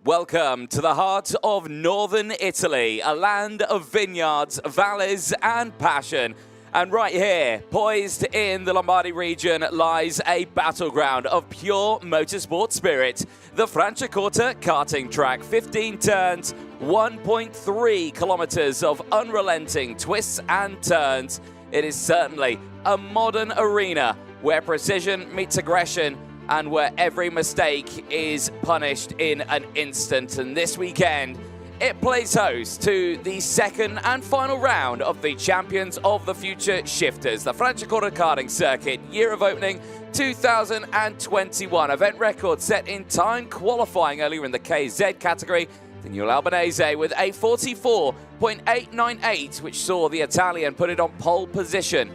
Welcome to the heart of northern Italy, a land of vineyards, valleys and passion. And right here, poised in the Lombardy region, lies a battleground of pure motorsport spirit. The Franciacorta karting track, 15 turns, 1.3 kilometers of unrelenting twists and turns. It is certainly a modern arena where precision meets aggression and where every mistake is punished in an instant. And this weekend, it plays host to the second and final round of the Champions of the Future Shifters, the Franciacorta karting circuit, year of opening 2021. Event record set in time qualifying earlier in the KZ category. The New Albanese with a 44.898, which saw the Italian put it on pole position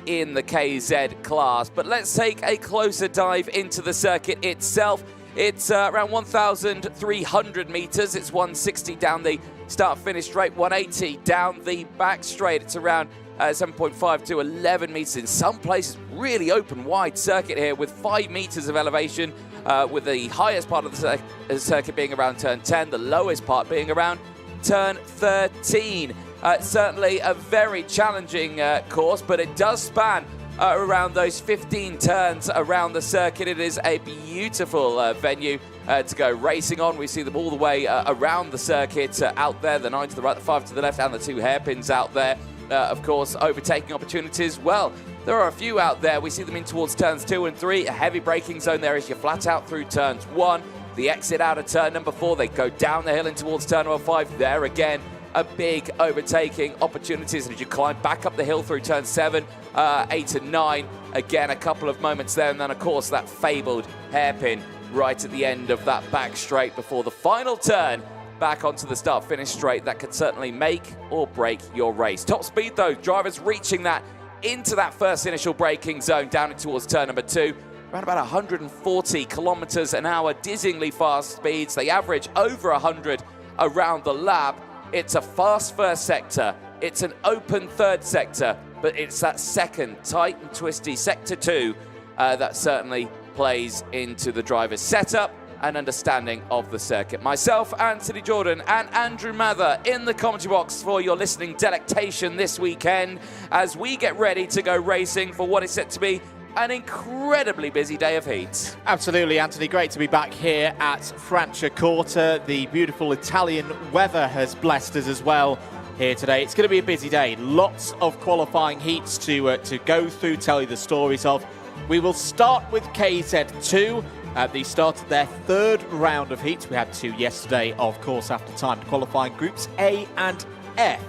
in the KZ class. But let's take a closer dive into the circuit itself. It's around 1,300 meters. It's 160 down the start-finish straight, 180 down the back straight. It's around 7.5 to 11 meters. In some places, really open, wide circuit here with 5 meters of elevation, with the highest part of the circuit being around turn 10, the lowest part being around turn 13. Certainly a very challenging course, but it does span around those 15 turns around the circuit. It is a beautiful venue to go racing on. We see them all the way around the circuit out there, the 9 to the right, the 5 to the left, and the 2 hairpins out there. Of course, overtaking opportunities. Well, there are a few out there. We see them in towards turns 2 and 3. A heavy braking zone there as you flat out through turns 1. The exit out of turn number 4. They go down the hill in towards turn number 5. There again, a big overtaking opportunities. And as you climb back up the hill through turn 7, 8 and 9, again, a couple of moments there. And then, of course, that fabled hairpin right at the end of that back straight before the final turn back onto the start-finish straight. That could certainly make or break your race. Top speed, though, drivers reaching that into that first initial braking zone down towards turn number 2. Around about 140 kilometers an hour, dizzyingly fast speeds. They average over 100 around the lap. It's a fast first sector. It's an open third sector, but it's that second tight and twisty sector 2 that certainly plays into the driver's setup and understanding of the circuit. Myself, Anthony Jordan, and Andrew Mather in the commentary box for your listening delectation this weekend as we get ready to go racing for what is set to be an incredibly busy day of heat. Absolutely, Anthony. Great to be back here at Franciacorta. The beautiful Italian weather has blessed us as well here today. It's going to be a busy day. Lots of qualifying heats to go through, tell you the stories of. We will start with KZ2. They started their 3rd round of heats. We had 2 yesterday, of course, after time qualifying groups A and F.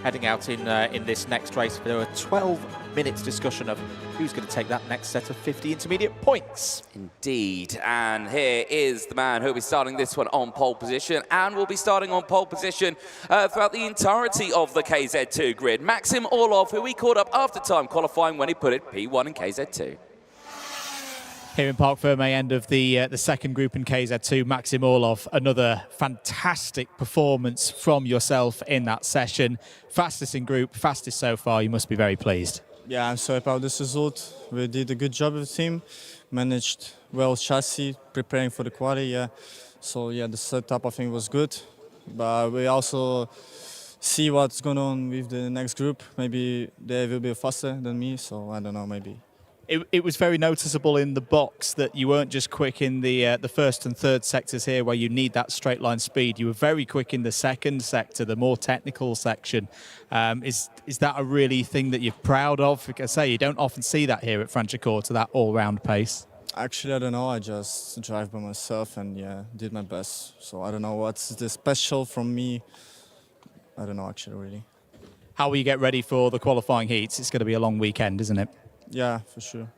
Heading out in this next race for a 12 minutes discussion of who's going to take that next set of 50 intermediate points. Indeed, and here is the man who'll be starting this one on pole position and will be starting on pole position throughout the entirety of the KZ2 grid. Maxim Orlov, who we caught up after time qualifying when he put it P1 in KZ2. Here in Parc Ferme, end of the second group in KZ2, Maxim Orlov, another fantastic performance from yourself in that session. Fastest in group, fastest so far. You must be very pleased. Yeah, I'm so happy about this result. We did a good job with the team, managed well chassis, preparing for the quali. Yeah, so yeah, the setup I think was good, but we also see what's going on with the next group. Maybe they will be faster than me, so I don't know, maybe. It was very noticeable in the box that you weren't just quick in the first and third sectors here where you need that straight line speed. You were very quick in the second sector, the more technical section. Is that a really thing that you're proud of? Like I say, you don't often see that here at Franciacorta, that all-round pace. Actually, I don't know. I just drive by myself and yeah, did my best. So I don't know what's the special from me. I don't know actually really. How will you get ready for the qualifying heats? It's going to be a long weekend, isn't it? Yeah, for sure.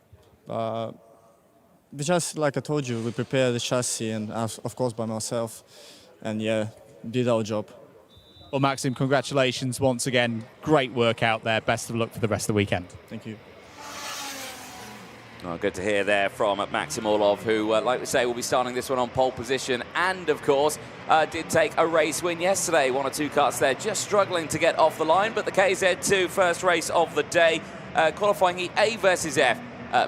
We just, like I told you, we prepared the chassis and of course by myself, and yeah, did our job. Well, Maxim, congratulations once again. Great work out there. Best of luck for the rest of the weekend. Thank you. Oh, good to hear there from Maxim Orlov, who, like we say, will be starting this one on pole position and, of course, did take a race win yesterday. 1 or 2 karts there, just struggling to get off the line, but the KZ2 first race of the day, qualifying Heat A versus F,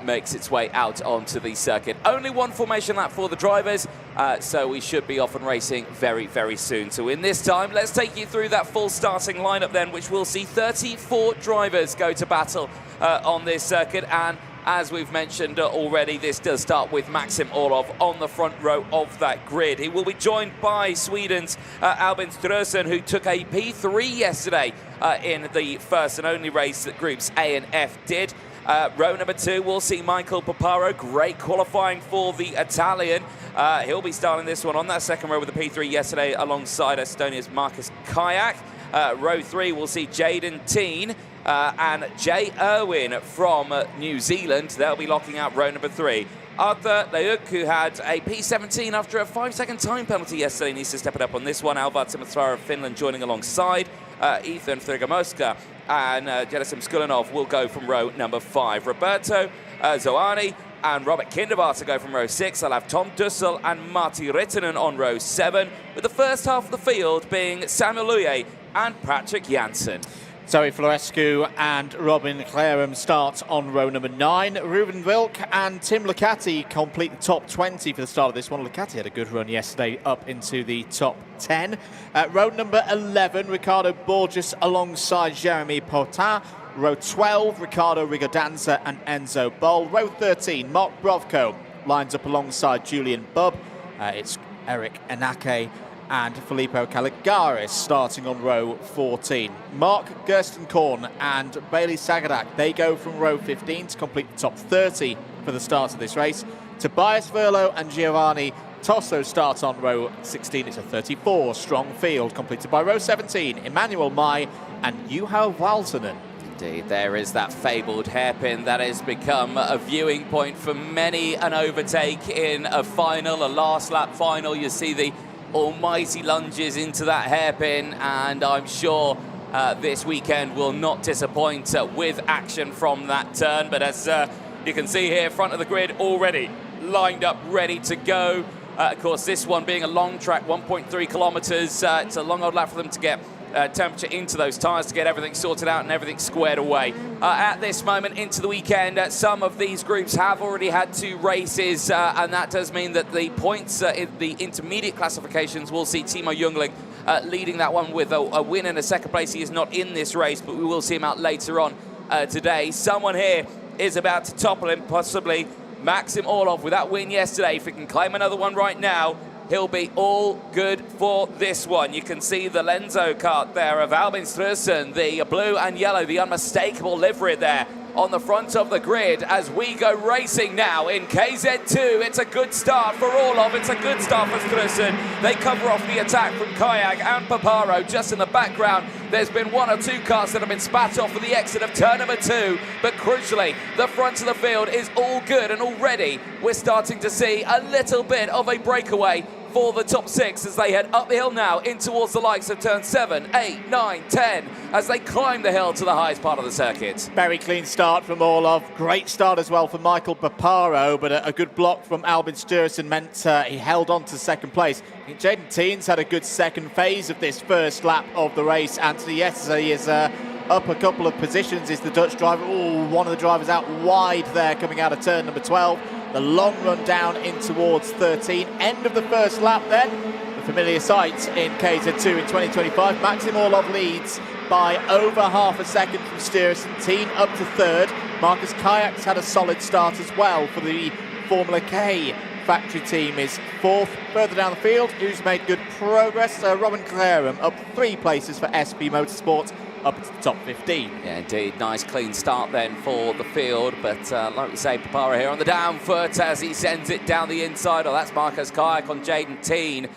makes its way out onto the circuit. Only 1 formation lap for the drivers. So we should be off and racing very, very soon. So in this time, let's take you through that full starting lineup then, which will see 34 drivers go to battle on this circuit. And as we've mentioned already, this does start with Maxim Orlov on the front row of that grid. He will be joined by Sweden's Albin Sturesen, who took a P3 yesterday in the first and only race that groups A and F did. Row number 2, we'll see Michael Paparo. Great qualifying for the Italian. He'll be starting this one on that second row with the P3 yesterday alongside Estonia's Marcus Kayak. Row 3, we'll see Jaden Teen and Jay Irwin from New Zealand. They'll be locking out row number 3. Arthur Leuk, who had a P17 after a 5-second time penalty yesterday, needs to step it up on this one. Alvar Timothara of Finland joining alongside. Ethan Thrigamoska and Jelisim Skulinov will go from row number 5. Roberto Zoani and Robert Kinderbarter go from row 6. I'll have Tom Dussel and Marty Rittinen on row 7, with the first half of the field being Samuel Luye and Patrick Janssen. Zoe Florescu and Robin Clarum start on row number 9. Ruben Wilk and Tim Licati complete the top 20 for the start of this one. Licati had a good run yesterday up into the top 10. Row number 11, Ricardo Borges alongside Jeremy Potin. Row 12, Ricardo Rigodanza and Enzo Boll. Row 13, Mark Brovko lines up alongside Julian Bubb. It's Eric Enake and Filippo Caligaris starting on row 14. Mark Gerstenkorn and Bailey Sagadak, they go from row 15 to complete the top 30 for the start of this race. Tobias Verlo and Giovanni Tosso start on row 16. It's a 34-strong field completed by row 17, Emmanuel Mai and Juha Valtonen. Indeed, there is that fabled hairpin that has become a viewing point for many an overtake in a final, a last lap final. You see the almighty lunges into that hairpin, and I'm sure this weekend will not disappoint with action from that turn. But as you can see here, front of the grid already lined up, ready to go. Of course, this one being a long track, 1.3 kilometers, it's a long old lap for them to get temperature into those tyres to get everything sorted out and everything squared away. At this moment into the weekend, some of these groups have already had 2 races, and that does mean that the points in the intermediate classifications will see Timo Jungling leading that one with a win and a second place. He is not in this race, but we will see him out later on today. Someone here is about to topple him, possibly Maxim Orlov with that win yesterday. If he can claim another one right now, he'll be all good for this one. You can see the Lenzo kart there of Albin Sturesen, the blue and yellow, the unmistakable livery there on the front of the grid as we go racing now in KZ2. It's a good start for Orlov. It's a good start for Sturesen. They cover off the attack from Kayak and Paparo. Just in the background, there's been 1 or 2 cars that have been spat off for the exit of turn number 2. But crucially, the front of the field is all good, and already we're starting to see a little bit of a breakaway for the top 6 as they head uphill now in towards the likes of turn 7, 8, 9, 10 as they climb the hill to the highest part of the circuit. Very clean start from Orlov. Great start as well for Michael Paparo, but a good block from Albin Sturesen meant he held on to second place. Jaden Teen's had a good second phase of this first lap of the race. Anthony Yesterday is up a couple of positions, is the Dutch driver. Oh, one of the drivers out wide there coming out of turn number 12. The long run down in towards 13. End of the first lap then. The familiar sight in KZ2 in 2025. Maxim Orlov leads by over half a second from Sturesen. Teen up to 3rd. Marcus Kayak's had a solid start as well for the Formula K factory team is 4th. Further down the field, who's made good progress? Robin Clarum up 3 places for SP Motorsport, up to the top 15. Yeah, indeed. Nice clean start then for the field. But like we say, Paparo here on the down foot as he sends it down the inside. Oh, that's Marcus Kayak on Jaden Teen.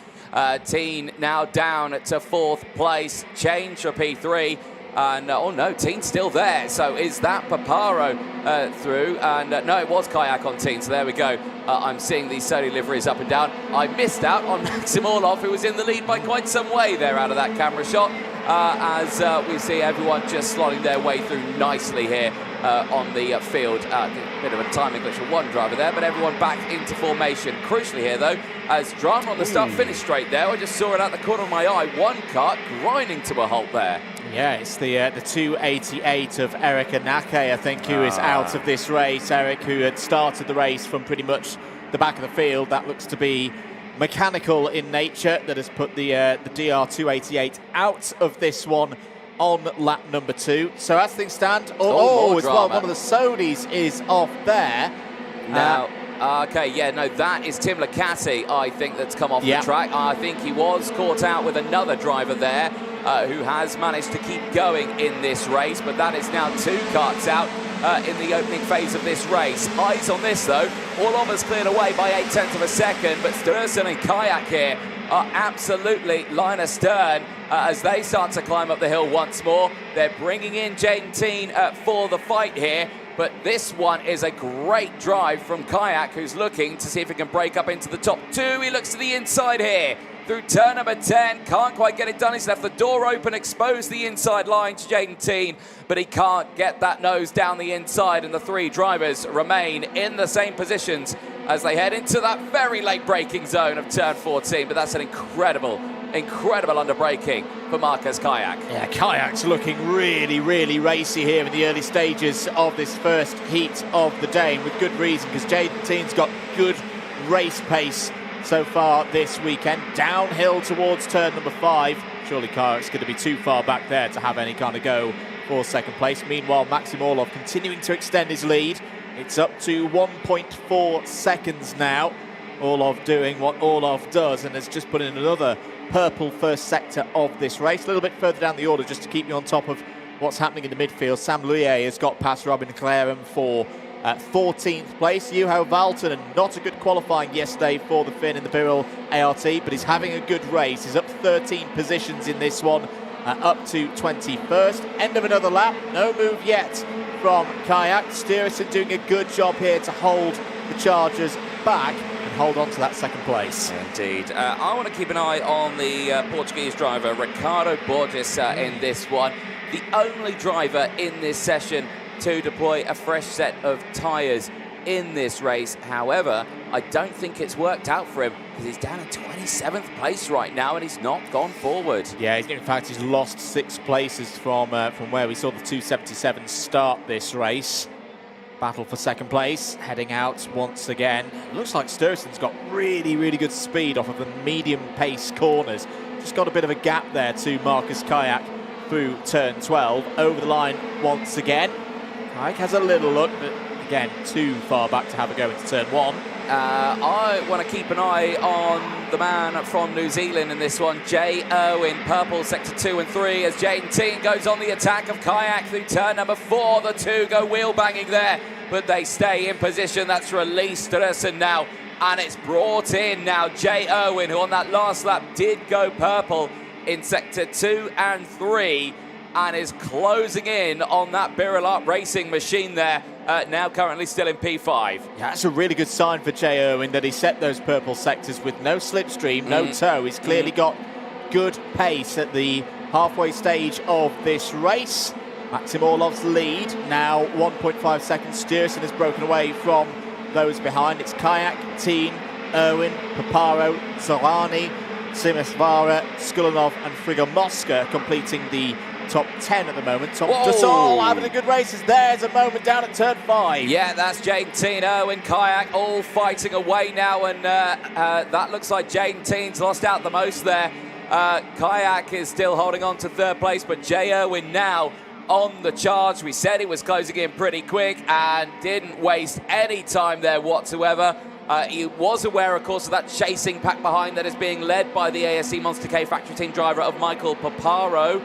Teen now down to 4th place. Change for P3. And, oh no, Teen's still there. So is that Paparo through? And no, it was Kayak on Teen. So there we go. I'm seeing these Sony liveries up and down. I missed out on Maxim Orlov, who was in the lead by quite some way there out of that camera shot. As we see everyone just slotting their way through nicely here on the field. Bit of a timing glitch for one driver there, but everyone back into formation. Crucially here, though, as drama on the start, finish straight there. I just saw it out the corner of my eye. One car grinding to a halt there. Yeah, it's the 288 of Eric Anake, I think, who is out of this race. Eric, who had started the race from pretty much the back of the field, that looks to be mechanical in nature that has put the DR288 out of this one on lap number 2. So as things stand, as well, one of the Sonys is off there. Now, okay, yeah, no, that is Tim Licati, I think, that's come off the track. I think he was caught out with another driver there who has managed to keep going in this race, but that is now 2 karts out in the opening phase of this race. Eyes on this, though. All of us cleared away by 0.8 of a second, but Sturson and Kayak here are absolutely line astern as they start to climb up the hill once more. They're bringing in Jaden Teen for the fight here, but this one is a great drive from Kayak, who's looking to see if he can break up into the top 2. He looks to the inside here through turn number 10. Can't quite get it done. He's left the door open, exposed the inside line to Jaden Teen, but he can't get that nose down the inside, and the 3 drivers remain in the same positions as they head into that very late braking zone of turn 14. But that's an incredible underbraking for Marcus Kayak. Yeah, Kayak's looking really, really racy here in the early stages of this first heat of the day, and with good reason, because Jaden Teen's got good race pace so far this weekend. Downhill towards turn number 5. Surely Kayak's going to be too far back there to have any kind of go for second place. Meanwhile, Maxim Orlov continuing to extend his lead. It's up to 1.4 seconds now. Orlov doing what Orlov does, and has just put in another purple first sector of this race. A little bit further down the order, just to keep you on top of what's happening in the midfield. Sam Louillet has got past Robin Claren for 14th place. Juho Valtonen, not a good qualifying yesterday for the Finn in the Birrell ART, but he's having a good race. He's up 13 positions in this one, up to 21st. End of another lap, no move yet from Kayak. Sturison doing a good job here to hold the Chargers back and hold on to that second place. Indeed. I want to keep an eye on the Portuguese driver, Ricardo Borges, in this one. The only driver in this session to deploy a fresh set of tyres in this race. However, I don't think it's worked out for him, because he's down in 27th place right now and he's not gone forward. Yeah, in fact, he's lost 6 places from where we saw the 277 start this race. Battle for second place, heading out once again. Looks like Sturson's got really, really good speed off of the medium pace corners. Just got a bit of a gap there to Marcus Kayak through turn 12. Over the line once again. Kayak has a little look, but again, too far back to have a go into turn 1. I want to keep an eye on the man from New Zealand in this one, Jay Irwin, purple sector 2 and 3, as Jaden Teen goes on the attack of Kayak through turn number 4. The 2 go wheel banging there, but they stay in position. That's released Sturson now, and it's brought in now Jay Irwin, who on that last lap did go purple in sector 2 and 3, and is closing in on that Birrell Racing machine there, now currently still in P5. Yeah, that's a really good sign for Jay Irwin that he set those purple sectors with no slipstream, no toe. He's clearly got good pace at the halfway stage of this race. Maxim Orlov's lead now 1.5 seconds. Sturson has broken away from those behind. It's Kayak, Teen, Irwin, Paparo, Zorani, Simisvara, Skulinov and Frigomoska completing the top 10 at the moment. Tom Dussol having a good race as there's a moment down at turn 5. Yeah, that's Jaden Teen, Irwin, Kayak all fighting away now, and that looks like Jaden Teen's lost out the most there. Kayak is still holding on to 3rd place, but Jay Irwin now on the charge. We said he was closing in pretty quick and didn't waste any time there whatsoever. He was aware, of course, of that chasing pack behind that is being led by the ASE Monster K factory team driver of Michael Paparo.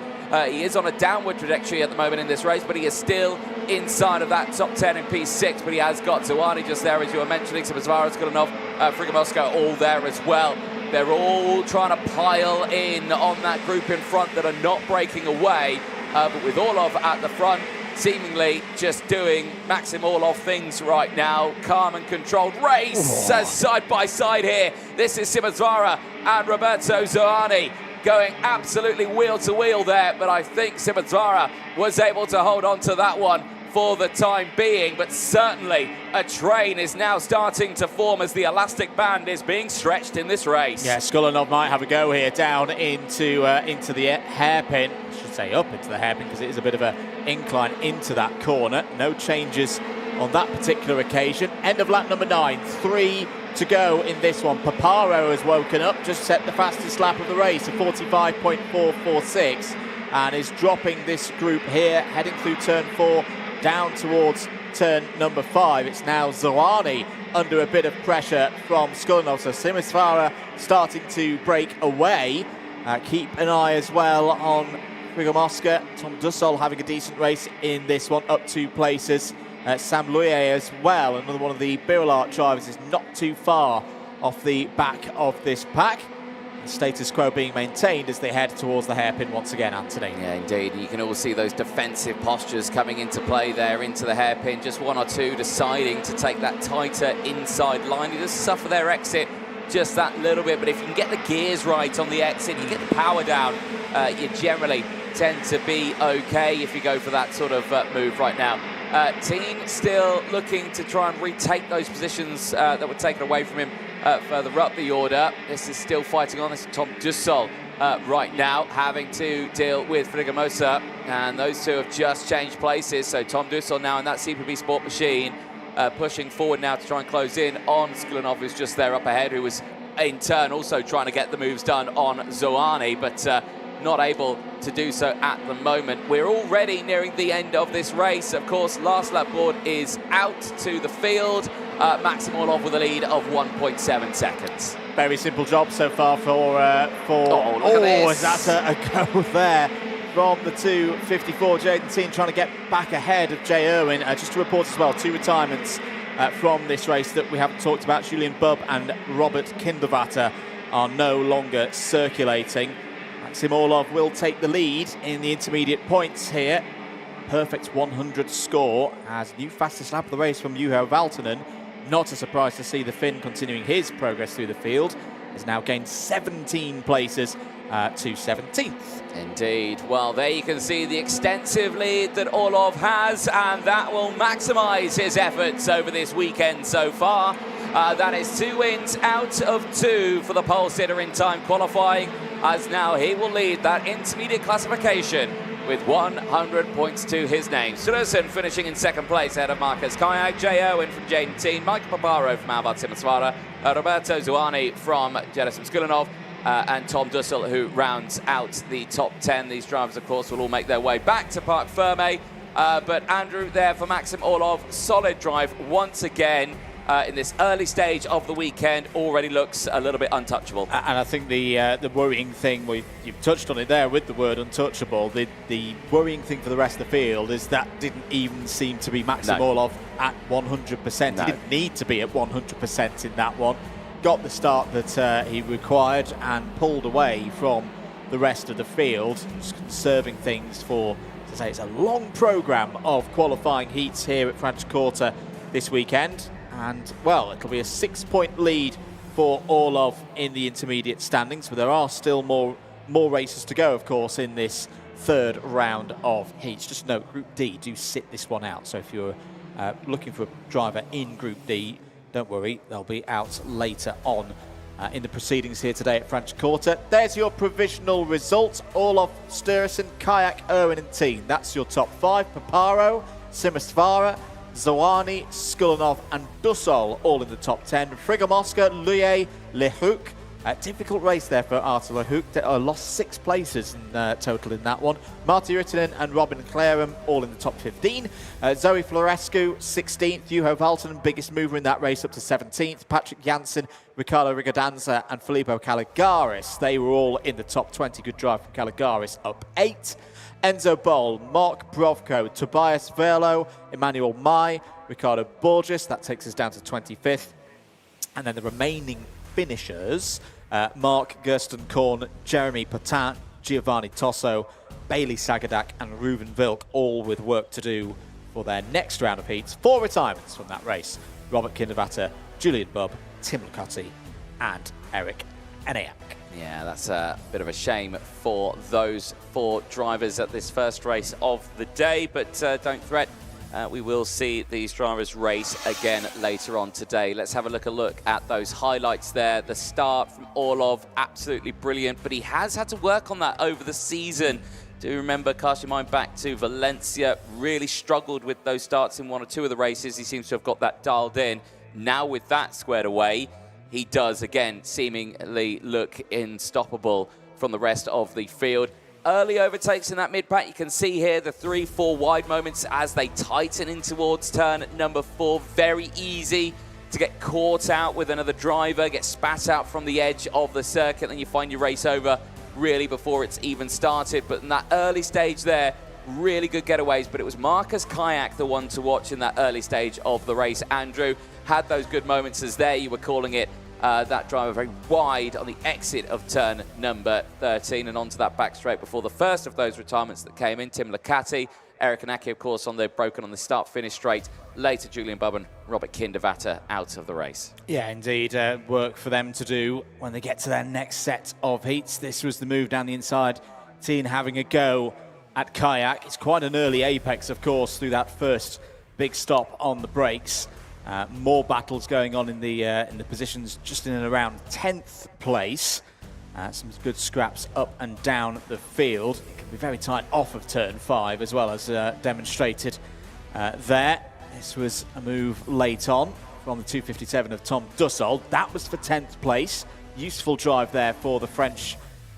He is on a downward trajectory at the moment in this race, but he is still inside of that top 10 in P6, but he has got Zawani just there, as you were mentioning. Sabazvara's got enough. Frigomoska all there as well. They're all trying to pile in on that group in front that are not breaking away, but with Orlov at the front, seemingly just doing Maxim Orlov things right now. Calm and controlled race side by side here. This is Simisvara and Roberto Zoani going absolutely wheel to wheel there, but I think Simisvara was able to hold on to that one for the time being, but certainly a train is now starting to form as the elastic band is being stretched in this race. Yeah, Skulinov might have a go here down into the hairpin. I should say up into the hairpin, because it is a bit of an incline into that corner. No changes on that particular occasion. End of lap number 9. 3 to go in this one. Paparo has woken up, just set the fastest lap of the race, a 45.446, and is dropping this group here, heading through turn 4, down towards turn number 5. It's now Zoani under a bit of pressure from Skulinov, so Simisvara starting to break away. Keep an eye as well on Frigomosca. Tom Dussel having a decent race in this one, up 2 places. Sam Luye as well, another one of the Birolart drivers, is not too far off the back of this pack. The status quo being maintained as they head towards the hairpin once again, Anthony. Yeah, indeed. You can all see those defensive postures coming into play there into the hairpin. Just 1 or 2 deciding to take that tighter inside line. You just suffer their exit just that little bit, but if you can get the gears right on the exit, you get the power down, you generally tend to be okay if you go for that sort of move right now. Team still looking to try and retake those positions that were taken away from him further up the order. This is still fighting on. This is Tom Dussel right now having to deal with Frigomosa, and those two have just changed places. So Tom Dussel now in that CPB Sport machine, pushing forward now to try and close in on Skulinov, who's just there up ahead, who was in turn also trying to get the moves done on Zoani, but not able to do so at the moment. We're already nearing the end of this race. Of course, last lap board is out to the field. Maxim Orlov with a lead of 1.7 seconds. Very simple job so far for oh, look at this. That's a go there from the 254. Jaden Teen trying to get back ahead of Jay Irwin. Just to report as well, 2 retirements from this race that we haven't talked about. Julian Bubb and Robert Kindervatter are no longer circulating. Maxim Orlov will take the lead in the intermediate points here. Perfect 100 score as new fastest lap of the race from Juho Valtonen. Not a surprise to see the Finn continuing his progress through the field. Has now gained 17 places to 17th. Indeed. Well, there you can see the extensive lead that Orlov has, and that will maximise his efforts over this weekend so far. That is 2 wins out of 2 for the pole sitter in time qualifying, as now he will lead that intermediate classification with 100 points to his name. Sturluson finishing in 2nd place ahead of Marcus Kayak, Jay Owen from Jaden Teen, Michael Paparo from Alvaro Simisvara, Roberto Zuani from Jerisim Skulinov, and Tom Dussel, who rounds out the top 10. These drivers, of course, will all make their way back to Parc Ferme. But Andrew there for Maxim Orlov, solid drive once again. In this early stage of the weekend, already looks a little bit untouchable. And I think the worrying thing, you've touched on it there with the word untouchable, the worrying thing for the rest of the field is that didn't even seem to be Maxim Orlov at 100%. No. He didn't need to be at 100% in that one. Got the start that he required and pulled away from the rest of the field, just conserving things for, as I say, it's a long programme of qualifying heats here at Franciacorta this weekend. And, well, it'll be a 6-point lead for Orlov in the intermediate standings, but there are still more races to go, of course, in this 3rd round of heats. Just note, Group D do sit this one out, so if you're looking for a driver in Group D, don't worry, they'll be out later on in the proceedings here today at Franciacorta. There's your provisional results. Orlov, Sturluson, Kayak, Irwin and Teen. That's your top 5. Paparo, Simisvara, Zoani, Skulinov and Dussel all in the top 10. Frigomosca, Luye, Lehouk. Difficult race there for Artur Lehouk. Lost 6 places in total in that one. Marty Rittinen and Robin Clarum all in the top 15. Zoe Florescu, 16th. Juho Valtonen, biggest mover in that race, up to 17th. Patrick Janssen, Ricardo Rigodanza and Filippo Caligaris. They were all in the top 20. Good drive from Caligaris, up 8. Enzo Boll, Mark Brovko, Tobias Verlo, Emmanuel Mai, Ricardo Borges. That takes us down to 25th. And then the remaining finishers, Mark Gerstenkorn, Jeremy Patin, Giovanni Tosso, Bailey Sagadak and Reuven Vilk, all with work to do for their next round of heats. 4 retirements from that race. Robert Kindervatter, Julian Bubb, Tim Lucotti and Eric Enayak. Yeah, that's a bit of a shame for those 4 drivers at this first race of the day, but don't fret. We will see these drivers race again later on today. Let's have a look at those highlights there. The start from Orlov, absolutely brilliant, but he has had to work on that over the season. Do remember, cast your mind back to Valencia, really struggled with those starts in 1 or 2 of the races. He seems to have got that dialed in. Now with that squared away, he does, again, seemingly look unstoppable from the rest of the field. Early overtakes in that mid-pack. You can see here the 3-4 wide moments as they tighten in towards turn number 4. Very easy to get caught out with another driver, get spat out from the edge of the circuit, and you find your race over really before it's even started. But in that early stage there, really good getaways, but it was Marcus Kayak the one to watch in that early stage of the race. Andrew had those good moments as there you were calling it. That driver very wide on the exit of turn number 13 and onto that back straight before the first of those retirements that came in. Tim Licati, Eric Anaki, of course, on the broken on the start-finish straight. Later, Julian Bubben, Robert Kindervatter out of the race. Yeah, indeed. Work for them to do when they get to their next set of heats. This was the move down the inside. Teen having a go at Kayak. It's quite an early apex, of course, through that first big stop on the brakes. More battles going on in the positions just in and around 10th place. Some good scraps up and down the field. It can be very tight off of turn 5 as well as demonstrated there. This was a move late on from the 257 of Tom Dussault. That was for 10th place. Useful drive there for the French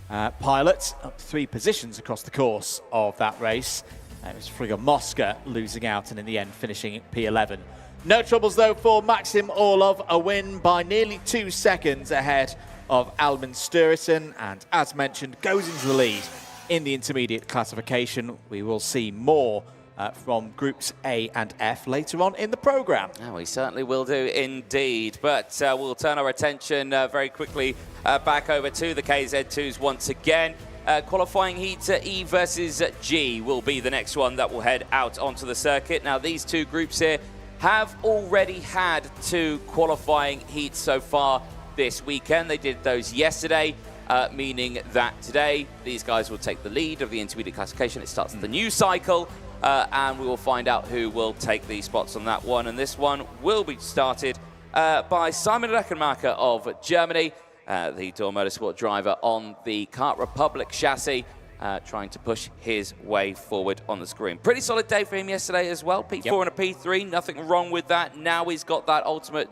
pilot. Up 3 positions across the course of that race. It was Frigga Mosca losing out and in the end finishing at P11. No troubles, though, for Maxim Orlov. A win by nearly 2 seconds ahead of Albin Sturrison. And as mentioned, goes into the lead in the intermediate classification. We will see more from Groups A and F later on in the programme. Oh, we certainly will do indeed. But we'll turn our attention very quickly back over to the KZ2s once again. Qualifying Heat E versus G will be the next one that will head out onto the circuit. Now, these 2 groups here have already had 2 qualifying heats so far this weekend. They did those yesterday, meaning that today these guys will take the lead of the intermediate classification. It starts the new cycle, and we will find out who will take the spots on that one. And this one will be started by Simon Reckenmacher of Germany, the Door Motorsport driver on the Kart Republic chassis. Trying to push his way forward on the screen. Pretty solid day for him yesterday as well. P4 and a P3, nothing wrong with that. Now he's got that ultimate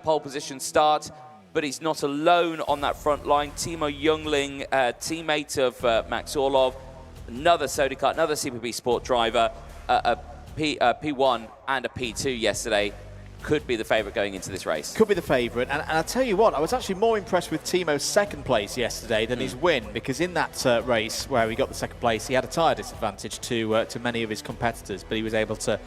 pole position start, but he's not alone on that front line. Timo Jungling, teammate of Max Orlov, another Sodi Kart, another CPB Sport driver, a P1 and a P2 yesterday. Could be the favourite going into this race. Could be the favourite. And I'll tell you what, I was actually more impressed with Timo's second place yesterday than his win, because in that race where he got the second place, he had a tyre disadvantage to many of his competitors, but he was able to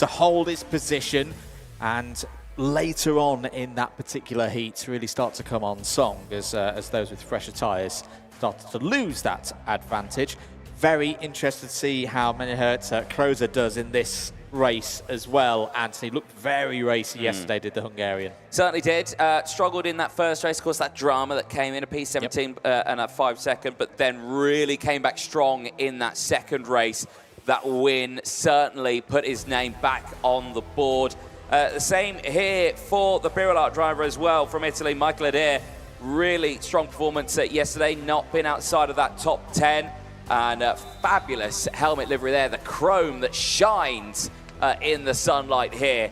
hold his position, and later on in that particular heat really start to come on song as those with fresher tyres started to lose that advantage. Very interested to see how Menehert Krozer does in this race as well. Anthony looked very racy yesterday, did the Hungarian. Certainly did. Struggled in that first race, of course, that drama that came in, a P17 and a 5 second, but then really came back strong in that second race. That win certainly put his name back on the board. The same here for the Birolart driver as well from Italy, Michael Adair. Really strong performance yesterday, not been outside of that top 10. And fabulous helmet livery there, the chrome that shines in the sunlight here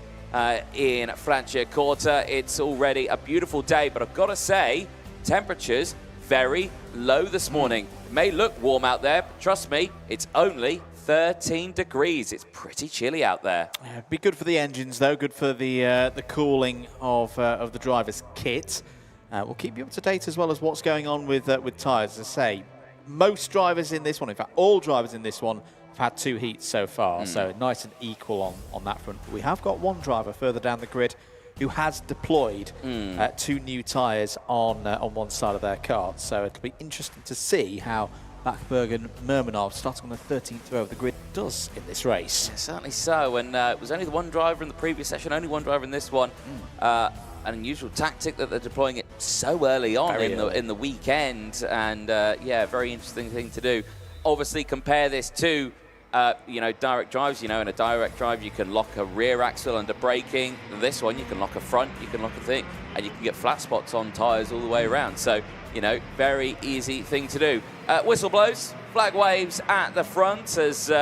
in Franciacorta. It's already a beautiful day, but I've got to say, temperatures very low this morning. It may look warm out there, but trust me, it's only 13 degrees. It's pretty chilly out there. Yeah, be good for the engines, though. Good for the cooling of the driver's kit. We'll keep you up to date as well as what's going on with tyres. As I say, most drivers in this one, in fact, all drivers in this one, have had 2 heats so far, so nice and equal on that front. But we have got one driver further down the grid who has deployed 2 new tyres on one side of their kart. So it'll be interesting to see how Bachberg and Mermanov, starting on the 13th row of the grid, does in this race. Yeah, certainly so, and it was only the one driver in the previous session, only one driver in this one. An unusual tactic that they're deploying it so early on in the weekend, and yeah, very interesting thing to do. Obviously, compare this to direct drives. In a direct drive, you can lock a rear axle under braking. This one, you can lock a front, you can lock a thing, and you can get flat spots on tyres all the way around. So, very easy thing to do. Whistle blows, flag waves at the front as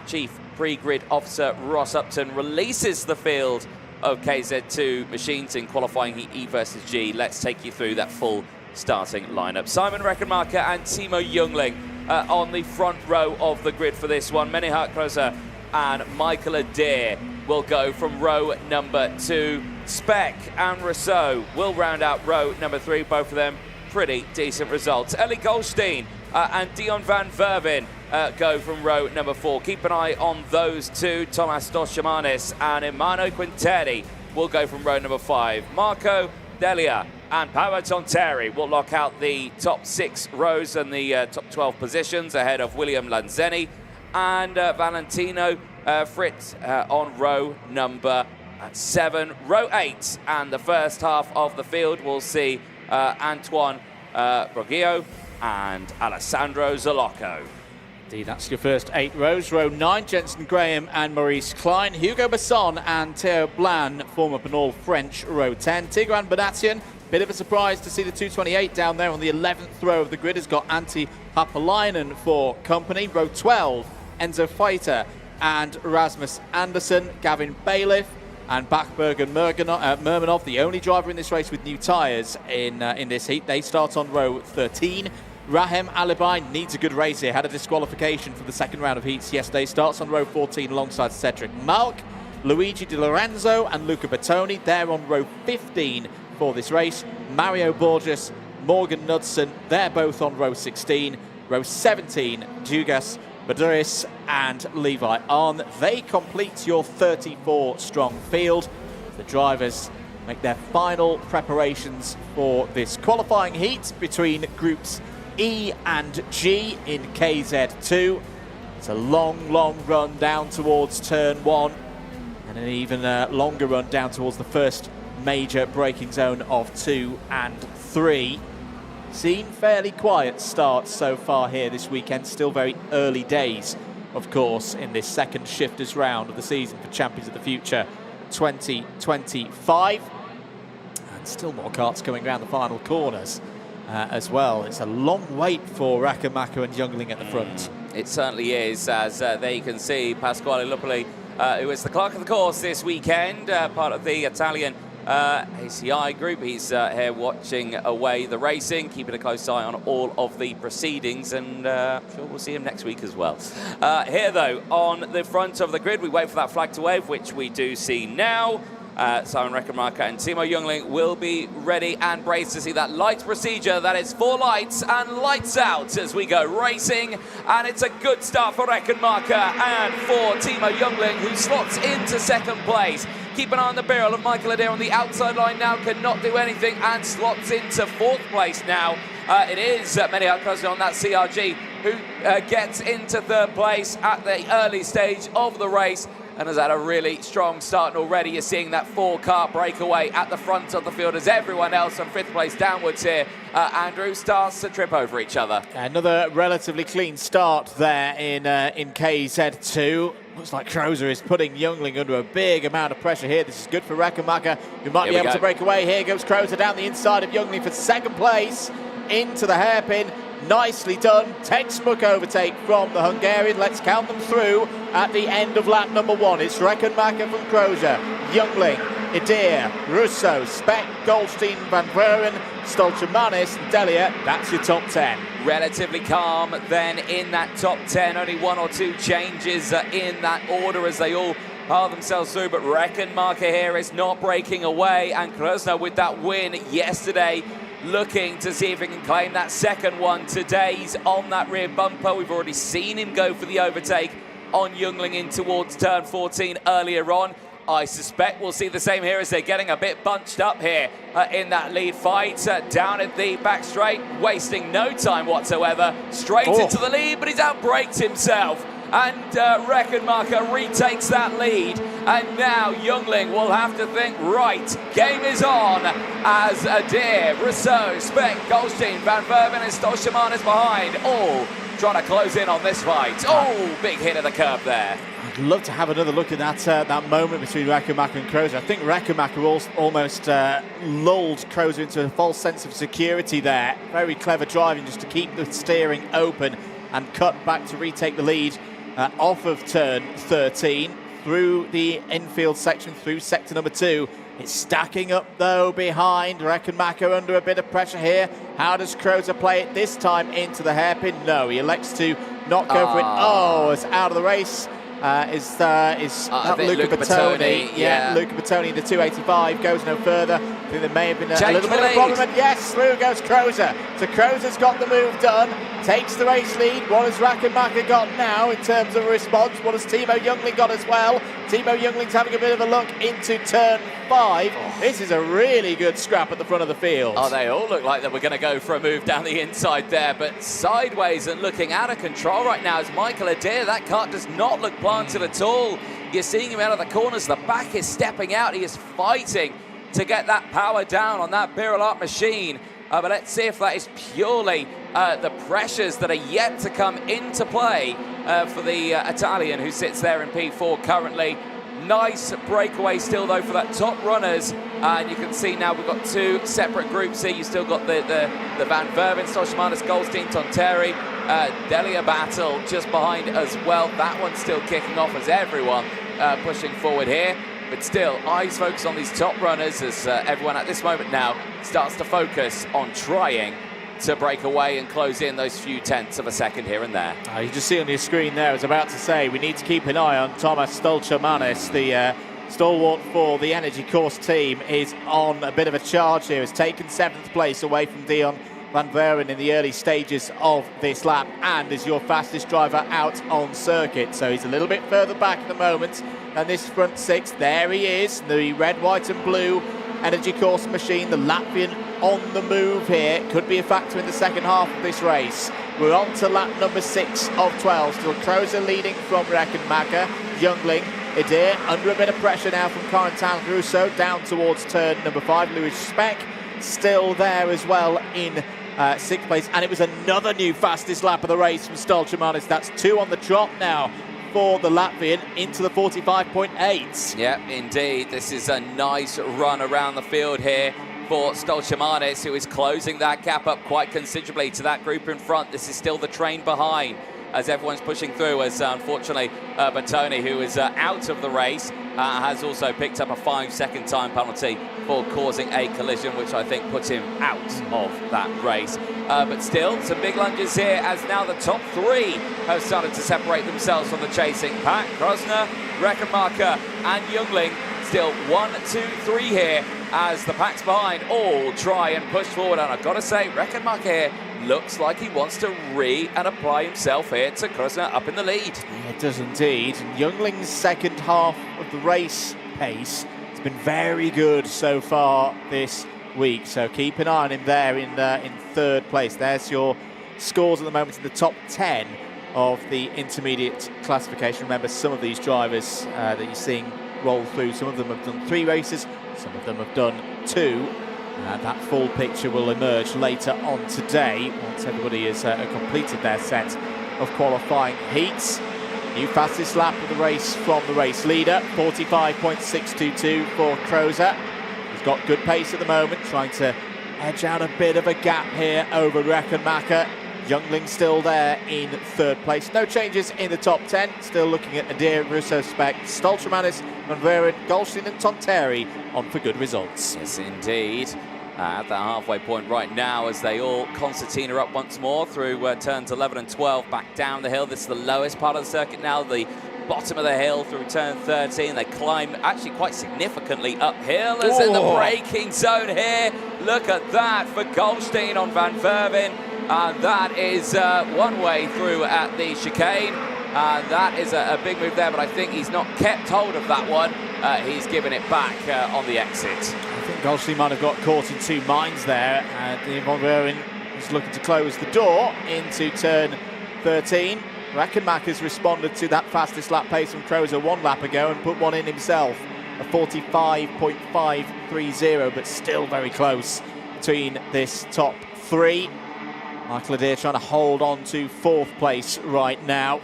Chief Pre-Grid Officer Ross Upton releases the field of KZ2 machines in Qualifying Heat E versus G. Let's take you through that full starting lineup. Simon Reckenmacher and Timo Jungling on the front row of the grid for this one. Menehart Kreuzer and Michael Adair will go from row number 2. Speck and Rousseau will round out row number 3. Both of them pretty decent results. Ellie Goldstein and Dion van Verven go from row number 4. Keep an eye on those two. Thomas Doshamanis and Emano Quinteri will go from row number 5. Marco Delia and Paolo Tonteri will lock out the top 6 rows and the top 12 positions ahead of William Lanzeni and Valentino Fritz on row number 7. Row 8 and the first half of the field will see Antoine Broglio and Alessandro Zalocco. Indeed, that's your first 8 rows. Row 9, Jensen Graham and Maurice Klein. Hugo Besson and Theo Blanc form up an all-French row 10. Tigran Banatian, bit of a surprise to see the 228 down there on the 11th row of the grid, has got Antti Hapalainen for company. Row 12, Enzo Feiter and Rasmus Andersen. Gavin Bailiff and Bachberg and Mermanov, the only driver in this race with new tyres in this heat. They start on row 13. Rahem Alibi needs a good race here. Had a disqualification for the second round of heats yesterday. Starts on row 14 alongside Cedric Malk. Luigi Di Lorenzo and Luca Bertoni. They're on row 15 for this race. Mario Borges, Morgan Knudsen, they're both on row 16. Row 17, Dugas Baduris and Levi Arn. They complete your 34-strong field. The drivers make their final preparations for this qualifying heat between groups E and G in KZ2. It's a long, long run down towards turn 1 and an even longer run down towards the first major braking zone of 2 and 3. Seen fairly quiet starts so far here this weekend. Still very early days, of course, in this second shifters round of the season for Champions of the Future 2025. And still more karts coming around the final corners as well. It's a long wait for Reckenmacher and Jungling at the front. It certainly is, as there you can see Pasquale Lupoli, who is the clerk of the course this weekend, part of the Italian ACI group. He's here watching away the racing, keeping a close eye on all of the proceedings, and I'm sure we'll see him next week as well. Here, though, on the front of the grid, we wait for that flag to wave, which we do see now. Simon Reckenmacher and Timo Jungling will be ready and braced to see that light procedure. That is 4 lights and lights out as we go racing. And it's a good start for Reckenmacher and for Timo Jungling, who slots into second place. Keep an eye on the barrel of Michael Adair on the outside line now, cannot do anything, and slots into 4th place now. It is Menehart Kreuzer on that CRG who gets into 3rd place at the early stage of the race and has had a really strong start. And already you're seeing that 4-car breakaway at the front of the field as everyone else on 5th place downwards here. Andrew, starts to trip over each other. Another relatively clean start there in KZ2. Looks like Kreuzer is putting Jungling under a big amount of pressure here. This is good for Reckenmacher, who might be able to break away. Here goes Kreuzer down the inside of Jungling for 2nd place into the hairpin. Nicely done. Textbook overtake from the Hungarian. Let's count them through at the end of lap number 1. It's Reckenmacher from Kreuzer, Jungling, Adair, Rousseau, Speck, Goldstein, Van Veren, Stolchamanis, Delia. That's your top 10. Relatively calm then in that top 10. Only 1 or 2 changes in that order as they all pile themselves through. But Reckenmacher here is not breaking away. And Kreuzer with that win yesterday, looking to see if he can claim that second one today. He's on that rear bumper. We've already seen him go for the overtake on Jungling in towards turn 14 earlier on. I suspect we'll see the same here as they're getting a bit bunched up here in that lead fight. Down at the back straight, wasting no time whatsoever. Straight into the lead, but he's outbraked himself. And Reckenmacher retakes that lead. And now Jungling will have to think, right, game is on, as Adair, Rousseau, Speck, Goldstein, Van Verven and Stolchamanis behind, all trying to close in on this fight. Oh, big hit of the curb there. I'd love to have another look at that moment between Reckenmacher and Kreuzer. I think Reckenmacher almost lulled Kreuzer into a false sense of security there. Very clever driving just to keep the steering open and cut back to retake the lead off of turn 13. through the infield section, through sector number 2. It's stacking up, though, behind. Reckenmacher under a bit of pressure here. How does Krozer play it this time into the hairpin? No, he elects to not go for it. Oh, it's out of the race. Is that Luca Bertoni? Yeah, Luca Bertoni in the 285 goes no further. I think there may have been a little bit of a problem. And yes, through goes Krozer. So Krozer's got the move done, takes the race lead. What has Reckenmacher got now in terms of a response? What has Timo Youngling got as well? Timo Youngling's having a bit of a look into turn 5. This is a really good scrap at the front of the field. Oh, they all look like they were going to go for a move down the inside there, but sideways and looking out of control right now is Michael Adair. That kart does not look planted at all. You're seeing him out of the corners. The back is stepping out. He is fighting to get that power down on that Birol Art machine. But let's see if that is purely the pressures that are yet to come into play for the Italian who sits there in P4 currently. Nice breakaway still, though, for that top runners. And you can see now we've got 2 separate groups here. You still got the Van Verven, Stolchmanis, Goldstein, Tonteri, Delia battle just behind as well. That one's still kicking off as everyone pushing forward here. But still, eyes focused on these top runners as everyone at this moment now starts to focus on trying to break away and close in those few tenths of a second here and there. You just see on your screen there, I was about to say, we need to keep an eye on Thomas Stolchmanis, the stalwart for the Energy Course team, is on a bit of a charge here. Has taken 7th place away from Dion Van Veren in the early stages of this lap and is your fastest driver out on circuit. So he's a little bit further back at the moment than this front 6. There he is, the red, white and blue Energy Course machine, the Latvian on the move here. Could be a factor in the second half of this race. We're on to lap number 6 of 12. Still Krozer leading from Reckenmacher, Youngling, Adair under a bit of pressure now from Corentin Rousseau down towards turn number 5. Louis Speck still there as well in 6th place. And it was another new fastest lap of the race from Stolchmanis. That's 2 on the trot now for the Latvian into the 45.8. Yeah, indeed. This is a nice run around the field here for Stolchmanis, who is closing that gap up quite considerably to that group in front. This is still the train behind as everyone's pushing through, as unfortunately Bertoni, who is out of the race, has also picked up a 5-second time penalty for causing a collision, which I think puts him out of that race. But still, some big lunges here as now the top 3 have started to separate themselves from the chasing pack. Krosner, Reckenmacher and Youngling still 1, 2, 3 here as the packs behind all try and push forward. And I've got to say, Reckenmacher here looks like he wants to and apply himself here to Krosner up in the lead. Yeah, it does indeed. Youngling's second half of the race pace has been very good so far this week, so keep an eye on him there in 3rd place. There's your scores at the moment in the top 10 of the intermediate classification. Remember, some of these drivers that you're seeing roll through, some of them have done 3 races, some of them have done 2. And that full picture will emerge later on today once everybody has completed their set of qualifying heats. New fastest lap of the race from the race leader, 45.622 for Krozer. He's got good pace at the moment, trying to edge out a bit of a gap here over Reckenmacher. Youngling still there in 3rd place. No changes in the top 10. Still looking at Adair, Rousseau, Speck, Stolchmanis, Van Veren, Goldstein and Tonteri on for good results. Yes, indeed. At the halfway point right now as they all concertina up once more through turns 11 and 12 back down the hill. This is the lowest part of the circuit now, the bottom of the hill through turn 13. They climb actually quite significantly uphill as in the braking zone here. Look at that for Goldstein on Van Verven. And that is one way through at the chicane. And that is a big move there, but I think he's not kept hold of that one. He's given it back on the exit. I think Goldstein might have got caught in 2 minds there. Van Veren is looking to close the door into turn 13. Reckenmacher's responded to that fastest lap pace from Krozer 1 lap ago and put one in himself, a 45.530, but still very close between this top 3. Michael Adair trying to hold on to 4th place right now.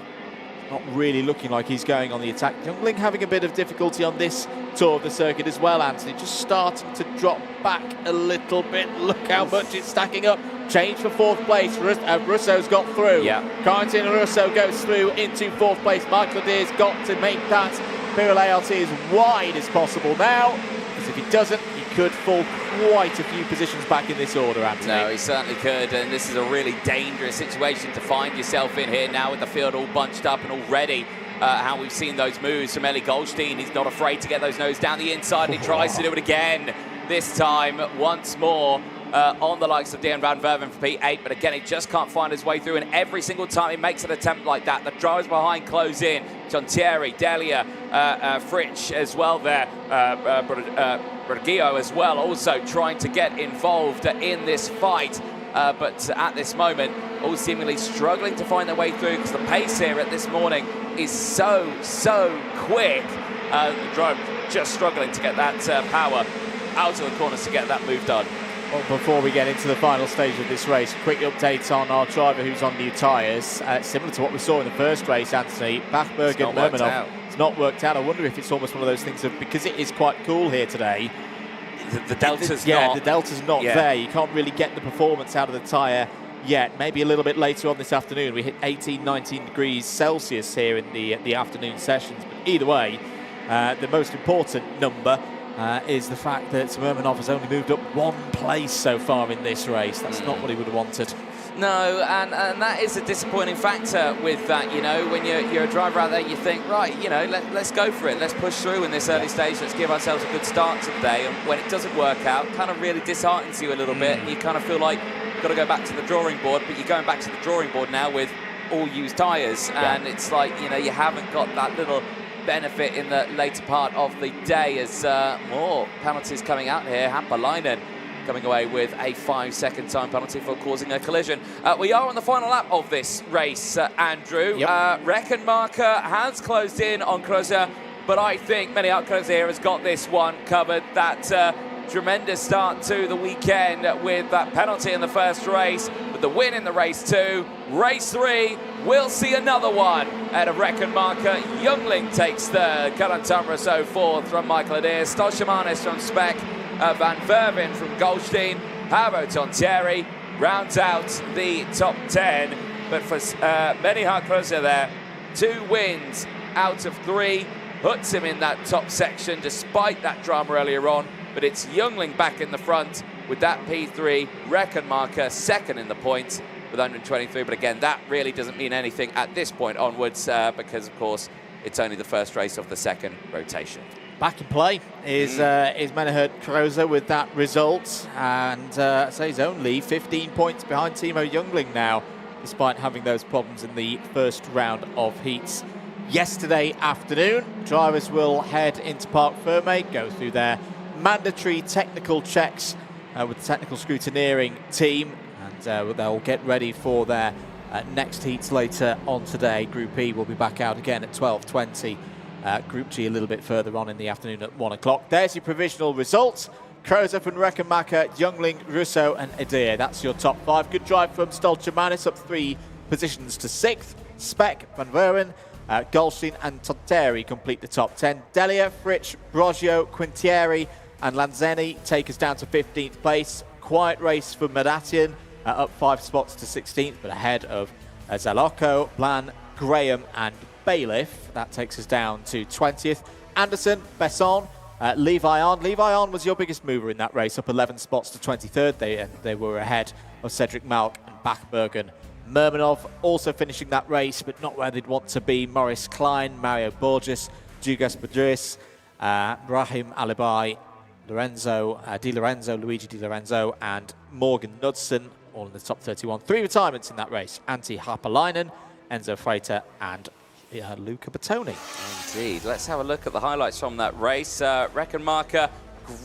Not really looking like he's going on the attack. Youngling having a bit of difficulty on this tour of the circuit as well, Anthony. Just starting to drop back a little bit. Look how much it's stacking up. Change for 4th place. Rousseau's got through. Yeah. Corentin Rousseau goes through into 4th place. Michael Adair's got to make that Birol ART as wide as possible now, because if he doesn't, he could fall quite a few positions back in this order, Anthony. No, he certainly could, and this is a really dangerous situation to find yourself in here now with the field all bunched up and already how we've seen those moves from Eli Goldstein. He's not afraid to get those nose down the inside, and he tries to do it again, this time once more. On the likes of Dejan van Verven for P8, but again, he just can't find his way through, and every single time he makes an attempt like that, the drivers behind close in. Jontieri, Delia, Fritsch as well there, Rodrigo as well, also trying to get involved in this fight. But at this moment, all seemingly struggling to find their way through, because the pace here at this morning is so quick. The driver just struggling to get that power out of the corners to get that move done. Well, before we get into the final stage of this race, quick update on our driver who's on new tyres. Similar to what we saw in the first race, Anthony, Bachberg and Mermanov. It's not worked out. I wonder if it's almost one of those things of, because it is quite cool here today, the delta's the delta's not there. You can't really get the performance out of the tyre yet. Maybe a little bit later on this afternoon. We hit 18, 19 degrees Celsius here in the afternoon sessions. But either way, the most important number is the fact that Mermanov has only moved up one place so far in this race. That's not what he would have wanted. No, and that is a disappointing factor with that, you know, when you're a driver out there, you think, right, you know, let's go for it. Let's push through in this early stage. Let's give ourselves a good start to the day. And when it doesn't work out, kind of really disheartens you a little bit. And you kind of feel like you've got to go back to the drawing board, but you're going back to the drawing board now with all used tyres. And it's like, you know, you haven't got that little benefit in the later part of the day as more penalties coming out here. Hampalainen coming away with a 5-second time penalty for causing a collision. We are on the final lap of this race, Andrew. Reckenmarker has closed in on Kreuzer, but I think Menihat Kreuzer here has got this one covered. That tremendous start to the weekend with that penalty in the first race, with the win in the race 2. Race 3, we'll see another one out of Reckenmarker. Youngling takes third, Karantan Rousseau fourth from Michael Adair, Stolchemanis from Speck, Van Verven from Goldstein, Havo Tontieri rounds out the top 10. But for Menihat Kreuzer there, 2 wins out of 3, puts him in that top section despite that drama earlier on. But it's Youngling back in the front with that P3, Reckenmarker second in the points with 123. But again, that really doesn't mean anything at this point onwards because, of course, it's only the first race of the second rotation. Back in play is Menihat Kreuzer with that result, and so he's only 15 points behind Timo Youngling now, despite having those problems in the first round of heats yesterday afternoon. Drivers will head into Parc Ferme, go through their mandatory technical checks with the technical scrutineering team, and they'll get ready for their next heats later on today. Group E will be back out again at 12:20. Group G a little bit further on in the afternoon at 1 o'clock. There's your provisional results. Kreuzer from Reckenmarker, Youngling, Rousseau and Adair. That's your top 5. Good drive from Stolchemanis, up 3 positions to 6th. Speck, Van Verwen, Goldstein and Tontieri complete the top 10. Delia, Fritsch, Broggio, Quintieri and Lanzeni take us down to 15th place. Quiet race for Medatian, up 5 spots to 16th, but ahead of Zalocco, Blan, Graham and Bailiff. That takes us down to 20th. Anderson, Besson, Levi-On. Levi-On was your biggest mover in that race, up 11 spots to 23rd. They were ahead of Cedric Malk and Bachbergen. Mermanov also finishing that race, but not where they'd want to be. Maurice Klein, Mario Borges, Dugas Badris, Brahim Alibai, Di Lorenzo, Luigi Di Lorenzo, and Morgan Knudsen, all in the top 31. 3 retirements in that race. Antti Haapalainen, Enzo Freitas, and Luca Bertoni. Indeed. Let's have a look at the highlights from that race. Reckenmarker,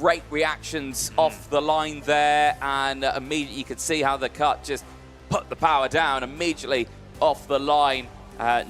great reactions off the line there, and immediately you could see how the cut just put the power down immediately off the line.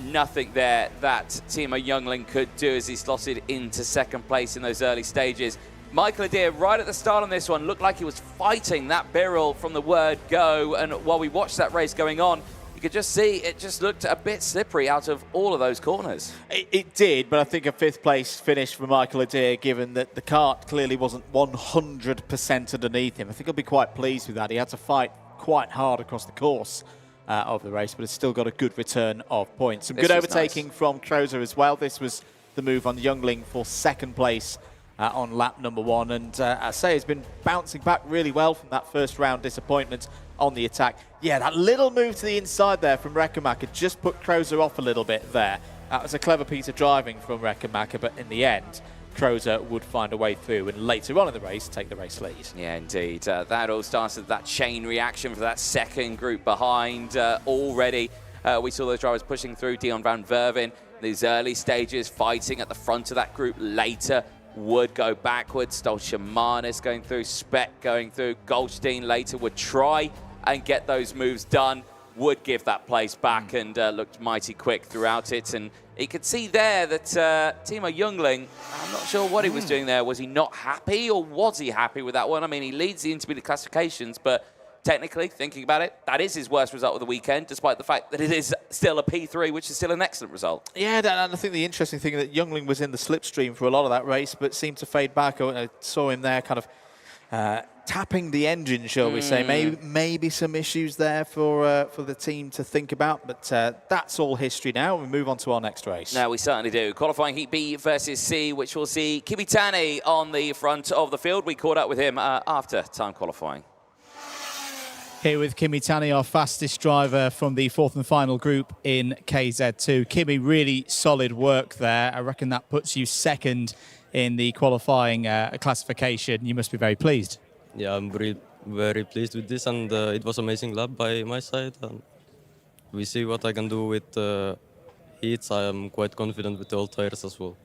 Nothing there that Timo Youngling could do as he slotted into second place in those early stages. Michael Adair, right at the start on this one, looked like he was fighting that Birol from the word go, and while we watched that race going on, you could just see it just looked a bit slippery out of all of those corners. It did, but I think a 5th place finish for Michael Adair, given that the kart clearly wasn't 100% underneath him. I think he'll be quite pleased with that. He had to fight quite hard across the course of the race, but has still got a good return of points. Some good overtaking from Kreuzer as well. This was the move on Youngling for second place on lap number 1. And I say he's been bouncing back really well from that first round disappointment on the attack. Yeah, that little move to the inside there from Rekkenmacher just put Krozer off a little bit there. That was a clever piece of driving from Rekkenmacher, but in the end, Krozer would find a way through and later on in the race take the race lead. Yeah, indeed. That all started that chain reaction for that second group behind already. We saw those drivers pushing through. Dion van Verven, these early stages, fighting at the front of that group. Later would go backwards. Stolchamanis going through, Speck going through. Goldstein later would try and get those moves done, would give that place back and looked mighty quick throughout it. And you could see there that Timo Youngling, I'm not sure what he was doing there. Was he not happy or was he happy with that one? I mean, he leads the intermediate classifications, but technically, thinking about it, that is his worst result of the weekend, despite the fact that it is still a P3, which is still an excellent result. Yeah, and I think the interesting thing that Youngling was in the slipstream for a lot of that race, but seemed to fade back. I saw him there kind of tapping the engine, shall we say. Maybe some issues there for the team to think about, but that's all history now. We move on to our next race. No, we certainly do. Qualifying Heat B versus C, which will see Kimitani on the front of the field. We caught up with him after time qualifying. Here with Kimitani, our fastest driver from the fourth and final group in KZ2. Kimi, really solid work there. I reckon that puts you second in the qualifying classification. You must be very pleased. Yeah, I'm very pleased with this, and it was an amazing lap by my side. And we see what I can do with heats. I am quite confident with the old tires as well.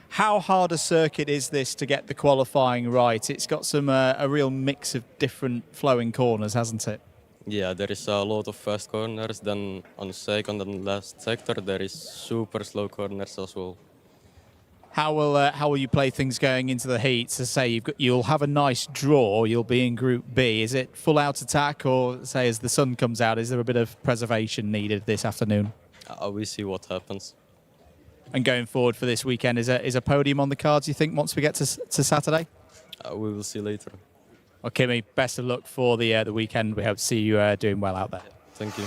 How hard a circuit is this to get the qualifying right? It's got some a real mix of different flowing corners, hasn't it? Yeah, there is a lot of fast corners. Then on second and last sector, there is super slow corners as well. How will you play things going into the heats? As say, you'll have a nice draw. You'll be in Group B. Is it full out attack, or say as the sun comes out, is there a bit of preservation needed this afternoon? We see what happens. And going forward for this weekend, is a podium on the cards, you think, once we get to Saturday? We will see later. Well, Kimi, best of luck for the weekend. We hope to see you doing well out there. Thank you.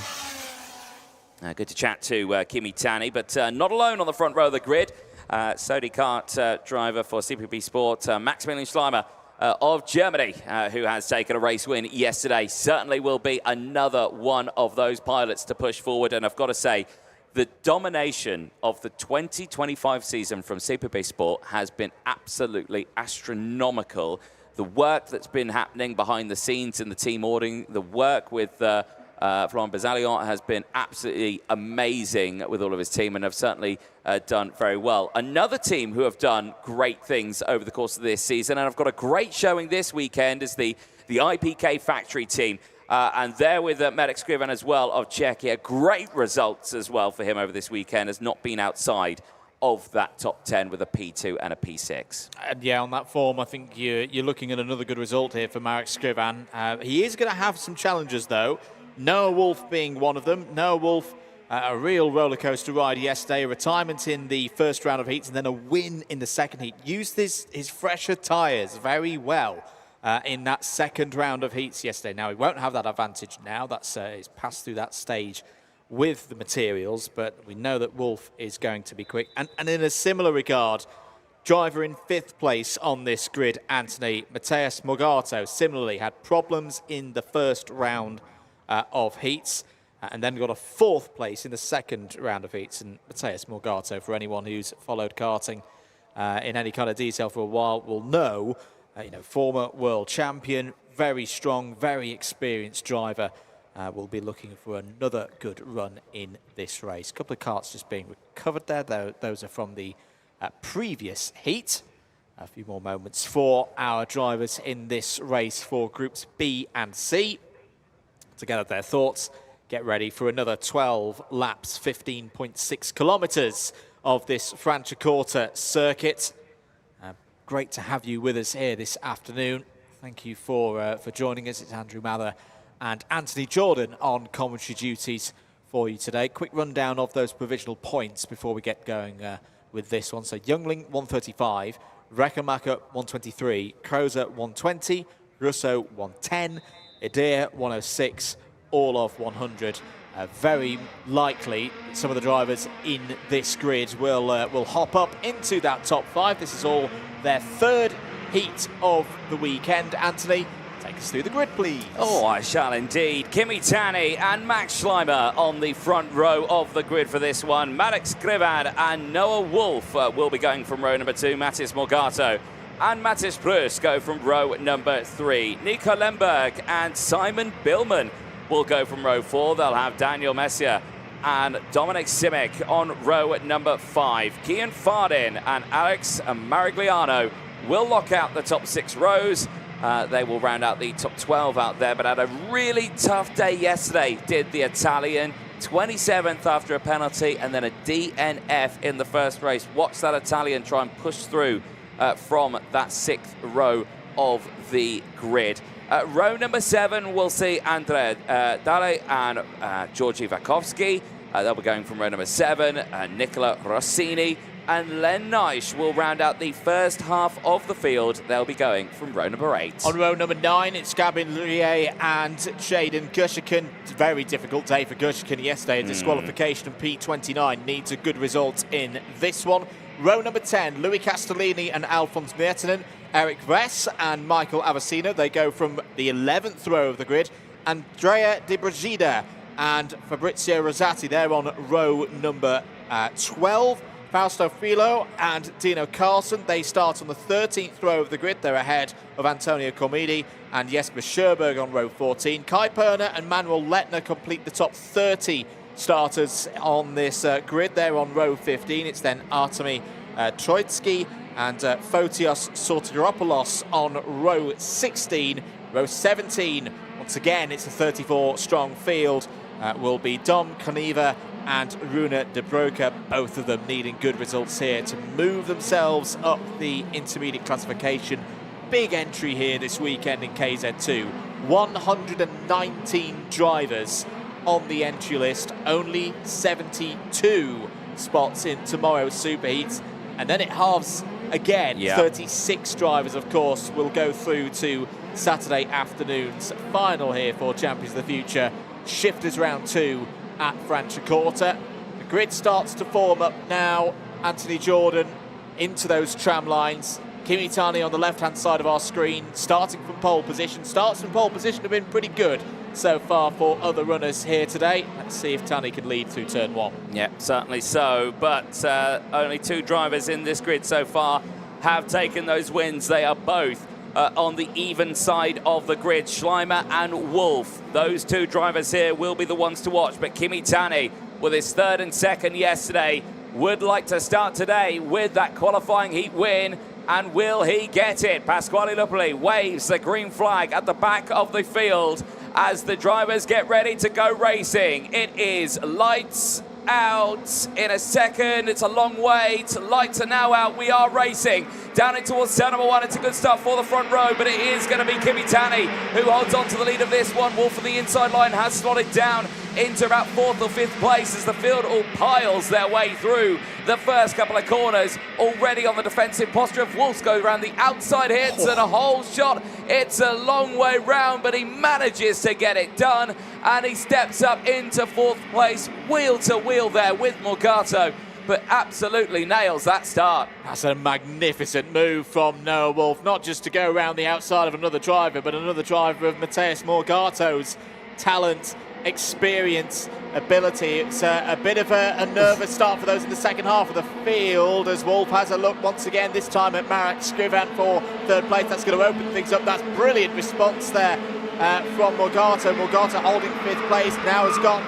Good to chat to Kimitani, but not alone on the front row of the grid. Sodi kart driver for CPB Sport, Maximilian Schleimer of Germany, who has taken a race win yesterday. Certainly will be another one of those pilots to push forward, and I've got to say, the domination of the 2025 season from CPB Sport has been absolutely astronomical. The work that's been happening behind the scenes in the team ordering, the work with Florent Bazalion has been absolutely amazing with all of his team, and have certainly done very well. Another team who have done great things over the course of this season, and I've got a great showing this weekend, is the IPK Factory team. And there with Marek Skrivan as well of Czechia. Great results as well for him over this weekend. Has not been outside of that top 10 with a P2 and a P6. And yeah, on that form, I think you're looking at another good result here for Marek Skrivan. He is going to have some challenges, though. Noah Wolf being one of them. Noah Wolf, a real rollercoaster ride yesterday. A retirement in the first round of heats and then a win in the second heat. Used his fresher tyres very well. In that second round of heats yesterday. Now, he won't have that advantage now. That's he's passed through that stage with the materials, but we know that Wolf is going to be quick. And in a similar regard, driver in fifth place on this grid, Anthony Mateus Morgato, similarly had problems in the first round of heats, and then got a fourth place in the second round of heats. And Mateus Morgato, for anyone who's followed karting in any kind of detail for a while, will know former world champion, very strong, very experienced driver, will be looking for another good run in this race. A couple of karts just being recovered there. Those are from the previous heat. A few more moments for our drivers in this race for Groups B and C to gather their thoughts, get ready for another 12 laps, 15.6 kilometers of this Franciacorta circuit. Great to have you with us here this afternoon. Thank you for joining us. It's Andrew Mather and Anthony Jordan on commentary duties for you today. Quick rundown of those provisional points before we get going with this one. So Youngling 135, Rekkenmacher 123, Krozer 120, Russo 110, Adair 106, Orlov 100, very likely some of the drivers in this grid will hop up into that top 5. This is all their third heat of the weekend. Anthony, take us through the grid, please. Oh, I shall indeed. Kimi Tani and Max Schleimer on the front row of the grid for this one. Marek Skrivan and Noah Wolf will be going from row number 2. Matis Morgato and Matis Prus go from row number 3. Nico Lemberg and Simon Billman will go from row 4. They'll have Daniel Messier and Dominic Simic on row number 5. Kian Fardin and Alex Marigliano will lock out the top 6 rows. They will round out the top 12 out there, but had a really tough day yesterday, did the Italian. 27th after a penalty and then a DNF in the first race. Watch that Italian try and push through from that 6th row of the grid. Row number 7, we'll see Andrea Dale and Georgi Vakovsky. They'll be going from row number 7. Nicola Rossini and Len Neisch will round out the first half of the field. They'll be going from row number 8. On row number 9, it's Gabin Lourier and Jaden Gushkin. It's a very difficult day for Gushkin yesterday. A disqualification of P29 needs a good result in this one. Row number 10, Louis Castellini and Alphonse Miertenen. Eric Vess and Michael Avicino, they go from the 11th row of the grid. Andrea Di Brigida and Fabrizio Rosati, they're on row number 12. Fausto Filo and Dino Carlson, they start on the 13th row of the grid. They're ahead of Antonio Cormidi and Jesper Scherberg on row 14. Kai Perner and Manuel Lettner complete the top 30 starters on this grid. They're on row 15. It's then Artemi Troitsky and Fotios Sortiropoulos on row 16. Row 17, once again, it's a 34-strong field, will be Dom Koniva and Runa De Broca, both of them needing good results here to move themselves up the intermediate classification. Big entry here this weekend in KZ2. 119 drivers on the entry list, only 72 spots in tomorrow's superheats, and then it halves again. 36 drivers, of course, will go through to Saturday afternoon's final here for Champions of the Future. Shifters round 2 at Franciacorta. The grid starts to form up now. Anthony Jordan into those tram lines. Kimi Tani on the left-hand side of our screen, starting from pole position. Starts from pole position have been pretty good so far for other runners here today. Let's see if Tani can lead through turn 1. Yeah, certainly so, but only 2 drivers in this grid so far have taken those wins. They are both on the even side of the grid, Schleimer and Wolf. Those 2 drivers here will be the ones to watch, but Kimi Tani, with his 3rd and 2nd yesterday, would like to start today with that qualifying heat win. And will he get it? Pasquale Lupoli waves the green flag at the back of the field as the drivers get ready to go racing. It is lights out in a second. It's a long wait. Lights are now out. We are racing down in towards turn number 1. It's a good start for the front row, but it is going to be Kimi Tani who holds on to the lead of this one. Wolf on the inside line has slotted down into about 4th or 5th place as the field all piles their way through the first couple of corners. Already on the defensive posture of Wolf, goes around the outside hits and a whole shot. It's a long way round, but he manages to get it done, and he steps up into 4th place, wheel to wheel there with Morgato, but absolutely nails that start. That's a magnificent move from Noah Wolf, not just to go around the outside of another driver, but another driver of Mateusz Morgato's talent, experience, ability. It's a bit of a nervous start for those in the second half of the field as Wolf has a look once again, this time at Marek Skrivan for 3rd place. That's going to open things up. That's brilliant response there from Morgato. Morgato holding 5th place, now has got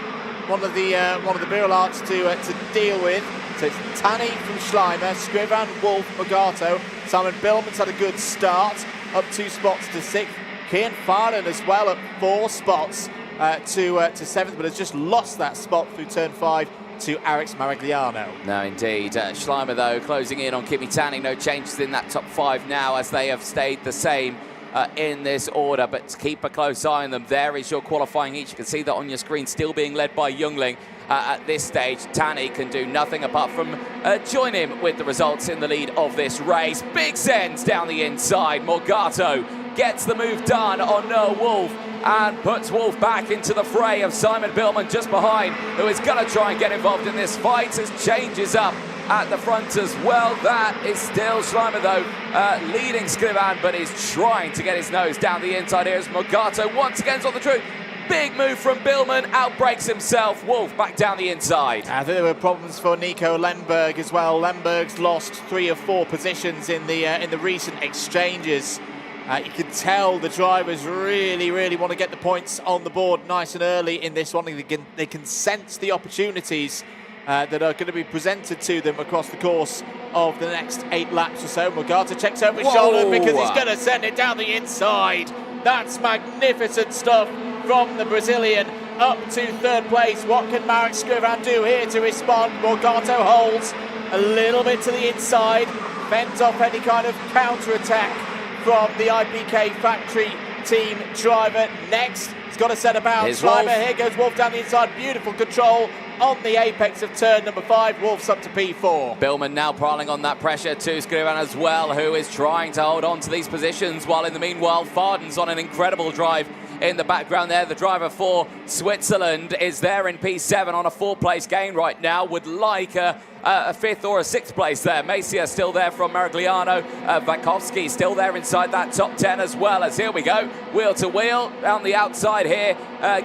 one of the barrel arts to deal with. So it's Tani from Schleimer, Skrivan, Wolf, Morgato. Simon Billman's had a good start, up 2 spots to 6th. Kian Farden as well up 4 spots to 7th, but has just lost that spot through turn 5 to Alex Marigliano. No, indeed. Schleimer, though, closing in on Kimi Tani. No changes in that top 5 now, as they have stayed the same in this order, but keep a close eye on them. There is your qualifying heat. You can see that on your screen, still being led by Youngling. At this stage, Tani can do nothing apart from join him with the results in the lead of this race. Big sends down the inside. Morgato gets the move done on Noah Wolf, and puts Wolf back into the fray of Simon Billman just behind, who is going to try and get involved in this fight as changes up at the front as well. That is still Schleimer though, leading Scrivan, but is trying to get his nose down the inside here as Morgato once again is on the truth. Big move from Billman, outbreaks himself. Wolf back down the inside. I think there were problems for Nico Lemberg as well. Lemberg's lost 3 or 4 positions in the recent exchanges. You can tell the drivers really want to get the points on the board nice and early in this one. They can sense the opportunities that are going to be presented to them across the course of the next 8 laps or so. Morgata checks over his shoulder because he's going to send it down the inside. That's magnificent stuff from the Brazilian up to 3rd place. What can Marek Scrivan do here to respond? Morgato holds a little bit to the inside, fends off any kind of counter-attack from the IPK factory team driver. Next, he's got to set about Schleimer. Here goes Wolf down the inside. Beautiful control on the apex of turn number 5. Wolf's up to P4. Billman now prowling on that pressure to Scrivan as well, who is trying to hold on to these positions, while in the meanwhile, Farden's on an incredible drive in the background there. The driver for Switzerland is there in P7 on a 4-place gain right now. Would like a 5th or a 6th place there. Macia still there from Maragliano. Vakovsky still there inside that top 10 as well. As here we go, wheel to wheel. Down the outside here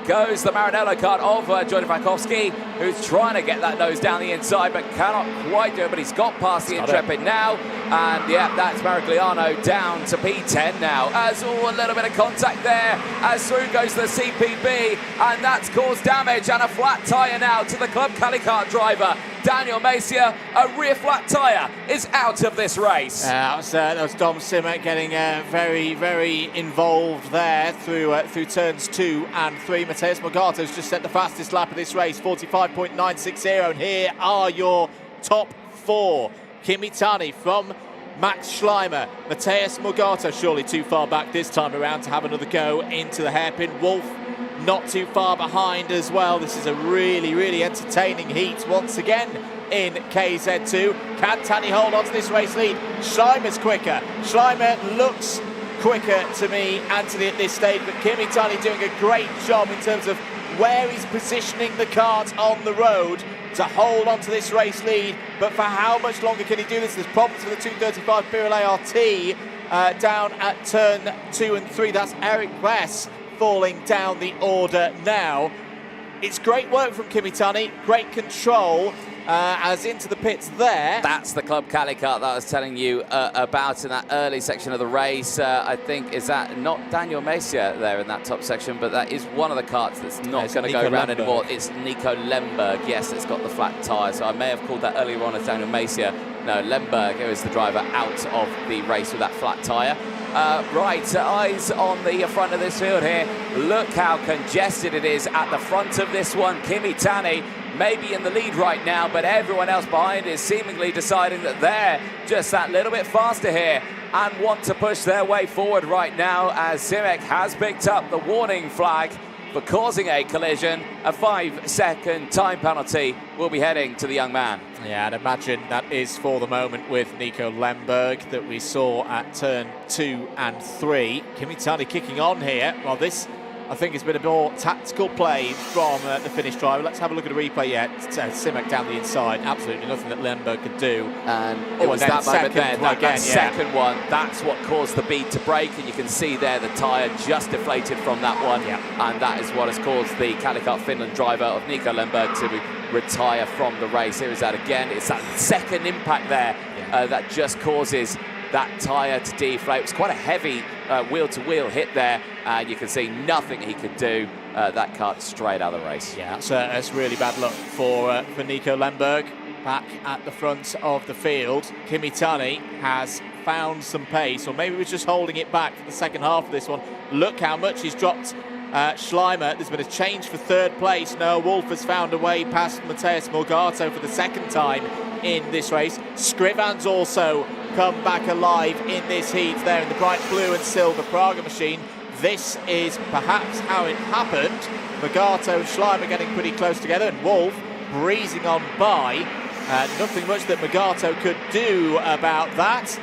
goes the Maranello kart of Jordan Vakovsky, who's trying to get that nose down the inside but cannot quite do it. But he's got past the Intrepid now. And yeah, that's Maragliano down to P10 now. As a little bit of contact there as through goes the CPB, and that's caused damage and a flat tyre now to the Club Calicart driver. Daniel Macia, a rear flat tyre, is out of this race. That was Dom Simek getting very involved there through turns 2 and 3. Mateus Morgato's just set the fastest lap of this race, 45.960, and here are your top 4. Kimi Tani from Max Schleimer. Mateus Morgato surely too far back this time around to have another go into the hairpin. Wolf not too far behind as well. This is a really entertaining heat once again in KZ2. Can Tani hold on to this race lead? Schleimer's quicker. Schleimer looks quicker to me, Anthony, at this stage, but Kimi Tani doing a great job in terms of where he's positioning the kart on the road to hold on to this race lead. But for how much longer can he do this? There's problems with the 235 Pirelli RT down at turn 2 and 3. That's Eric Wess falling down the order now. It's great work from Kimi Tani, great control as into the pits there. That's the Club Calicart that I was telling you about in that early section of the race. I think, is that not Daniel Macia there in that top section, but that is one of the karts that's not going to go around anymore. It's Nico Lemberg, yes, it's got the flat tyre, so I may have called that earlier on as Daniel Macia. No, Lemberg is the driver out of the race with that flat tyre. Right, eyes on the front of this field here. Look how congested it is at the front of this one. Kimi Tani maybe in the lead right now, but everyone else behind is seemingly deciding that they're just that little bit faster here and want to push their way forward right now, as Simek has picked up the warning flag for causing a collision. A 5-second time penalty will be heading to the young man. Yeah, I'd imagine that is for the moment with Nico Lemberg that we saw at turn 2 and 3. Kimi Tani kicking on here. Well, this, I think, has been a more tactical play from the Finnish driver. Let's have a look at a replay yet. Simek down the inside. Absolutely nothing that Lemberg could do. And it was that moment there, that second one, that's what caused the bead to break. And you can see there the tyre just deflated from that one. Yeah. And that is what has caused the Calicart Finland driver of Nico Lemberg to retire from the race. Here is that again. It's that second impact there that just causes that tyre to deflate. It was quite a heavy wheel-to-wheel hit there, and you can see nothing he could do. That kart straight out of the race. Yeah, that's really bad luck for Nico Lemberg. Back at the front of the field, Kimi Tani has found some pace, or maybe was just holding it back for the second half of this one. Look how much he's dropped Schleimer. There's been a change for 3rd place. Noah Wolf has found a way past Mateus Morgato for the 2nd time in this race. Scrivan's also come back alive in this heat there in the bright blue and silver Praga machine. This is perhaps how it happened. Morgato and Schleimer getting pretty close together, and Wolf breezing on by. Nothing much that Morgato could do about that.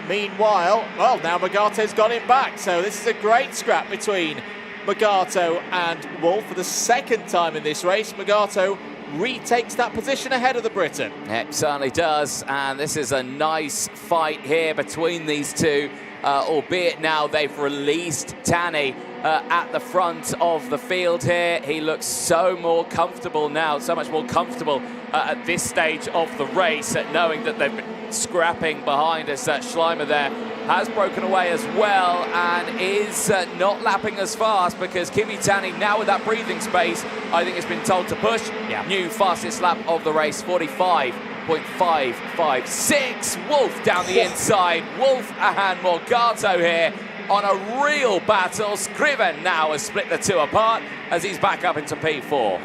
Meanwhile, well, now Morgato's got him back, so this is a great scrap between Magato and Wolf for the second time in this race. Magato retakes that position ahead of the Briton. It certainly does, and this is a nice fight here between these two, albeit now they've released Tani at the front of the field here. He looks so more comfortable now, so much more comfortable at this stage of the race, knowing that they've been scrapping behind us. Schleimer there has broken away as well and is not lapping as fast, because Kimi Tani, now with that breathing space, I think has been told to push. Yeah. New fastest lap of the race, 45.556. Wolf down the inside. Wolf and Morgato here on a real battle. Scriven now has split the two apart as he's back up into P4.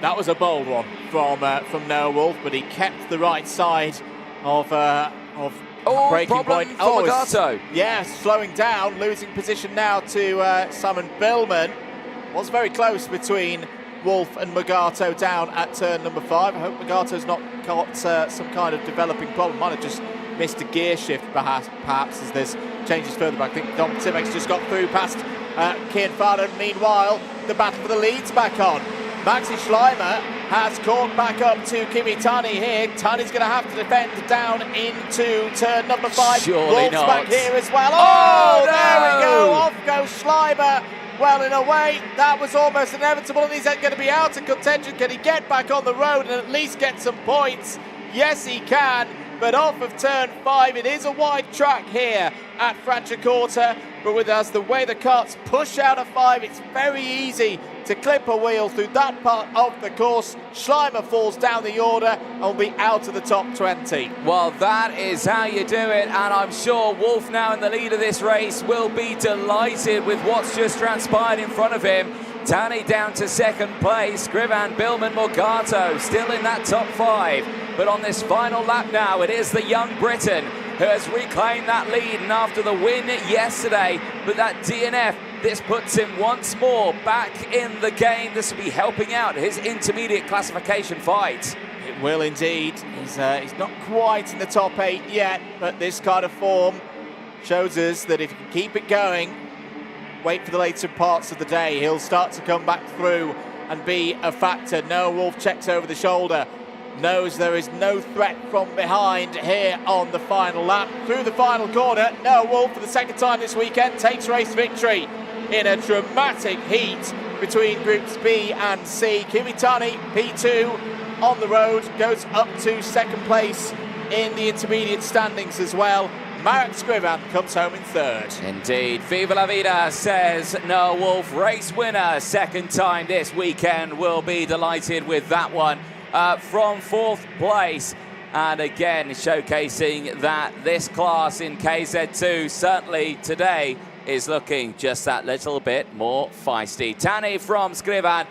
That was a bold one from Noah Wolf, but he kept the right side of breaking point. For Morgato. Yeah, slowing down, losing position now to Simon Billman. Was very close between Wolf and Morgato down at turn number 5. I hope Morgato's not got some kind of developing problem. Might have just missed a gear shift perhaps as there's changes further back. I think Dom Timex just got through past Kian Farder. Meanwhile, the battle for the lead's back on. Maxi Schleimer has caught back up to Kimi Tani here. Tani's going to have to defend down into turn number 5. Surely Wolf's not. back here as well. Oh, there we no! go. Off goes Schleimer. Well, in a way, that was almost inevitable, and he's going to be out of contention. Can he get back on the road and at least get some points? Yes, he can, but off of turn 5, it is a wide track here at Franciacorta, but with us, the way the karts push out of 5, it's very easy to clip a wheel through that part of the course. Schleimer falls down the order and will be out of the top 20. Well, that is how you do it, and I'm sure Wolf, now in the lead of this race, will be delighted with what's just transpired in front of him. Tani down to second place, Scrivan, Billman, Morgato still in that top 5. But on this final lap now, it is the young Briton who has reclaimed that lead, and after the win yesterday, but that DNF, this puts him once more back in the game. This will be helping out his intermediate classification fight. It will indeed. He's not quite in the top 8 yet, but this kind of form shows us that if he can keep it going, wait for the later parts of the day, he'll start to come back through and be a factor. Noah Wolf checks over the shoulder, knows there is no threat from behind here on the final lap. Through the final corner, Noah Wolf, for the second time this weekend, takes race victory in a dramatic heat between groups B and C. Kimi Tani, P2 on the road, goes up to second place in the intermediate standings as well. Marek Scrivan comes home in 3rd. Indeed. Viva la vida, says Noah Wolf. Race winner, second time this weekend. Will be delighted with that one. From 4th place, and again showcasing that this class in KZ2 certainly today is looking just that little bit more feisty. Tani from Scrivan,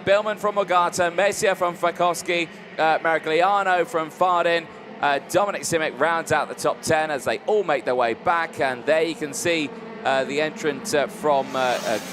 Billman from Morgato, Messia from Fakowski, Maragliano from Fardin, Dominic Simic rounds out the top 10 as they all make their way back, and there you can see the entrant from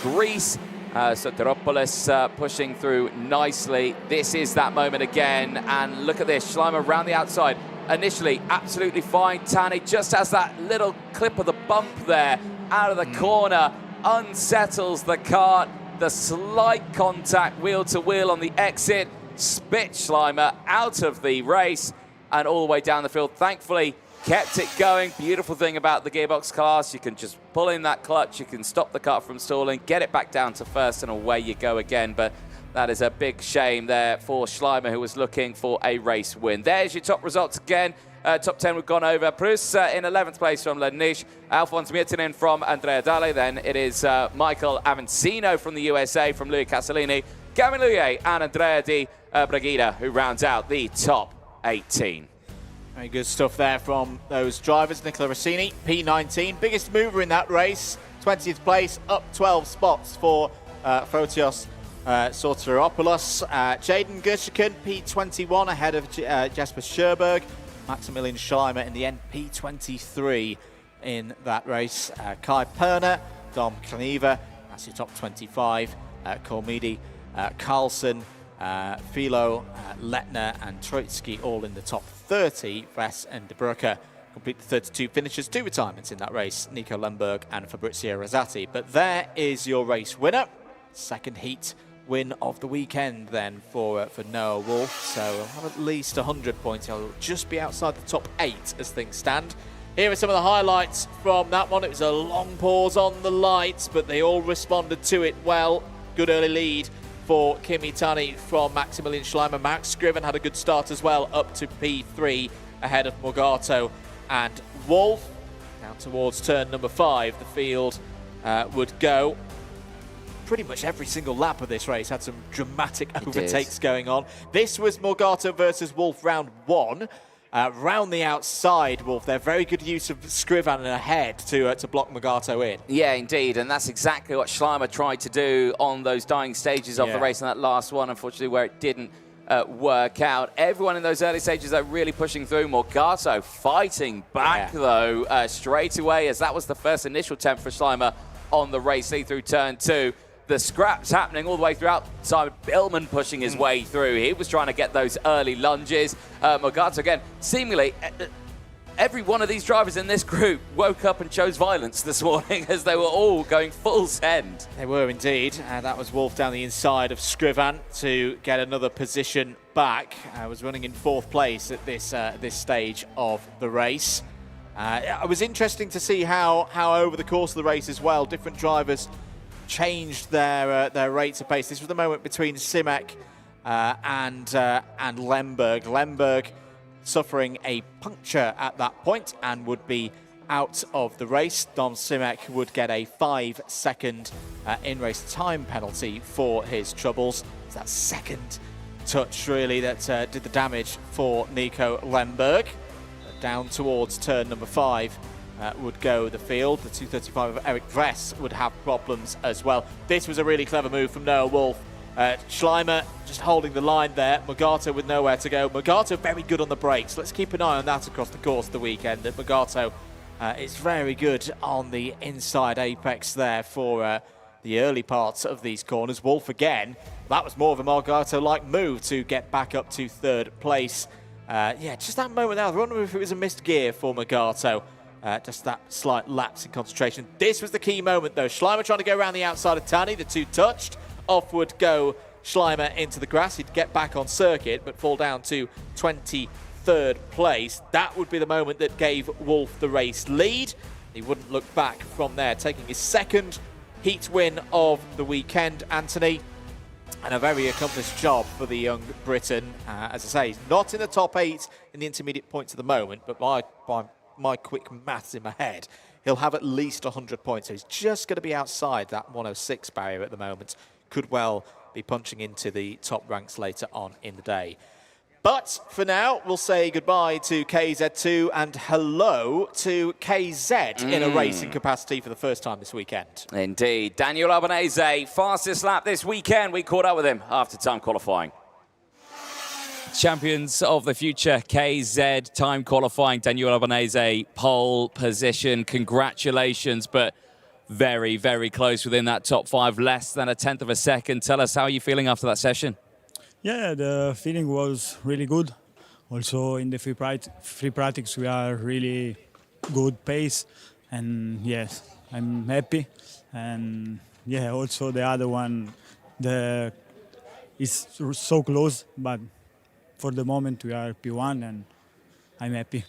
Greece, Soteropoulos, pushing through nicely. This is that moment again, and look at this, Schleimer round the outside. Initially, absolutely fine. Tani just has that little clip of the bump there out of the corner, unsettles the kart. The slight contact wheel to wheel on the exit spit Schleimer out of the race and all the way down the field. Thankfully, kept it going. Beautiful thing about the gearbox class, you can just pull in that clutch, you can stop the kart from stalling, get it back down to first, and away you go again. But that is a big shame there for Schleimer, who was looking for a race win. There's your top results again. Top 10 we've gone over. Prus in 11th place from Lednish, Alphonse Miettinen from Andrea Dalle. Then it is Michael Avancino from the USA from Louis Casalini, Gavin Luye and Andrea Di Bragida, who rounds out the top 18. Very good stuff there from those drivers. Nicola Rossini, P19, biggest mover in that race. 20th place, up 12 spots for Fotios Soteropoulos. Jaden Gershiken, P21, ahead of Jasper Scherberg. Maximilian Schleimer in the end, P23 in that race. Kai Perner, Dom Kleniva, that's your top 25. Kormidi, Carlson, Philo, Letner and Troitsky all in the top 30. Vess and De Bruyke complete the 32 finishers. 2 retirements in that race, Nico Lemberg and Fabrizio Rosati. But there is your race winner. Second heat win of the weekend then for Noah Wolf. So he'll have at least 100 points. He'll just be outside the top 8 as things stand. Here are some of the highlights from that one. It was a long pause on the lights, but they all responded to it well. Good early lead for Kimi Tani from Maximilian Schleimer. Max Scriven had a good start as well, up to P3 ahead of Morgato and Wolf. Now towards turn number 5, the field would go. Pretty much every single lap of this race had some dramatic overtakes going on. This was Morgato versus Wolf round 1. Round the outside, Wolf, they're very good use of Scrivan ahead to block Morgato in. Yeah, indeed, and that's exactly what Schleimer tried to do on those dying stages of the race in that last one, unfortunately, where it didn't work out. Everyone in those early stages are really pushing through. Morgato fighting back, though, straight away, as that was the first initial attempt for Schleimer on the race lead through turn 2. The scraps happening all the way throughout. Simon Billman pushing his way through. He was trying to get those early lunges. Morgato, again, seemingly every one of these drivers in this group woke up and chose violence this morning as they were all going full send. They were indeed. That was Wolf down the inside of Scrivan to get another position back. Was running in 4th place at this stage of the race. It was interesting to see how over the course of the race as well, different drivers changed their rates of pace. This was the moment between Simek and Lemberg. Lemberg suffering a puncture at that point and would be out of the race. Dom Simek would get a 5-second in-race time penalty for his troubles. It's that second touch really that did the damage for Nico Lemberg. Down towards turn number 5 would go the field. The 235 of Eric Dress would have problems as well. This was a really clever move from Noah Wolf. Schleimer just holding the line there. Morgato with nowhere to go. Morgato very good on the brakes. Let's keep an eye on that across the course of the weekend. Morgato is very good on the inside apex there for the early parts of these corners. Wolf again. That was more of a Morgato-like move to get back up to 3rd place. Yeah, just that moment there. I wonder if it was a missed gear for Morgato. Just that slight lapse in concentration. This was the key moment, though. Schleimer trying to go around the outside of Tani. The two touched. Off would go Schleimer into the grass. He'd get back on circuit, but fall down to 23rd place. That would be the moment that gave Wolf the race lead. He wouldn't look back from there, taking his 2nd heat win of the weekend, Anthony. And a very accomplished job for the young Briton. As I say, he's not in the top 8 in the intermediate points at the moment, but by my quick maths in my head, he'll have at least 100 points. So he's just going to be outside that 106 barrier at the moment. Could well be punching into the top ranks later on in the day. But for now, we'll say goodbye to KZ2 and hello to KZ in a racing capacity for the first time this weekend. Indeed. Daniel Albanese, fastest lap this weekend. We caught up with him after time qualifying. Champions of the future, KZ time qualifying. Daniel Albanese, pole position. Congratulations, but very, very close within that top 5, less than a 1/10 of a second. Tell us, how are you feeling after that session? Yeah, the feeling was really good. Also in the free practice, we are really good pace, and yes, I'm happy. And yeah, also the other one, is so close, but for the moment we are P1, and I'm happy.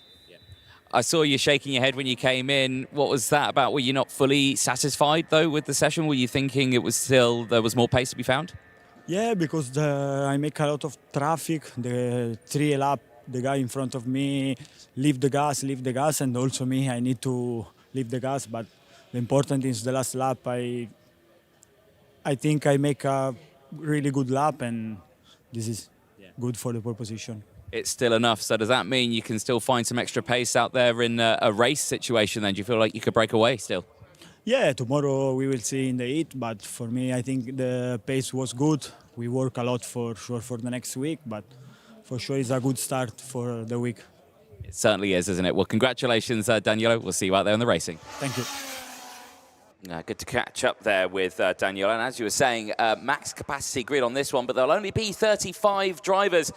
I saw you shaking your head when you came in. What was that about? Were you not fully satisfied, though, with the session? Were you thinking it was still, there was more pace to be found? Yeah, because I make a lot of traffic. The 3 lap, the guy in front of me leave the gas, and also me, I need to leave the gas. But the important is the last lap. I think I make a really good lap, and this is good for the pole position. It's still enough. So does that mean you can still find some extra pace out there in a race situation then? Do you feel like you could break away still? Yeah, tomorrow we will see in the heat, but for me, I think the pace was good. We work a lot for sure for the next week, but for sure it's a good start for the week. It certainly is, isn't it? Well, congratulations, Danielo. We'll see you out there in the racing. Thank you. Good to catch up there with Daniel. And as you were saying, max capacity grid on this one, but there'll only be 35 drivers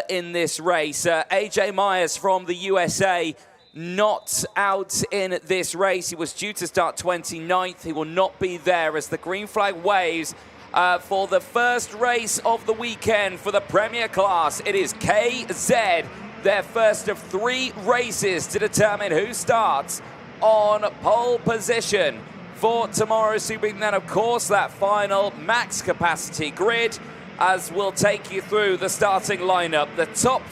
in this race. AJ Myers from the USA, not out in this race. He was due to start 29th. He will not be there as the green flag waves for the first race of the weekend for the Premier class. It is KZ, their first of 3 races to determine who starts on pole position for tomorrow's Super Heat. And then, of course, that final max capacity grid, as we'll take you through the starting lineup. The top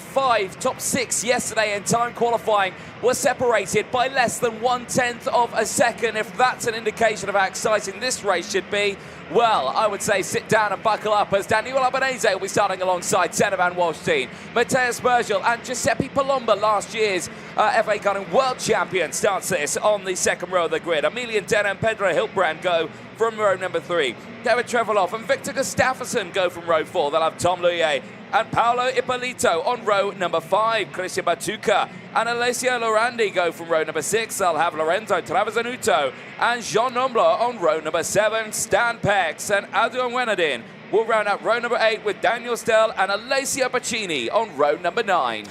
6 yesterday in time qualifying were separated by less than 1/10 of a second. If that's an indication of how exciting this race should be, well, I would say sit down and buckle up, as Daniel Albanese will be starting alongside Senna van Waalstein, Matthias Bergel and Giuseppe Palomba, last year's FA Karting World Champion, starts this on the second row of the grid. Emilian Denner and Pedro Hiltbrand go from row number 3. David Treveloff and Victor Gustafsson go from row 4. They'll have Tom Luyer and Paolo Ippolito on row number 5. Christian Batuca and Alessio Lorandi go from row number 6. They'll have Lorenzo Travasanuto and Jean Nombler on row number 7. Stan Pex and Adrian Wenadin will round out row number 8 with Daniel Stell and Alessio Bacchini on row number 9.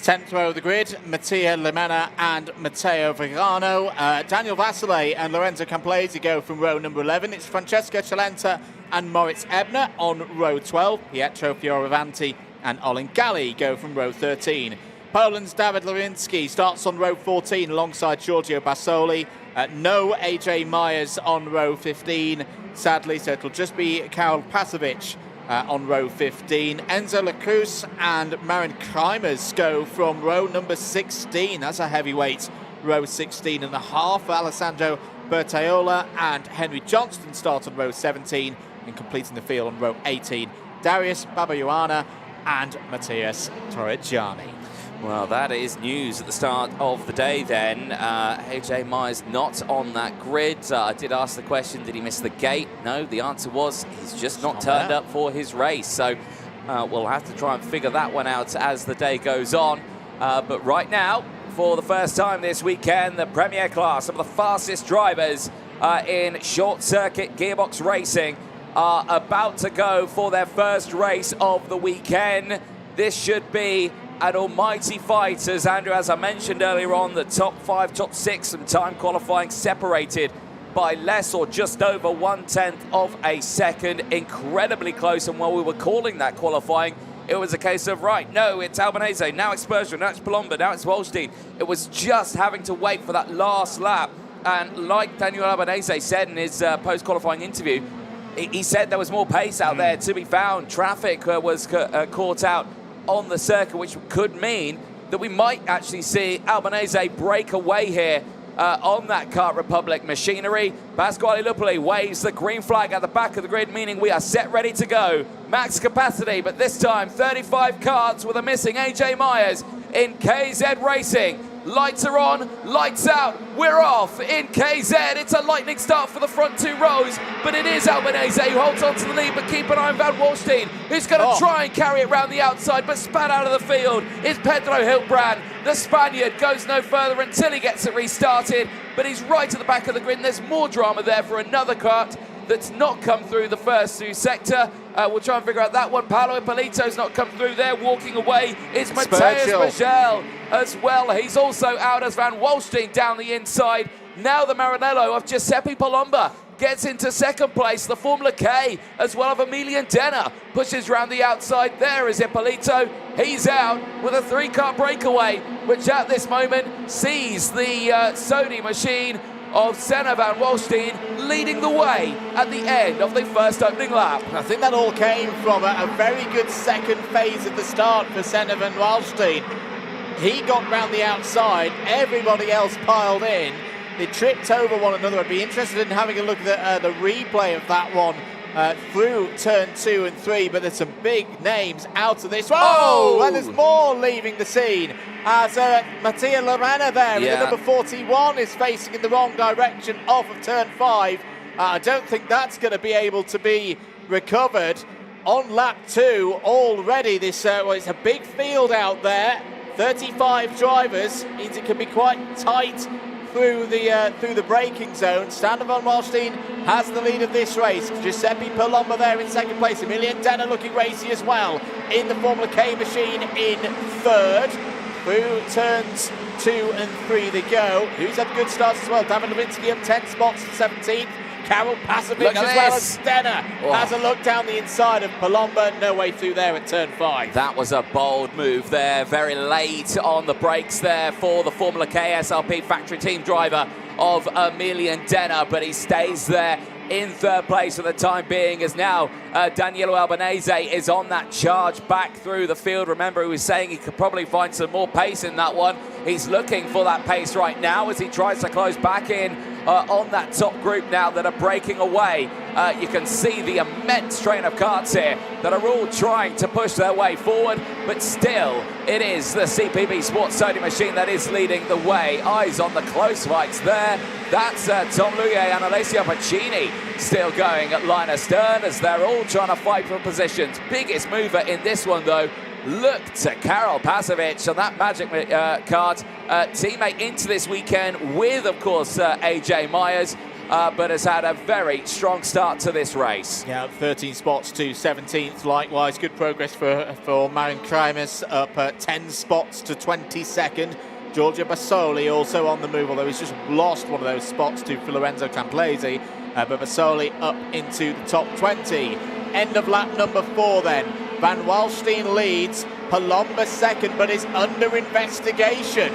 10th row of the grid, Mattia Lemena and Matteo Vergano. Daniel Vasile and Lorenzo Camplesi go from row number 11. It's Francesco Celenta and Moritz Ebner on row 12. Pietro Fioravanti and Olin Galli go from row 13. Poland's David Lawinski starts on row 14 alongside Giorgio Basoli. No AJ Myers on row 15, sadly, so it'll just be Karol Pasovic on row 15. Enzo Lacruz and Marin Krimers go from row number 16. That's a heavyweight, row 16 and a half. Alessandro Bertaiola and Henry Johnston start on row 17, and completing the field on row 18, Darius Babayuana and Matthias Torregiani. Well, that is news at the start of the day then. AJ Myers not on that grid. I did ask the question, did he miss the gate? No, the answer was he's just not turned up for his race. So we'll have to try and figure that one out as the day goes on. But right now, for the first time this weekend, the Premier class, some of the fastest drivers in short circuit gearbox racing are about to go for their first race of the weekend. This should be an almighty fight, as Andrew, as I mentioned earlier on, the top 5, top 6 and time qualifying separated by less or just over 1/10 of a second. Incredibly close, and while we were calling that qualifying, it was a case of, right, no, it's Albanese, now it's Berger, now it's Palomba, now it's Waalstein. It was just having to wait for that last lap. And like Daniel Albanese said in his post-qualifying interview, he said there was more pace out there to be found. Traffic was caught out on the circuit, which could mean that we might actually see Albanese break away here on that Kart Republic machinery. Pasquale Lupoli waves the green flag at the back of the grid, meaning we are set ready to go. Max capacity, but this time 35 karts with a missing AJ Myers in KZ Racing. Lights are on, lights out, we're off in KZ. It's a lightning start for the front 2 rows, but it is Albanese who holds on to the lead, but keep an eye on Van Waalstein, who's going to try and carry it around the outside, but spat out of the field is Pedro Hiltbrand. The Spaniard goes no further until he gets it restarted, but he's right at the back of the grid, and there's more drama there for another kart that's not come through the first 2 sector. We'll try and figure out that one. Paolo Ippolito's not come through there. Walking away is Matthias Bergel as well. He's also out as Van Waalstein down the inside. Now the Maranello of Giuseppe Palomba gets into second place. The Formula K as well of Emilian Denner pushes round the outside. There is Ippolito. He's out with a 3-car breakaway, which at this moment sees the Sony machine of Senna van Waalstein leading the way at the end of the first opening lap. I think that all came from a very good second phase at the start for Senna van Waalstein. He got round the outside, everybody else piled in. They tripped over one another. I'd be interested in having a look at the replay of that one through turn 2 and 3, but there's some big names out of this. Oh! And there's more leaving the scene as Mattia Lorena there with the number 41 is facing in the wrong direction off of turn 5. I don't think that's going to be able to be recovered. On lap 2 already, this well, it's a big field out there. 35 drivers, means it can be quite tight through the braking zone. Stan van Waalstein has the lead of this race. Giuseppe Palomba there in second place. Emilian Denner looking racy as well in the Formula K machine in third. Through turns 2 and 3 they go. Who's had good starts as well? David Lewinsky up 10 spots to 17th. Karel Pasovic Look as at well this. as Denner Oh. has a look down the inside of Palomba. No way through there at turn 5. That was a bold move there, very late on the brakes there for the Formula K SRP factory team driver of Emilian Denner, but he stays there in third place for the time being, as now Danilo Albanese is on that charge back through the field. Remember, he was saying he could probably find some more pace in that one. He's looking for that pace right now as he tries to close back in on that top group now that are breaking away. You can see the immense train of karts here that are all trying to push their way forward, but still it is the CPB Sports Sodium machine that is leading the way. Eyes on the close fights there. That's Tom Luye and Alessio Pacini still going at line astern as they're all trying to fight for positions. Biggest mover in this one though, look to Karel Pasovic on that magic card. Teammate into this weekend with, of course, AJ Myers, but has had a very strong start to this race. Yeah, 13 spots to 17th. Likewise, good progress for Marin Kreimes, up 10 spots to 22nd. Giorgio Basoli also on the move, although he's just lost one of those spots to Lorenzo Camplesi. But Basoli up into the top 20. End of lap number 4 then. Van Walstein leads, Palomba second, but is under investigation.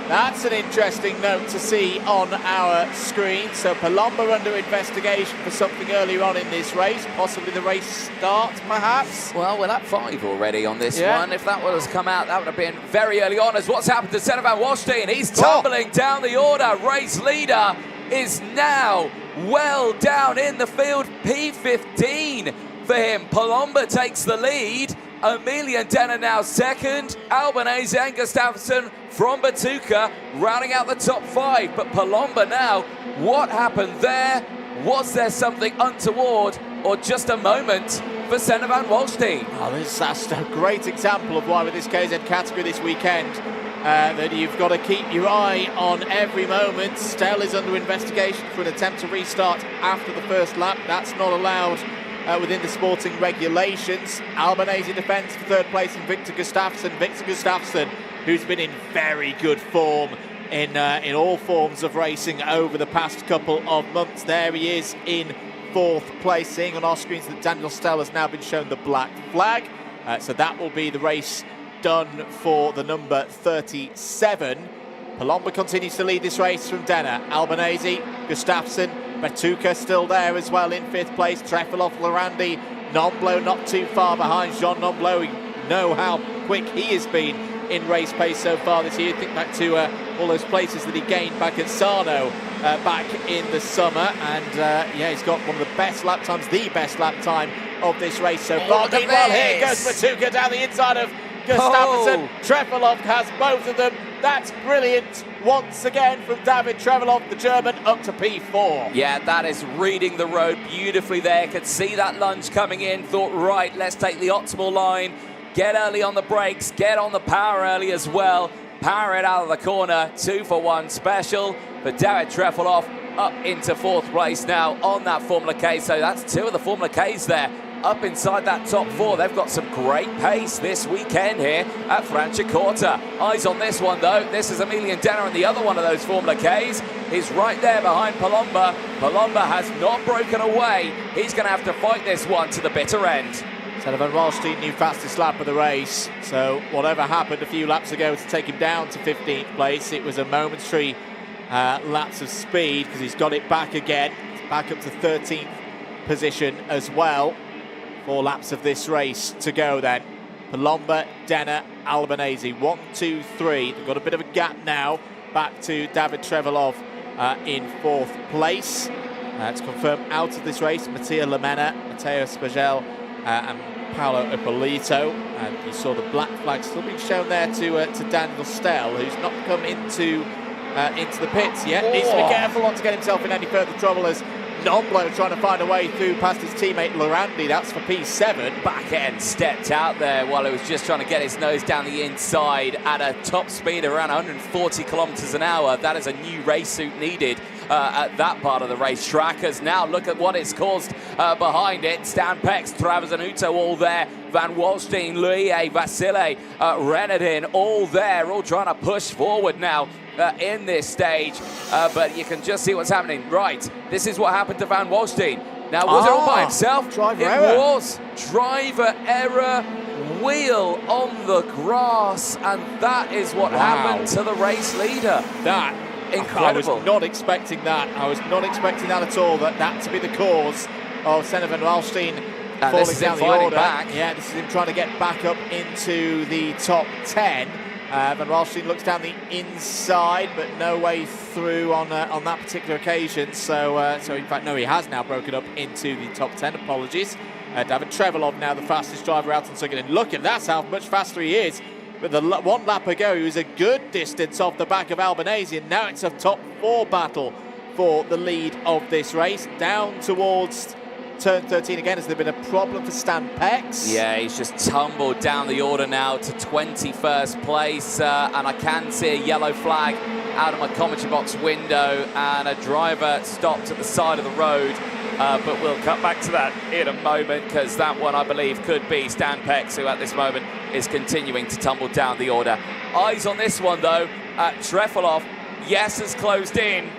That's an interesting note to see on our screen. So Palomba under investigation for something earlier on in this race, possibly the race start perhaps. Well, we're at 5 already on this Yeah. one. If that was come out, that would have been very early on. As what's happened to Senna Van Walstein? He's tumbling down the order. Race leader is now well down in the field. P15 for him. Palomba takes the lead. Emilian Denner now second. Albanese and Gustafsson from Batuka rounding out the top 5. But Palomba now, what happened there? Was there something untoward or just a moment for Senna Van Walstein? Oh, that's a great example of why with this KZ category this weekend that you've got to keep your eye on every moment. Stell is under investigation for an attempt to restart after the first lap. That's not allowed within the sporting regulations. Albanese defends for third place in Victor Gustafsson. Victor Gustafsson, who's been in very good form in all forms of racing over the past couple of months. There he is in fourth place. Seeing on our screens that Daniel Stell has now been shown the black flag. So that will be the race done for the number 37. Palomba continues to lead this race from Denner. Albanese, Gustafsson, Batuka still there as well in 5th place. Trefilov, Lorandi, Nomblo not too far behind. Jean Nomblo, we know how quick he has been in race pace so far this year. Think back to all those places that he gained back at Sarno back in the summer. And yeah, he's got one of the best lap times, the best lap time of this race so far. Meanwhile, here goes Batuka down the inside of Gustafsson. Trefilov has both of them. That's brilliant once again from David Trefilov, the German, up to P4. Yeah, that is reading the road beautifully there. Could see that lunge coming in. Thought, right, let's take the optimal line. Get early on the brakes. Get on the power early as well. Power it out of the corner. 2-for-1 special. But David Trefilov up into 4th place now on that Formula K. So that's 2 of the Formula Ks there. Up inside that top 4. They've got some great pace this weekend here at Franciacorta. Eyes on this one though. This is Emilian Denner, and the other one of those Formula Ks is right there behind Palomba. Palomba has not broken away. He's going to have to fight this one to the bitter end. Senna Van Walstein, new fastest lap of the race. So whatever happened a few laps ago to take him down to 15th place, it was a momentary lapse of speed because he's got it back again. It's back up to 13th position as well. 4 laps of this race to go then. Palomba, Denner, Albanese. 1, 2, 3. They've got a bit of a gap now. Back to David Trefilov in 4th place. It's confirmed out of this race. Mattia Lamena, Matteo Spagel and Paolo Ippolito. And you saw the black flag still being shown there to Daniel Stell, who's not come into the pits yet. Needs to be careful not to get himself in any further trouble as Nomblo trying to find a way through past his teammate Lorandi. That's for P7. Back end stepped out there while he was just trying to get his nose down the inside at a top speed of around 140 kilometers an hour. That is a new race suit needed at that part of the racetrack, as now look at what it's caused behind it. Stan Pex, Travazanuto all there, Van Walstein, Louis, Vasile, Renadin all there, all trying to push forward now in this stage. But you can just see what's happening. Right, this is what happened to Van Walstein. Now, was it all by himself? Driver it error. was. Driver error, wheel on the grass, and that is what happened to the race leader. That, incredible. I was not expecting that. I was not expecting that at all, that to be the cause of Senna Van Walstein falling down the order. Back. Yeah, this is him trying to get back up into the top 10. Van Walstein looks down the inside, but no way through on that particular occasion. So in fact, no, he has now broken up into the top 10. Apologies. David Trevelov now the fastest driver out on circuit. And look at that's how much faster he is. With the one lap ago, he was a good distance off the back of Albanese, and now it's a top 4 battle for the lead of this race. Down towards turn 13 again. Has there been a problem for Stan Pex? Yeah, he's just tumbled down the order now to 21st place, and I can see a yellow flag out of my commentary box window, and a driver stopped at the side of the road. But we'll cut back to that in a moment, because that one, I believe, could be Stan Pex, who at this moment is continuing to tumble down the order. Eyes on this one, though. Trefilov, yes, has closed in.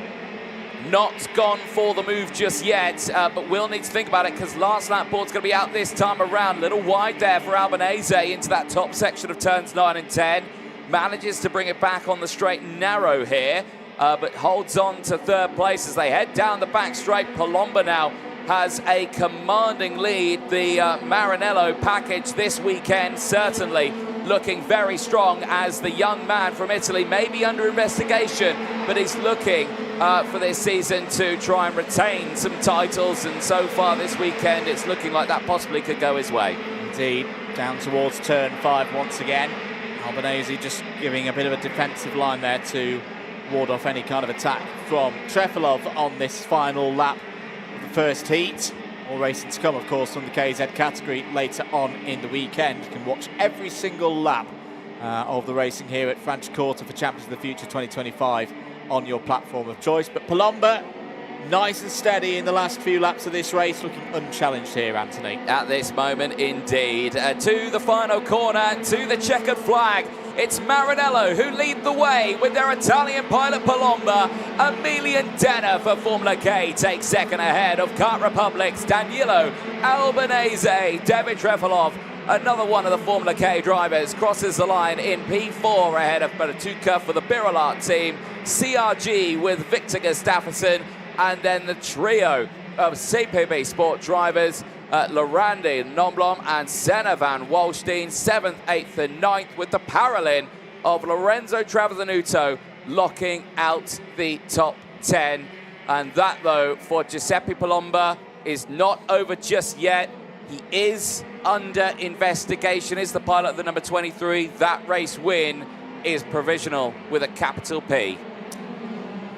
Not gone for the move just yet, but will need to think about it, because last lap board's going to be out this time around. A little wide there for Albanese into that top section of turns 9 and 10. Manages to bring it back on the straight and narrow here, but holds on to 3rd place as they head down the back straight. Palomba now has a commanding lead. The Maranello package this weekend certainly looking very strong, as the young man from Italy may be under investigation, but he's looking for this season to try and retain some titles, and so far this weekend it's looking like that possibly could go his way. Indeed, down towards turn 5 once again. Albanese just giving a bit of a defensive line there to ward off any kind of attack from Trefilov on this final lap of the first heat. More racing to come, of course, from the KZ category later on in the weekend. You can watch every single lap of the racing here at Franciacorta for Champions of the Future 2025 on your platform of choice. But Palomba, nice and steady in the last few laps of this race, looking unchallenged here, Anthony. At this moment, indeed. To the final corner, to the checkered flag. It's Maranello who lead the way with their Italian pilot Palomba. Emilian Denner for Formula K takes second ahead of Kart Republic's Danilo Albanese. David Trefilov, another one of the Formula K drivers, crosses the line in P4 ahead of Bertuca for the Birilat team. CRG with Victor Gustafsson, and then the trio of CPB Sport drivers, Lorandi, Nomblom and Senna Van Walstein, 7th, 8th and 9th, with the parallel of Lorenzo Travazanuto locking out the top 10. And that, though, for Giuseppe Palomba is not over just yet. He is under investigation, is the pilot of the number 23. That race win is provisional with a capital P.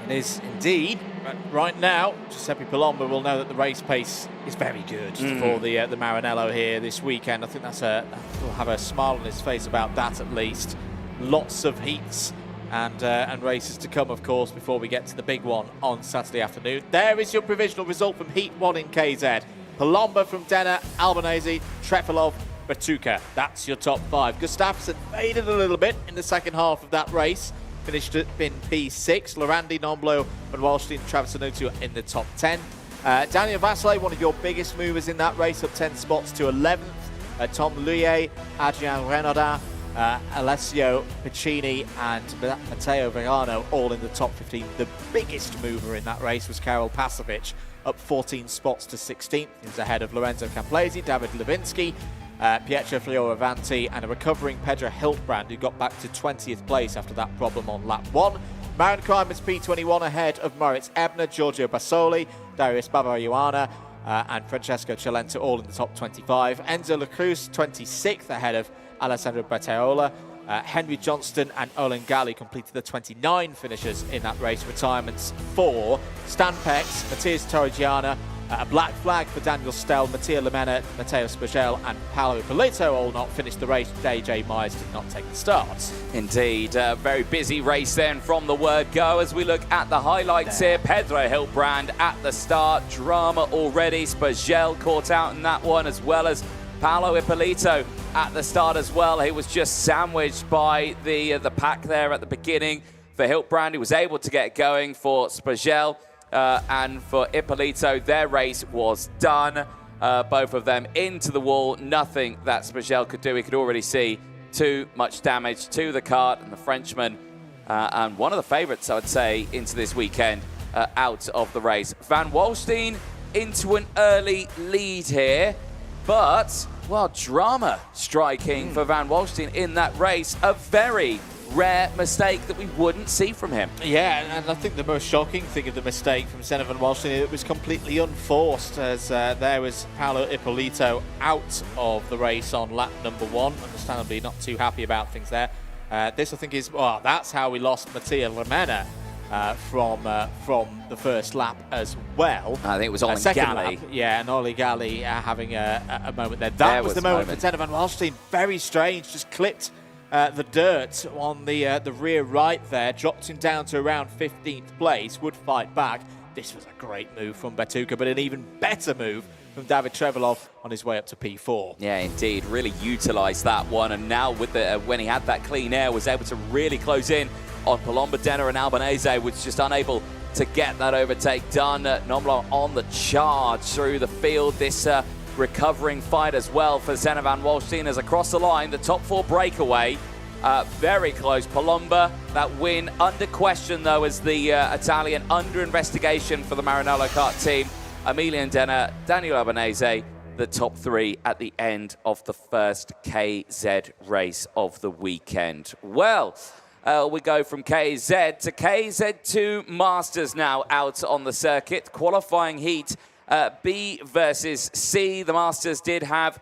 It is indeed. But right now, Giuseppe Palomba will know that the race pace is very good for the Maranello here this weekend. I think he'll have a smile on his face about that at least. Lots of heats and races to come, of course, before we get to the big one on Saturday afternoon. There is your provisional result from Heat 1 in KZ. Palomba from Denner, Albanese, Trefilov, Bertuca. That's your top 5. Gustafsson faded a little bit in the second half of that race. Finished in P6. Lorandi, Nomblo, and Walstein, Travazanuto in the top 10. Daniel Vasile, one of your biggest movers in that race, up 10 spots to 11th. Tom Luye, Adrian Renaudin, Alessio Piccini, and Matteo Verano all in the top 15. The biggest mover in that race was Karol Pasovic, up 14 spots to 16th. He was ahead of Lorenzo Camplesi, David Levinsky, Pietro Fioravanti, and a recovering Pedro Hiltbrand, who got back to 20th place after that problem on lap 1. Marin Kreimer's P21 ahead of Moritz Ebner, Giorgio Basoli, Darius Bavaruana, and Francesco Cilento all in the top 25. Enzo Lacruz 26th ahead of Alessandro Bertaola. Henry Johnston and Olin Gali completed the 29 finishers in that race. Retirements for Stan Pex, Matthias Torrigiana, A black flag for Daniel Stell, Mattia Lamena, Matteo Spagel and Paolo Ippolito all not finished the race. AJ Myers did not take the start. Indeed, a very busy race then from the word go. As we look at the highlights here, Pedro Hiltbrand at the start, drama already. Spagel caught out in that one, as well as Paolo Ippolito at the start as well. He was just sandwiched by the pack there at the beginning. For Hiltbrand, he was able to get going. For Spagel and for Ippolito, their race was done. Both of them into the wall. Nothing that Spagel could do. He could already see too much damage to the kart, and the Frenchman, and one of the favourites, I would say, into this weekend, out of the race. Van Walstein into an early lead here, but, well, drama striking for Van Walstein in that race. A very rare mistake that we wouldn't see from him. Yeah, and I think the most shocking thing of the mistake from Senna Van Walstein, it was completely unforced, as there was Paolo Ippolito out of the race on lap number 1. Understandably not too happy about things there. This, I think, is, well, that's how we lost Mattia Lamena from the first lap as well. I think it was Ollie Galli. Yeah, and Ollie Galli having a moment there. That was the moment for Senna Van Walstein. Very strange, just clipped the dirt on the rear right there, dropped him down to around 15th place, would fight back. This was a great move from Batuka, but an even better move from David Trevelov on his way up to P4. Yeah, indeed, really utilised that one, and now with the when he had that clean air, was able to really close in on Palomba, Denner and Albanese, was just unable to get that overtake done. Nomblon on the charge through the field. This recovering fight as well for Senna Van Walstein as across the line, the top 4 breakaway. Very close. Palomba, that win under question though, as the Italian under investigation for the Maranello kart team. Emilian Denner, Daniel Albanese, the top 3 at the end of the first KZ race of the weekend. Well, we go from KZ to KZ2 Masters now out on the circuit. Qualifying heat B versus C. The Masters did have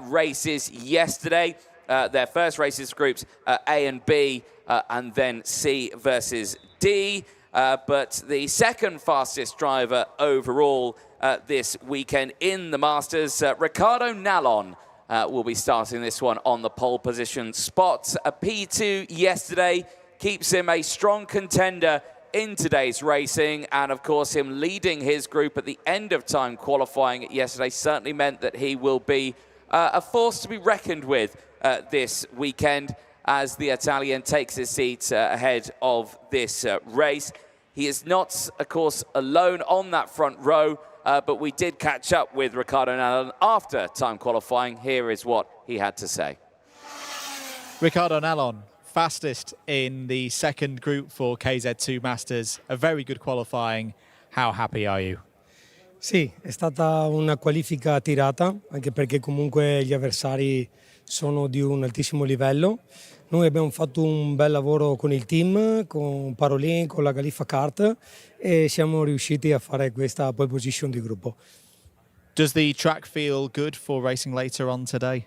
races yesterday. Their first races groups A and B, and then C versus D. But the second fastest driver overall this weekend in the Masters, Ricardo Nallon, will be starting this one on the pole position spot. A P2 yesterday keeps him a strong contender in today's racing, and of course him leading his group at the end of time qualifying yesterday certainly meant that he will be a force to be reckoned with this weekend as the Italian takes his seat ahead of this race. He is not, of course, alone on that front row, but we did catch up with Ricardo Nallon after time qualifying. Here is what he had to say. Ricardo Nallon, fastest in the second group for KZ2 Masters. A very good qualifying. How happy are you? Sì, è stata una qualifica tirata, anche perché comunque gli avversari sono di un altissimo livello. Noi abbiamo fatto un bel lavoro con il team, con Parolin, con la Galiffa Kart, e siamo riusciti a fare questa pole position di gruppo. Does the track feel good for racing later on today?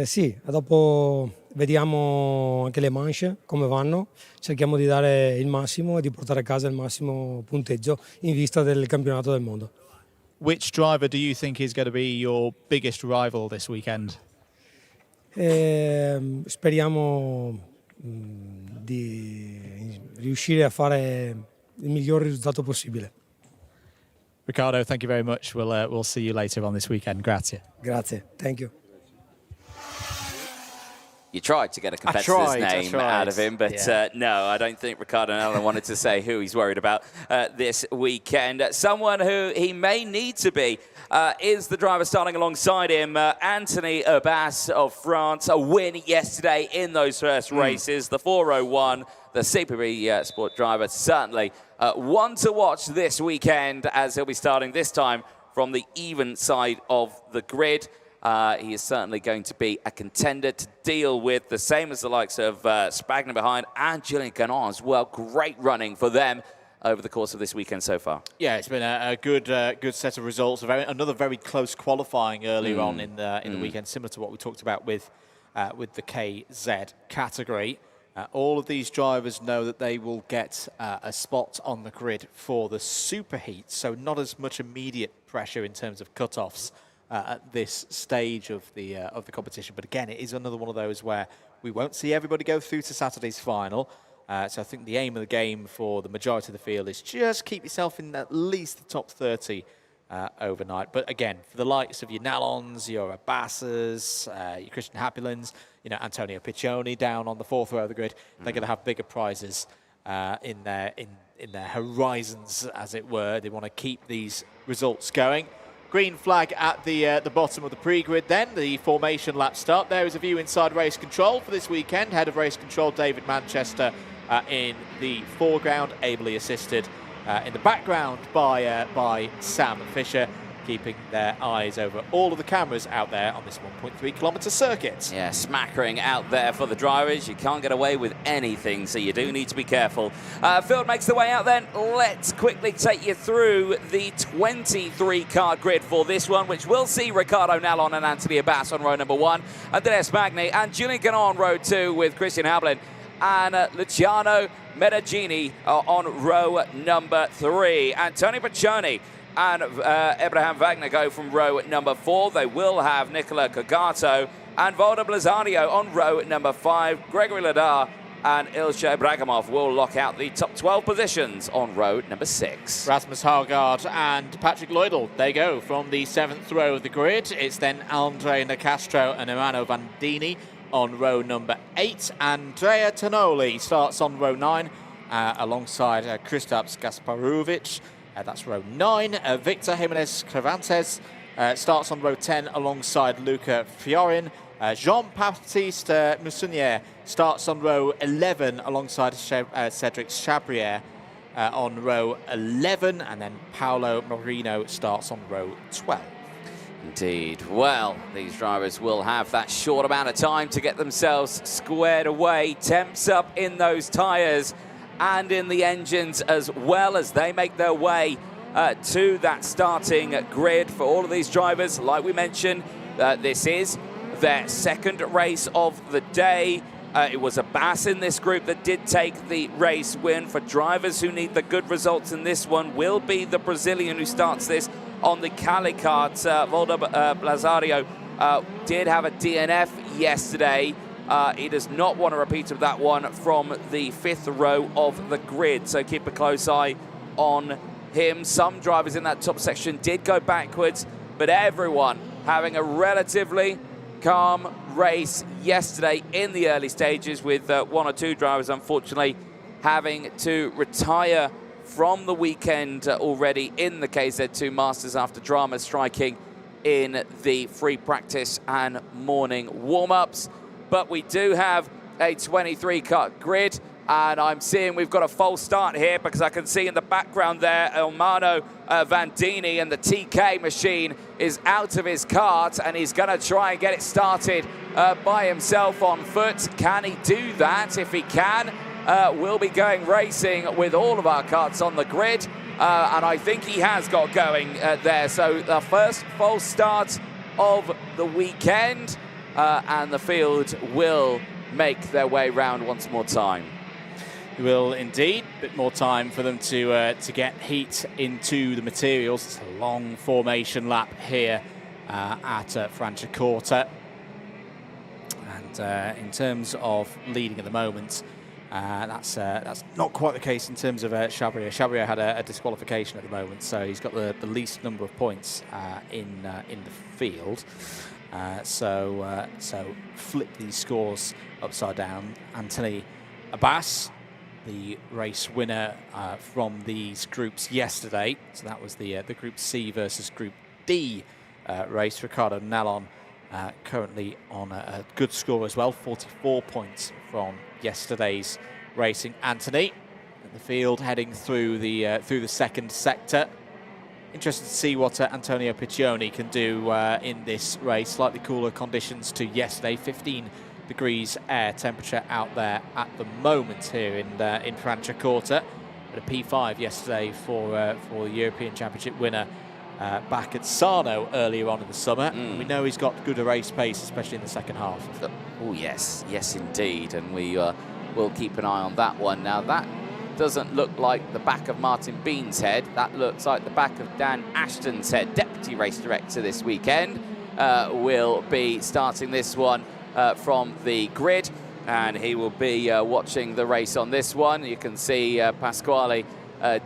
Sì, dopo vediamo anche le manche come vanno, cerchiamo di dare il massimo e di portare a casa il massimo punteggio in vista del campionato del mondo. Which driver do you think is going to be your biggest rival this weekend? Speriamo di riuscire a fare il miglior risultato possibile. Ricardo, thank you very much. We'll see you later on this weekend. Grazie. Grazie. Thank you. You tried to get a competitor's name out of him, but no, I don't think Ricardo Nallon wanted to say who he's worried about this weekend. Someone who he may need to be is the driver starting alongside him, Anthony Urbas of France. A win yesterday in those first races, the 401, the CPB Sport driver, certainly one to watch this weekend as he'll be starting this time from the even side of the grid. He is certainly going to be a contender to deal with, the same as the likes of Spagna behind and Julian Ganon as well. Great running for them over the course of this weekend so far. Yeah, it's been a good set of results. Another very close qualifying earlier on in the weekend, similar to what we talked about with the KZ category. All of these drivers know that they will get a spot on the grid for the superheat, so not as much immediate pressure in terms of cut-offs at this stage of the competition. But again, it is another one of those where we won't see everybody go through to Saturday's final. So I think the aim of the game for the majority of the field is just keep yourself in at least the top 30 overnight. But again, for the likes of your Nallons, your Abbasses, your Christian Happylands, Antonio Piccioni down on the 4th row of the grid, they're going to have bigger prizes in their horizons, as it were. They want to keep these results going. Green flag at the bottom of the pre-grid then, the formation lap start. There is a view inside race control for this weekend. Head of race control, David Manchester, in the foreground, ably assisted in the background by Sam Fisher, keeping their eyes over all of the cameras out there on this 1.3-kilometre circuit. Yeah, smackering out there for the drivers. You can't get away with anything, so you do need to be careful. Field makes the way out then. Let's quickly take you through the 23-car grid for this one, which will see Ricardo Nallon and Anthony Abbas on row number 1, Andreas Magni and Julian Gannon on row 2 with Christian Hablin and Luciano Medeggini on row number 3. Antonio Piccioni and Abraham Wagner go from row number 4. They will have Nicola Cagato and Valder Blazario on row number 5. Gregory Ladar and Ilsha Bragimov will lock out the top 12 positions on row number 6. Rasmus Hargaard and Patrick Lloydell, they go from the 7th row of the grid. It's then Andre Nicastro and Ermanno Vandini on row number 8. Andrea Tonoli starts on row 9 alongside Kristaps Gasparovic. That's row 9. Victor Jimenez Cervantes starts on row 10 alongside Luca Fiorin. Jean-Baptiste Moussinier starts on row 11 alongside Cedric Chabrier on row 11. And then Paolo Marino starts on row 12. Indeed. Well, these drivers will have that short amount of time to get themselves squared away. Temps up in those tyres and in the engines as well as they make their way to that starting grid for all of these drivers. Like we mentioned, this is their second race of the day. It was Abbas in this group that did take the race win. For drivers who need the good results in this one will be the Brazilian who starts this on the Cali kart. Valder Blazario did have a DNF yesterday. He does not want a repeat of that one from the 5th row of the grid, so keep a close eye on him. Some drivers in that top section did go backwards, but everyone having a relatively calm race yesterday in the early stages, with 1 or 2 drivers unfortunately having to retire from the weekend already in the KZ2 Masters after drama striking in the free practice and morning warm-ups. But we do have a 23-car grid, and I'm seeing we've got a false start here because I can see in the background there Ermanno Vandini, and the TK machine is out of his kart, and he's going to try and get it started by himself on foot. Can he do that? If he can, we'll be going racing with all of our karts on the grid, and I think he has got going there. So the first false start of the weekend. And the field will make their way round once more time. Will indeed. A bit more time for them to get heat into the materials. It's a long formation lap here at Franciacorta. And in terms of leading at the moment, that's not quite the case in terms of Chabrier. Chabrier had a disqualification at the moment, so he's got the least number of points in the field. So flip these scores upside down. Anthony Abbas, the race winner from these groups yesterday. So that was the Group C versus Group D race. Ricardo Nallon currently on a good score as well, 44 points from yesterday's racing. Anthony in the field heading through the second sector. Interested to see what Antonio Piccioni can do in this race. Slightly cooler conditions to yesterday, 15 degrees air temperature out there at the moment here in Franciacorta. But a P5 yesterday for the European Championship winner back at Sarno earlier on in the summer. We know he's got good race pace, especially in the second half. Oh yes, yes indeed. And we we'll keep an eye on that one. Now, that doesn't look like the back of Martin Bean's head. That looks like the back of Dan Ashton's head. Deputy race director this weekend will be starting this one from the grid, and he will be watching the race on this one. You can see Pasquale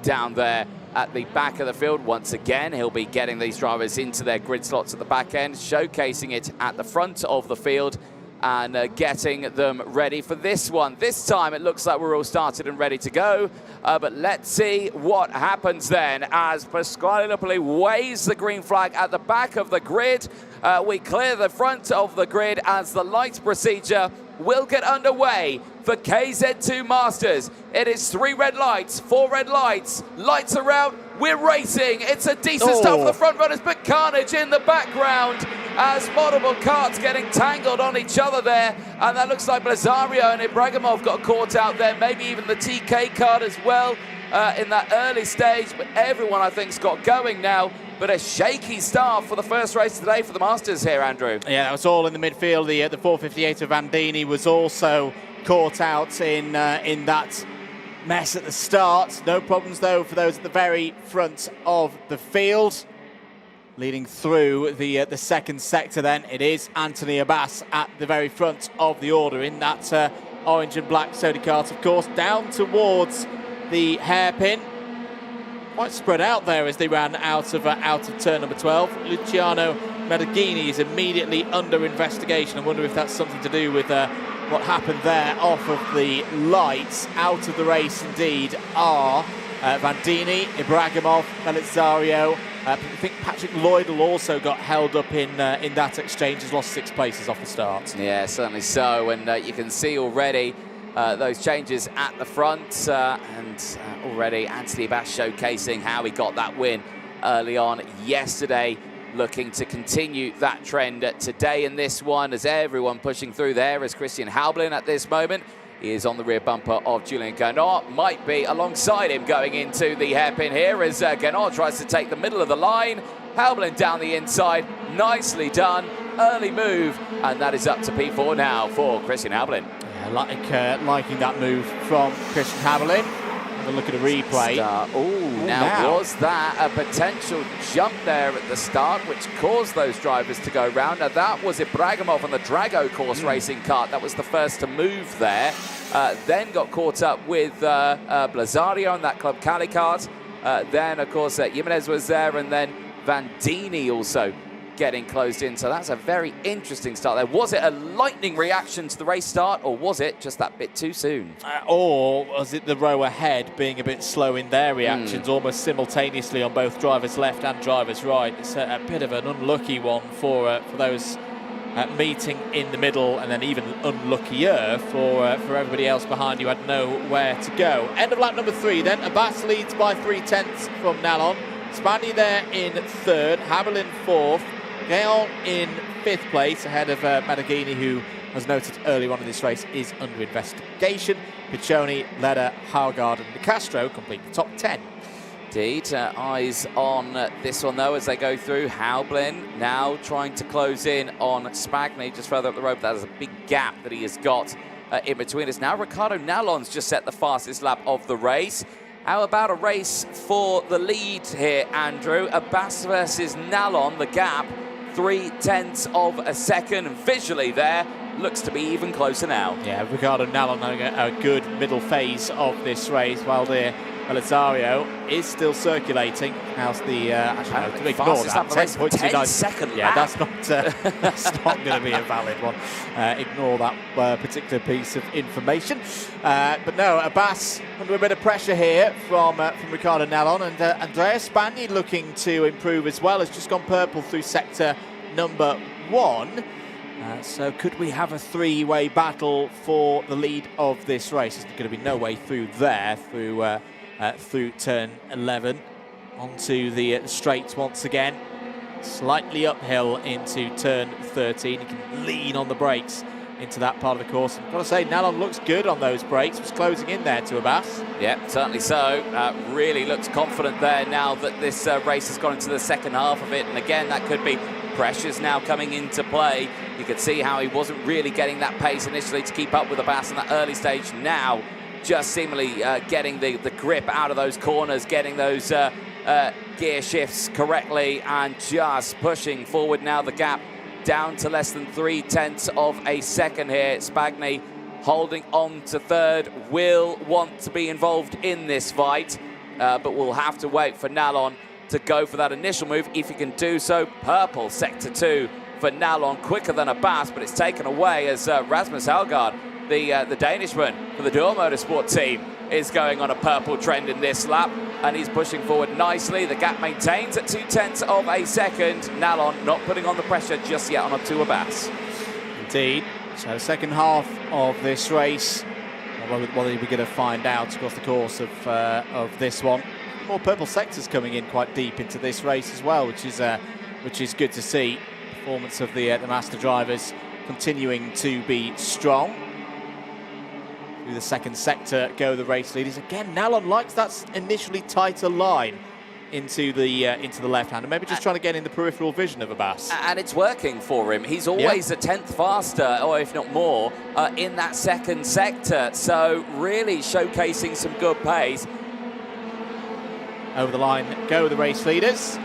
down there at the back of the field. Once again, he'll be getting these drivers into their grid slots at the back end, showcasing it at the front of the field, and getting them ready for this one. This time it looks like we're all started and ready to go, but let's see what happens then as Pasquale Lupoli waves the green flag at the back of the grid. We clear the front of the grid as the lights procedure will get underway for KZ2 Masters. It is 3 red lights, 4 red lights, lights around, we're racing. It's a decent start for the front runners, but carnage in the background as multiple carts getting tangled on each other there. And that looks like Blazario and Ibrahimov got caught out there, maybe even the TK cart as well in that early stage. But everyone, I think, has got going now. But a shaky start for the first race today for the Masters here, Andrew. Yeah, that was all in the midfield. The 458 of Vandini was also caught out in that mess at the start. No problems, though, for those at the very front of the field. Leading through the second sector, then, it is Anthony Abbas at the very front of the order in that orange and black Sodi kart, of course, down towards the hairpin. Quite spread out there as they ran out of turn number 12. Luciano Medeghini is immediately under investigation. I wonder if that's something to do with what happened there off of the lights. Out of the race, indeed, are Vandini, Ibrahimov, Belizario. I think Patrick Lloydell also got held up in that exchange. Has lost 6 places off the start. Yeah, certainly so. And you can see already those changes at the front, and already Anthony Abbas showcasing how he got that win early on yesterday, looking to continue that trend today in this one, as everyone pushing through there is Christian Haublin at this moment. He is on the rear bumper of Julien Gernot, might be alongside him going into the hairpin here as Gernot tries to take the middle of the line. Haublin down the inside, nicely done, early move, and that is up to P4 now for Christian Haublin. Liking that move from Christian Haublin. Have a look at a replay. Now was that a potential jump there at the start, which caused those drivers to go round? Now that was Ibrahimov on the Drago course racing kart. That was the first to move there. Then got caught up with Blazario on that Club Cali kart. Then, of course, Jimenez was there, and then Vandini also getting closed in. So that's a very interesting start there. Was it a lightning reaction to the race start, or was it just that bit too soon? Or was it the row ahead being a bit slow in their reactions, almost simultaneously on both drivers left and drivers right? It's a bit of an unlucky one for those meeting in the middle, and then even unluckier for everybody else behind who had nowhere to go. End of lap number 3 then. Abbas leads by 3/10 from Nallon. Spani there in 3rd, Haublin 4th, Gaon in 5th place, ahead of Medeghini, who, as noted earlier on in this race, is under investigation. Piccioni, Leder, Hargard and De Castro complete the top 10. Indeed, eyes on this one though as they go through. Haublin now trying to close in on Spagni just further up the road. That is a big gap that he has got in between us. Now Ricardo Nallon's just set the fastest lap of the race. How about a race for the lead here, Andrew? Abbas versus Nallon, the gap, 0.3 of a second. Visually there, looks to be even closer now. Yeah, Ricardo Nallon having a good middle phase of this race, while Belizario is still circulating. How's the actually ignore that 10.29 second lap. Yeah, that's not going to be a valid one. Ignore that particular piece of information. But no, Abbas under a bit of pressure here from Ricardo Nallon, and Andrea Spagni looking to improve as well. Has just gone purple through sector number 1. So could we have a 3-way battle for the lead of this race? There's going to be no way through there, through turn 11. Onto the straights once again. Slightly uphill into turn 13. You can lean on the brakes into that part of the course. I've got to say, Nallon looks good on those brakes. Was closing in there to Abbas. Yeah, certainly so. Really looks confident there now that this race has gone into the second half of it. And again, that could be pressure's now coming into play. You could see how he wasn't really getting that pace initially to keep up with Abbas in that early stage. Now, just seemingly getting the grip out of those corners, getting those gear shifts correctly, and just pushing forward now. The gap down to less than 0.3 of a second here. Spagni holding on to third, will want to be involved in this fight, but we'll have to wait for Nallon to go for that initial move, if he can do so. Purple sector 2 for Nallon, quicker than Abbas, but it's taken away as Rasmus Halgaard, the Danishman for the Dual Motorsport team, is going on a purple trend in this lap, and he's pushing forward nicely. The gap maintains at 0.2 of a second. Nallon not putting on the pressure just yet on to Abbas. Indeed. So second half of this race, what are we going to find out across the course of this one? More purple sectors coming in quite deep into this race as well, which is good to see. Performance of the master drivers continuing to be strong. Through the second sector go the race leaders. Again, Nallon likes that initially tighter line into the left hand, and maybe just trying to get in the peripheral vision of Abbas. And it's working for him. He's always a tenth faster, or if not more, in that second sector. So really showcasing some good pace. Over the line go the race leaders.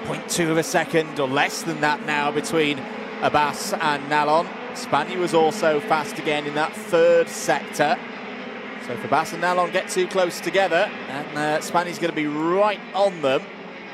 0.2 of a second or less than that now between Abbas and Nallon. Spagni was also fast again in that third sector. So if Abbas and Nallon get too close together, and Spagni's going to be right on them.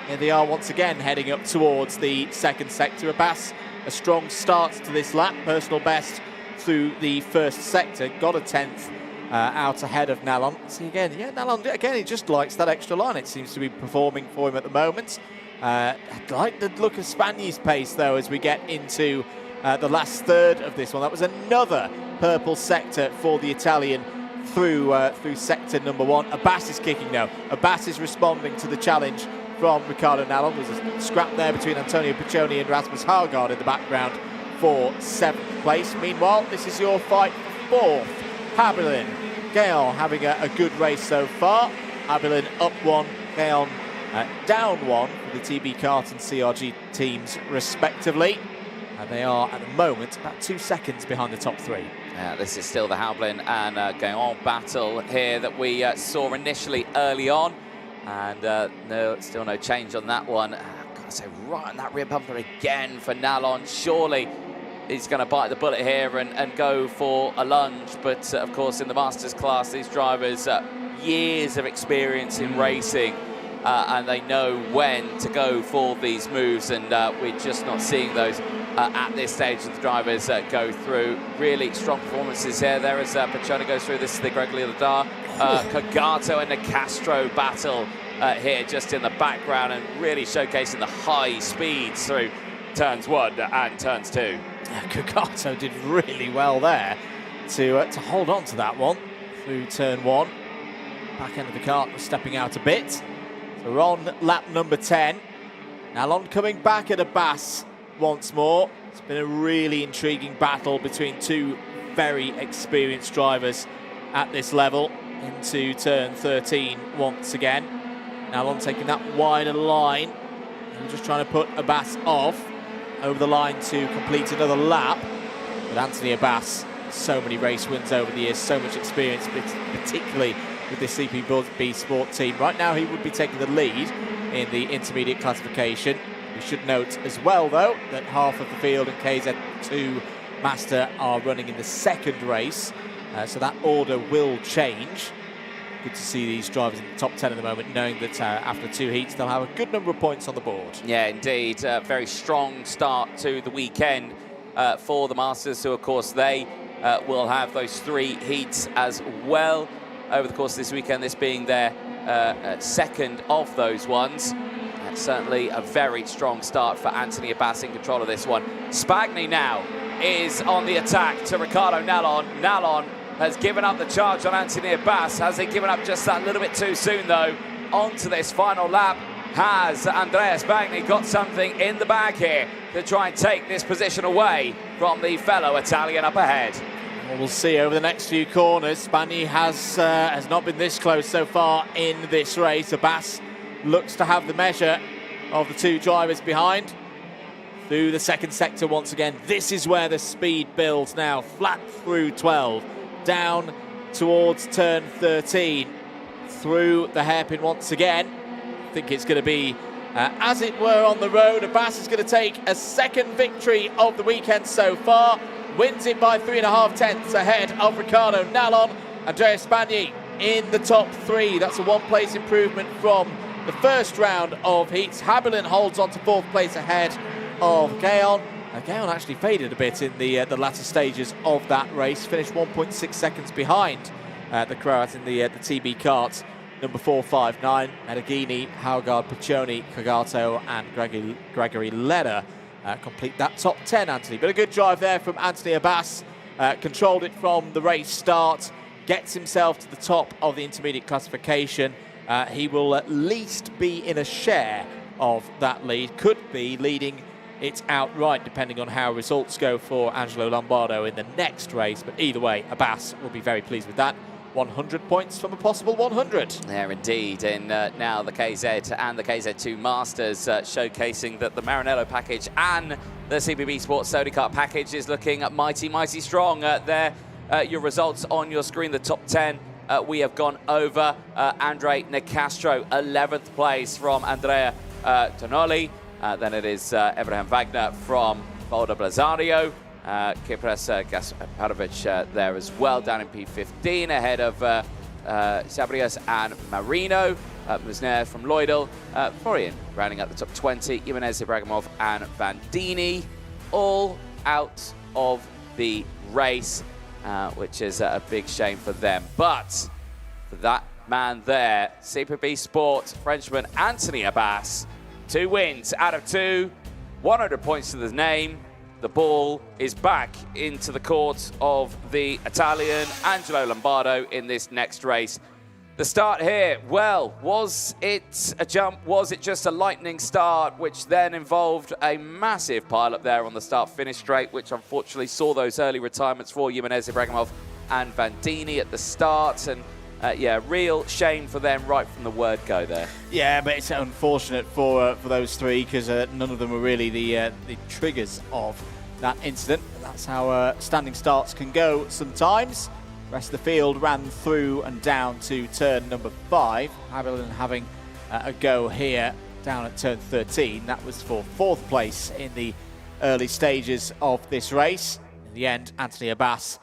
Here they are once again heading up towards the second sector. Abbas, a strong start to this lap, personal best through the first sector, got a 10th out ahead of Nallon. See again, Nallon again, he just likes that extra line. It seems to be performing for him at the moment. I'd like the look of Spagni's pace though as we get into the last third of this one. That was another purple sector for the Italian through sector number 1. Abbas is kicking now. Abbas is responding to the challenge from Ricardo Nallon. There's a scrap there between Antonio Piccioni and Rasmus Halgaard in the background for 7th place. Meanwhile, this is your fight for 4th. Habilin, Gaon having a good race so far. Habilin up 1, Gaon down 1 for the TB Kart and CRG teams respectively. And they are at the moment about 2 seconds behind the top 3. This is still the Haublin and Gaon battle here that we saw initially early on. And still no change on that one. Gotta say, right on that rear bumper again for Nallon. Surely he's going to bite the bullet here and go for a lunge. But of course, in the Masters class, these drivers, years of experience in racing. And they know when to go for these moves, and we're just not seeing those at this stage of the drivers go through. Really strong performances here. There as Piccioni goes through. This is the Gregory Ladar, Kagato and the Castro battle here just in the background, and really showcasing the high speeds through turns 1 and turns 2. Kagato did really well there to hold on to that one through turn 1. Back end of the kart was stepping out a bit. So we're on lap number 10. Nallon coming back at Abbas once more. It's been a really intriguing battle between 2 very experienced drivers at this level. Into turn 13 once again. Nallon taking that wider line and just trying to put Abbas off over the line to complete another lap. But Anthony Abbas, so many race wins over the years, so much experience, particularly with this CP Sport team. Right now he would be taking the lead in the intermediate classification. We should note as well though that half of the field and KZ2 Master are running in the second race, so that order will change. Good to see these drivers in the top 10 at the moment, knowing that after 2 heats they'll have a good number of points on the board. Yeah, indeed. Very strong start to the weekend for the Masters, so of course they will have those 3 heats as well over the course of this weekend, this being their second of those ones. That's certainly a very strong start for Anthony Abbas in control of this one. Spagni now is on the attack to Ricardo Nallon. Nallon has given up the charge on Anthony Abbas. Has he given up just that little bit too soon, though? Onto this final lap. Has Andrea Spagni got something in the bag here to try and take this position away from the fellow Italian up ahead? Well, we'll see over the next few corners. Spagni has not been this close so far in this race. Abbas looks to have the measure of the 2 drivers behind. through the second sector once again. This is where the speed builds now. Flat through 12, down towards turn 13, through the hairpin once again. I think it's going to be, as it were, on the road. Abbas is going to take a second victory of the weekend so far. Wins it by 3.5 tenths ahead of Ricardo Nallon. Andrea Spagni in the top 3. That's a 1-place improvement from the first round of heats. Haberlin holds on to 4th place ahead of Gaon. Gaon actually faded a bit in the latter stages of that race. Finished 1.6 seconds behind the Croat in the TB kart. Number 459, Medeghini, Haugard, Piccioni, Kagato and Gregory Leder complete that top 10, Anthony. But a good drive there from Anthony Abbas. Controlled it from the race start. Gets himself to the top of the intermediate classification. He will at least be in a share of that lead. Could be leading it outright, depending on how results go for Angelo Lombardo in the next race. But either way, Abbas will be very pleased with that. 100 points from a possible 100. There indeed, and now the KZ and the KZ2 Masters showcasing that the Maranello package and the CBB Sports Sody Kart package is looking mighty, mighty strong. There, your results on your screen, the top 10. We have gone over Andre Nicastro, 11th place from Andrea Tonoli. Then it is Abraham Wagner from Valdo Blazario. Kipras Gasparovic there as well, down in P15, ahead of Sabrias and Marino. Musner from Lloydel. Florian rounding out the top 20. Jimenez, Ibrahimov and Bandini all out of the race, which is a big shame for them. But for that man there, CPB Sport Frenchman Anthony Abbas, 2 wins out of 2, 100 points to the name. The ball is back into the court of the Italian Angelo Lombardo in this next race. The start here, well, was it a jump? Was it just a lightning start, which then involved a massive pile-up there on the start-finish straight, which unfortunately saw those early retirements for Jimenez, Ibrahimov and Bandini at the start. And yeah, real shame for them right from the word go there. Yeah, but it's unfortunate for those 3 because none of them were really the triggers of that incident. That's how standing starts can go sometimes. The rest of the field ran through and down to turn number 5. Haberlin having a go here down at turn 13. That was for 4th place in the early stages of this race. In the end, Anthony Abbas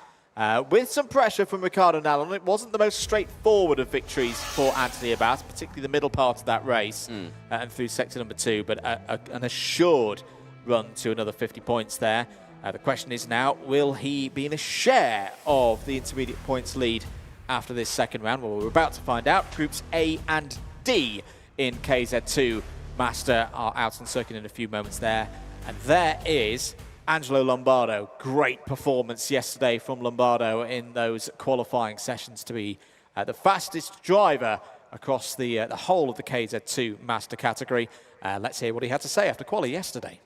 with some pressure from Ricardo Nallon. It wasn't the most straightforward of victories for Anthony Abbas, particularly the middle part of that race and through sector number 2, but an assured run to another 50 points there. The question is now, will he be in a share of the intermediate points lead after this second round? Well, we're about to find out. Groups A and D in KZ2 Master are out on circuit in a few moments there. And there is Angelo Lombardo. Great performance yesterday from Lombardo in those qualifying sessions to be the fastest driver across the whole of the KZ2 Master category. Let's hear what he had to say after quali yesterday.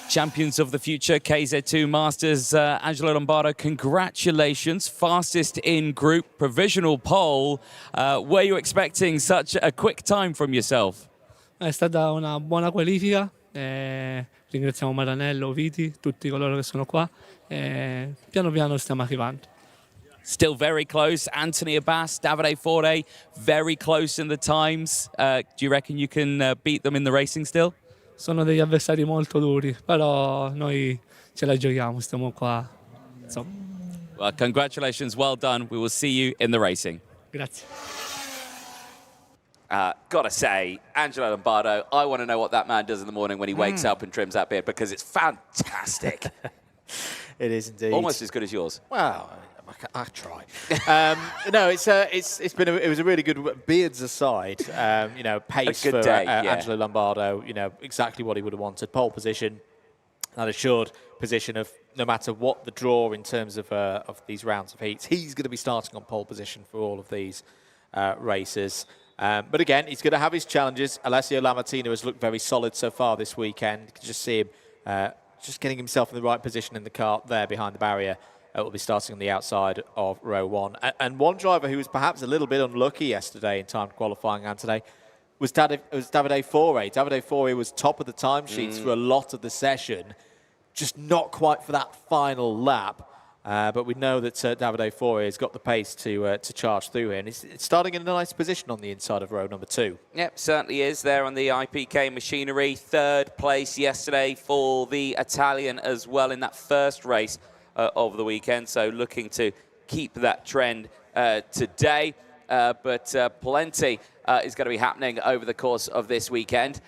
Champions of the future, KZ2 Masters, Angelo Lombardo, congratulations. Fastest in group, provisional pole. Were you expecting such a quick time from yourself? È stata una buona qualifica. Ringraziamo Maranello, Viti, tutti coloro che sono qua. Piano piano stiamo arrivando. Still very close. Anthony Abbas, Davide Forde, very close in the times. Do you reckon you can beat them in the racing still? Sono degli avversari molto duri, però noi ce la giochiamo, stiamo qua. Insomma. Well, congratulations, well done. We will see you in the racing. Grazie. Gotta say, Angelo Lombardo, I want to know what that man does in the morning when he wakes up and trims that beard, because it's fantastic. It is indeed. Almost as good as yours. Well, I try. No, it was a really good, beards aside, you know, pace for day, Angelo Lombardo, you know, exactly what he would have wanted. Pole position, that assured position of no matter what the draw in terms of these rounds of heats, he's going to be starting on pole position for all of these races. But again, he's going to have his challenges. Alessio Lamartine has looked very solid so far this weekend. You can just see him just getting himself in the right position in the kart there behind the barrier. Will be starting on the outside of row 1. And one driver who was perhaps a little bit unlucky yesterday in time qualifying, Anthony, was Davide Fore. Davide Fore was top of the timesheets for a lot of the session, just not quite for that final lap. But we know that Davide Fore has got the pace to charge through here. And it's starting in a nice position on the inside of row number 2. Yep, certainly is there on the IPK machinery. 3rd place yesterday for the Italian as well in that first race of the weekend. So looking to keep that trend today. But plenty is going to be happening over the course of this weekend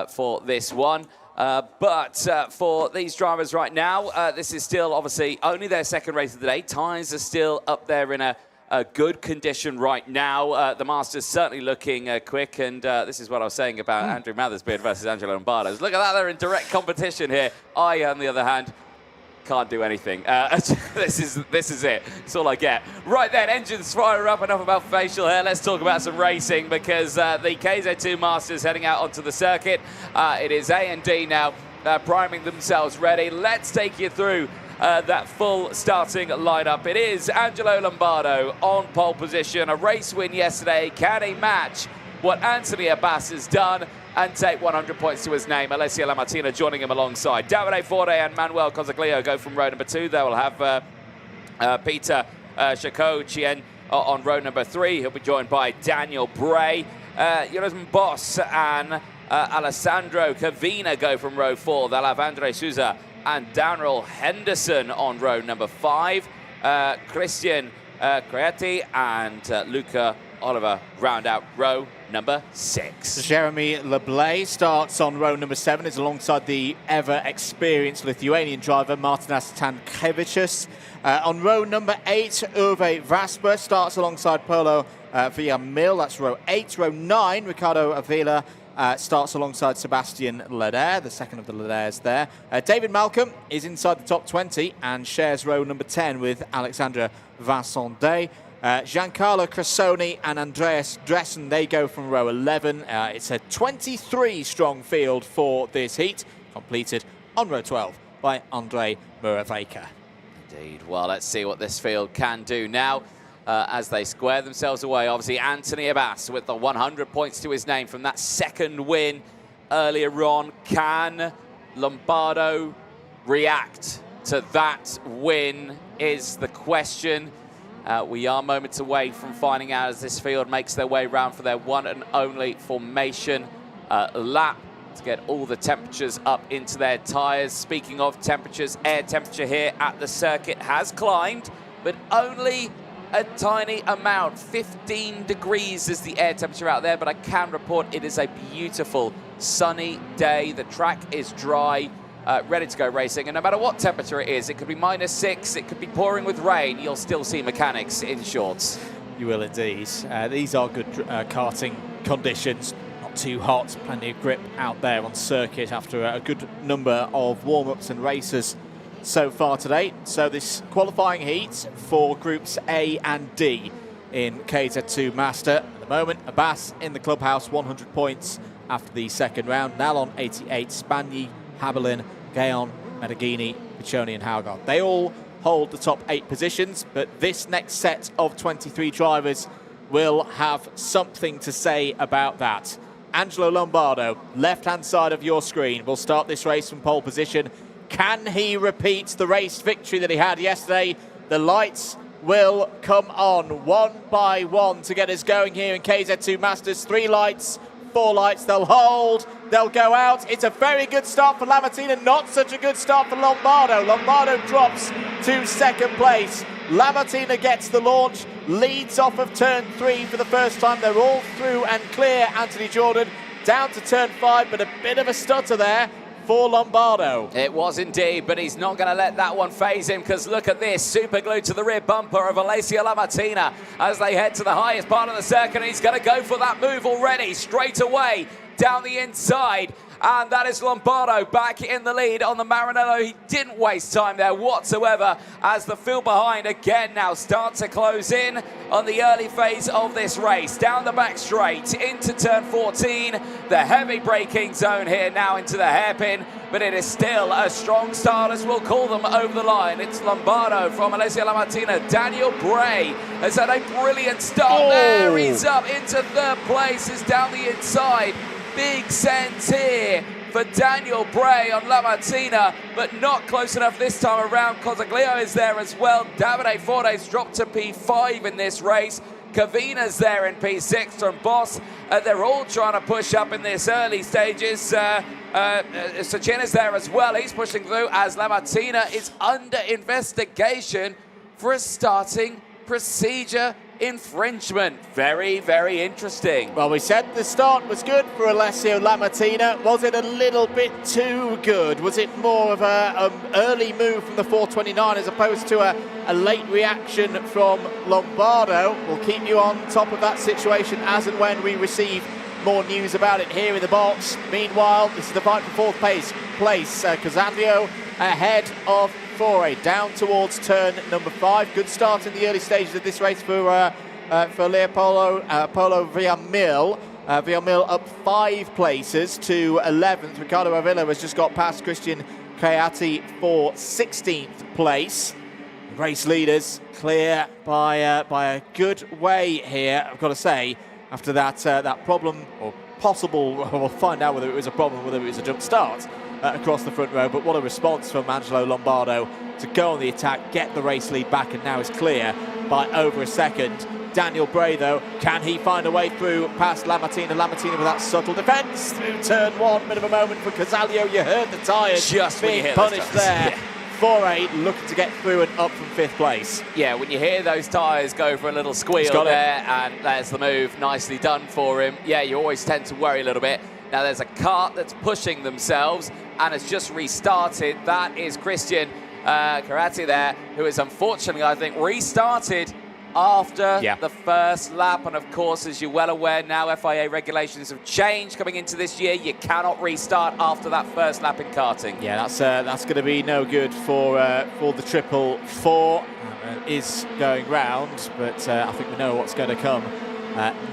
for this one. But for these drivers right now, this is still obviously only their 2nd race of the day. Tyres are still up there in a good condition right now. The Masters certainly looking quick, and this is what I was saying about Andrew Mothersbeard versus Angelo Lombardo. Look at that, they're in direct competition here. I, on the other hand, can't do anything. This is it. That's all I get. Right then, engines fire up. Enough about facial hair. Let's talk about some racing because the KZ2 Masters heading out onto the circuit. It is A and D now priming themselves ready. Let's take you through that full starting lineup. It is Angelo Lombardo on pole position. A race win yesterday. Can he match what Anthony Abbas has done and take 100 points to his name? Alessio Lamartina joining him alongside. Davide Fore and Manuel Cosaglio go from row number 2. They will have Peter Chacot-Chien on row number 3. He'll be joined by Daniel Bray. Jonas Boss and Alessandro Cavina go from row 4. They'll have Andre Souza and Daniel Henderson on row number 5. Christian Creati and Luca Oliver round out row number 6. Jeremy Leblay starts on row number 7. Is alongside the ever-experienced Lithuanian driver Martinas Tankevicius. On row number 8, Uwe Vasper starts alongside Polo Villamil. That's row 8. Row 9, Ricardo Avila starts alongside Sebastian Leder, the second of the Leders there. David Malcolm is inside the top 20 and shares row number 10 with Alexandra Vincent-Day. Giancarlo Cressoni and Andreas Dressen, they go from row 11. It's a 23-strong field for this heat, completed on row 12 by Andre Muraveka. Indeed. Well, let's see what this field can do now as they square themselves away. Obviously, Anthony Abbas with the 100 points to his name from that 2nd win earlier on. Can Lombardo react to that win is the question. We are moments away from finding out as this field makes their way round for their one and only formation lap to get all the temperatures up into their tyres. Speaking of temperatures, air temperature here at the circuit has climbed, but only a tiny amount. 15 degrees is the air temperature out there, but I can report it is a beautiful sunny day. The track is dry. Ready to go racing, and no matter what temperature it is, it could be -6, it could be pouring with rain, you'll still see mechanics in shorts. You will indeed. These are good karting conditions, not too hot, plenty of grip out there on circuit after a good number of warm-ups and races so far today. So this qualifying heat for groups A and D in KZ2 Master. At the moment, Abbas in the clubhouse, 100 points after the 2nd round. Nalon 88, Spagni, Habelin, Gaon, Medeghini, Piccioni and Haugard. They all hold the top 8 positions, but this next set of 23 drivers will have something to say about that. Angelo Lombardo, left-hand side of your screen, will start this race from pole position. Can he repeat the race victory that he had yesterday? The lights will come on one by one to get us going here in KZ2 Masters. 3 lights, 4 lights, they'll hold, they'll go out. It's a very good start for Lamartina, not such a good start for Lombardo. Lombardo drops to 2nd place. Lamartina gets the launch, leads off of turn 3 for the first time. They're all through and clear. Anthony Jordan down to turn 5, but a bit of a stutter there for Lombardo. It was indeed, but he's not going to let that one phase him, because look at this, super glued to the rear bumper of Alessio Lamartina as they head to the highest part of the circuit, and he's going to go for that move already, straight away down the inside. And that is Lombardo back in the lead on the Maranello. He didn't waste time there whatsoever as the field behind again now start to close in on the early phase of this race. Down the back straight into turn 14. The heavy braking zone here now into the hairpin, but it is still a strong start as we'll call them over the line. It's Lombardo from Alessio Lamartina. Daniel Bray has had a brilliant start there. He's up into third place, is down the inside. Big sense here for Daniel Bray on Lamartina, but not close enough this time around. Cosaglio is there as well. Davide Forde's dropped to P5 in this race. Cavina's there in P6 from Boss. They're all trying to push up in this early stages. Sachin is there as well. He's pushing through as Lamartina is under investigation for a starting procedure infringement. Very, very interesting. Well, we said the start was good for Alessio Lamartina. Was it a little bit too good? Was it more of an early move from the 429 as opposed to a late reaction from Lombardo? We'll keep you on top of that situation as and when we receive more news about it here in the box. Meanwhile, this is the fight for fourth place. Cosaglio ahead of Fore, down towards turn number 5. Good start in the early stages of this race for Polo Villamil. Villamil up 5 places to 11th. Ricardo Avila has just got past Christian Creati for 16th place. Race leaders clear by a good way here, I've got to say, after that problem, or possible, we'll find out whether it was a problem, whether it was a jump start across the front row. But what a response from Angelo Lombardo to go on the attack, get the race lead back, and now is clear by over a second. Daniel Bray, though, can he find a way through past Lamartina? Lamartina with that subtle defence through turn 1. Bit of a moment for Cosaglio. You heard the tyres just being punished there. Yeah. Fore looking to get through and up from 5th place. Yeah, when you hear those tyres go for a little squeal there, and there's the move, nicely done for him. Yeah, you always tend to worry a little bit. Now there's a kart that's pushing themselves and has just restarted. That is Christian Creati there, who is unfortunately, I think, restarted after the first lap. And of course, as you're well aware now, FIA regulations have changed coming into this year. You cannot restart after that first lap in karting. Yeah, that's going to be no good for the triple 4. Is going round, but I think we know what's going to come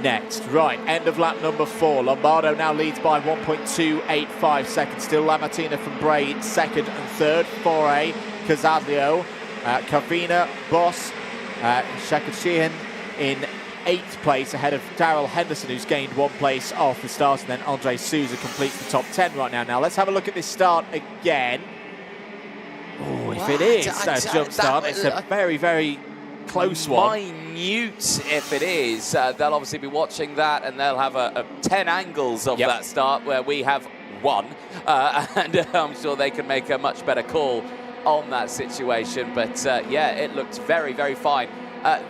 next. Right, end of lap number 4. Lombardo now leads by 1.285 seconds. Still Lamartina from Bray, 2nd and 3rd. Fore, Cosaglio, Cavina, Boss, Shakir in 8th place ahead of Darrell Henderson, who's gained 1 place off the start, and then Andre Souza completes the top 10 right now. Now let's have a look at this start again. Oh, if it is a jump start, it's a very, very close one. Minute if it is. They'll obviously be watching that, and they'll have 10 angles of that start where we have 1. And I'm sure they can make a much better call on that situation. But yeah, it looks very, very fine.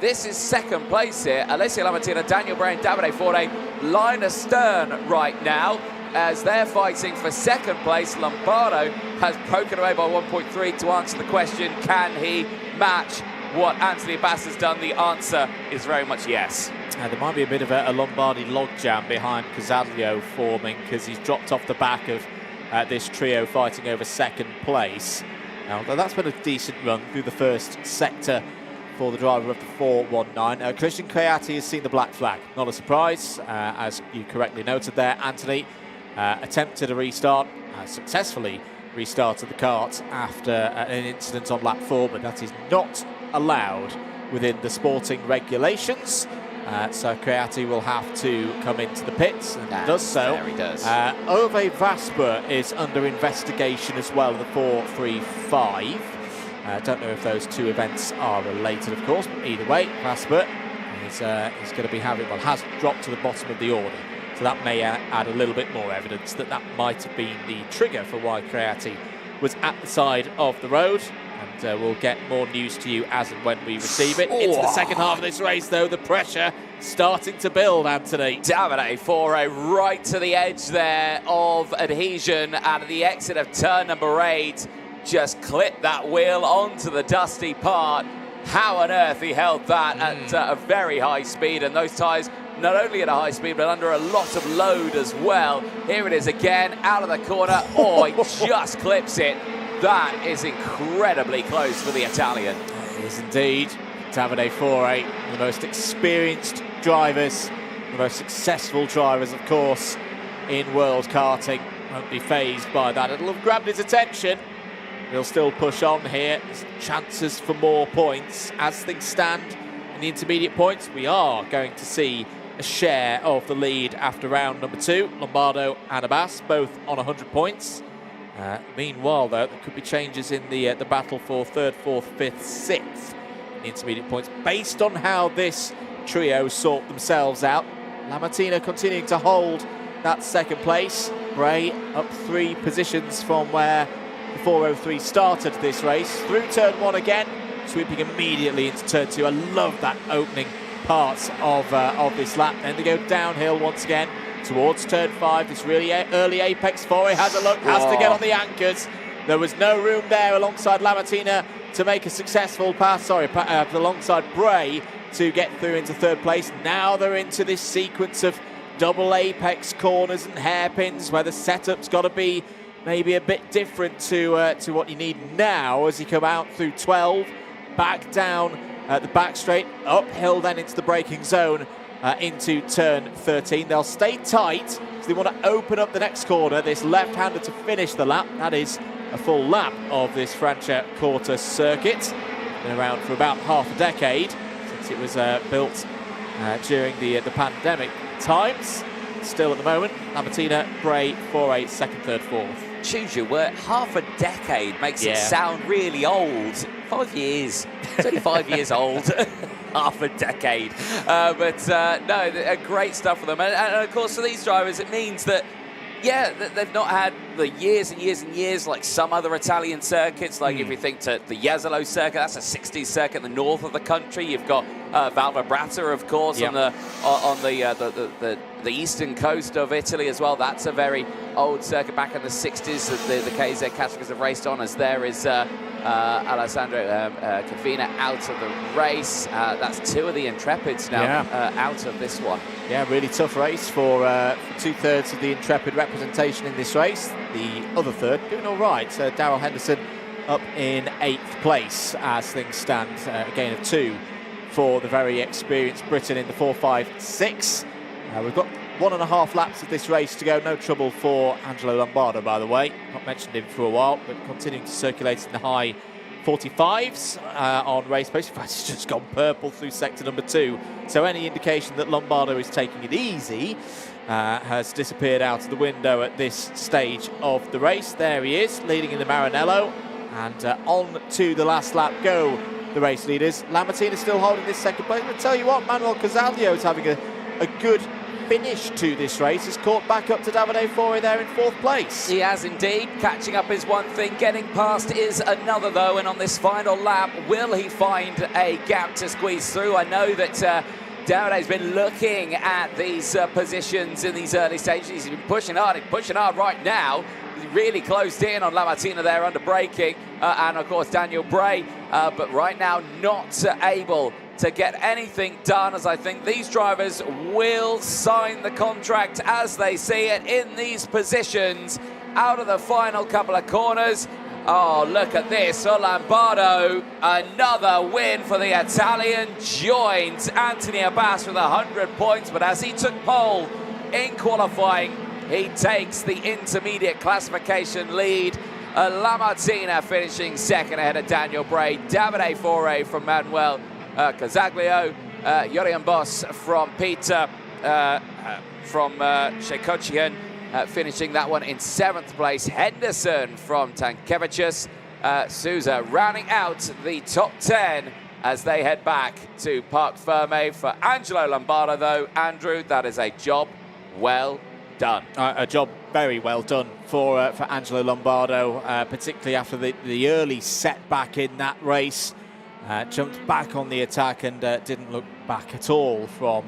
This is 2nd place here. Alessio Lamartina, Daniel Bray, Davide Forde line astern right now as they're fighting for 2nd place. Lombardo has broken away by 1.3 to answer the question, can he match what Anthony Bass has done? The answer is very much yes. There might be a bit of a Lombardi logjam behind Cosaglio forming, because he's dropped off the back of this trio fighting over 2nd place. Now, that's been a decent run through the first sector for the driver of the 419. Christian Creati has seen the black flag. Not a surprise, as you correctly noted there, Anthony. Attempted a restart, successfully restarted the kart after an incident on lap 4, but that is not allowed within the sporting regulations. So Creati will have to come into the pits, and does so. There he does. Ove Vasper is under investigation as well, the 435. Don't know if those 2 events are related, of course, but either way, Vasper is going to be has dropped to the bottom of the order. So that may add a little bit more evidence that might have been the trigger for why Creati was at the side of the road. And we'll get more news to you as and when we receive it. Into the second half of this race, though, the pressure starting to build, Anthony. Davide Fore right to the edge there of adhesion, and at the exit of turn number 8, just clipped that wheel onto the dusty part. How on earth he held that at a very high speed, and those tyres not only at a high speed, but under a lot of load as well. Here it is again, out of the corner. Oh, he just clips it. That is incredibly close for the Italian. It is indeed. Davide Fore, the most experienced drivers, the most successful drivers, of course, in world karting. Won't be fazed by that. It'll have grabbed his attention. He'll still push on here. There's chances for more points. As things stand in the intermediate points, we are going to see a share of the lead after round number 2. Lombardo and Abbas both on 100 points. Meanwhile, though, there could be changes in the battle for 3rd, 4th, 5th, 6th in the intermediate points, based on how this trio sort themselves out. Lamattina continuing to hold that 2nd place. Bray up 3 positions from where the 403 started this race. Through turn 1 again, sweeping immediately into turn 2. I love that opening parts of this lap. Then they go downhill once again towards turn 5. This really early apex. Fore has a look, has to get on the anchors. There was no room there alongside Lamattina to make a successful pass, alongside Bray to get through into 3rd place. Now they're into this sequence of double apex corners and hairpins where the setup's got to be maybe a bit different to what you need now as you come out through 12, back down the back straight, uphill then into the braking zone into turn 13. They'll stay tight because they want to open up the next corner, this left-hander to finish the lap. That is a full lap of this Franciacorta circuit. Been around for about half a decade since it was built during the pandemic times. Still at the moment, Lamattina, Bray, Fore, 2nd, 3rd, 4th. Choose your word. Half a decade makes it sound really old. 5 years. It's only 5 years old. Half a decade. No, great stuff for them. And of course, for these drivers, it means that, yeah, they've not had the years and years and years like some other Italian circuits. Like if you think to the Jesolo circuit, that's a 60s circuit in the north of the country. You've got Valvabrata, of course, on the eastern coast of Italy as well. That's a very old circuit back in the 60s that the KZ categories have raced on, as there is Alessandro Cavina out of the race. That's 2 of the Intrepids now out of this one. Yeah, really tough race for 2/3 of the Intrepid representation in this race. The other third doing all right. Darrell Henderson up in 8th place as things stand. A gain of 2 for the very experienced Briton in the 4.56. We've got 1.5 laps of this race to go. No trouble for Angelo Lombardo, by the way. Not mentioned him for a while, but continuing to circulate in the high 45s on race pace. In fact, he's just gone purple through sector number 2. So any indication that Lombardo is taking it easy has disappeared out of the window at this stage of the race. There he is, leading in the Maranello. And on to the last lap go the race leaders. Lamattina still holding this 2nd place. But tell you what, Manuel Casaglio is having a good finish to this race. He's caught back up to Davide Fore there in 4th place. He has indeed. Catching up is one thing, getting past is another though, and on this final lap, will he find a gap to squeeze through? I know that Davide's been looking at these positions in these early stages. He's been pushing hard right now. He's really closed in on Lamattina there under braking, and of course Daniel Bray, but right now not able to get anything done, as I think these drivers will sign the contract as they see it in these positions out of the final couple of corners. Oh, look at this. Lombardo, another win for the Italian, joins Anthony Abbas with 100 points, but as he took pole in qualifying, he takes the intermediate classification lead. Lamattina finishing 2nd ahead of Daniel Bray. Davide Fore from Manuel Casaglio, Jorian Boss from Peter from Shekochian, finishing that one in 7th place. Henderson from Tankevicius. Souza rounding out the top 10 as they head back to Parc Ferme. For Angelo Lombardo, though, Andrew, that is a job well done. A job very well done for Angelo Lombardo, particularly after the early setback in that race. Jumped back on the attack and didn't look back at all from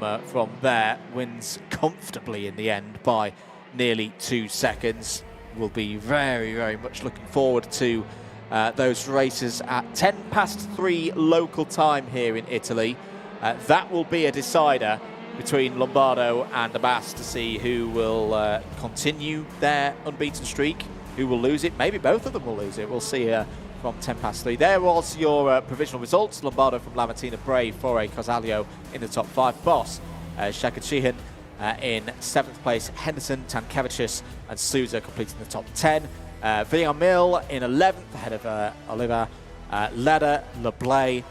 there. Wins comfortably in the end by nearly 2 seconds. We'll be very, very much looking forward to those races at 3:10 local time here in Italy. That will be a decider between Lombardo and Abbas to see who will continue their unbeaten streak, who will lose it. Maybe both of them will lose it. We'll see from 3:10. There was your provisional results. Lombardo from Lamartina, Brave, Foray, Cosalio in the top 5. Boss, Shakachihan in 7th place. Henderson, Tankevicius and Souza completing the top 10. Villamil in 11th, ahead of Oliver. Leder, Leblay,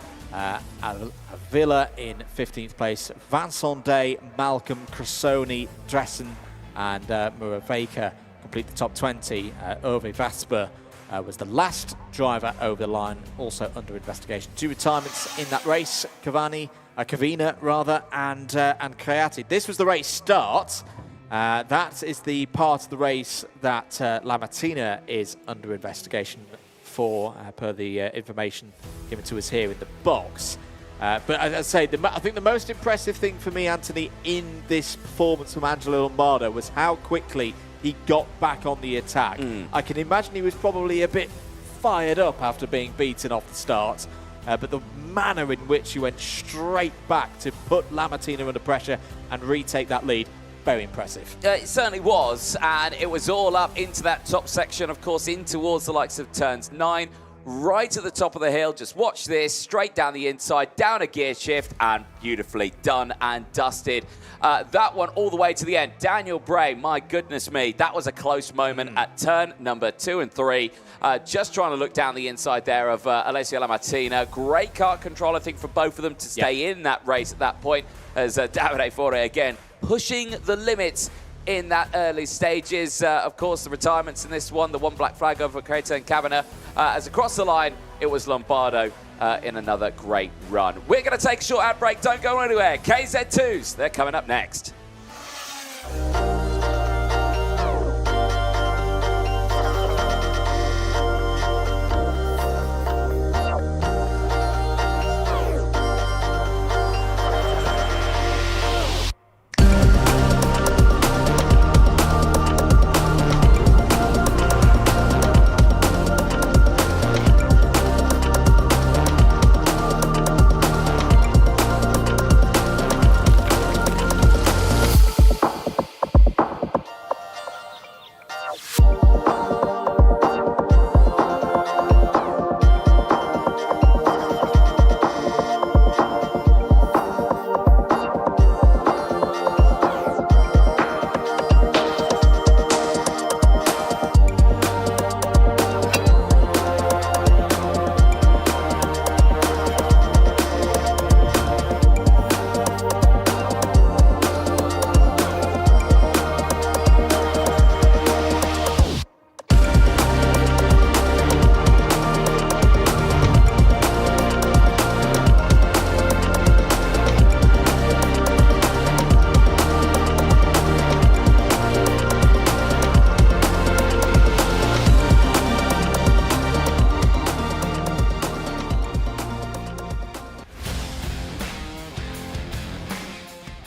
Avila in 15th place. Vincent Day, Malcolm, Cressoni, Dressen and Muraveka complete the top 20. Ove Vasper was the last driver over the line, also under investigation. 2 retirements in that race, Kavina rather, and Creati. This was the race start. That is the part of the race that La Mattina is under investigation for, per the information given to us here in the box. But as I say, I think the most impressive thing for me, Anthony, in this performance from Angelo Lombardo was how quickly he got back on the attack. I can imagine he was probably a bit fired up after being beaten off the start, but the manner in which he went straight back to put La Mattina under pressure and retake that lead, very impressive. It certainly was, and it was all up into that top section, of course, in towards the likes of turns 9, right at the top of the hill. Just watch this, straight down the inside, down a gear shift, and beautifully done and dusted. That one all the way to the end. Daniel Bray, my goodness me, that was a close moment at turn number 2 and 3. Just trying to look down the inside there of Alessio Lamartina. Great kart control, I think, for both of them to stay in that race at that point, as Davide Fore again pushing the limits in that early stages. Of course, the retirements in this one, the one black flag over Creta and Kavanagh. As across the line, it was Lombardo in another great run. We're going to take a short ad break. Don't go anywhere. KZ2s, they're coming up next.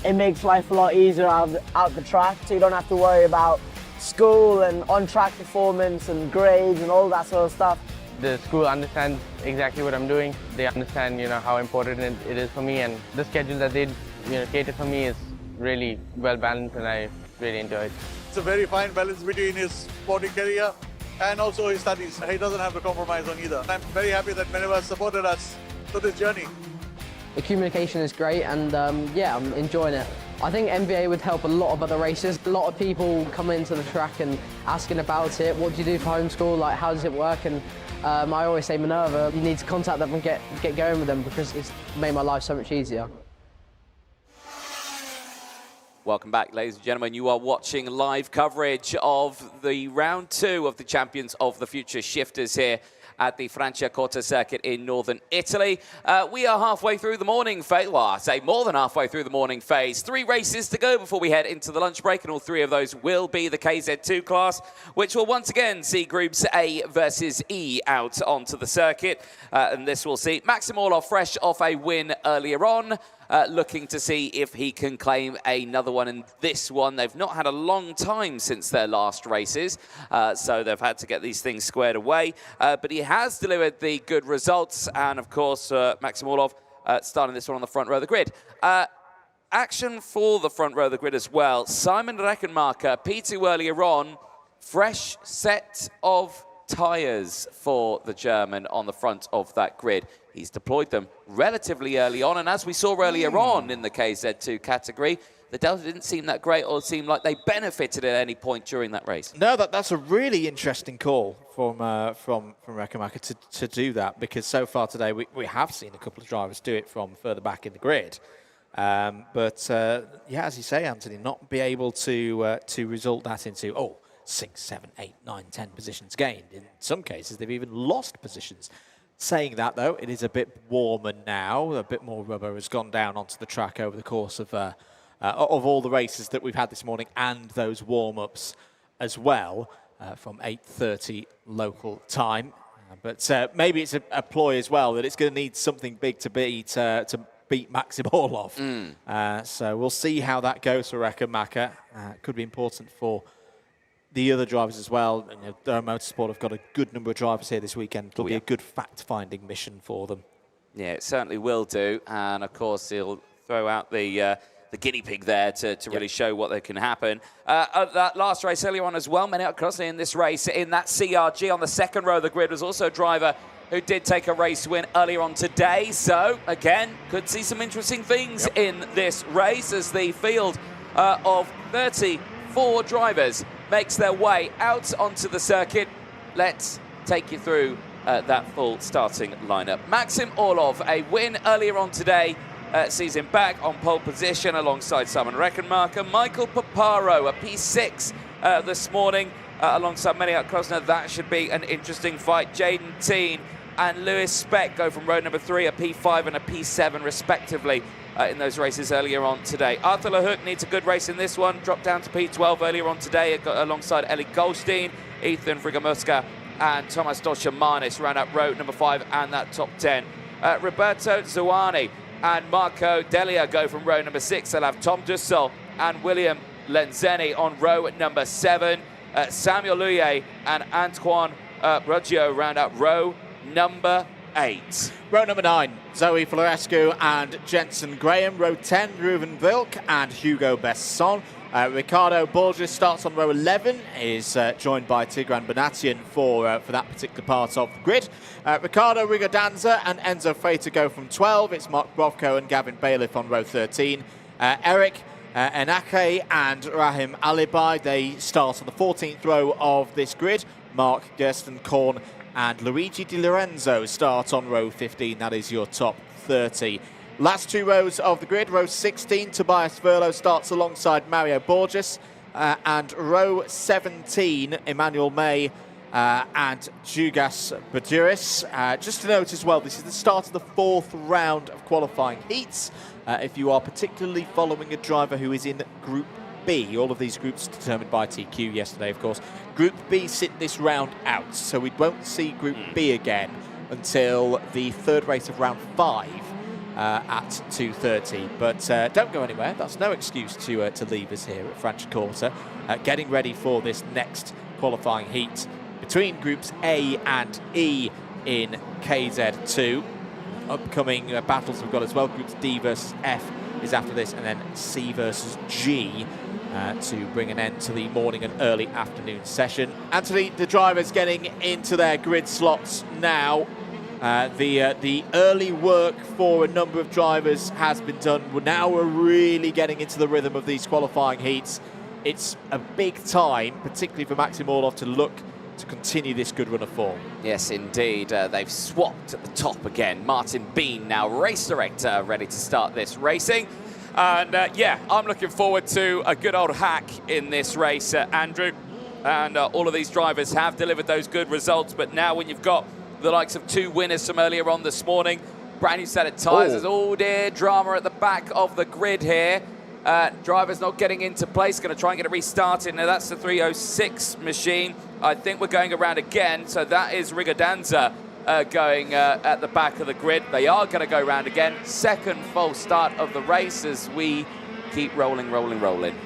It makes life a lot easier out the track, so you don't have to worry about school and on-track performance and grades and all that sort of stuff. The school understands exactly what I'm doing. They understand, how important it is for me, and the schedule that they, created for me is really well balanced, and I really enjoy it. It's a very fine balance between his sporting career and also his studies. He doesn't have to compromise on either. I'm very happy that Meneva has supported us through this journey. The communication is great, and yeah, I'm enjoying it. I think MVA would help a lot of other races. A lot of people come into the track and asking about it. What do you do for homeschool? Like, how does it work? And I always say, Minerva, you need to contact them and get going with them, because it's made my life so much easier. Welcome back, ladies and gentlemen. You are watching live coverage of the round 2 of the Champions of the Future Shifters here at the Franciacorta circuit in northern Italy. We are halfway through the morning phase. Well, I say more than halfway through the morning phase. 3 races to go before we head into the lunch break, and all 3 of those will be the KZ2 class, which will once again see groups A versus E out onto the circuit. And this will see Maxim Orlov fresh off a win earlier on, looking to see if he can claim another one in this one. They've not had a long time since their last races, so they've had to get these things squared away. But he has delivered the good results, and of course, Maxim Orlov starting this one on the front row of the grid. action for the front row of the grid as well. Simon Reckenmacher, P2 earlier on, fresh set of tyres for the German on the front of that grid. He's deployed them relatively early on, and as we saw earlier on in the KZ2 category, the delta didn't seem that great, or seem like they benefited at any point during that race. No, that's a really interesting call from Reckenmacher to do that, because so far today we have seen a couple of drivers do it from further back in the grid. But yeah, as you say, Anthony, not be able to result that into 6, 7, 8, 9, 10 positions gained. In some cases, they've even lost positions. Saying that, though, it is a bit warmer now. A bit more rubber has gone down onto the track over the course of all the races that we've had this morning, and those warm-ups as well from 8:30 local time. But maybe it's a ploy as well that it's going to need something big to beat Maxim Orlov. So we'll see how that goes for Reckenmacher. Could be important for the other drivers as well. And, Durham Motorsport have got a good number of drivers here this weekend. It'll be a good fact-finding mission for them. Yeah, it certainly will do. And of course, he'll throw out the guinea pig there to really show what that can happen. That last race earlier on as well, Menno Crossley in this race, in that CRG on the second row of the grid, was also a driver who did take a race win earlier on today. So, again, could see some interesting things in this race as the field of 34 drivers makes their way out onto the circuit. Let's take you through that full starting lineup. Maxim Orlov, a win earlier on today, sees him back on pole position alongside Simon Reckenmacher. Michael Paparo, a P6 this morning, alongside Menno Krosner. That should be an interesting fight. Jaden Teen and Lewis Speck go from row number 3, a P5 and a P7 respectively in those races earlier on today. Arthur LeHook needs a good race in this one, dropped down to P12 earlier on today alongside Eli Goldstein, Ethan Frigamuska and Thomas Doshamanis round up row number 5 and that top 10. Roberto Zuani and Marco Delia go from row number 6. They'll have Tom Dussel and William Lenzeni on row number 7. Samuel Luye and Antoine Roggio round out row number 8. Row number 9, Zoe Florescu and Jensen Graham. Row 10, Ruben Vilk and Hugo Besson. Ricardo Borges starts on row 11, is joined by Tigran Bonatian for that particular part of the grid. Ricardo Rigodanza and Enzo Freita go from 12. It's Mark Brovko and Gavin Bailiff on row 13. Eric Enake and Rahim Alibai, they start on the 14th row of this grid. Mark Gersten Korn and Luigi Di Lorenzo start on row 15. That is your top 30. Last 2 rows of the grid. Row 16, Tobias Verlo starts alongside Mario Borges. And row 17, Emmanuel May and Jugas Baduris. Just to note as well, this is the start of the 4th round of qualifying heats. If you are particularly following a driver who is in Group B, all of these groups determined by TQ yesterday, of course. Group B sit this round out, so we won't see Group B again until the 3rd race of round 5 at 2:30. But don't go anywhere. That's no excuse to leave us here at Franciacorta, getting ready for this next qualifying heat between Groups A and E in KZ2. Upcoming battles we've got as well. Groups D versus F is after this, and then C versus G to bring an end to the morning and early afternoon session. Anthony, the drivers getting into their grid slots now. The early work for a number of drivers has been done. We're really getting into the rhythm of these qualifying heats. It's a big time, particularly for Maxim Orlov, to look to continue this good run of form. Yes, indeed. They've swapped at the top again. Martin Bean, now race director, ready to start this racing. And yeah, I'm looking forward to a good old hack in this race, Andrew. And all of these drivers have delivered those good results. But now when you've got the likes of 2 winners from earlier on this morning, brand new set of tyres, there's all dear drama at the back of the grid here. Drivers not getting into place, going to try and get it restarted. Now that's the 306 machine. I think we're going around again, so that is Rigodanza going at the back of the grid. They are going to go round again. 2nd false start of the race as we keep rolling.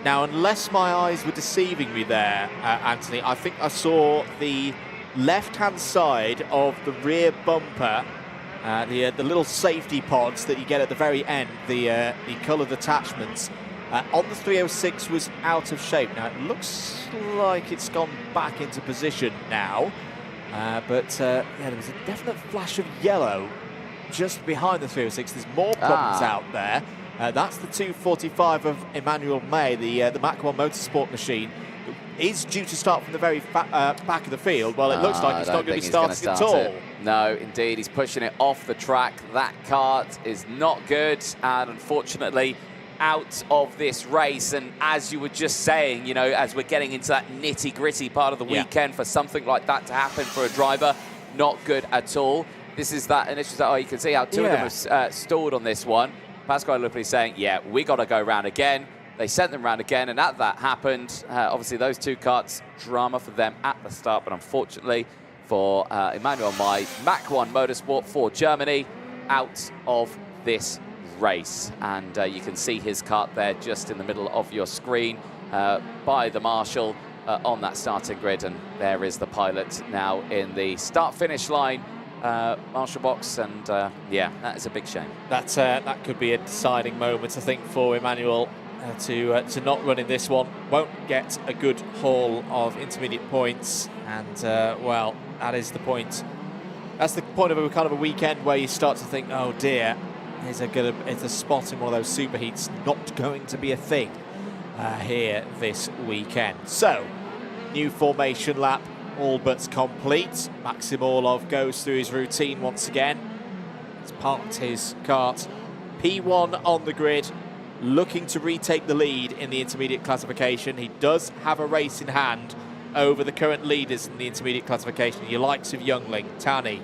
Now, unless my eyes were deceiving me there, Anthony, I think I saw the left-hand side of the rear bumper The little safety pods that you get at the very end, the coloured attachments, on the 306 was out of shape. Now it looks like it's gone back into position now, but yeah, there was a definite flash of yellow just behind the 306. There's more problems out there. That's the 245 of Emmanuel May, the Mach 1 Motorsport machine. Is due to start from the very back of the field. Well, it looks like he's not going to be starting at all. No, indeed, he's pushing it off the track. That kart is not good, and unfortunately out of this race. And as you were just saying, you know, as we're getting into that nitty-gritty part of the weekend, for something like that to happen for a driver, not good at all. This is that initial start. Oh, you can see how two of them have stalled on this one. Pascal Luppi saying, yeah, we got to go round again. They sent them round again, and as that happened, obviously those two karts, drama for them at the start, but unfortunately for Emmanuel May, Mach 1 Motorsport for Germany, out of this race. And you can see his kart there just in the middle of your screen by the marshal on that starting grid, and there is the pilot now in the start-finish line marshal box, and yeah, that is a big shame. That could be a deciding moment, I think, for Emmanuel. To not run in this one, won't get a good haul of intermediate points, and well, that is the point. That's the point of a kind of a weekend where you start to think, oh dear, is a spot in one of those superheats not going to be a thing here this weekend? So, new formation lap, all but complete. Maxim Orlov goes through his routine once again. He's parked his kart P1 on the grid, looking to retake the lead in the intermediate classification. He does have a race in hand over the current leaders in the intermediate classification, the likes of Youngling, Tani.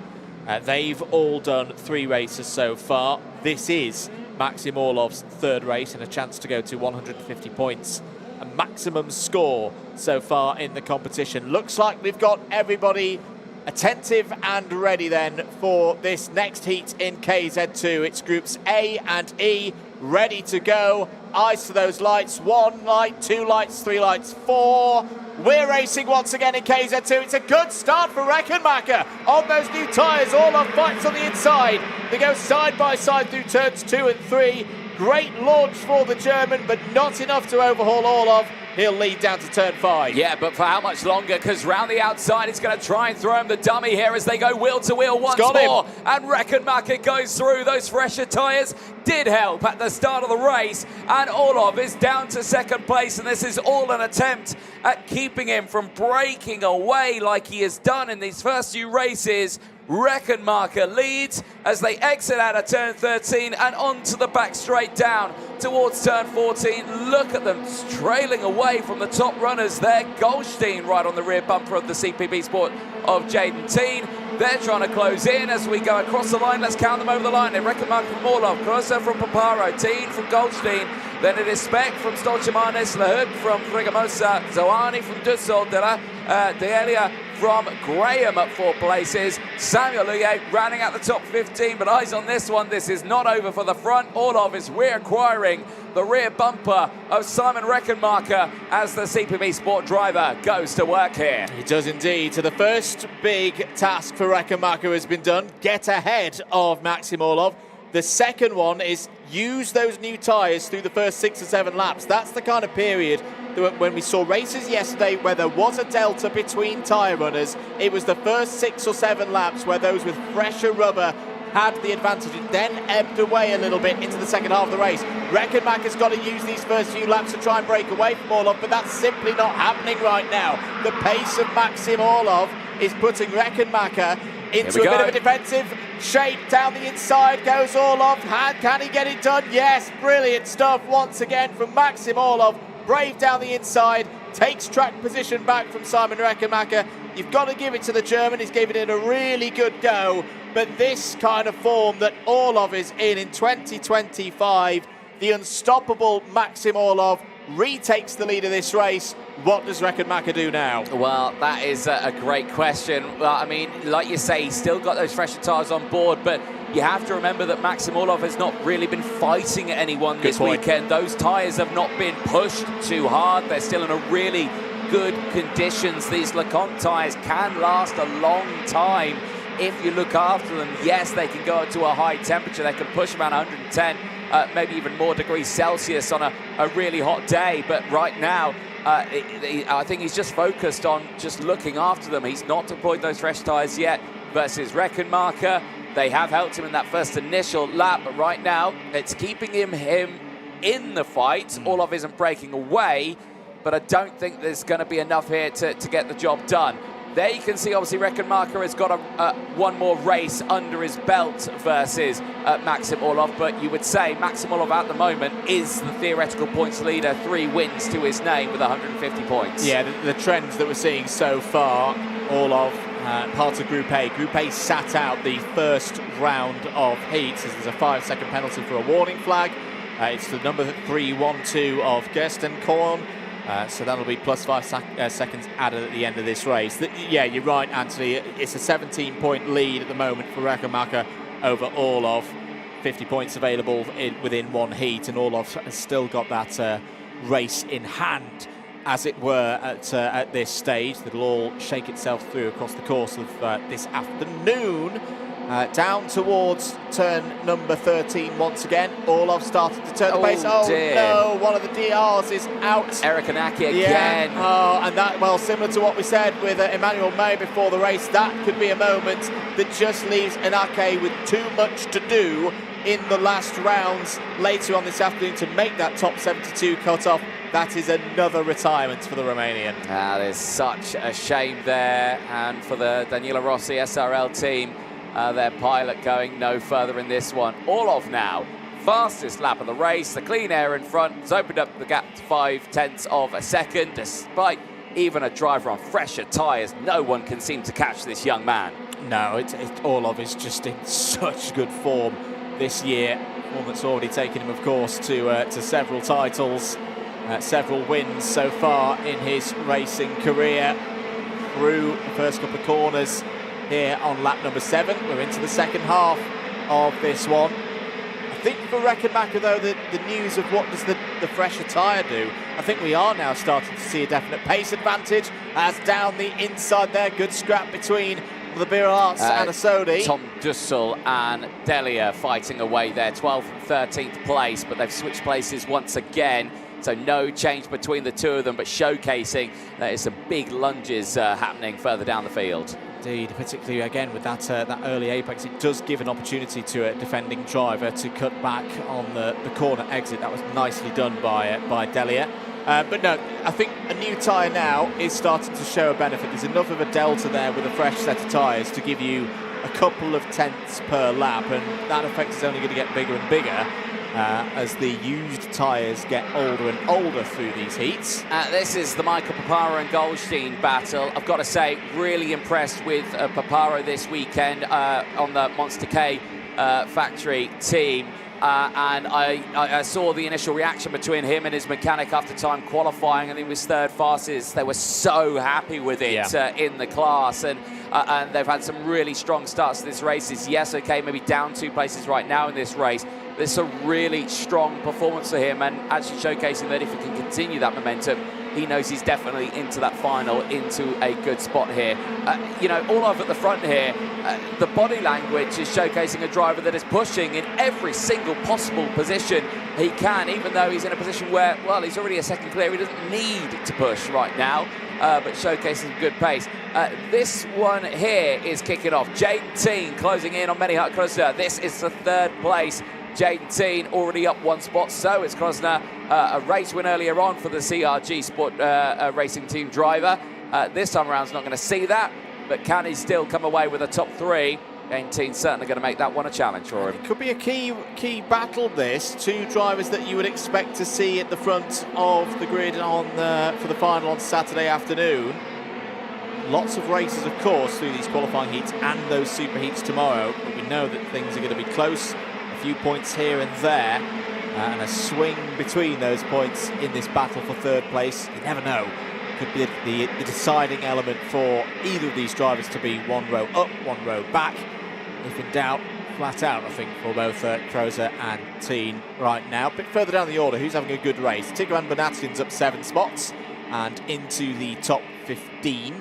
They've all done 3 races so far. This is Maxim Orlov's 3rd race and a chance to go to 150 points. A maximum score so far in the competition. Looks like we've got everybody attentive and ready then for this next heat in KZ2. It's groups A and E, ready to go. Eyes to those lights. 1 light, 2 lights, 3 lights, 4. We're racing once again in KZ2. It's a good start for Reckenmacher on those new tyres. Orlov fights on the inside. They go side by side through turns 2 and 3. Great launch for the German, but not enough to overhaul Orlov. He'll lead down to turn 5. Yeah, but for how much longer? Because round the outside, it's going to try and throw him the dummy here as they go wheel to wheel once more. And Reckenmacher goes through. Those fresher tyres did help at the start of the race. And Orlov is down to 2nd place. And this is all an attempt at keeping him from breaking away like he has done in these first few races. Reckenmacher leads as they exit out of turn 13 and onto the back straight down towards turn 14. Look at them trailing away from the top runners there. Goldstein right on the rear bumper of the CPB Sport of Jaden Teen. They're trying to close in as we go across the line. Let's count them over the line. Reckenmacher from Orlov, Crosser from Paparo, Teen from Goldstein. Then it is Speck from Stolchemanis, Lahoud from Frigamosa, Zoani from Dussel, Delia from Graham at 4 places. Samuel Luye rounding out the top 15, but eyes on this one. This is not over for the front. Orlov is reacquiring the rear bumper of Simon Reckenmacher as the CPB Sport driver goes to work here. He does indeed. So the first big task for Reckenmacher has been done. Get ahead of Maxim Orlov. The second one is use those new tyres through the first 6 or 7 laps. That's the kind of period that when we saw races yesterday where there was a delta between tyre runners, it was the first 6 or 7 laps where those with fresher rubber had the advantage. It then ebbed away a little bit into the second half of the race. Reckenmacher's got to use these first few laps to try and break away from Orlov, but that's simply not happening right now. The pace of Maxim Orlov is putting Reckenmacher into a bit of a defensive shape. Down the inside goes Orlov. Can he get it done? Yes, brilliant stuff once again from Maxim Orlov. Brave down the inside, takes track position back from Simon Reckenmacher. You've got to give it to the German. He's given it a really good go. But this kind of form that Orlov is in 2025, the unstoppable Maxim Orlov retakes the lead of this race. What does Reckenmacher do now? Well, that is a great question. Well, I mean, like you say, he's still got those fresher tyres on board, but you have to remember that Maxim Orlov has not really been fighting anyone this weekend. Those tyres have not been pushed too hard. They're still in a really good conditions. These LeConte tyres can last a long time. if you look after them, yes, they can go up to a high temperature. They can push around 110, maybe even more degrees Celsius on a really hot day. But right now, I think he's just focused on just looking after them. He's not deployed those fresh tyres yet versus Reckenmacher. They have helped him in that first initial lap, but right now it's keeping him in the fight. Olaf isn't breaking away, but I don't think there's going to be enough here to get the job done. There you can see, obviously, Reckenmacher has got one more race under his belt versus Maxim Orlov, but you would say Maxim Orlov at the moment is the theoretical points leader, 3 wins to his name with 150 points. Yeah, the trends that we're seeing so far, Orlov, part of Group A. Group A sat out the first round of heats as there's a 5-second penalty for a warning flag. It's the number 312 of Gerstenkorn. So that'll be plus 5 seconds added at the end of this race. Yeah, you're right, Anthony. It's a 17-point lead at the moment for Reckenmacher over Orlov. 50 points available within one heat, and Orlov has still got that race in hand, as it were, at this stage. That'll all shake itself through across the course of this afternoon. Down towards turn number 13 once again. Orlov started to turn the pace. Oh dear. No, one of the DRs is out. Eric Anaki again. Yeah. Oh, and that, well, similar to what we said with Emmanuel May before the race, that could be a moment that just leaves Anake with too much to do in the last rounds later on this afternoon to make that top 72 cut-off. That is another retirement for the Romanian. There's such a shame there, and for the Daniela Rossi SRL team, their pilot going no further in this one. Orlov now, fastest lap of the race. The clean air in front has opened up the gap to 0.5 of a second, despite even a driver on fresher tyres. No one can seem to catch this young man. No, Orlov is just in such good form this year. One that's already taken him, of course, to several titles, several wins so far in his racing career. Through the first couple of corners here on lap number 7. We're into the second half of this one. I think for Reckenmacher, though, the news of what does the fresher tyre do, I think we are now starting to see a definite pace advantage as down the inside there. Good scrap between the Birarts and Asodi. Tom Dussel and Delia fighting away there, 12th and 13th place, but they've switched places once again. So no change between the two of them, but showcasing that there's some big lunges happening further down the field. Indeed, particularly again with that early apex, it does give an opportunity to a defending driver to cut back on the corner exit. That was nicely done by Delia. But no, I think a new tyre now is starting to show a benefit. There's enough of a delta there with a fresh set of tyres to give you a couple of tenths per lap, and that effect is only going to get bigger and bigger as the used tyres get older and older through these heats. This is the Michael Paparo and Goldstein battle. I've got to say, really impressed with Paparo this weekend on the Monster K factory team. And I saw the initial reaction between him and his mechanic after time qualifying. I think it was third fastest. They were so happy with it in the class, and they've had some really strong starts to this race. Yes, okay, maybe down 2 places right now in this race. This is a really strong performance for him, and actually showcasing that if he can continue that momentum, he knows he's definitely into that final, into a good spot here. You know, Orlov at the front here, the body language is showcasing a driver that is pushing in every single possible position he can, even though he's in a position where, well, he's already a second clear. He doesn't need to push right now, but showcasing good pace. This one here is kicking off. Jaden Teen closing in on Menihat Krosner. This is the 3rd place. Jaden Teen already up 1 spot, so it's Krosner. A race win earlier on for the CRG Sport Racing Team driver. This time around, is not going to see that, but can he still come away with a top 3? Jaden Teen's certainly going to make that one a challenge for him. It could be a key battle, this. 2 drivers that you would expect to see at the front of the grid on for the final on Saturday afternoon. Lots of races, of course, through these qualifying heats and those super heats tomorrow, but we know that things are going to be close. A few points here and there, and a swing between those points in this battle for 3rd place. You never know. Could be the deciding element for either of these drivers to be 1 row up, 1 row back. If in doubt, flat out, I think, for both Krozer and Teen right now. A bit further down the order, who's having a good race? Tigran Banatin's up 7 spots and into the top 15.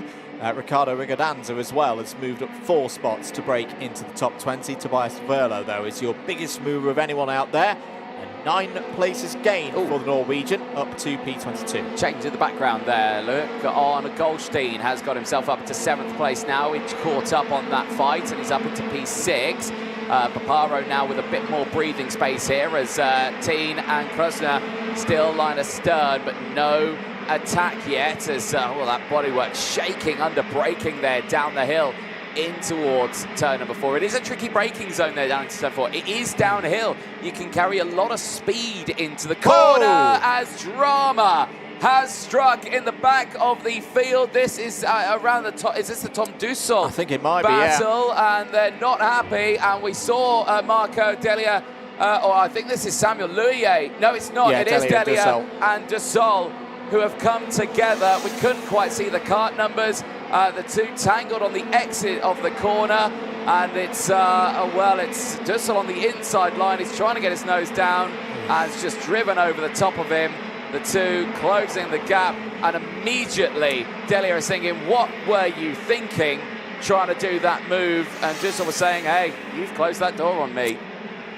Ricardo Rigodanza as well has moved up 4 spots to break into the top 20. Tobias Verlo, though, is your biggest mover of anyone out there. And 9 places gained for the Norwegian, up to P22. Change in the background there. Look on Goldstein, has got himself up to 7th place now. He's caught up on that fight and he's up into P6. Paparo now with a bit more breathing space here as Teen and Krusner still line astern, but no attack yet as well, that bodywork shaking under braking there down the hill in towards turn number 4. It is a tricky braking zone there down to turn 4. It is downhill. You can carry a lot of speed into the corner as drama has struck in the back of the field. This is around the top. Is this the Tom Dussel? I think it might battle, be, yeah. And they're not happy. And we saw Marco Delia, or I think this is Samuel Luye. No, it's not. Yeah, it is Delia Dussel. and Dussel who have come together. We couldn't quite see the kart numbers. The two tangled on the exit of the corner. And it's, well, it's Dussel on the inside line. He's trying to get his nose down and it's just driven over the top of him. The two closing the gap, and immediately Delia is thinking, what were you thinking trying to do that move? And Dussel was saying, hey, you've closed that door on me.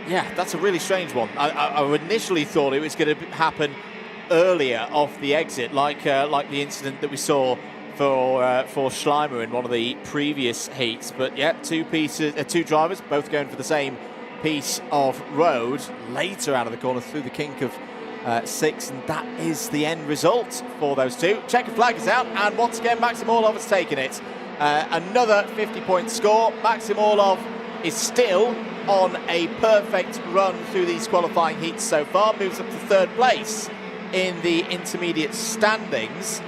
Yeah, that's a really strange one. I initially thought it was going to happen earlier off the exit, like the incident that we saw for Schleimer in one of the previous heats. But yeah, two drivers, both going for the same piece of road later out of the corner through the kink of 6, and that is the end result for those two. Checker flag is out, and once again Maxim Orlov has taken it. Another 50-point score. Maxim Orlov is still on a perfect run through these qualifying heats so far, moves up to 3rd place in the intermediate standings.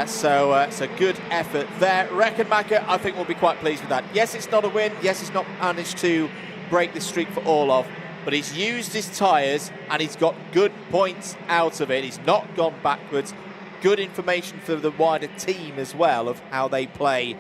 So good effort there. Reckenmacher, I think, will be quite pleased with that. Yes, it's not a win. Yes, he's not managed to break the streak for Orlov, but he's used his tyres and he's got good points out of it. He's not gone backwards. Good information for the wider team as well of how they play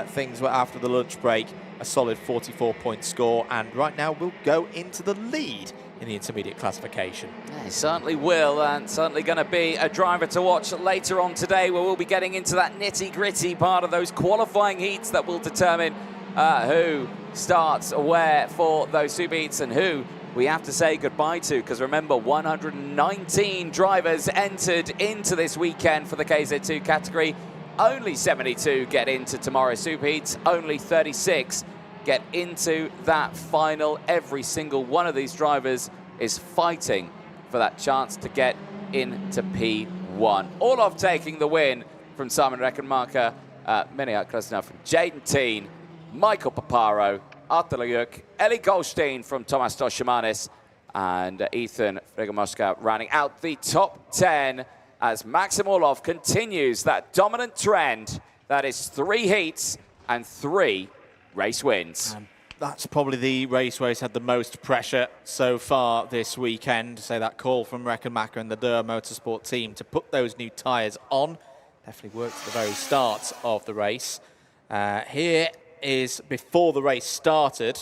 things after the lunch break. A solid 44-point score, and right now we'll go into the lead in the intermediate classification. Yeah, he certainly will, and certainly going to be a driver to watch later on today, where we'll be getting into that nitty-gritty part of those qualifying heats that will determine who starts where for those super heats and who we have to say goodbye to, because remember, 119 drivers entered into this weekend for the KZ2 category. Only 72 get into tomorrow's super heats, only 36 get into that final. Every single one of these drivers is fighting for that chance to get into P1. Orlov taking the win from Simon Reckenmacher, Miniat Krasner from Jaden Teen, Michael Paparo, Artur Lajuk, Eli Goldstein from Tomas Toshimanis, and Ethan Frigomoska rounding out the top 10 as Maxim Orlov continues that dominant trend. That is 3 heats and 3 race wins. That's probably the race where he's had the most pressure so far this weekend. So that call from Reckenmacher and the Dürr Motorsport team to put those new tyres on definitely worked at the very start of the race. Here is before the race started,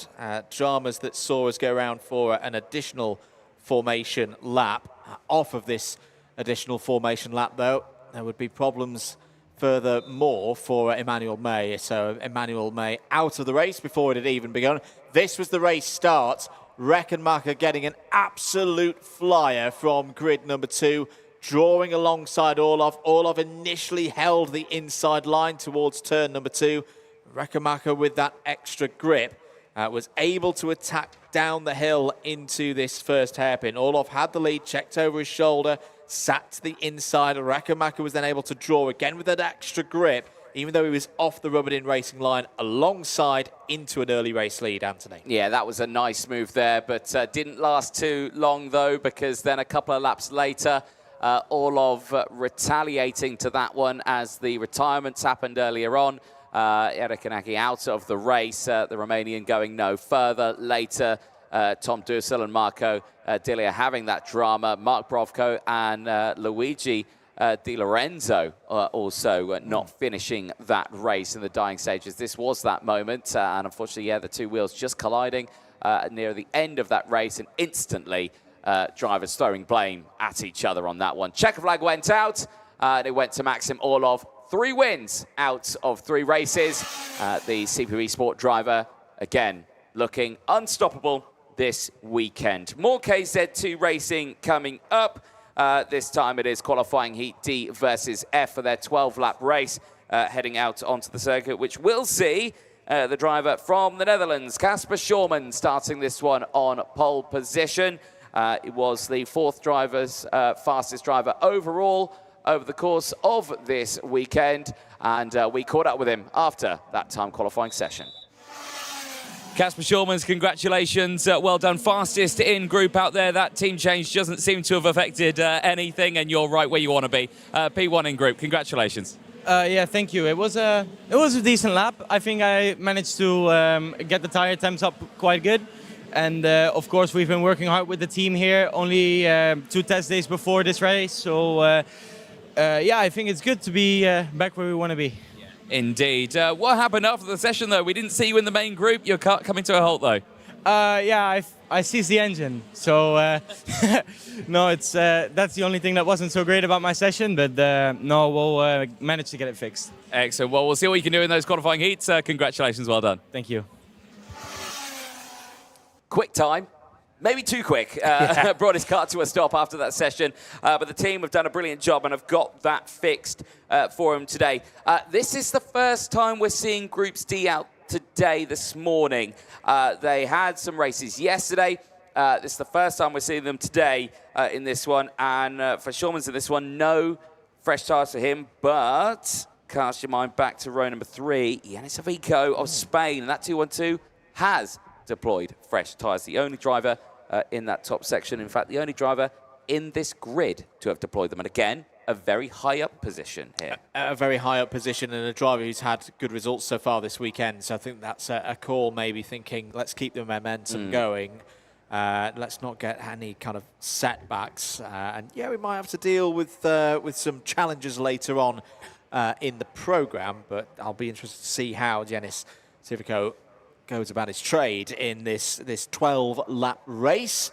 dramas that saw us go around for an additional formation lap. Off of this additional formation lap, though, there would be problems furthermore for Emmanuel May. So Emmanuel May out of the race before it had even begun. This was the race start. Reckenmacher getting an absolute flyer from grid number 2, drawing alongside Orlov. Orlov initially held the inside line towards turn number 2. Reckenmacher with that extra grip was able to attack down the hill into this first hairpin. Orlov had the lead, checked over his shoulder, sat to the inside. Reckenmacher was then able to draw again with that extra grip, even though he was off the rubbered-in racing line, alongside into an early race lead, Anthony. Yeah, that was a nice move there, but didn't last too long, though, because then a couple of laps later, Orlov retaliating to that one as the retirements happened earlier on. Erik Anaki out of the race, the Romanian going no further. Later, Tom Dussel and Marco Delia having that drama. Mark Brovko and Luigi Di Lorenzo also not finishing that race in the dying stages. This was that moment, and unfortunately, yeah, the two wheels just colliding near the end of that race, and instantly drivers throwing blame at each other on that one. Checker flag went out, and it went to Maxim Orlov. 3 wins out of 3 races. The CPB Sport driver, again, looking unstoppable this weekend. More KZ2 racing coming up. This time it is Qualifying Heat D versus F for their 12-lap race, heading out onto the circuit, which will see the driver from the Netherlands, Casper Schorman, starting this one on pole position. It was the 4th driver's fastest driver overall over the course of this weekend, and we caught up with him after that time qualifying session. Casper Schorman's congratulations. Well done. Fastest in group out there. That team change doesn't seem to have affected anything, and you're right where you want to be. P1 in group. Congratulations. Yeah, thank you. It was a decent lap. I think I managed to get the tire temps up quite good. And of course, we've been working hard with the team here. Only 2 test days before this race. So yeah, I think it's good to be back where we want to be. Indeed. What happened after the session, though? We didn't see you in the main group. Your car coming to a halt, though. Yeah, I seized the engine. So no, it's that's the only thing that wasn't so great about my session. But no, we'll manage to get it fixed. Excellent. Well, we'll see what you can do in those qualifying heats. Congratulations. Well done. Thank you. Quick time. Maybe too quick, brought his car to a stop after that session, but the team have done a brilliant job and have got that fixed for him today. This is the first time we're seeing Groups D out today, this morning. They had some races yesterday. This is the first time we're seeing them today in this one, and for Schorman's in this one, no fresh tyres for him, but cast your mind back to row number 3, Yanis Avico of Spain, and that 212 has deployed fresh tyres. The only driver in that top section, in fact, the only driver in this grid to have deployed them. And again, a very high up position here. A very high up position, and a driver who's had good results so far this weekend. So I think that's a call, maybe thinking, let's keep the momentum going. Let's not get any kind of setbacks. And yeah, we might have to deal with some challenges later on in the program, but I'll be interested to see how Yanis Avico goes about his trade in this 12-lap race.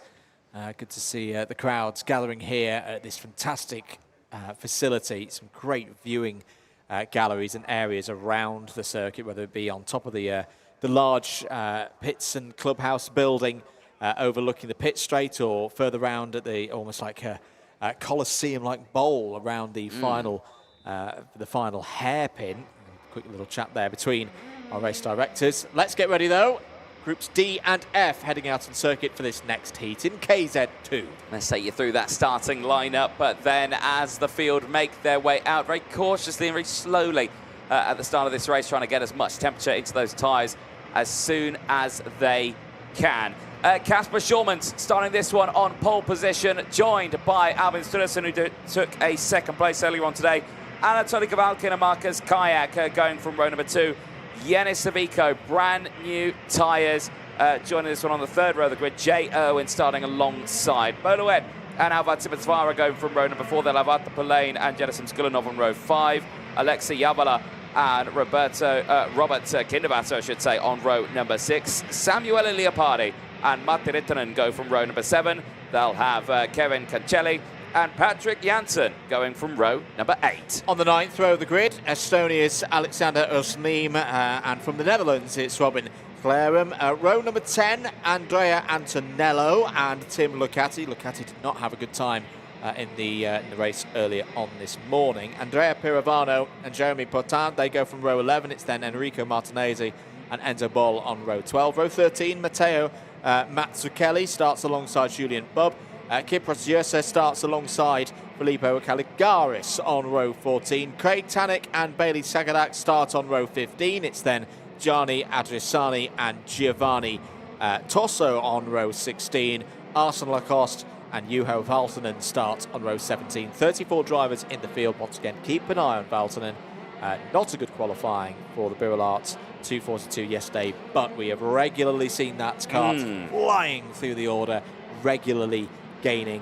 Good to see the crowds gathering here at this fantastic facility. Some great viewing galleries and areas around the circuit, whether it be on top of the large pits and clubhouse building overlooking the pit straight, or further round at the almost like a Colosseum-like bowl around the final hairpin. Quick little chat there between our race directors. Let's get ready though. Groups D and F heading out on circuit for this next heat in KZ2. Let's take you through that starting lineup, but then as the field make their way out very cautiously and very slowly at the start of this race, trying to get as much temperature into those tyres as soon as they can. Casper Schorman starting this one on pole position, joined by Albin Sturluson, who took a 2nd place earlier on today. Anatoly Kavalkin and Marcus Kayak going from row number 2. Yanis Avico, brand new tyres, joining this one on the 3rd row of the grid. Jay Irwin starting alongside. Boluet and Alvat Sibatsvara going from row number 4. They'll have Arta Polaine and Jedisim Skulinov on row 5. Alexei Yavala and Robert Kinderbatter, I should say, on row number 6. Samuele Leopardi and Matti Rittanen go from row number 7. They'll have Kevin Cancelli and Patrick Janssen going from row number 8. On the 9th row of the grid, Estonia's Alexander Osnim, and from the Netherlands, it's Robin Clarum. Row number 10, Andrea Antonello and Tim Lucati. Lucati did not have a good time in the race earlier on this morning. Andrea Pirovano and Jeremy Potin, they go from row 11. It's then Enrico Martinezzi and Enzo Boll on row 12. Row 13, Matteo Mazzucchelli starts alongside Julian Bubb. Kypros Yerse starts alongside Filippo Caligaris on row 14. Craig Tannick and Bailey Sagadak start on row 15. It's then Gianni Adrisani and Giovanni Tosso on row 16. Arsene Lacoste and Juho Valtonen start on row 17. 34 drivers in the field. Once again, keep an eye on Valtonen. Not a good qualifying for the Birol 242 yesterday, but we have regularly seen that kart flying through the order, regularly gaining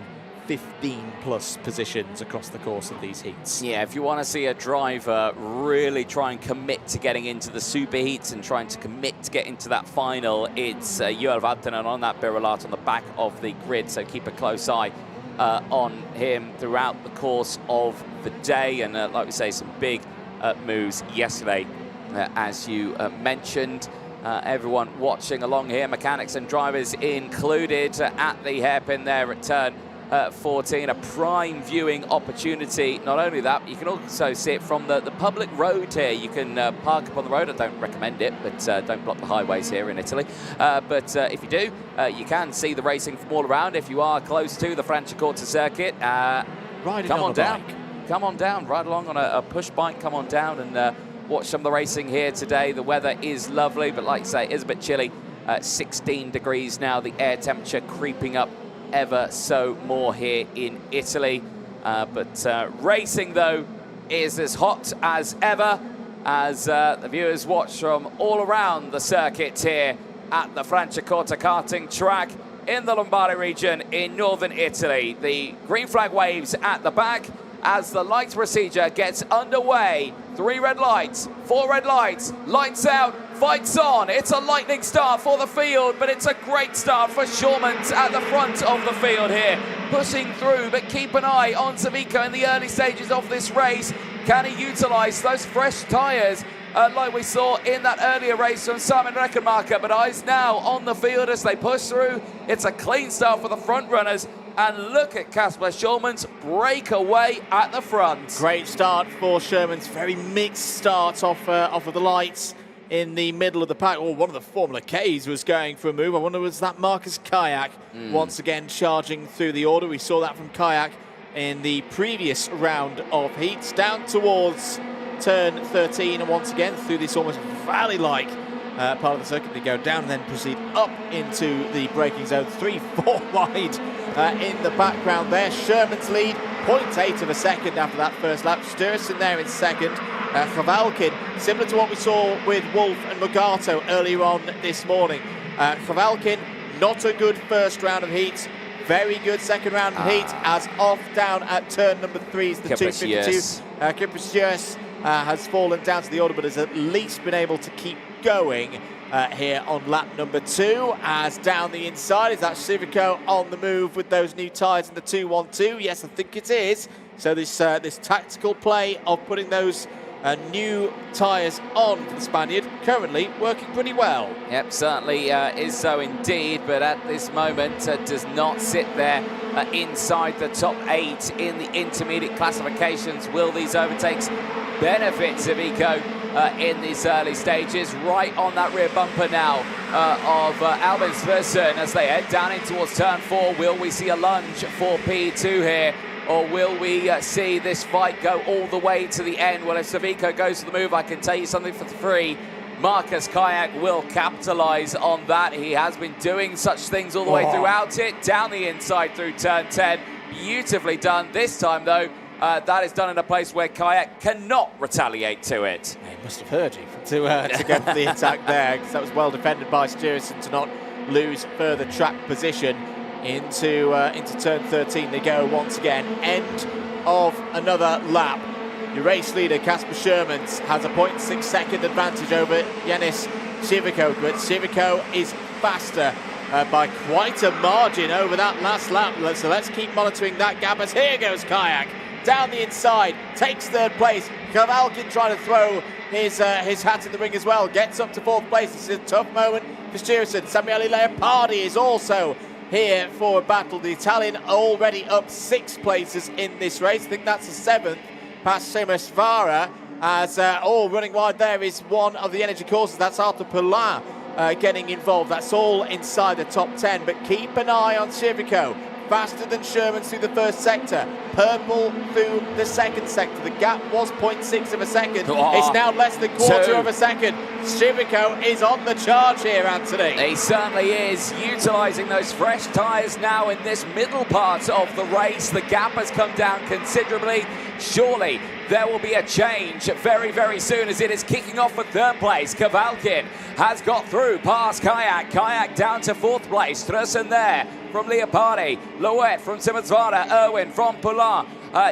15+ positions across the course of these heats. Yeah, if you want to see a driver really try and commit to getting into the super heats and trying to commit to get into that final, it's Juho Valtonen on that Birol on the back of the grid, so keep a close eye on him throughout the course of the day. And like we say, some big moves yesterday, as you mentioned. Everyone watching along here, mechanics and drivers included, at the hairpin there at turn 14, a prime viewing opportunity. Not only that, you can also see it from the public road here. You can park up on the road. I don't recommend it, but don't block the highways here in Italy. But if you do, you can see the racing from all around. If you are close to the Franciacorta circuit, come on down. Come on down, ride along on a push bike, come on down and watch some of the racing here today. The weather is lovely, but like I say, it is a bit chilly. 16 degrees now, the air temperature creeping up ever so more here in Italy. But racing, though, is as hot as ever as the viewers watch from all around the circuit here at the Franciacorta karting track in the Lombardy region in northern Italy. The green flag waves at the back as the lights procedure gets underway. 3 red lights, 4 red lights, lights out, fights on. It's a lightning start for the field, but it's a great start for Schurmans at the front of the field here, pushing through, but keep an eye on Civico in the early stages of this race. Can he utilize those fresh tires like we saw in that earlier race from Simon Reckenmacher? But eyes now on the field as they push through. It's a clean start for the front runners. And look at Kasper Schurmans break away at the front. Great start for Schurmans. Very mixed start off of the lights in the middle of the pack. Oh, one of the Formula Ks was going for a move. I wonder, was that Marcus Kayak once again charging through the order? We saw that from Kayak in the previous round of heats. Down towards turn 13, and once again through this almost valley-like part of the circuit. They go down and then proceed up into the braking zone. 3-4 wide in the background there. Schurmans lead 0.8 of a second after that first lap. Sturzen there in second. Kowalkin, similar to what we saw with Wolf and Mugato earlier on this morning. Kowalkin, not a good first round of heats. Very good second round of heat, as off down at turn number 3 is the 252. Kiprisius has fallen down to the order, but has at least been able to keep going here on lap number 2. As down the inside, is that Civico on the move with those new tyres in the 212? Yes, I think it is. So this tactical play of putting those new tyres on for the Spaniard currently working pretty well. Yep, certainly is so indeed, but at this moment does not sit there inside the top 8 in the intermediate classifications. Will these overtakes benefit Civico in these early stages? Right on that rear bumper now of Albin Sversen as they head down in towards turn 4. Will we see a lunge for P2 here? Or will we see this fight go all the way to the end? Well, if Civico goes to the move, I can tell you something for free. Marcus Kayak will capitalize on that. He has been doing such things all the way throughout it. Down the inside through turn 10. Beautifully done. This time, though, that is done in a place where Kayak cannot retaliate to it. He must have heard you to go for the attack there, because that was well defended by Sturzen to not lose further track position. Into turn 13 they go once again. End of another lap. Your race leader, Kasper Schurmans, has a 0.6 second advantage over Yanis Civico, but Civico is faster by quite a margin over that last lap. So let's keep monitoring that gap as here goes Kayak. Down the inside, takes 3rd place. Kowalkin trying to throw his hat in the ring as well. Gets up to 4th place. This is a tough moment for Sturzen. Samuele Leopardi is also here for a battle. The Italian already up 6 places in this race. I think that's the 7th past Seamus Vara, as running wide there is one of the energy courses. That's Arthur Poulin getting involved. That's all inside the top 10, but keep an eye on Civico. Faster than Schurmans through the first sector, purple through the second sector. The gap was 0.6 of a second. It's now less than quarter of a second. Civico is on the charge here, Anthony. He certainly is, utilising those fresh tyres now in this middle part of the race. The gap has come down considerably. Surely there will be a change very, very soon, as it is kicking off for 3rd place. Kowalkin has got through past Kayak. Kayak down to 4th place. Sturzen there from Leopardi. Louet from Simonsvara. Irwin from Poulin.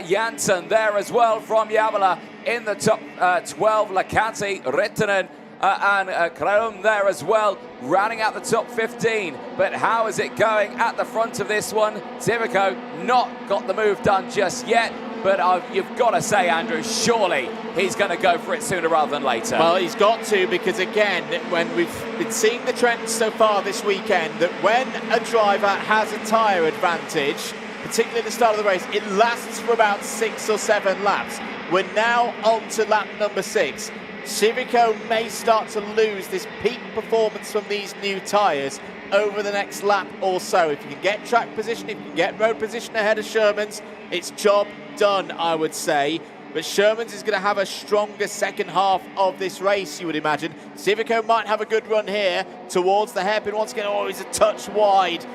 Janssen there as well from Javola in the top 12. Lacazzi, Rittinen and Krum there as well, rounding out the top 15. But how is it going at the front of this one? Civico not got the move done just yet. but you've got to say, Andrew, surely he's going to go for it sooner rather than later. Well, he's got to, because again, when we've been seeing the trend so far this weekend, that when a driver has a tyre advantage, particularly at the start of the race, it lasts for about 6 or 7 laps. We're now on to lap number 6. Civico may start to lose this peak performance from these new tyres over the next lap or so. If you can get track position, if you can get road position ahead of Sherman's, it's job done, I would say. But Sherman's is going to have a stronger second half of this race, you would imagine. Civico might have a good run here towards the hairpin once again. Oh, he's a touch wide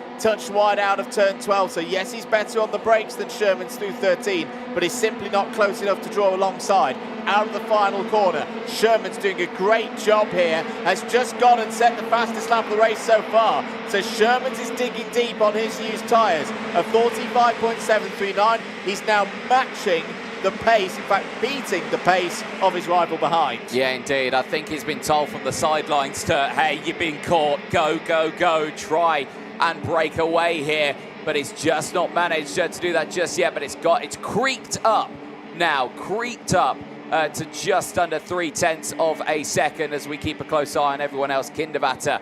out of turn 12. So yes, he's better on the brakes than Sherman's through 13, but he's simply not close enough to draw alongside. Out of the final corner, Sherman's doing a great job here, has just gone and set the fastest lap of the race so far. So Sherman's is digging deep on his used tyres. A 45.739, he's now matching the pace, in fact beating the pace of his rival behind. Yeah, indeed. I think he's been told from the sidelines to, hey, you've been caught, go, go, go, try and break away here. But he's just not managed to do that just yet, but it's creeped up now, to just under 0.3 of a second as we keep a close eye on everyone else. Kindervatter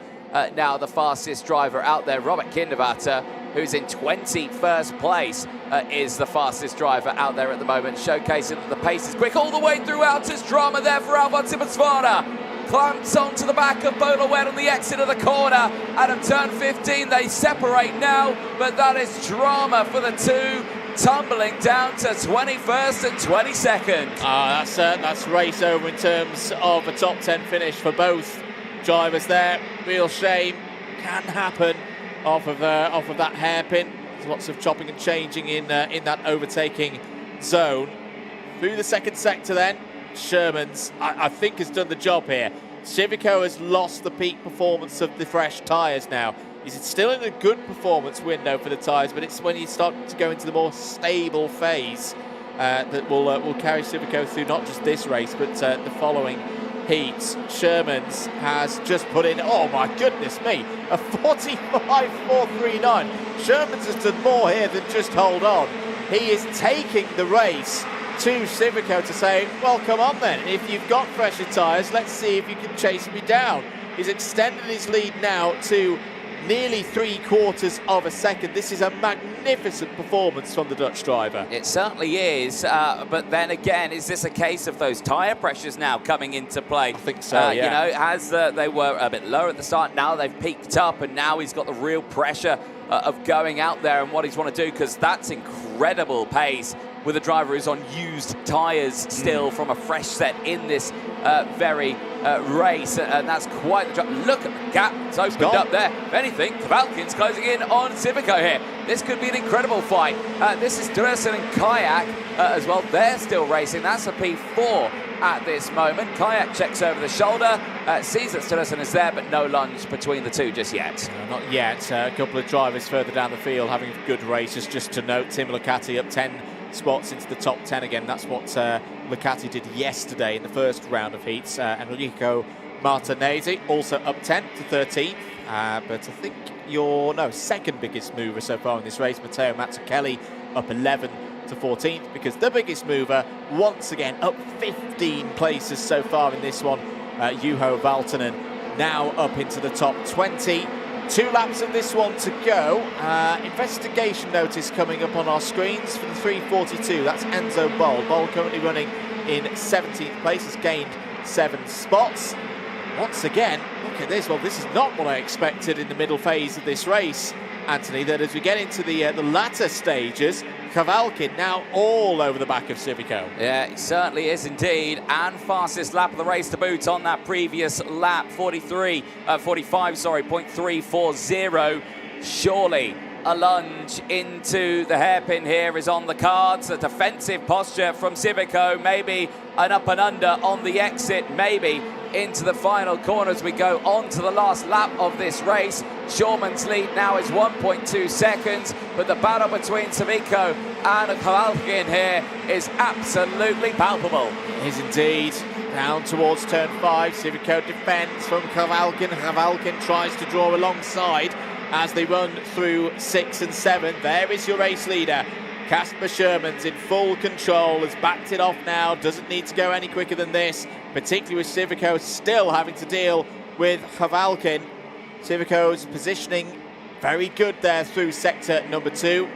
now the fastest driver out there. Robert Kindervatter, who's in 21st place, is the fastest driver out there at the moment, showcasing that the pace is quick all the way throughout. It's drama there for Alvon Simmonsvana. Clamps onto the back of Bolawed on the exit of the corner. Out of turn 15, they separate now, but that is drama for the two, tumbling down to 21st and 22nd. That's race over in terms of a top 10 finish for both drivers there. Real shame, can happen off of that hairpin. There's lots of chopping and changing in that overtaking zone. Through the second sector then, Sherman's, I think, has done the job here. Civico has lost the peak performance of the fresh tyres now. He's still in a good performance window for the tyres, but it's when you start to go into the more stable phase that will carry Civico through not just this race, but the following heats. Sherman's has just put in, oh my goodness me, a 45.439. Sherman's has done more here than just hold on. He is taking the race to Civico to say, well, come on then, if you've got fresher tyres, let's see if you can chase me down. He's extended his lead now to nearly 3/4 of a second. This is a magnificent performance from the Dutch driver. It certainly is, but then again, is this a case of those tyre pressures now coming into play? I think so, yeah. You know, as they were a bit lower at the start, now they've peaked up, and now he's got the real pressure of going out there and what he's want to do, because that's incredible pace with a driver who's on used tyres still from a fresh set in this very race, and that's quite the drop. Look at the gap, it's opened up there. If anything, Kavalkin's closing in on Civico here. This could be an incredible fight. This is Durson and Kayak as well. They're still racing. That's a P4 at this moment. Kayak checks over the shoulder, sees that Durson is there, but no lunge between the two just yet. No, not yet. A couple of drivers further down the field having good races. Just to note, Tim Licati up 10 spots into the top 10 again. That's what Licati did yesterday in the first round of heats. Enrico Martinezzi also up 10 to 13. But I think your second biggest mover so far in this race, Matteo Mazzucchelli, up 11 to 14th, because the biggest mover once again up 15 places so far in this one, Juho Valtonen, now up into the top 20. 2 laps of this one to go. Investigation notice coming up on our screens for the 342. That's Enzo Boll. Boll currently running in 17th place, has gained 7 spots. Once again, look at this. Well, this is not what I expected in the middle phase of this race, Anthony, that as we get into the latter stages, Kavalkin now all over the back of Civico. Yeah, it certainly is indeed, and fastest lap of the race to boot on that previous lap, 45.340. Surely a lunge into the hairpin here is on the cards. A defensive posture from Civico, maybe an up and under on the exit, maybe into the final corner as we go on to the last lap of this race. Schurman's lead now is 1.2 seconds, but the battle between Civico and Kavalkin here is absolutely palpable. It is indeed. Down towards turn 5, Civico defends from Kavalkin. Kavalkin tries to draw alongside as they run through 6 and 7. There is your race leader, Casper Sherman's in full control, has backed it off now, doesn't need to go any quicker than this, particularly with Civico still having to deal with Kvavalkin. Civico's positioning very good there through sector number 2.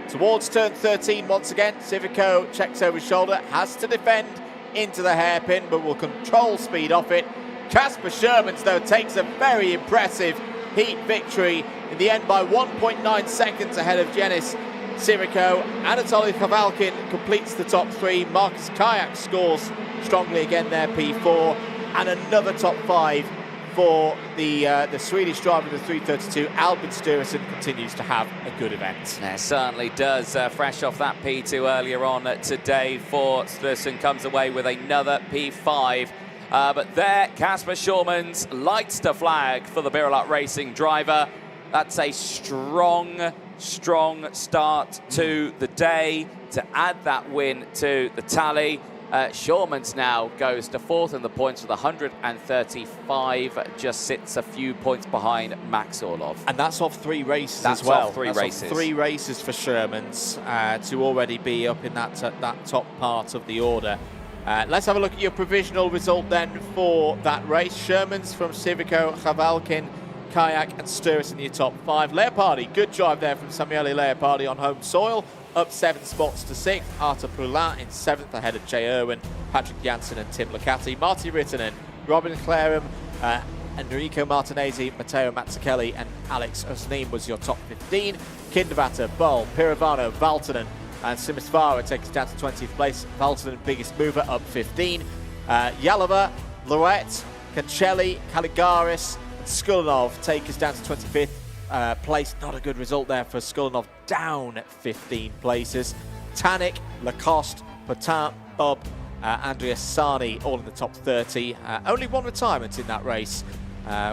Towards turn 13 once again, Civico checks over his shoulder, has to defend into the hairpin, but will control speed off it. Casper Shermans, though, takes a very impressive heat victory in the end by 1.9 seconds ahead of Jenis Civico. Anatoly Kvavalkin completes the top 3. Marcus Kayak scores strongly again there, P4, and another top 5 for the Swedish driver, the 332, Albin Sturesen, continues to have a good event. Yeah, certainly does. Fresh off that P2 earlier on today for Sturesen, comes away with another P5. But there, Casper Schurmans lights the flag for the Birolot Racing driver. That's a strong start to the day to add that win to the tally. Schurmans now goes to 4th in the points with 135, just sits a few points behind Max Orlov. And that's off 3 races as well. Off 3 races. Off 3 races for Schurmans to already be up in that top part of the order. Let's have a look at your provisional result then for that race. Schurmans from Civico, Kvavalkin, Kayak and Sturesen in your top 5. Leopardi, good drive there from Samuele Leopardi on home soil. Up 7 spots to 6th. Arthur Poulin in 7th ahead of Jay Irwin, Patrick Janssen and Tim Licati. Marty Rittinen, Robin Clarum, Enrico Martinezzi, Matteo Mazzucchelli and Alex Osnim was your top 15. Kindervatter, Boll, Pirovano, Valtonen and Simisvara takes down to 20th place. Valtonen, biggest mover, up 15. Yalova, Loret, Cancelli, Caligaris and Skulinov take us down to 25th. Place. Not a good result there for Skulinov, down 15 places. Tanik, Lacoste, Potin, Bob, Andreas Sani all in the top 30. Only one retirement in that race,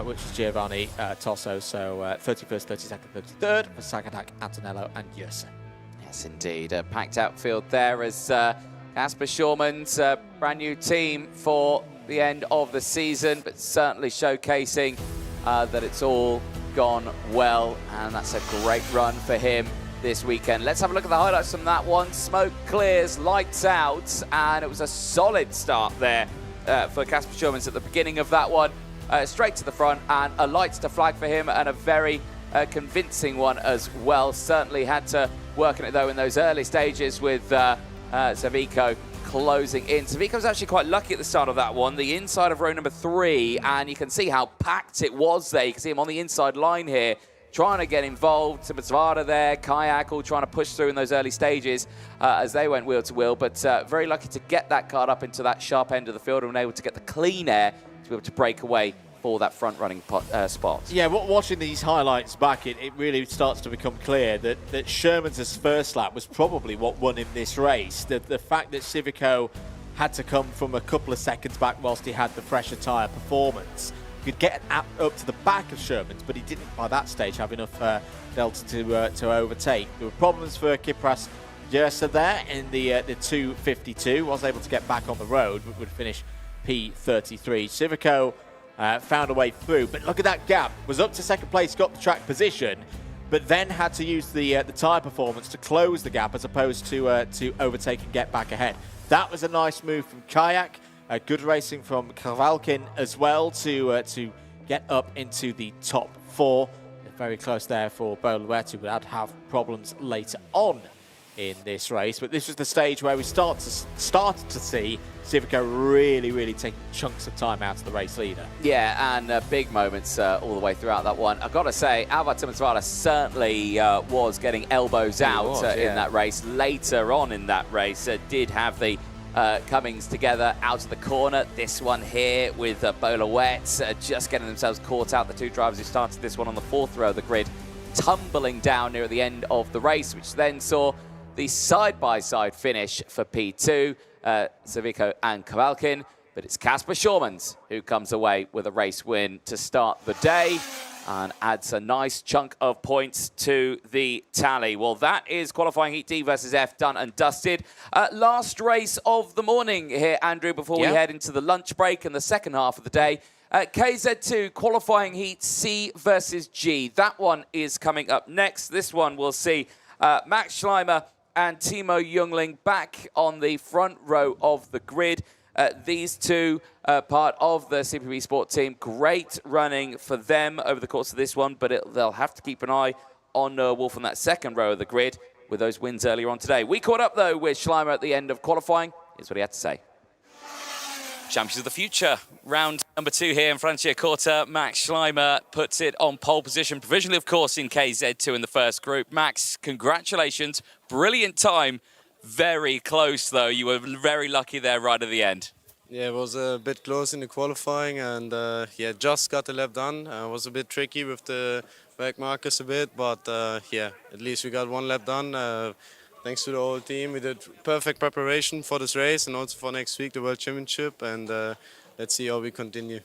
which is Giovanni Tosso. So 31st, 32nd, 33rd for Sagadak, Antonello and Yersin. Yes, indeed. A packed outfield there as Casper Schurmans, brand new team for the end of the season, but certainly showcasing that it's all gone well, and that's a great run for him this weekend. Let's have a look at the highlights from that one. Smoke clears, lights out, and it was a solid start there for Casper Schurmans at the beginning of that one. Straight to the front, and a lights to flag for him, and a very convincing one as well. Certainly had to work on it though in those early stages with Savico closing in. Savico's actually quite lucky at the start of that one. The inside of row number 3, and you can see how packed it was there. You can see him on the inside line here, trying to get involved. Simisvara there, Kayak all trying to push through in those early stages as they went wheel to wheel, but very lucky to get that card up into that sharp end of the field and able to get the clean air to be able to break away for that front-running spot. Yeah, watching these highlights back, it really starts to become clear that Schurmans' first lap was probably what won him this race. The fact that Civico had to come from a couple of seconds back whilst he had the fresher tyre performance. He could get up to the back of Schurmans, but he didn't by that stage have enough delta to overtake. There were problems for Kipras Jersa there in the 252. Was able to get back on the road, but would finish P33. Civico found a way through, but look at that gap. Was up to second place, got the track position, but then had to use the tyre performance to close the gap as opposed to overtake and get back ahead. That was a nice move from Kayak. Good racing from Kvavalkin as well to get up into the top 4. Very close there for Boluet, who would have problems later on in this race, but this was the stage where we started to see Civico really taking chunks of time out of the race leader. Yeah, and big moments all the way throughout that one. I've got to say, Alvar Simisvara certainly was getting elbows out in that race. Later on in that race, did have the comings together out of the corner. This one here with Boluet just getting themselves caught out. The two drivers who started this one on the 4th row of the grid tumbling down near the end of the race, which then saw the side-by-side finish for P2, Savico and Kvavalkin, but it's Casper Schurmans who comes away with a race win to start the day and adds a nice chunk of points to the tally. Well, that is Qualifying Heat D versus F done and dusted. Last race of the morning here, Andrew, before we head into the lunch break and the second half of the day. KZ2 Qualifying Heat C versus G. That one is coming up next. This one will see Max Schleimer and Timo Jungling back on the front row of the grid. These two part of the CPB Sport team. Great running for them over the course of this one, but they'll have to keep an eye on Wolf on that second row of the grid with those wins earlier on today. We caught up, though, with Schleimer at the end of qualifying. Here's what he had to say. Champions of the Future, round number 2 here in Franciacorta. Max Schleimer puts it on pole position, provisionally, of course, in KZ2 in the first group. Max, congratulations. Brilliant time. Very close, though. You were very lucky there right at the end. Yeah, it was a bit close in the qualifying, and yeah, just got the lap done. It was a bit tricky with the back markers a bit, but yeah, at least we got 1 lap done. Thanks to the whole team. We did perfect preparation for this race and also for next week, the World Championship, and let's see how we continue.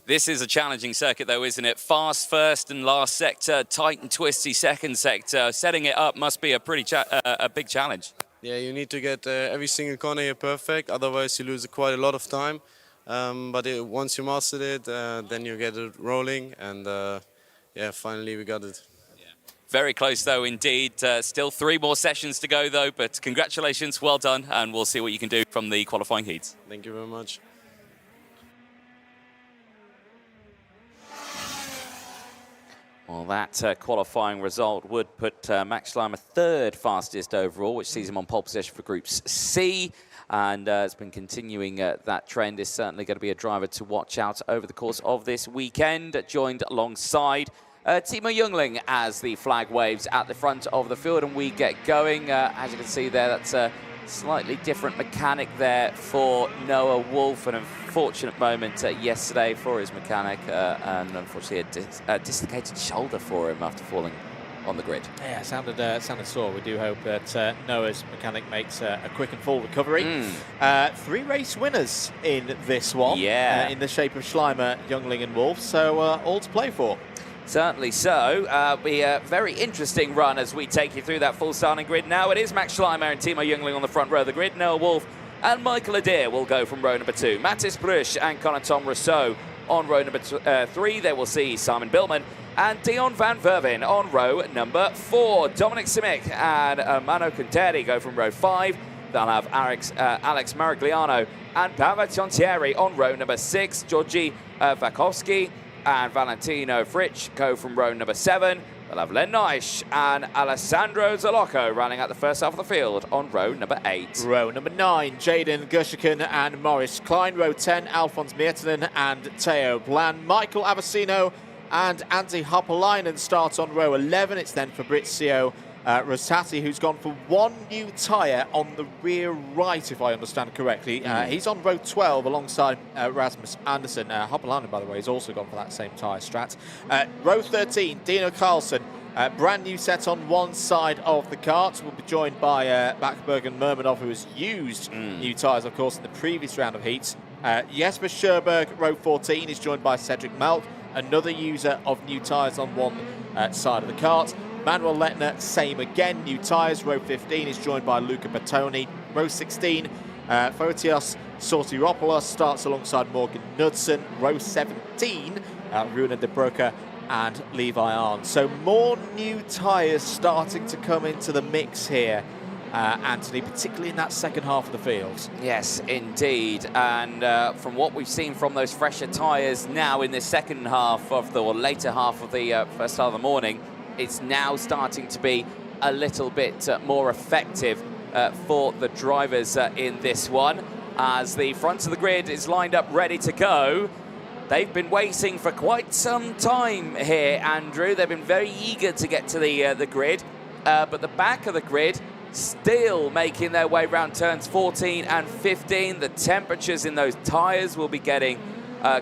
This is a challenging circuit, though, isn't it? Fast first and last sector, tight and twisty second sector. Setting it up must be a pretty a big challenge. Yeah, you need to get every single corner here perfect, otherwise you lose quite a lot of time. But once you mastered it, then you get it rolling, and yeah, finally we got it. Very close, though, indeed. Still 3 more sessions to go, though, but congratulations, well done, and we'll see what you can do from the qualifying heats. Thank you very much. Well, that qualifying result would put Max Schleimer 3rd fastest overall, which sees him on pole position for Groups C. And it's been continuing that trend. Is certainly going to be a driver to watch out over the course of this weekend, joined alongside Timo Jungling as the flag waves at the front of the field, and we get going. As you can see there, that's a slightly different mechanic there for Noah Wolf. An unfortunate moment yesterday for his mechanic, and unfortunately a dislocated shoulder for him after falling on the grid. Yeah, sounded sore. We do hope that Noah's mechanic makes a quick and full recovery. 3 race winners in this one, in the shape of Schleimer, Jungling and Wolf, so all to play for. Certainly so. Be a very interesting run as we take you through that full starting grid. Now it is Max Schleimer and Timo Jungling on the front row of the grid. Noah Wolf and Michael Adair will go from row number 2. Mattis Bruch and Connor Tom Rousseau on row number 3. There we'll see Simon Billman and Dion van Verven on row number 4. Dominic Simic and Mano Conteri go from row 5. They'll have Alex Marigliano and Pavel Tiontieri on row number 6. Georgi Vakovsky and Valentino Fritsch go from row number 7. They'll have Len Neisch and Alessandro Zalocco running at the first half of the field on row number 8. Row number 9, Jaden Gershiken and Morris Klein. Row 10, Alphonse Miettinen and Theo Bland. Michael Avicino and Antti Hapalainen start on row 11. It's then Fabrizio Rosati, who's gone for 1 new tyre on the rear right, if I understand correctly. He's on row 12 alongside Rasmus Andersen. Hapalainen, by the way, has also gone for that same tyre strat. Row 13, Dino Carlson. Brand new set on one side of the kart. We'll be joined by Backberg and Mermanov, who has used new tyres, of course, in the previous round of heats. Jesper Scherberg, row 14, is joined by Cedric Malk, another user of new tyres on one side of the kart. Manuel Lettner, same again, new tyres. Row 15 is joined by Luca Bertoni. Row 16, Fotios Sortiropoulos starts alongside Morgan Knudsen. Row 17, Runa De Broca and Levi Arndt. So more new tyres starting to come into the mix here, Anthony, particularly in that second half of the field. Yes, indeed. And from what we've seen from those fresher tyres now in the second half of or later half of the first half of the morning, it's now starting to be a little bit more effective for the drivers in this one. As the front of the grid is lined up ready to go, they've been waiting for quite some time here, Andrew. They've been very eager to get to the grid, but the back of the grid still making their way around turns 14 and 15. The temperatures in those tyres will be getting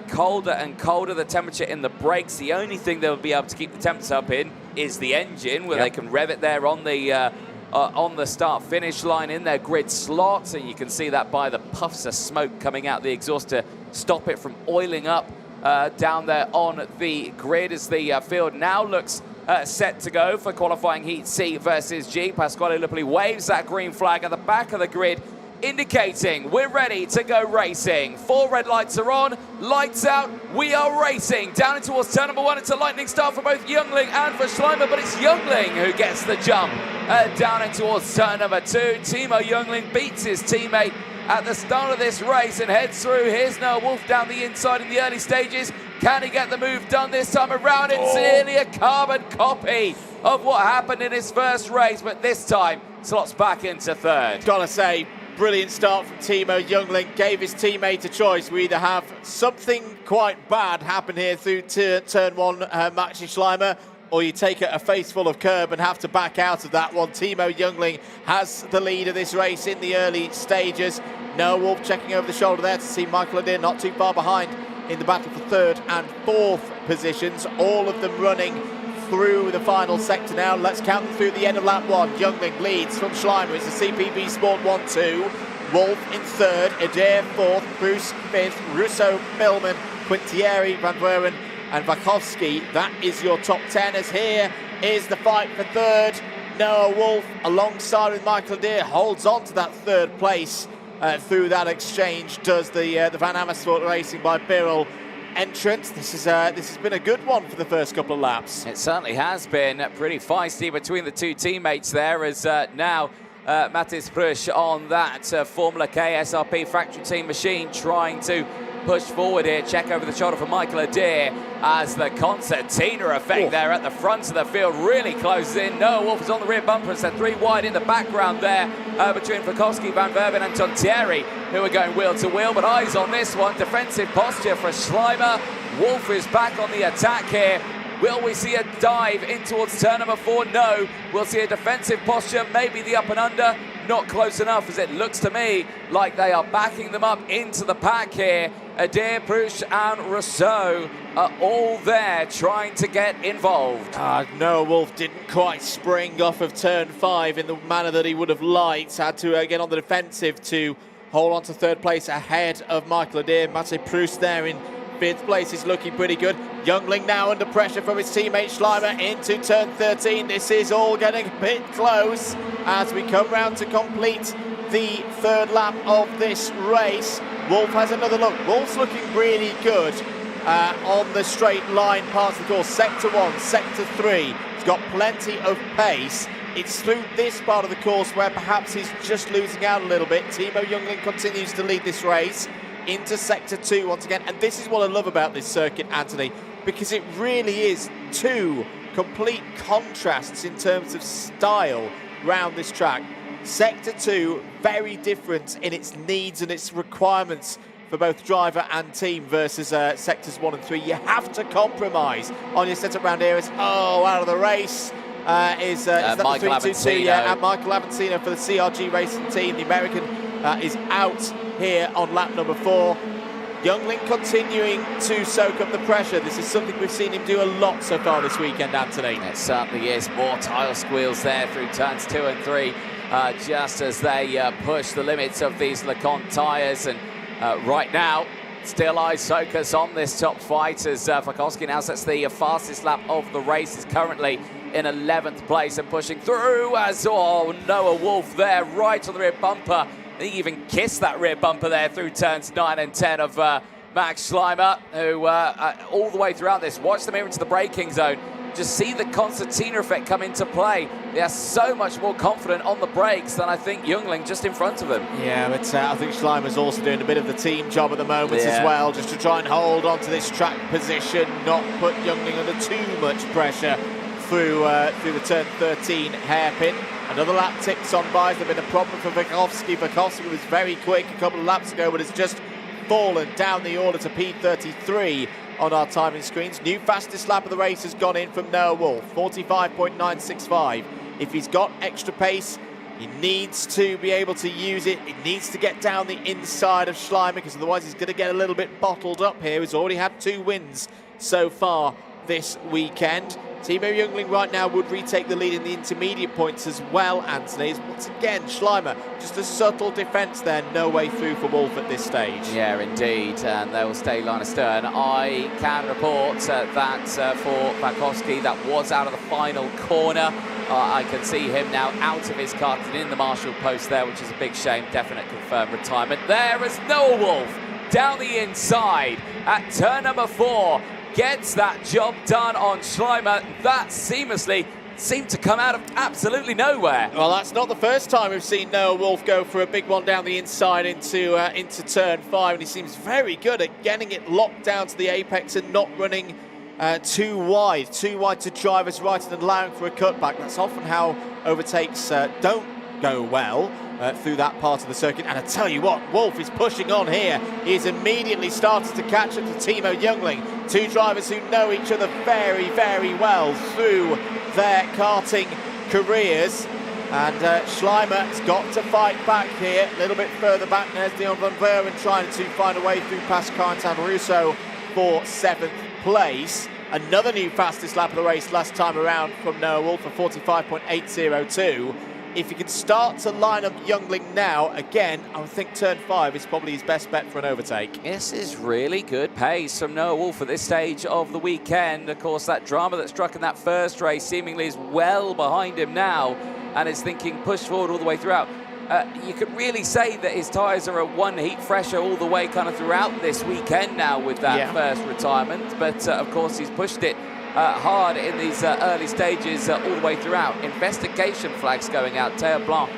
colder and colder. The temperature in the brakes, the only thing they'll be able to keep the temperature up in is the engine, where they can rev it there on the start-finish line in their grid slot. And you can see that by the puffs of smoke coming out the exhaust to stop it from oiling up down there on the grid, as the field now looks set to go for qualifying Heat C versus G. Pasquale Lupoli waves that green flag at the back of the grid. indicating we're ready to go racing. 4 red lights are on, lights out, we are racing. Down in towards turn number 1, it's a lightning start for both Youngling and for Schleimer, but it's Youngling who gets the jump. Down in towards turn number 2, Timo Youngling beats his teammate at the start of this race and heads through. Here's Noah Wolf down the inside in the early stages. Can he get the move done this time around? It's nearly a carbon copy of what happened in his first race, but this time slots back into 3rd. Gotta say, brilliant start from Timo Youngling. Gave his teammate a choice. We either have something quite bad happen here through turn 1, Maxi Schleimer, or you take a face full of curb and have to back out of that one. Timo Youngling has the lead of this race in the early stages. Noah Wolf checking over the shoulder there to see Michael Adair not too far behind in the battle for 3rd and 4th positions. All of them running through the final sector now. Let's count them through the end of lap 1. Youngling leads from Schleimer. It's the CPB Sport 1-2. Wolf in 3rd, Adair 4th, Bruce 5th, Russo, Millman, Quintieri, Van Buren and Vakovsky. That is your top 10, as here is the fight for 3rd. Noah Wolf alongside with Michael Adair holds on to that 3rd place through that exchange. Does the Van Amersfoort Racing by Birrell entrance. This has been a good one for the first couple of laps. It certainly has been pretty feisty between the two teammates there, as now Mattis Prush on that Formula K SRP factory team machine trying to push forward here. Check over the shoulder for Michael Adair as the concertina effect there at the front of the field really closes in. Noah Wolf is on the rear bumper. It's 3 wide in the background there between Fakowski, Van Verven and Tontieri, who are going wheel to wheel, but eyes on this one. Defensive posture for Schleimer. Wolf is back on the attack here. Will we see a dive in towards turn number 4? No. We'll see a defensive posture, maybe the up and under. Not close enough, as it looks to me like they are backing them up into the pack here. Adair, Prush and Rousseau are all there trying to get involved. Noah Wolf didn't quite spring off of turn 5 in the manner that he would have liked. Had to get on the defensive to hold on to 3rd place ahead of Michael Adair. Matej Prush there in 5th place is looking pretty good. Youngling now under pressure from his teammate Schleimer into turn 13. This is all getting a bit close as we come round to complete the 3rd lap of this race. Wolf has another look. Wolf's looking really good on the straight line parts of the course. Sector 1, Sector 3. He's got plenty of pace. It's through this part of the course where perhaps he's just losing out a little bit. Timo Youngling continues to lead this race into Sector 2 once again. And this is what I love about this circuit, Anthony, because it really is 2 complete contrasts in terms of style round this track. Sector 2, very different in its needs and its requirements for both driver and team versus sectors 1 and 3. You have to compromise on your setup round here. Out of the race is that Michael the 3-2-2? Yeah, and Michael Avancino for the CRG Racing team. The American is out here on lap number 4. Youngling continuing to soak up the pressure. This is something we've seen him do a lot so far this weekend, Anthony. It certainly is. More tyre squeals there through turns 2 and 3, just as they push the limits of these LeConte tyres. And right now, still eyes focus on this top fight as Fakowski now sets the fastest lap of the race. Is currently in 11th place and pushing through as Noah Wolf there right on the rear bumper. He even kissed that rear bumper there through turns 9 and 10 of Max Schleimer, who all the way throughout this, watch them here into the braking zone. Just see the concertina effect come into play. They are so much more confident on the brakes than I think Youngling just in front of them. Yeah, but I think Schleimer's also doing a bit of the team job at the moment as well, just to try and hold on to this track position, not put Youngling under too much pressure through the turn 13 hairpin. Another lap ticks on by. There's been a problem for Vakovsky. Vakovsky was very quick a couple of laps ago, but has just fallen down the order to P33 on our timing screens. New fastest lap of the race has gone in from Noah Wolf, 45.965. If he's got extra pace, he needs to be able to use it. He needs to get down the inside of Schleimer, because otherwise he's going to get a little bit bottled up here. He's already had 2 wins so far this weekend. Timo Youngling right now would retake the lead in the intermediate points as well, Anthony. Once again, Schleimer, just a subtle defence there, no way through for Wolf at this stage. Yeah, indeed, and they will stay line astern. I can report that for Vakovsky, that was out of the final corner. I can see him now out of his kart and in the marshal post there, which is a big shame. Definite confirmed retirement there as Noah Wolf down the inside at turn number 4 gets that job done on Schleimer. That seamlessly seemed to come out of absolutely nowhere. Well, that's not the first time we've seen Noah Wolf go for a big one down the inside into turn 5, and he seems very good at getting it locked down to the apex and not running too wide to drivers right and allowing for a cutback. That's often how overtakes don't go well through that part of the circuit. And I tell you what, Wolf is pushing on here. He's immediately started to catch up to Timo Youngling, two drivers who know each other very, very well through their karting careers. And Schleimer has got to fight back here. A little bit further back, there's Dion van Veren trying to find a way through past Corentin Russo for 7th place. Another new fastest lap of the race last time around from Noah Wolf for 45.802. If he can start to line up Youngling now, again, I would think turn 5 is probably his best bet for an overtake. This is really good pace from Noah Wolf at this stage of the weekend. Of course, that drama that struck in that first race seemingly is well behind him now and is thinking push forward all the way throughout. You could really say that his tyres are a 1 heat fresher all the way kind of throughout this weekend now with that first retirement. But of course, he's pushed it hard in these early stages all the way throughout. Investigation flags going out. Théo Blanc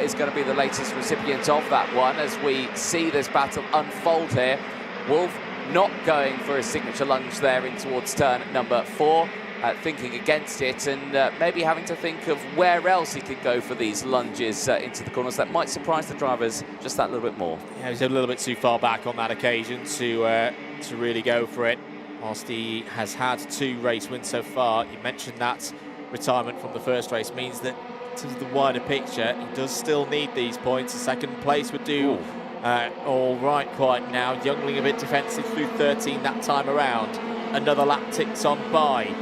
is going to be the latest recipient of that one as we see this battle unfold here. Wolf not going for a signature lunge there in towards turn number 4. Thinking against it and maybe having to think of where else he could go for these lunges into the corners. That might surprise the drivers just that little bit more. Yeah, he's a little bit too far back on that occasion to really go for it. Whilst he has had 2 race wins so far, you mentioned that retirement from the first race means that to the wider picture, he does still need these points. A 2nd place would do all right quite now. Youngling a bit defensive through 13 that time around. Another lap ticks on by.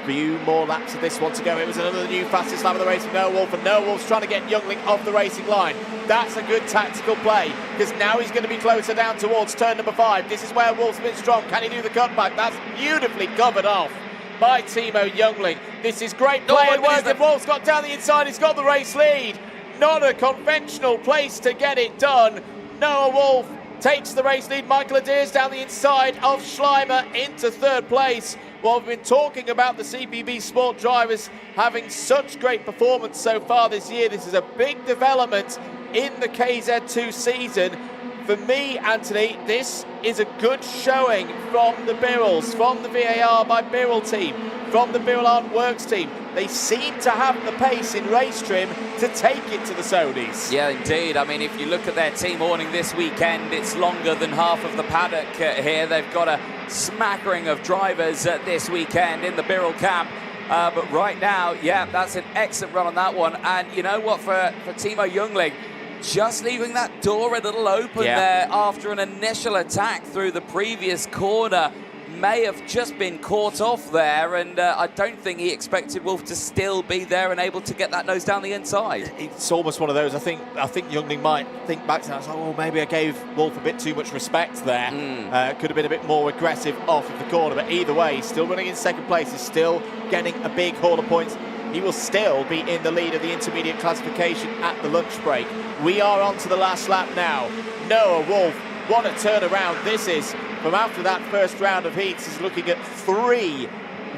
Few more laps of this one to go. It was another new fastest lap of the race for Noah Wolf, and Noah Wolf's trying to get Youngling off the racing line. That's a good tactical play, because now he's going to be closer down towards turn number 5. This is where Wolf's been strong. Can he do the cutback? That's beautifully covered off by Timo Youngling. This is great play and work. If Wolf's got down the inside, he's got the race lead. Not a conventional place to get it done. Noah Wolf takes the race lead. Michael Adair's down the inside of Schleimer into 3rd place. Well, we've been talking about the CPB Sport drivers having such great performance so far this year. This is a big development in the KZ2 season. For me, Anthony, this is a good showing from the Birrells, from the VAR by Birrell team, from the Birrell Art Works team. They seem to have the pace in race trim to take it to the Saudis. Yeah, indeed. I mean, if you look at their team warning this weekend, it's longer than half of the paddock here. They've got a smattering of drivers this weekend in the Birrell camp. But right now, yeah, that's an excellent run on that one. And you know what, for Timo Youngling, just leaving that door a little open there after an initial attack through the previous corner may have just been caught off there, and I don't think he expected Wolf to still be there and able to get that nose down the inside. It's almost one of those. I think Youngling might think back to that. Oh, maybe I gave Wolf a bit too much respect there. Could have been a bit more aggressive off of the corner, but either way, he's still running in 2nd place. He's still getting a big haul of points. He will still be in the lead of the intermediate classification at the lunch break. We are on to the last lap now. Noah Wolf, what a turnaround this is. From after that first round of heats, he's looking at 3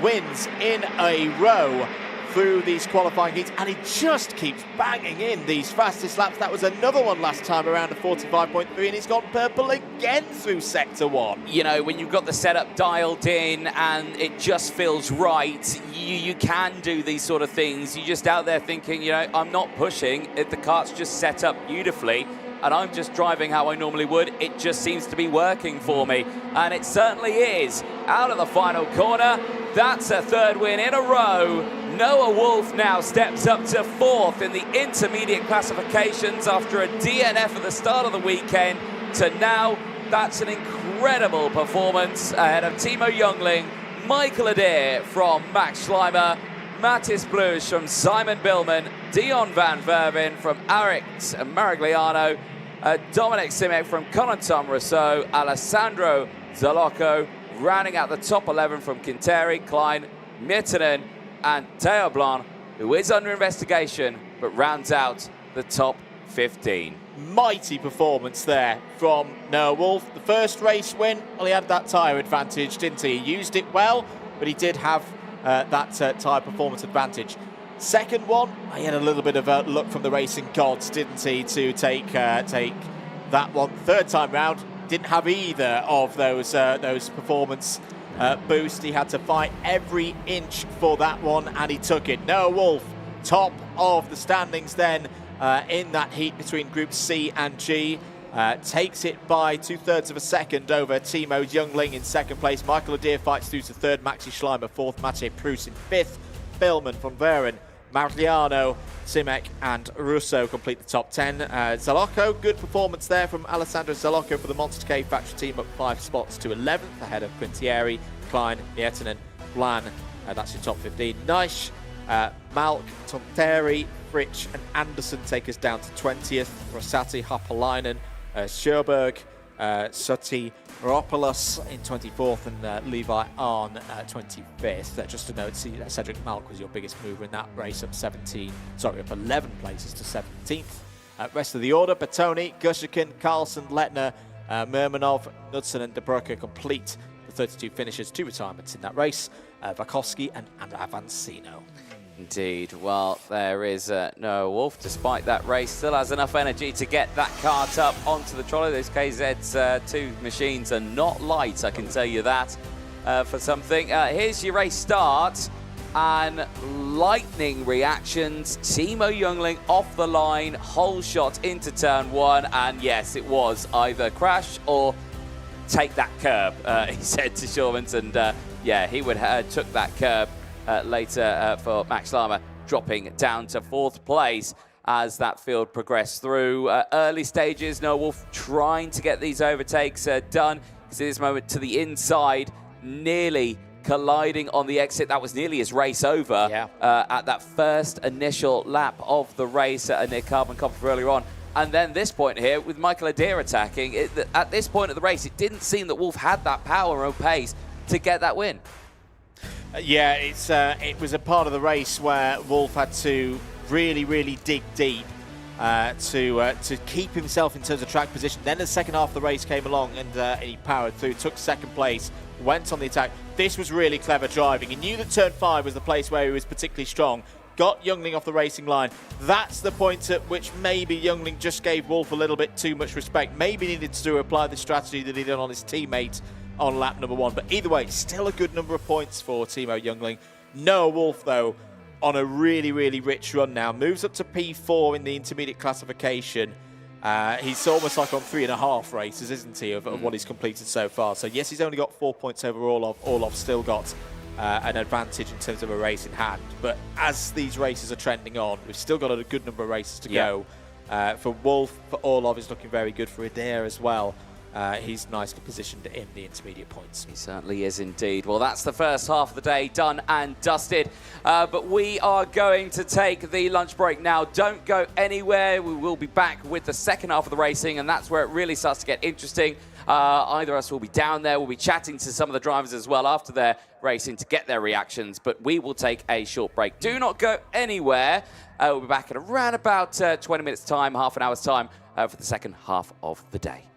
wins in a row through these qualifying heats, and he just keeps banging in these fastest laps. That was another one last time around, a 45.3, and he's got purple again through Sector 1. You know, when you've got the setup dialed in and it just feels right, you can do these sort of things. You're just out there thinking, you know, I'm not pushing, the kart's just set up beautifully, and I'm just driving how I normally would. It just seems to be working for me, and it certainly is. Out of the final corner, that's a 3rd win in a row. Noah Wolf now steps up to 4th in the intermediate classifications after a DNF at the start of the weekend to now. That's an incredible performance ahead of Timo Youngling, Michael Adair from Max Schleimer, Mattis Blues from Simon Billman, Dion van Verven from Alex Maragliano, Dominic Simek from Corentin Rousseau, Alessandro Zalocco, rounding out the top 11 from Quinteri, Klein, Miettinen, and Théo Blanc who is under investigation, but rounds out the top 15. Mighty performance there from Noah Wolf. The first race win, well, he had that tyre advantage, didn't he? He used it well, but he did have that tyre performance advantage. Second one, he had a little bit of luck from the racing gods, didn't he, to take that one. Third time round, didn't have either of those performance boosts. He had to fight every inch for that one, and he took it. Noah Wolf, top of the standings then in that heat between Group C and G. Takes it by 2/3 of a second over Timo Youngling in second place. Michael Adair fights through to third. Maxi Schleimer fourth. Matej Prus in fifth. Billman, Von Veren, Marigliano, Simek and Russo complete the top 10. Zalocco, good performance there from Alessandro Zalocco for the Monster K factory team, up 5 spots to 11th ahead of Quintieri, Klein, Mietinen, Blan. That's your top 15. Nice. Malk, Tonteri, Fritsch and Anderson take us down to 20th. Rosati, Hapalainen, Sjöberg, Sutti, Ropoulos in 24th and Levi Arn 25th. Just to note, Cedric Malk was your biggest mover in that race, up 11 places to 17th. Rest of the order, Bertoni, Gushikin, Carlson, Letner, Mermanov, Knudsen and De Bruyke complete the 32 finishers, 2 retirements in that race. Vakovsky and Avancino. Indeed. Well, there is Noah Wolf, despite that race, still has enough energy to get that cart up onto the trolley. Those KZ2 machines are not light, I can tell you that for something. Here's your race start, and lightning reactions. Timo Youngling off the line, whole shot into turn 1, and yes, it was either crash or take that curb, he said to Shawmans, and yeah, he would took that curb later for Max Schleimer, dropping down to 4th place as that field progressed through. Early stages, Noah Wolf trying to get these overtakes done. You see this moment to the inside, nearly colliding on the exit. That was nearly his race over at that first initial lap of the race near Carbon Copper earlier on. And then this point here with Michael Adair attacking, at this point of the race, it didn't seem that Wolf had that power or pace to get that win. Yeah, it was a part of the race where Wolf had to really dig deep to keep himself in terms of track position. Then the second half of the race came along and he powered through, took second place, went on the attack. This was really clever driving. He knew that turn 5 was the place where he was particularly strong. Got Youngling off the racing line. That's the point at which maybe Youngling just gave Wolf a little bit too much respect. Maybe needed to apply the strategy that he did on his teammate on lap number 1. But either way, still a good number of points for Timo Youngling. Noah Wolf, though, on a really rich run now. Moves up to P4 in the intermediate classification. He's almost like on 3.5 races, isn't he, of what he's completed so far. So yes, he's only got 4 points over Orlov. Orlov's still got an advantage in terms of a race in hand. But as these races are trending on, we've still got a good number of races to go. For Wolf, for Orlov is looking very good. For Adair as well. He's nicely positioned in the intermediate points. He certainly is indeed. Well, that's the first half of the day done and dusted. But we are going to take the lunch break now. Don't go anywhere. We will be back with the second half of the racing, and that's where it really starts to get interesting. Either of us will be down there. We'll be chatting to some of the drivers as well after their racing to get their reactions. But we will take a short break. Do not go anywhere. We'll be back in around about 20 minutes' time, half an hour's time for the second half of the day.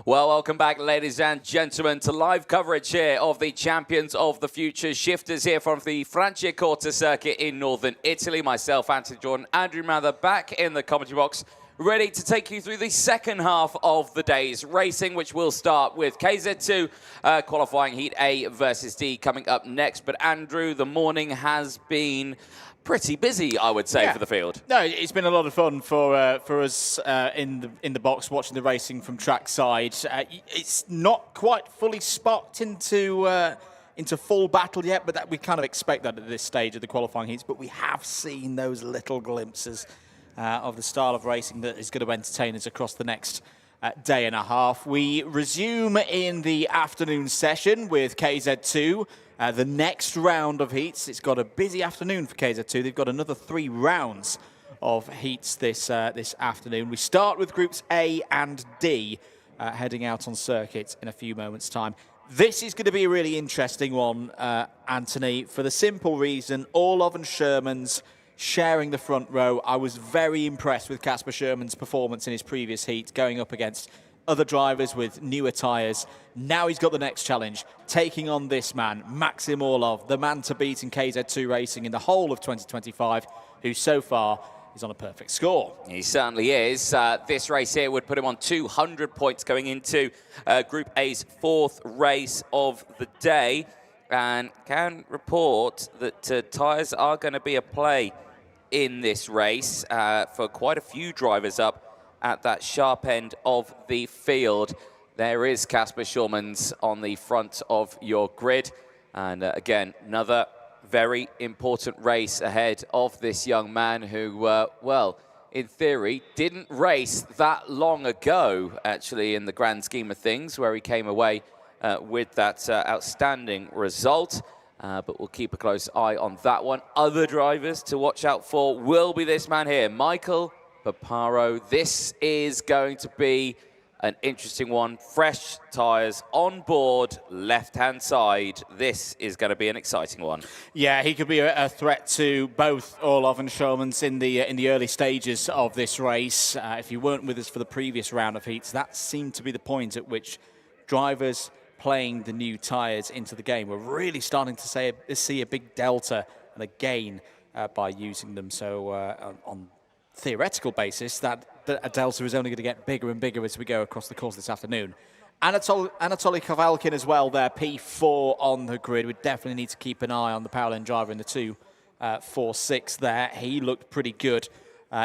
Well, welcome back, ladies and gentlemen, to live coverage here of the Champions of the Future shifters here from the Franciacorta circuit in northern Italy. Myself, Anthony Jordan, Andrew Mather, back in the commentary box, ready to take you through the second half of the day's racing, which will start with KZ2 Qualifying Heat A versus D coming up next. But Andrew, the morning has been pretty busy, I would say, for the field. No, it's been a lot of fun for us in the box watching the racing from trackside. It's not quite fully sparked into full battle yet, but we kind of expect that at this stage of the qualifying heats. But we have seen those little glimpses of the style of racing that is going to entertain us across the next day and a half. We resume in the afternoon session with KZ2. The next round of heats, it's got a busy afternoon for KZ2. They've got another 3 rounds of heats this afternoon. We start with groups A and D, heading out on circuit in a few moments' time. This is going to be a really interesting one, Anthony, for the simple reason Orlov and Sherman's sharing the front row. I was very impressed with Casper Sherman's performance in his previous heat, going up against other drivers with newer tyres. Now he's got the next challenge, taking on this man, Maxim Orlov, the man to beat in KZ2 racing in the whole of 2025, who so far is on a perfect score. He certainly is. This race here would put him on 200 points going into Group A's 4th race of the day, and can report that tyres are going to be a play in this race for quite a few drivers up at that sharp end of the field. There is Casper Schulmans on the front of your grid. And again, another very important race ahead of this young man who, well, in theory, didn't race that long ago, actually, in the grand scheme of things, where he came away with that outstanding result. But we'll keep a close eye on that one. Other drivers to watch out for will be this man here, Michael Paparo. This is going to be an interesting one. Fresh tyres on board, left-hand side. This is going to be an exciting one. Yeah, he could be a threat to both Orlov and Schulmans in the early stages of this race. If you weren't with us for the previous round of heats, that seemed to be the point at which drivers playing the new tyres into the game were really starting to see a big delta and a gain by using them. So on theoretical basis, that a delta is only going to get bigger and bigger as we go across the course this afternoon. Anatoly Kavalkin as well there, P4 on the grid. We definitely need to keep an eye on the power lane driver in the 2-4-6 there. He looked pretty good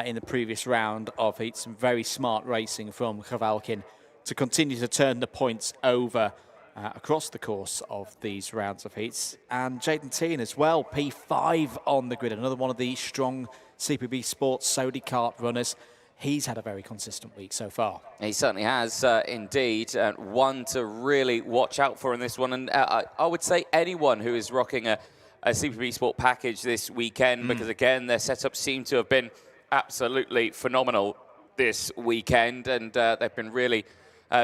in the previous round of heat. Some very smart racing from Kavalkin to continue to turn the points over across the course of these rounds of heats. And Jaden Teen as well, P5 on the grid, another one of the strong CPB Sports Sodi kart runners. He's had a very consistent week so far. He certainly has, indeed. One to really watch out for in this one. And I would say anyone who is rocking a CPB Sport package this weekend, because again, their setups seem to have been absolutely phenomenal this weekend. And they've been really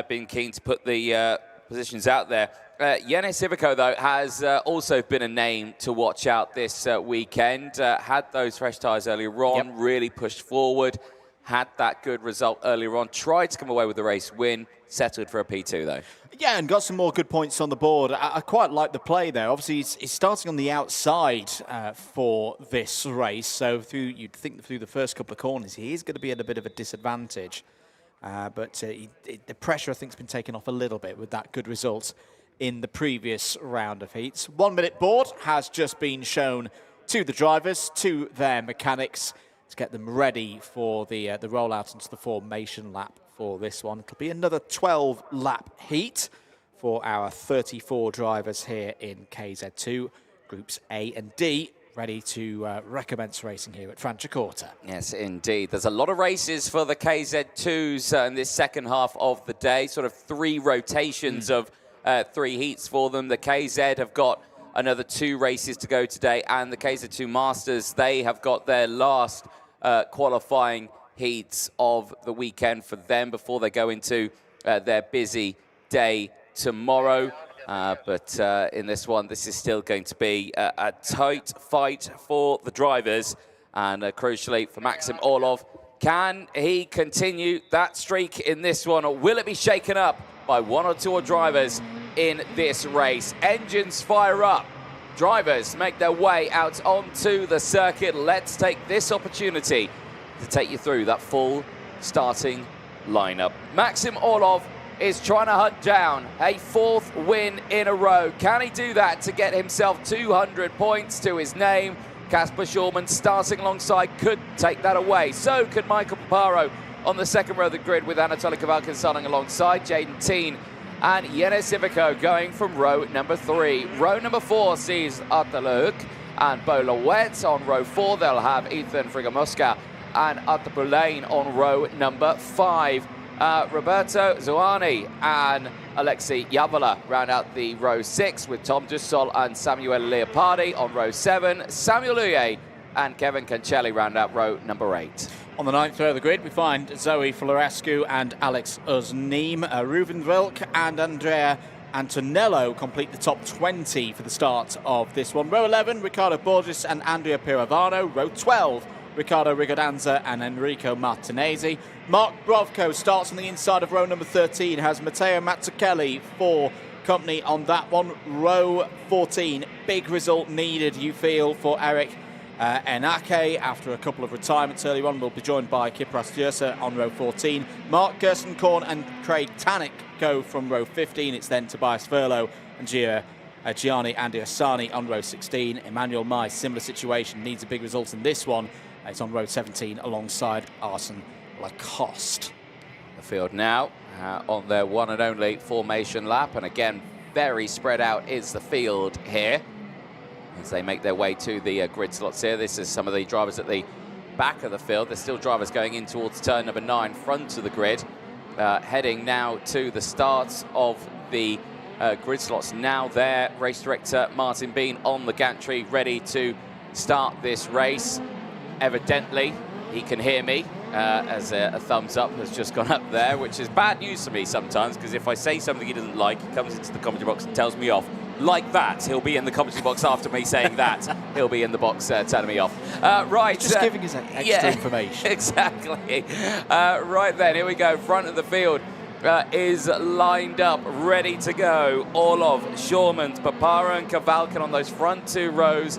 been keen to put the positions out there. Yanis Ivico, though, has also been a name to watch out this weekend. Had those fresh tyres earlier on, really pushed forward, had that good result earlier on, tried to come away with the race win, settled for a P2, though. Yeah, and got some more good points on the board. I quite like the play there. Obviously, he's starting on the outside for this race, so you'd think through the first couple of corners, he is going to be at a bit of a disadvantage. But the pressure, I think, has been taken off a little bit with that good result in the previous round of heats. 1 minute board has just been shown to the drivers, to their mechanics, to get them ready for the rollout into the formation lap for this one. It'll be another 12-lap heat for our 34 drivers here in KZ2, Groups A and D, ready to recommence racing here at Franciacorta. Yes, indeed. There's a lot of races for the KZ2s in this second half of the day, sort of 3 rotations of 3 heats for them. The KZ have got another 2 races to go today, and the KZ2 Masters, they have got their last qualifying heats of the weekend for them before they go into their busy day tomorrow. But in this one, this is still going to be a tight fight for the drivers, and crucially for Maxim Orlov. Can he continue that streak in this one, or will it be shaken up by one or two drivers in this race. Engines fire up. Drivers make their way out onto the circuit. Let's take this opportunity to take you through that full starting lineup. Maxim Orlov is trying to hunt down a 4th win in a row. Can he do that to get himself 200 points to his name? Kasper Schulman starting alongside could take that away. So could Michael Paparo on the second row of the grid with Anatoly Kavalkin starting alongside Jaden Teen and Yenis Ivico going from row number 3. Row number 4 sees Ataluk and Bola Wet. On row 4 they'll have Ethan Frigamoska and Atapulain on row number 5. Roberto Zuani and Alexei Yavala round out the row 6 with Tom Dussol and Samuel Leopardi on row 7. Samuel Uye and Kevin Cancelli round out row number 8. On the 9th row of the grid, we find Zoe Florescu and Alex Uzneem. Ruben Vilk and Andrea Antonello complete the top 20 for the start of this one. Row 11, Ricardo Borges and Andrea Piravano. Row 12, Ricardo Rigodanza and Enrico Martinezzi. Mark Brovko starts on the inside of row number 13, has Matteo Mazzucchelli for company on that one. Row 14, big result needed, you feel, for Eric Enake after a couple of retirements early on. Will be joined by Kipras Djersa on row 14. Mark Gerstenkorn and Craig Tannick go from row 15. It's then Tobias Verlo and Gianni Andiasani on row 16. Emmanuel Mai, similar situation, needs a big result in this one. It's on row 17 alongside Arsene Lacoste. The field now on their one and only formation lap, and again very spread out is the field here as they make their way to the grid slots here. This is some of the drivers at the back of the field. There's still drivers going in towards turn number 9, front of the grid, heading now to the start of the grid slots. Now there, race director Martin Bean on the gantry, ready to start this race. Evidently, he can hear me, as a thumbs up has just gone up there, which is bad news for me sometimes, because if I say something he doesn't like, he comes into the commentary box and tells me off. Like that, he'll be in the commentary box after me saying that. He'll be in the box telling me off. Right. Just giving us extra information. Exactly. Right then, here we go. Front of the field is lined up, ready to go. Orlov, Shormans, Papara and Kavalkin on those front 2 rows.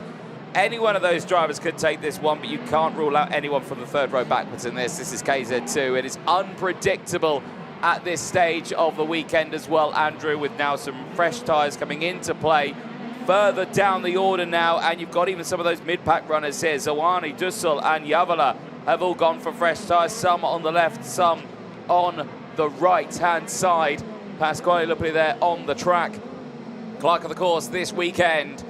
Any one of those drivers could take this one, but you can't rule out anyone from the 3rd row backwards in this. This is KZ2. It is unpredictable at this stage of the weekend as well, Andrew, with now some fresh tyres coming into play further down the order now, and you've got even some of those mid-pack runners here. Zawani, Dussel and Yavala have all gone for fresh tyres, some on the left, some on the right-hand side. Pasquale Luppi there on the track. Clerk of the course this weekend,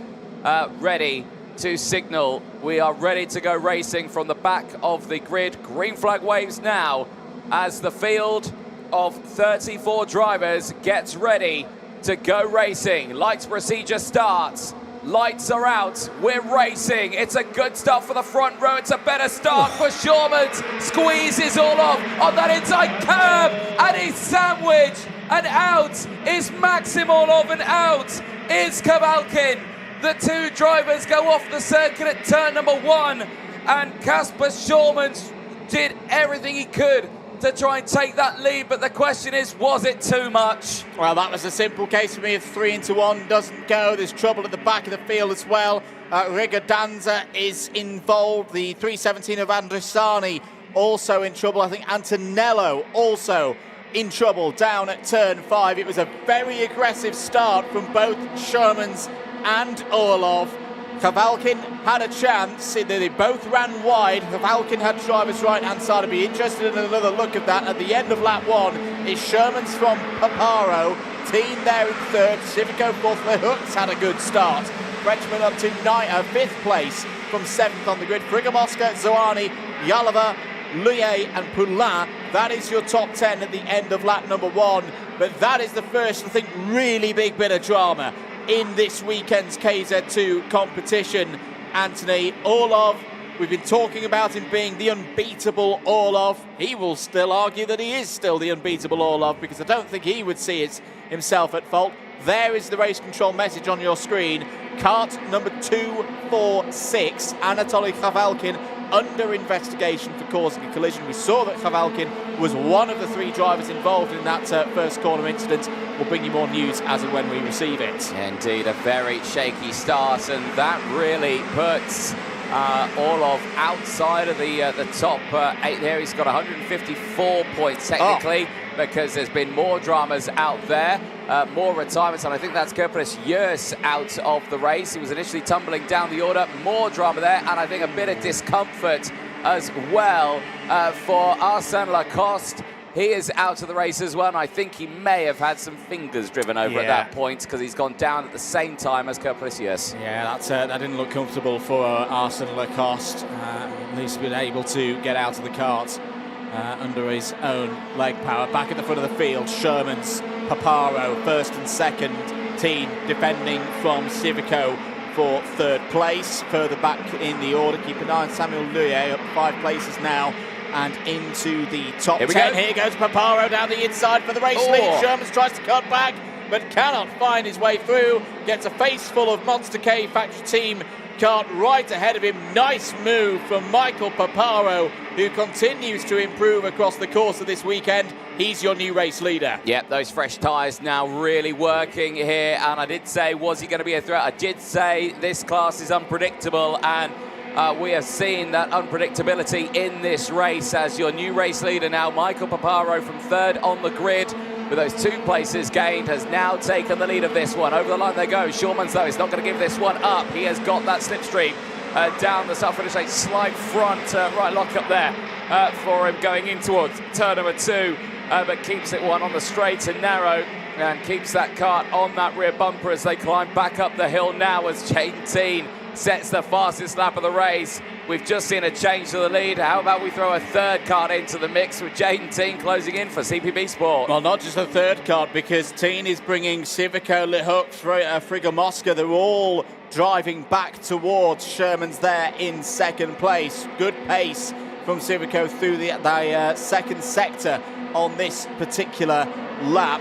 ready to signal. We are ready to go racing from the back of the grid. Green flag waves now as the field of 34 drivers gets ready to go racing. Lights procedure starts. Lights are out. We're racing. It's a good start for the front row. It's a better start for Shormans. Squeezes all off on that inside curb, and he's sandwiched. And out is Maxim Orlov, and out is Kavalkin. The 2 drivers go off the circuit at turn number 1, and Kasper Shormans did everything he could to try and take that lead, but the question is, was it too much? Well, that was a simple case for me. If 3 into 1 doesn't go, there's trouble at the back of the field as well. Rigodanza is involved. The 317 of Andresani also in trouble. I think Antonello also in trouble down at turn 5. It was a very aggressive start from both Shermans and Orlov. Kavalkin had a chance. They both ran wide. Kavalkin had driver's right-hand side. I'd be interested in another look at that. At the end of lap 1 is Shermans from Paparo. Team there in 3rd. Civico 4th. The Hooks had a good start. Frenchman up to 5th place from 7th on the grid. Frigamoska, Zoani, Yalova, Luye and Poulin. That is your top 10 at the end of lap number 1. But that is the first, I think, really big bit of drama in this weekend's KZ2 competition. Anthony Orlov, we've been talking about him being the unbeatable Orlov. He will still argue that he is still the unbeatable Orlov, because I don't think he would see it himself at fault. There is the race control message on your screen. Kart number 246, Anatoly Kavalkin under investigation for causing a collision. We saw that Khavalkin was one of the 3 drivers involved in that first corner incident. We'll bring you more news as and when we receive it. Indeed, a very shaky start, and that really puts Orlov outside of the top 8 there. He's got 154 points technically, because there's been more dramas out there, more retirements, and I think that's Köprüs Yurs out of the race. He was initially tumbling down the order, more drama there, and I think a bit of discomfort as well for Arsène Lacoste. He is out of the race as well, and I think he may have had some fingers driven over at that point, because he's gone down at the same time as Köprüs Yurs. Yeah, that didn't look comfortable for Arsène Lacoste. At least been able to get out of the kart under his own leg power. Back at the front of the field, Sherman's Paparo, first and second team, defending from Civico for 3rd place. Further back in the order, keep an eye on Samuel Luye, up 5 places now and into the top 10. Here goes Paparo down the inside for the race lead. Shermans tries to cut back, but cannot find his way through. Gets a face full of Monster K factory team kart right ahead of him. Nice move from Michael Paparo, who continues to improve across the course of this weekend. He's your new race leader. Yep, those fresh tyres now really working here. And I did say, was he going to be a threat? I did say this class is unpredictable, and we have seen that unpredictability in this race as your new race leader now. Michael Paparo from 3rd on the grid with those 2 places gained has now taken the lead of this one. Over the line they go. Schurmans, though, is not going to give this one up. He has got that slipstream down the start finish lane. Slight front right lock up there for him going in towards turn number 2, but keeps it one on the straight and narrow and keeps that kart on that rear bumper as they climb back up the hill now as Jaden Teen sets the fastest lap of the race. We've just seen a change to the lead. How about we throw a 3rd kart into the mix with Jaden Teen closing in for CPB Sport? Well, not just a 3rd kart, because Teen is bringing Civico, Lehuk, Frigomoska. They're all driving back towards Sherman's there in 2nd place. Good pace from Civico through the 2nd sector on this particular lap.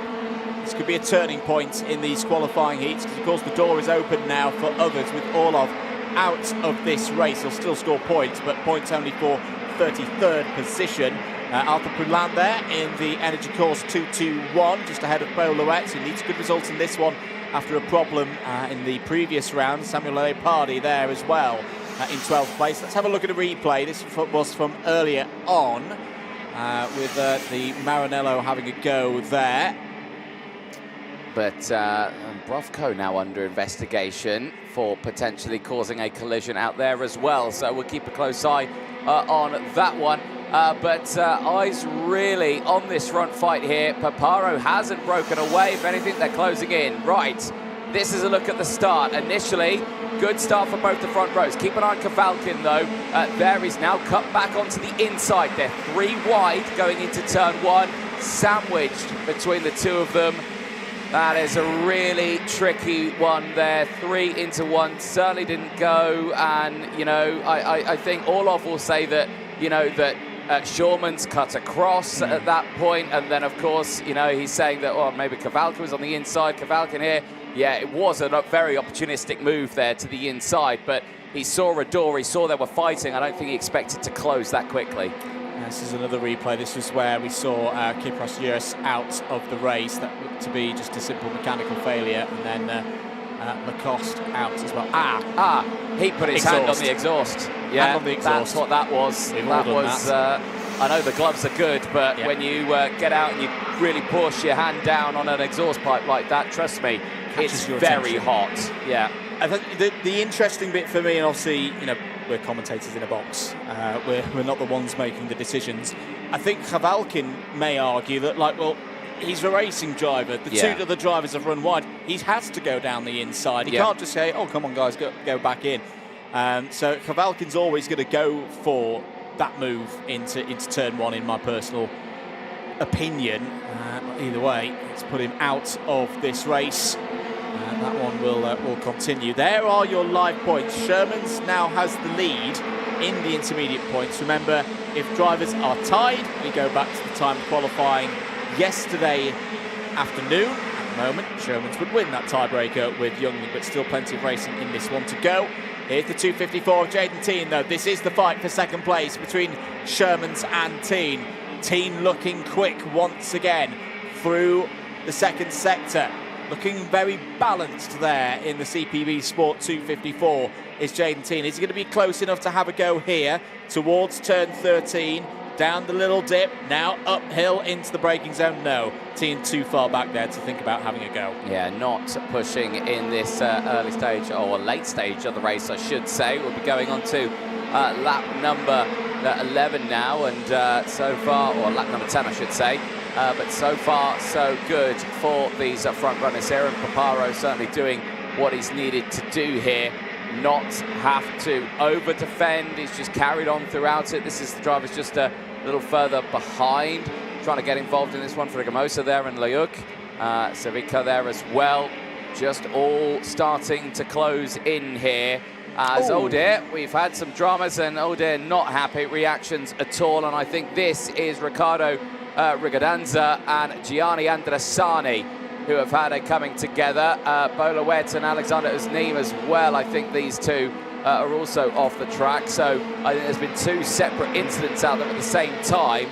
This could be a turning point in these qualifying heats, because of course the door is open now for others with Orlov out of this race. He'll still score points, but points only for 33rd position. Arthur Poulin there in the Energy Course 221, just ahead of Bo Louette, who needs good results in this one after a problem in the previous round. Samuel Leopardi there as well in 12th place. Let's have a look at a replay. This was from earlier on with the Maranello having a go there. But Brovko now under investigation for potentially causing a collision out there as well. So we'll keep a close eye on that one. But eyes really on this front fight here. Paparo hasn't broken away. If anything, they're closing in. Right, this is a look at the start. Initially, good start for both the front rows. Keep an eye on Khavalkin, though. There he's now cut back onto the inside. They're 3 wide going into turn 1, sandwiched between the 2 of them. That is a really tricky one there. 3 into 1 certainly didn't go. And, you know, I think Orlov will say that, you know, that Schurman's cut across at that point. And then, of course, you know, he's saying that, oh, maybe Khavalkin was on the inside. Khavalkin here, yeah, it was a very opportunistic move there to the inside. But he saw a door, he saw they were fighting. I don't think he expected to close that quickly. This is another replay. This was where we saw Kypros Yurs out of the race. That looked to be just a simple mechanical failure. And then Lacoste out as well. He put his hand on the exhaust. Yeah, hand on the exhaust. That's what that was. That was. I know the gloves are good, but when you get out and you really push your hand down on an exhaust pipe like that, trust me, it's very hot. Yeah. I think the interesting bit for me, and obviously, you know, we're commentators in a box. We're not the ones making the decisions. I think Khavalkin may argue that, like, well, he's a racing driver. The 2 other drivers have run wide. He has to go down the inside. He can't just say, oh, come on, guys, go back in. So Khavalkin's always going to go for that move into turn 1, in my personal opinion. Either way, it's put him out of this race. That one will continue. There are your live points. Sherman's now has the lead in the intermediate points. Remember, if drivers are tied, we go back to the time of qualifying yesterday afternoon. At the moment, Sherman's would win that tiebreaker with Youngling, but still plenty of racing in this one to go. Here's the 254 of Jaden Teen, though. This is the fight for second place between Shermans and Teen. Teen looking quick once again through the second sector. Looking very balanced there in the CPB Sport 254 is Jaden Teen. Is he going to be close enough to have a go here towards turn 13? Down the little dip, now uphill into the braking zone. No, Teen too far back there to think about having a go. Yeah, not pushing in this early stage, or late stage of the race, I should say. We'll be going on to lap number 11 now, and so far, or lap number 10, I should say. But so far, so good for these front runners here, and Paparo certainly doing what he's needed to do here. Not have to over-defend. He's just carried on throughout it. This is the driver's just a little further behind, trying to get involved in this one for Rigamosa there and Leuk. Savica there as well. Just all starting to close in here. As Odeir, we've had some dramas, and Odeir not happy reactions at all. And I think this is Ricardo Rigadanza and Gianni Andresani, who have had a coming together. Bolawet and Alexander Uzneem as well. I think these two are also off the track. So I think there's been two separate incidents out there at the same time,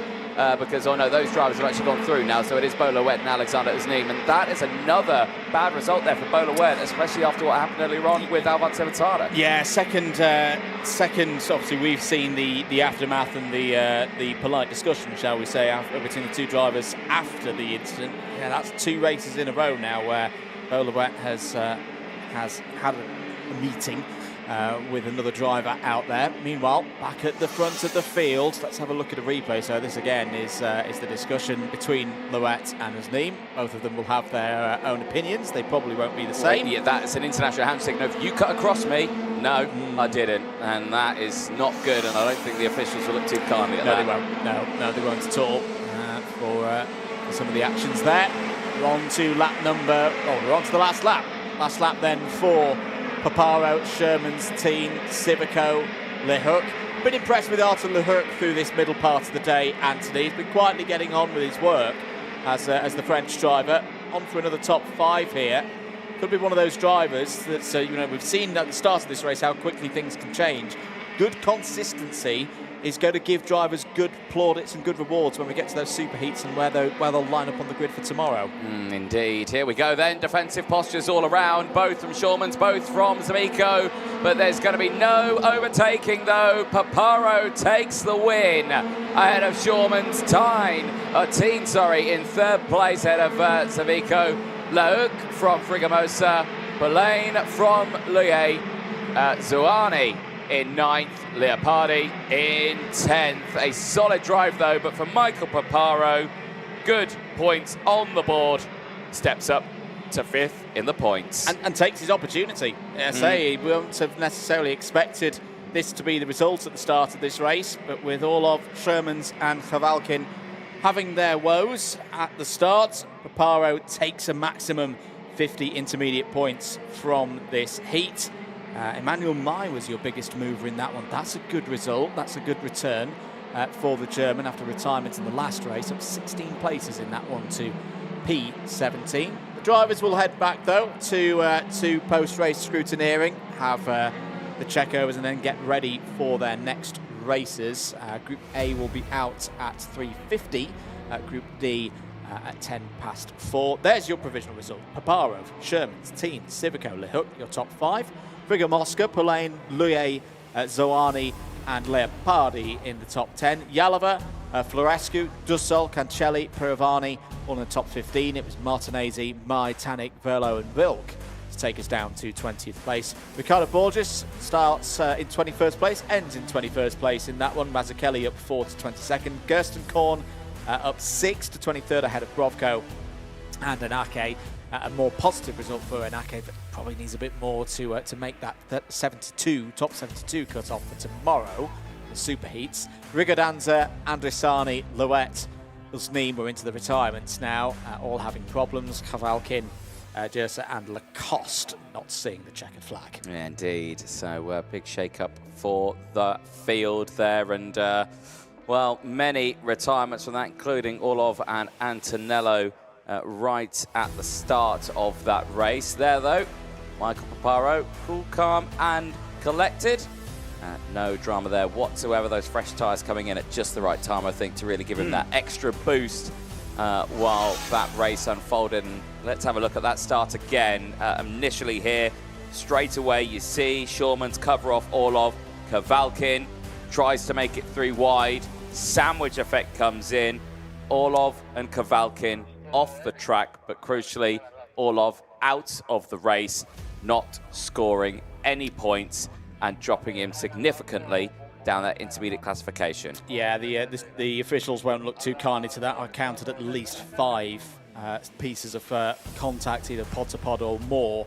because, oh no, those drivers have actually gone through now. So it is Bolawet and Alexander Uzneem. And that is another bad result there for Bolawet, especially after what happened earlier on with Alvan Sevatara. Yeah, second, obviously we've seen the aftermath and the polite discussion, shall we say, between the two drivers after the incident. Yeah, that's 2 races in a row now where Bolawet has had a meeting with another driver out there. Meanwhile, back at the front of the field, let's have a look at a replay. So this again is the discussion between Louet and Uzneem. Both of them will have their own opinions. They probably won't be the same. Yeah, that's an international hand signal. If you cut across me, no, I didn't, and that is not good. And I don't think the officials will look too kindly at that. They won't. No, they won't at all for some of the actions there. We're on to lap number. Oh, we're on to the last lap. Last lap then for Paparo, Shermans, Teen, Civico, Lehouk. Been impressed with Arthur Lehouk through this middle part of the day, Anthony. He's been quietly getting on with his work as the French driver. On for another top 5 here. Could be one of those drivers that's, we've seen at the start of this race how quickly things can change. Good consistency is going to give drivers good plaudits and good rewards when we get to those super heats and where they'll line up on the grid for tomorrow. Indeed. Here we go then. Defensive postures all around, both from Shulmans, both from Zamico. But there's going to be no overtaking, though. Paparo takes the win ahead of Shulmans. Teen, in third place ahead of Zamico. Leuk from Frigamosa. Bolain from Luye. Zuani in 9th, Leopardi in 10th. A solid drive, though, but for Michael Paparo, good points on the board. Steps up to 5th in the points. And takes his opportunity. I say, he wouldn't have necessarily expected this to be the result at the start of this race, but with all of Shermans and Chavalkin having their woes at the start, Paparo takes a maximum 50 intermediate points from this heat. Emmanuel Mai was your biggest mover in that one. That's a good result. That's a good return for the German after retirement in the last race. Up 16 places in that one to P17. The drivers will head back, though, to post-race scrutineering, have the checkovers and then get ready for their next races. Group A will be out at 3:50. Group D at 4:10. There's your provisional result. Paparo, Shermans, Teen, Civico, Lehouk, your top 5. Friga Mosca, Pulain, Luye, Zoani and Leopardi in the top 10. Yalova, Florescu, Dussel, Cancelli, Perovani all in the top 15. It was Martinez, Mai, Tanik, Verlo and Vilk to take us down to 20th place. Ricardo Borges starts in 21st place, ends in 21st place in that one. Mazzucchelli up 4 to 22nd. Gersten Korn up 6 to 23rd ahead of Brovko and Anake. A more positive result for Anake, but probably needs a bit more to make that top 72 cut off for tomorrow, the super heats. Rigodanza, Andresani, Louet, Uzneem were into the retirements now, all having problems. Chavalkin, Jersa and Lacoste not seeing the checkered flag. Yeah, indeed. So big shake-up for the field there, and well, many retirements from that, including Orlov and Antonello right at the start of that race. There, though, Michael Paparo, cool, calm and collected. No drama there whatsoever. Those fresh tyres coming in at just the right time, I think, to really give him that extra boost while that race unfolded. And let's have a look at that start again. Initially here, straight away you see Schurman's cover off Orlov. Kavalkin tries to make it through wide. Sandwich effect comes in. Orlov and Kavalkin off the track, but crucially, Orlov out of the race, not scoring any points and dropping him significantly down that intermediate classification. Yeah, the officials won't look too kindly to that. I counted at least 5 pieces of contact, either pod to pod or more,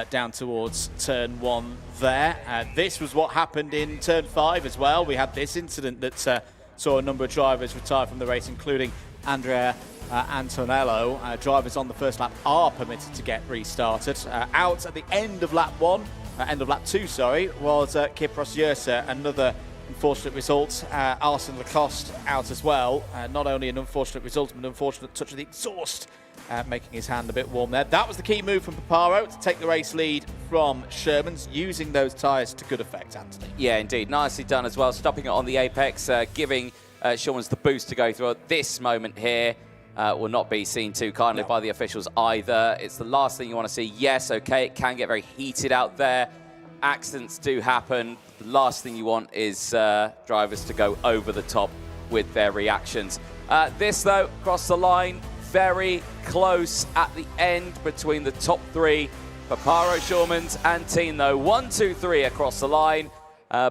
down towards turn 1 there. This was what happened in turn 5 as well. We had this incident that saw a number of drivers retire from the race, including Andrea Antonello. Drivers on the first lap are permitted to get restarted. Out at the end of lap 1, end of lap 2, sorry, was Kypros Yersa. Another unfortunate result. Arsene Lacoste out as well. Not only an unfortunate result, but an unfortunate touch of the exhaust, making his hand a bit warm there. That was the key move from Paparo to take the race lead from Sherman's, using those tyres to good effect, Anthony. Yeah, indeed. Nicely done as well, stopping it on the apex, giving Sherman's the boost to go through at this moment here. Will not be seen too kindly by the officials either. It's the last thing you want to see. Yes, okay, it can get very heated out there. Accidents do happen. The last thing you want is drivers to go over the top with their reactions. This, though, across the line, very close at the end between the top 3. Paparo, Schurmans and Team, though. 1, 2, 3 across the line.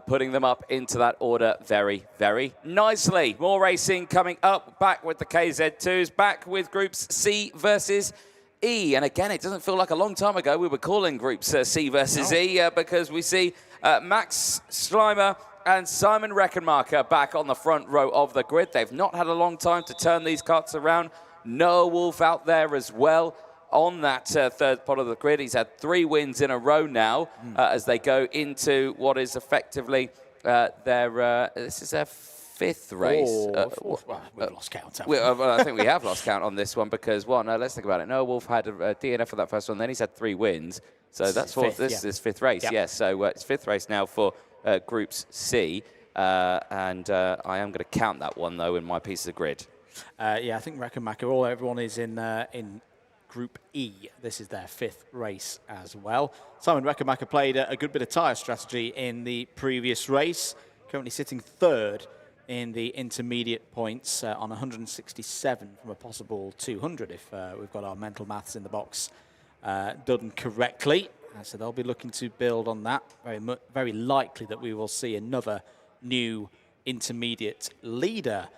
Putting them up into that order very, very nicely. More racing coming up. Back with the KZ2s. Back with Groups C versus E. And again, it doesn't feel like a long time ago we were calling Groups C versus E because we see Max Schleimer and Simon Reckenmacher back on the front row of the grid. They've not had a long time to turn these carts around. Noah Wolf out there as well on that third pot of the grid. He's had 3 wins in a row now as they go into what is effectively this is their 5th race. We've lost count. I think we have lost count on this one because, well, no, let's think about it. Noah Wolf had a DNF for that first one, then he's had 3 wins. So that's this is his 5th race, yes. So it's 5th race now for Groups C. And I am going to count that one, though, in my piece of the grid. Yeah, I think Reckenmacher, everyone is in Group E. This is their 5th race as well. Simon Reckenmacher played a good bit of tyre strategy in the previous race, currently sitting 3rd in the intermediate points on 167 from a possible 200 if we've got our mental maths in the box done correctly. So they'll be looking to build on that. Very likely that we will see another new intermediate leader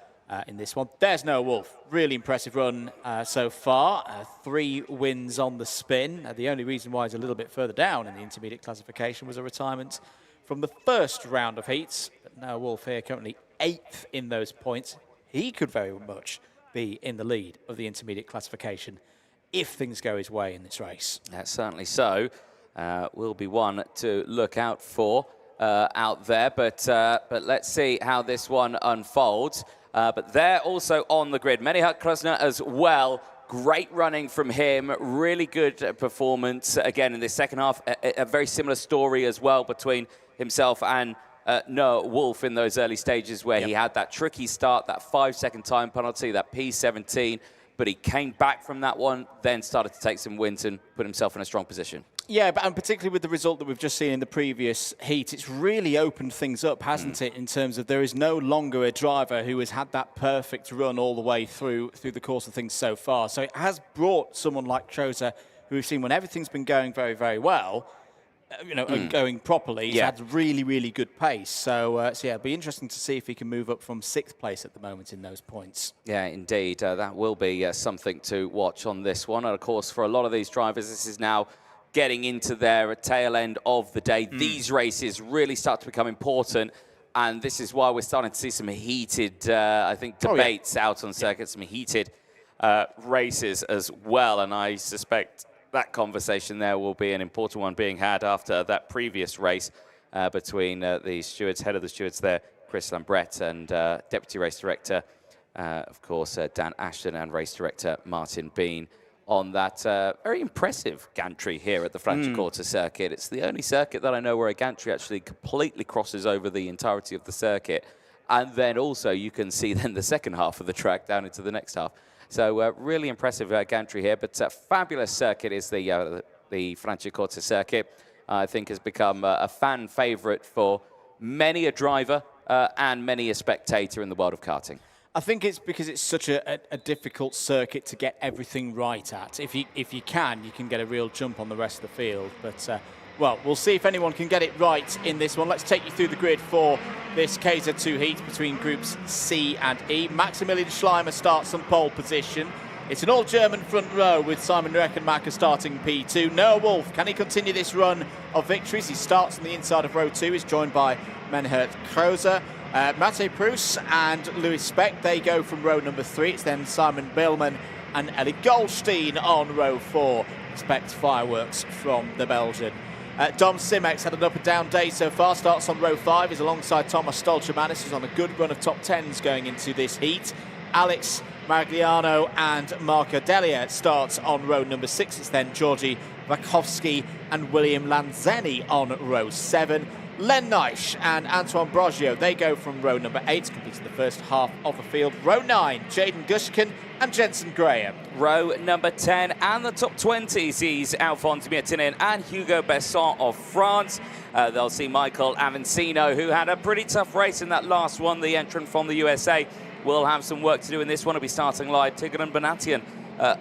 in this one. There's Noah Wolf. Really impressive run so far. 3 wins on the spin. The only reason why he's a little bit further down in the intermediate classification was a retirement from the first round of heats. But Noah Wolf here currently 8th in those points. He could very much be in the lead of the intermediate classification if things go his way in this race. Certainly so. Will be one to look out for out there. But let's see how this one unfolds. But they're also on the grid. Menihat Krasner as well. Great running from him. Really good performance. Again, in the second half, a very similar story as well between himself and Noah Wolf in those early stages where he had that tricky start, that 5-second time penalty, that P17. But he came back from that one, then started to take some wins and put himself in a strong position. Yeah, and particularly with the result that we've just seen in the previous heat, it's really opened things up, hasn't it, in terms of there is no longer a driver who has had that perfect run all the way through the course of things so far. So it has brought someone like Choza, who we've seen when everything's been going very, very well, and going properly. He's had really, really good pace. So yeah, it'll be interesting to see if he can move up from 6th place at the moment in those points. Yeah, indeed. That will be something to watch on this one. And, of course, for a lot of these drivers, this is now getting into their tail end of the day. These races really start to become important, and this is why we're starting to see some heated, I think, debates out on circuit, some heated races as well, and I suspect that conversation there will be an important one being had after that previous race between the stewards, head of the stewards there, Chris Lambrette, and Deputy Race Director, of course, Dan Ashton, and Race Director Martin Bean on that very impressive gantry here at the Franciacorta circuit. It's the only circuit that I know where a gantry actually completely crosses over the entirety of the circuit. And then also you can see then the second half of the track down into the next half. So really impressive gantry here, but fabulous circuit is the Franciacorta circuit. I think has become a fan favorite for many a driver and many a spectator in the world of karting. I think it's because it's such a difficult circuit to get everything right at. If you can get a real jump on the rest of the field. But, well, we'll see if anyone can get it right in this one. Let's take you through the grid for this KZ2 heat between groups C and E. Maximilian Schleimer starts on pole position. It's an all-German front row with Simon Reckenmacher starting P2. Noah Wolf, can he continue this run of victories? He starts on the inside of row 2. He's joined by Menhert Kreuzer. Mate Proust and Louis Speck, they go from row number 3. It's then Simon Billman and Ellie Goldstein on row 4. Expect fireworks from the Belgian. Dom Simex had an up and down day so far. Starts on row 5. He's alongside Thomas Stolchemanis, who's on a good run of top 10s going into this heat. Alex Marigliano and Marco Delia starts on row number 6. It's then Georgi Vakovsky and William Lanzeni on row 7. Len Neisch and Antoine Brogio, they go from row number 8, completing the first half of the field. Row 9, Jaden Gushkin and Jensen Graham. Row number 10 and the top 20 sees Alphonse Miettinen and Hugo Besson of France. They'll see Michael Avancino, who had a pretty tough race in that last one. The entrant from the USA will have some work to do in this one. He'll be starting live. Tigran Banatian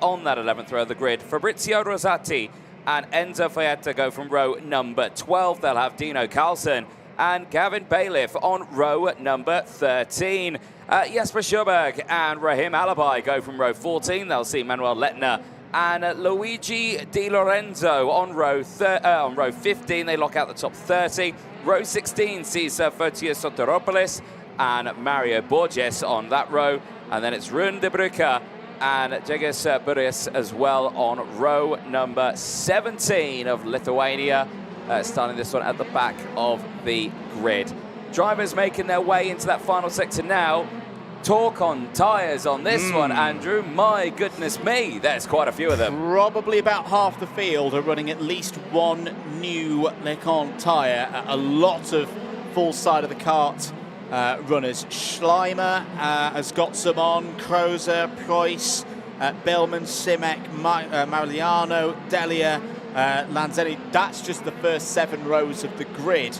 on that 11th row of the grid. Fabrizio Rosati and Enzo Fayetta go from row number 12. They'll have Dino Carlson and Gavin Bailiff on row number 13. Jesper Sjöberg and Rahim Alabai go from row 14. They'll see Manuel Lettner and Luigi Di Lorenzo on row 15. They lock out the top 30. Row 16 sees Fotios Soteropoulos and Mario Borges on that row. And then it's Rune de Bruyke and Jeges Buris as well on row number 17 of Lithuania, starting this one at the back of the grid. Drivers making their way into that final sector now. Talk on tyres on this one, Andrew. My goodness me, there's quite a few of them. Probably about half the field are running at least one new Lecon tyre. A lot of full side of the kart runners. Schleimer has got some on, Kreuzer, Preuss, Bellman, Simek, Marigliano, Delia, Lanzeni. That's just the first 7 rows of the grid.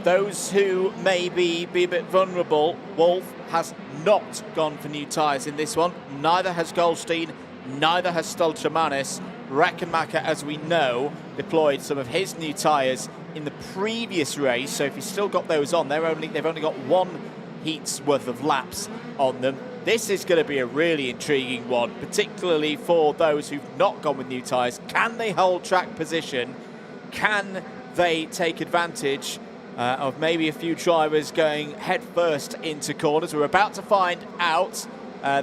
Those who may be a bit vulnerable, Wolf has not gone for new tyres in this one. Neither has Goldstein, neither has Stolchemanis. Reckenmacher, as we know, deployed some of his new tyres in the previous race, so if he's still got those on, they've only got 1 heat's worth of laps on them. This is going to be a really intriguing one, particularly for those who've not gone with new tyres. Can they hold track position? Can they take advantage of maybe a few drivers going head first into corners? We're about to find out.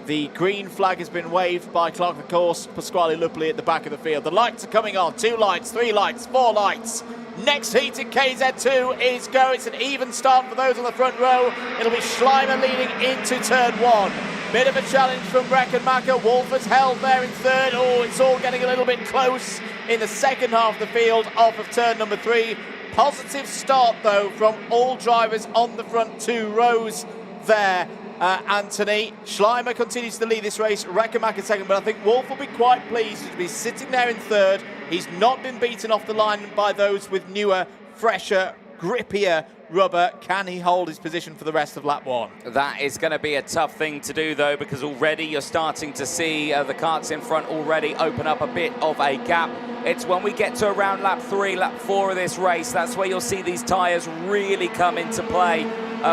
The green flag has been waved by Clark, of course. Pasquale Lupoli at the back of the field. The lights are coming on. 2 lights, 3 lights, 4 lights. Next heat in KZ2 is go. It's an even start for those on the front row. It'll be Schleimer leading into turn 1. Bit of a challenge from Reckenmacher. Wolf has held there in third. Oh, it's all getting a little bit close in the second half of the field off of turn number 3. Positive start, though, from all drivers on the front 2 rows there. Anthony Schleimer continues to lead this race, Reckenmacher second, but I think Wolf will be quite pleased to be sitting there in third. He's not been beaten off the line by those with newer, fresher, grippier rubber. Can he hold his position for the rest of lap 1? That is going to be a tough thing to do, though, because already you're starting to see the karts in front already open up a bit of a gap. It's when we get to around lap 3, lap 4 of this race, that's where you'll see these tyres really come into play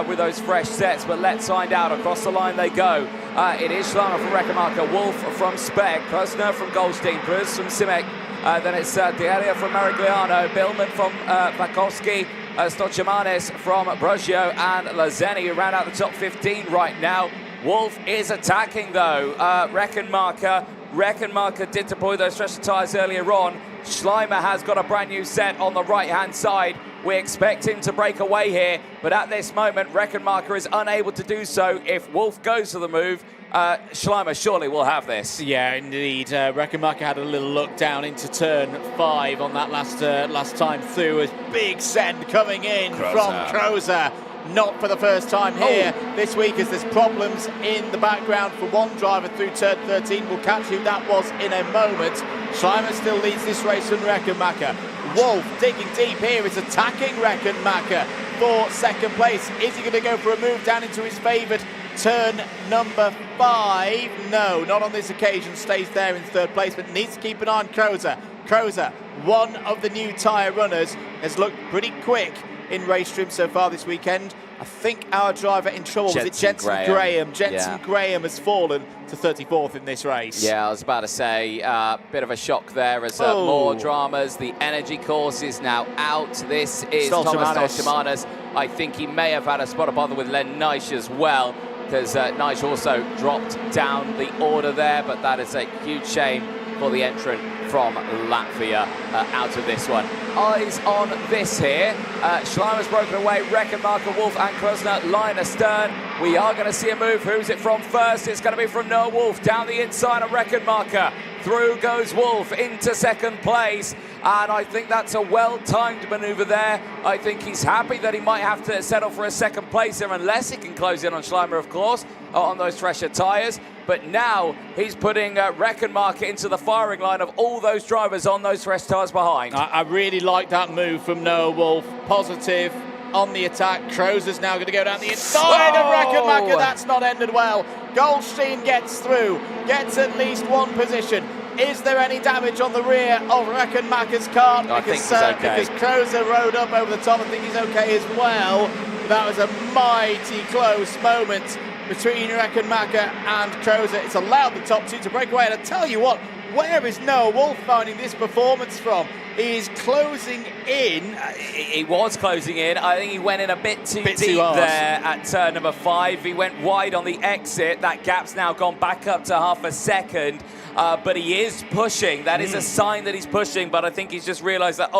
with those fresh sets. But let's find out. Across the line they go. It is Schleimer from Reckenmacher, Wolf from Speck, Krasner from Goldstein, Bruce from Simek. Then it's Delia from Marigliano, Billman from Vakovsky, Stolchemanis from Brogio, and Lanzeni, who ran out the top 15 right now. Wolf is attacking, though. Reckenmacher Reckenmacher did deploy those Thresher tyres earlier on. Schleimer has got a brand new set on the right-hand side. We expect him to break away here, but at this moment, Reckenmacher is unable to do so. If Wolf goes for the move, Schleimer surely will have this. Yeah, indeed. Reckenmacher had a little look down into turn 5 on that last time through. As big send coming in from Krozer. Not for the first time here this week, as there's problems in the background for one driver through turn 13. We'll catch who that was in a moment. Schleimer still leads this race from Reckenmacher. Wolf digging deep here is attacking Reckenmacher for second place. Is he going to go for a move down into his favoured turn number 5? No, not on this occasion. Stays there in third place, but needs to keep an eye on Krozer. Krozer, one of the new tyre runners, has looked pretty quick in race trim so far this weekend. I think our driver in trouble was it Jensen Graham. Jensen Graham has fallen to 34th in this race. Yeah, I was about to say, bit of a shock there as more dramas. The energy course is now out. This is Thomas Stoltemanis. I think he may have had a spot of bother with Len Neisch as well, because Neisch also dropped down the order there, but that is a huge shame for the entrant from Latvia out of this one. Eyes on this here. Schleimer's broken away. Reckenmacher, Wolf and Krosner line astern. We are going to see a move. Who's it from first? It's going to be from Noah Wolf down the inside of Reckenmacher. Through goes Wolf into second place. And I think that's a well-timed manoeuvre there. I think he's happy that he might have to settle for a second place here, unless he can close in on Schleimer, of course, on those Thresher tyres. But now he's putting Reckenmacher into the firing line of all those drivers on those Thresh tyres behind. I really like that move from Noah Wolf. Positive on the attack. Krozer's now going to go down the inside of Reckenmacher. That's not ended well. Goldstein gets through, gets at least one position. Is there any damage on the rear of Reckenmacher's car? I think he's okay. Because Krozer rode up over the top. I think he's okay as well. That was a mighty close moment between Reckenmacher and Krozer. It's allowed the top two to break away. And I tell you what, where is Noah Wolf finding this performance from? He's closing in. He was closing in. I think he went in a bit too deep there at turn number 5. He went wide on the exit. That gap's now gone back up to half a second. But he is pushing. That is a sign that he's pushing. But I think he's just realised that,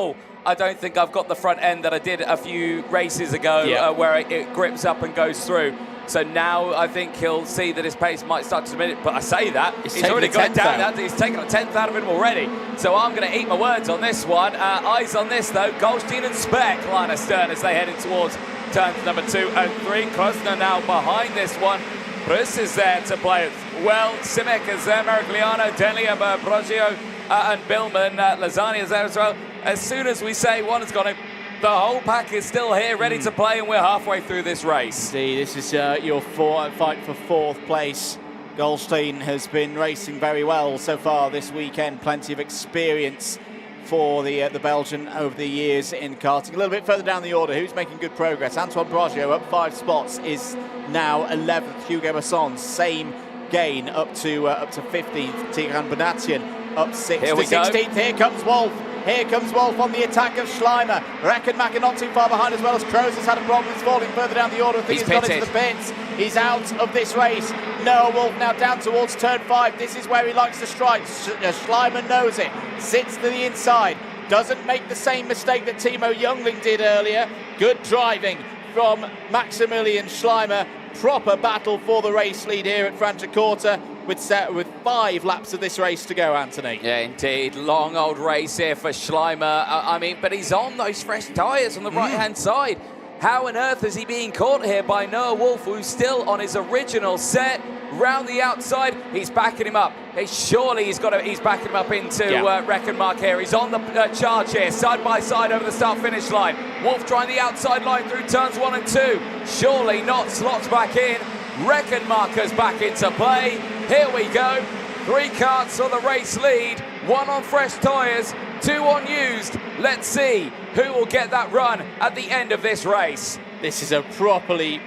I don't think I've got the front end that I did a few races ago where it grips up and goes through. So now I think he'll see that his pace might start to diminish. But I say that, he's already got down that. He's taken a 10th out of him already. So I'm going to eat my words on this one. Eyes on this, though. Goldstein and Speck line astern as they head in towards turns number 2 and 3. Krosner now behind this one. Bruce is there to play it well. Simic is there. Merigliano, Delia, Brogio, and Billman. Lasagna is there as well. As soon as we say one has gone in, the whole pack is still here, ready to play, and we're halfway through this race. See, this is your fight for 4th place. Goldstein has been racing very well so far this weekend. Plenty of experience for the Belgian over the years in karting. A little bit further down the order, who's making good progress? Antoine Brogio up 5 spots, is now 11th. Hugo Basson, same gain up to 15th. Tigran Bonatian up 6th to 16th. Here comes Wolf. Here comes Wolf on the attack of Schleimer. Reckenmacher not too far behind, as well as Krozer's had a problem. He's falling further down the order. I think he's gone into the pits. He's out of this race. Noah Wolf now down towards turn 5. This is where he likes to strike. Schleimer knows it. Sits to the inside. Doesn't make the same mistake that Timo Youngling did earlier. Good driving from Maximilian Schleimer. Proper battle for the race lead here at Franciacorta with 5 laps of this race to go, Anthony. Yeah, indeed. Long old race here for Schleimer. I mean, but he's on those fresh tyres on the right-hand side. How on earth is he being caught here by Noah Wolf, who's still on his original set? Round the outside, he's backing him up. Surely he's backing him up into Reckenmacher here. He's on the charge here, side by side over the start-finish line. Wolf trying the outside line through turns 1 and 2. Surely not, slots back in. Reckenmacher's back into play. Here we go. 3 karts on the race lead. 1 on fresh tyres, 2 on used. Let's see who will get that run at the end of this race. This is a properly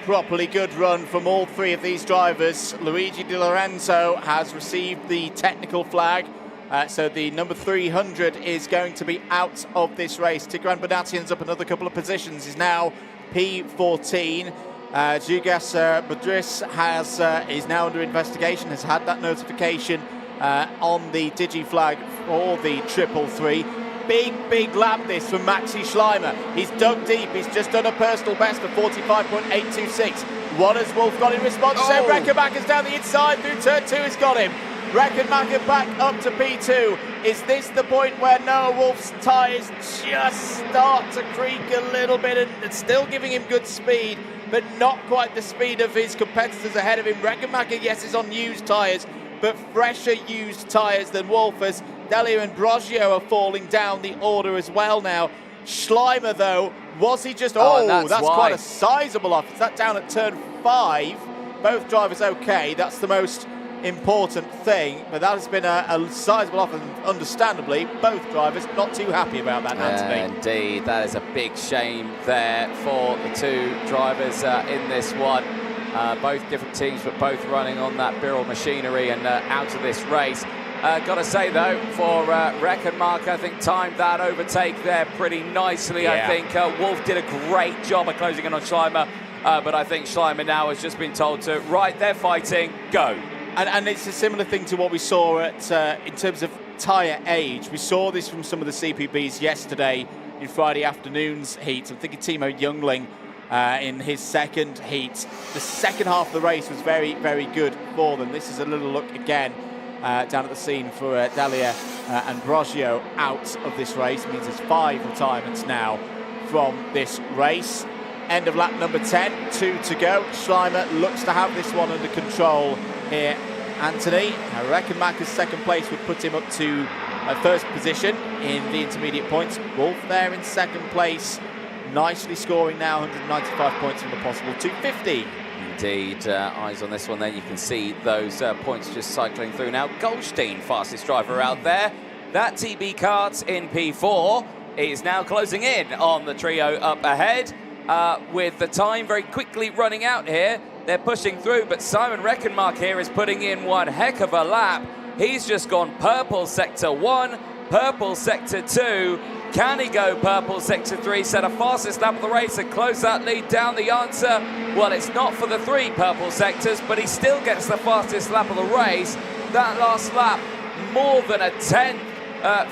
good run from all 3 of these drivers. Luigi Di Lorenzo has received the technical flag. So the number 300 is going to be out of this race. Tigran Bonatian's up another couple of positions. He's now P14. Jugas Budris is now under investigation, has had that notification on the Digi flag for the 333. Big lap this from Maxi Schleimer. He's dug deep. He's just done a personal best of 45.826. What has Wolf got in response? So Reckenbacker's down the inside through turn 2 has got him. Reckenbacker back up to P2. Is this the point where Noah Wolf's tyres just start to creak a little bit, and it's still giving him good speed, but not quite the speed of his competitors ahead of him? Reckenbacker, yes, is on used tyres, but fresher used tyres than Wolf, as Delia and Brogio are falling down the order as well now. Schleimer, though, was he just... that's quite a sizable off. Is that down at turn 5? Both drivers okay. That's the most important thing, but that has been a sizable off, and understandably, both drivers not too happy about that, Anthony. Indeed, that is a big shame there for the two drivers in this one. Both different teams, but both running on that Birrell machinery and out of this race. Got to say, though, for Reckenmark, I think timed that overtake there pretty nicely. Yeah. I think Wolf did a great job of closing in on Schleimer, but I think Schleimer now has just been told to, right, they're fighting, go. And it's a similar thing to what we saw at in terms of tyre age. We saw this from some of the CPBs yesterday in Friday afternoon's heats. I'm thinking Timo Youngling in his second heat. The second half of the race was very good for them. This is a little look again down at the scene for Delia and Brogio out of this race. It means there's 5 retirements now from this race. End of lap number 10, 2 to go. Schleimer looks to have this one under control here, Anthony. I reckon Macca's second place would put him up to first position in the intermediate points. Wolf there in second place, nicely scoring now 195 points from the possible 250. Indeed, eyes on this one then. You can see those points just cycling through now. Goldstein, fastest driver out there. That TB Karts in P4 is now closing in on the trio up ahead. With the time very quickly running out here, they're pushing through, but Simon Reckenmark here is putting in one heck of a lap. He's just gone purple sector 1, purple sector 2. Can he go purple sector 3, set a fastest lap of the race and close that lead down? The answer, well, it's not for the 3 purple sectors, but he still gets the fastest lap of the race. That last lap, more than a tenth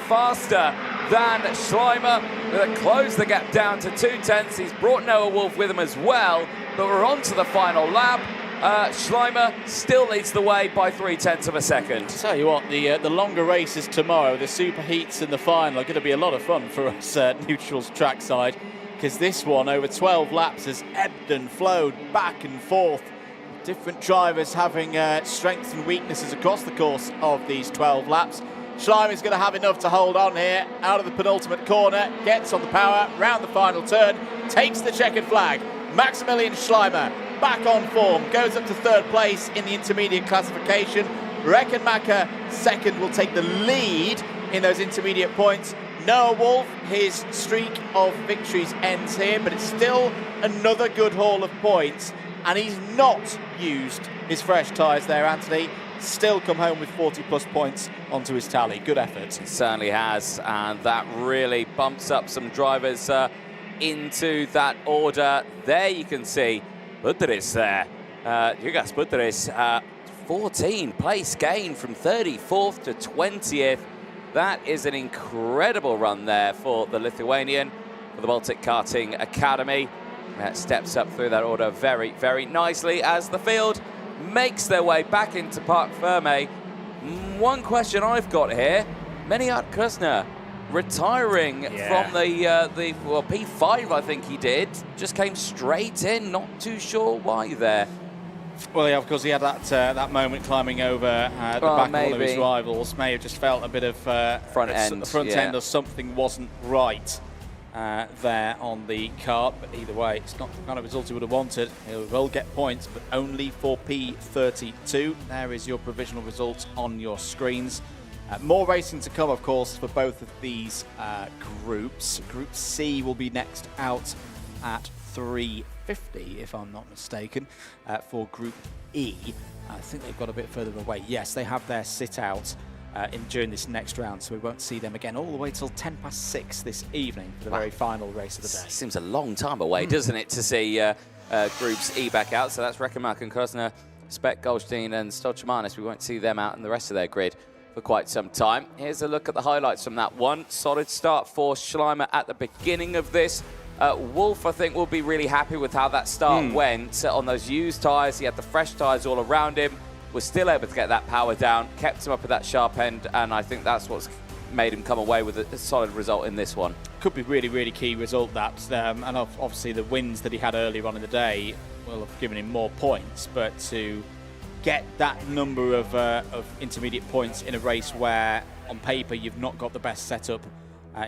faster than Schleimer. Closed the gap down to 2/10. He's brought Noah Wolf with him as well, but we're on to the final lap. Schleimer still leads the way by 0.3 of a second. Tell you what, the longer races tomorrow, the super heats and the final, are going to be a lot of fun for us neutrals trackside, because this one over 12 laps has ebbed and flowed back and forth. Different drivers having strengths and weaknesses across the course of these 12 laps. Schleimer's going to have enough to hold on here, out of the penultimate corner, gets on the power, round the final turn, takes the checkered flag. Maximilian Schleimer back on form, goes up to third place in the intermediate classification. Reckenmacher second will take the lead in those intermediate points. Noah Wolf, his streak of victories ends here, but it's still another good haul of points, and he's not used his fresh tyres there, Anthony. Still come home with 40+ points onto his tally. Good effort. He certainly has, and that really bumps up some drivers into that order. There you can see Buteris there. Jugas Buteris, 14 place gain from 34th to 20th. That is an incredible run there for the Lithuanian, for the Baltic Karting Academy. Steps up through that order very nicely as the field makes their way back into Parc Ferme. One question I've got here, Meniat Krasner retiring from the P5, I think he did. Just came straight in, not too sure why there. Well, yeah, of course, he had that moment climbing over the back of one of his rivals. May have just felt a bit of front end or something wasn't right there on the kart. But either way, it's not the kind of result he would have wanted. He will get points, but only for P32. There is your provisional results on your screens. More racing to come, of course, for both of these groups. Group C will be next out at 3:50, if I'm not mistaken, for Group E. I think they've got a bit further away. Yes, they have their sit-out during this next round, so we won't see them again all the way till 6:10 this evening for the very final race of the day. Seems a long time away, doesn't it, to see Groups E back out. So that's Reckenmark and Krasner, Speck, Goldstein and Stolchmanis. We won't see them out in the rest of their grid for quite some time. Here's a look at the highlights from that one. Solid start for Schleimer at the beginning of this. Wolf, I think, will be really happy with how that start went. On those used tyres, he had the fresh tyres all around him, was still able to get that power down, kept him up at that sharp end, and I think that's what's made him come away with a solid result in this one. Could be really, really key result, that. And obviously the wins that he had earlier on in the day will have given him more points, but to get that number of intermediate points in a race where, on paper, you've not got the best setup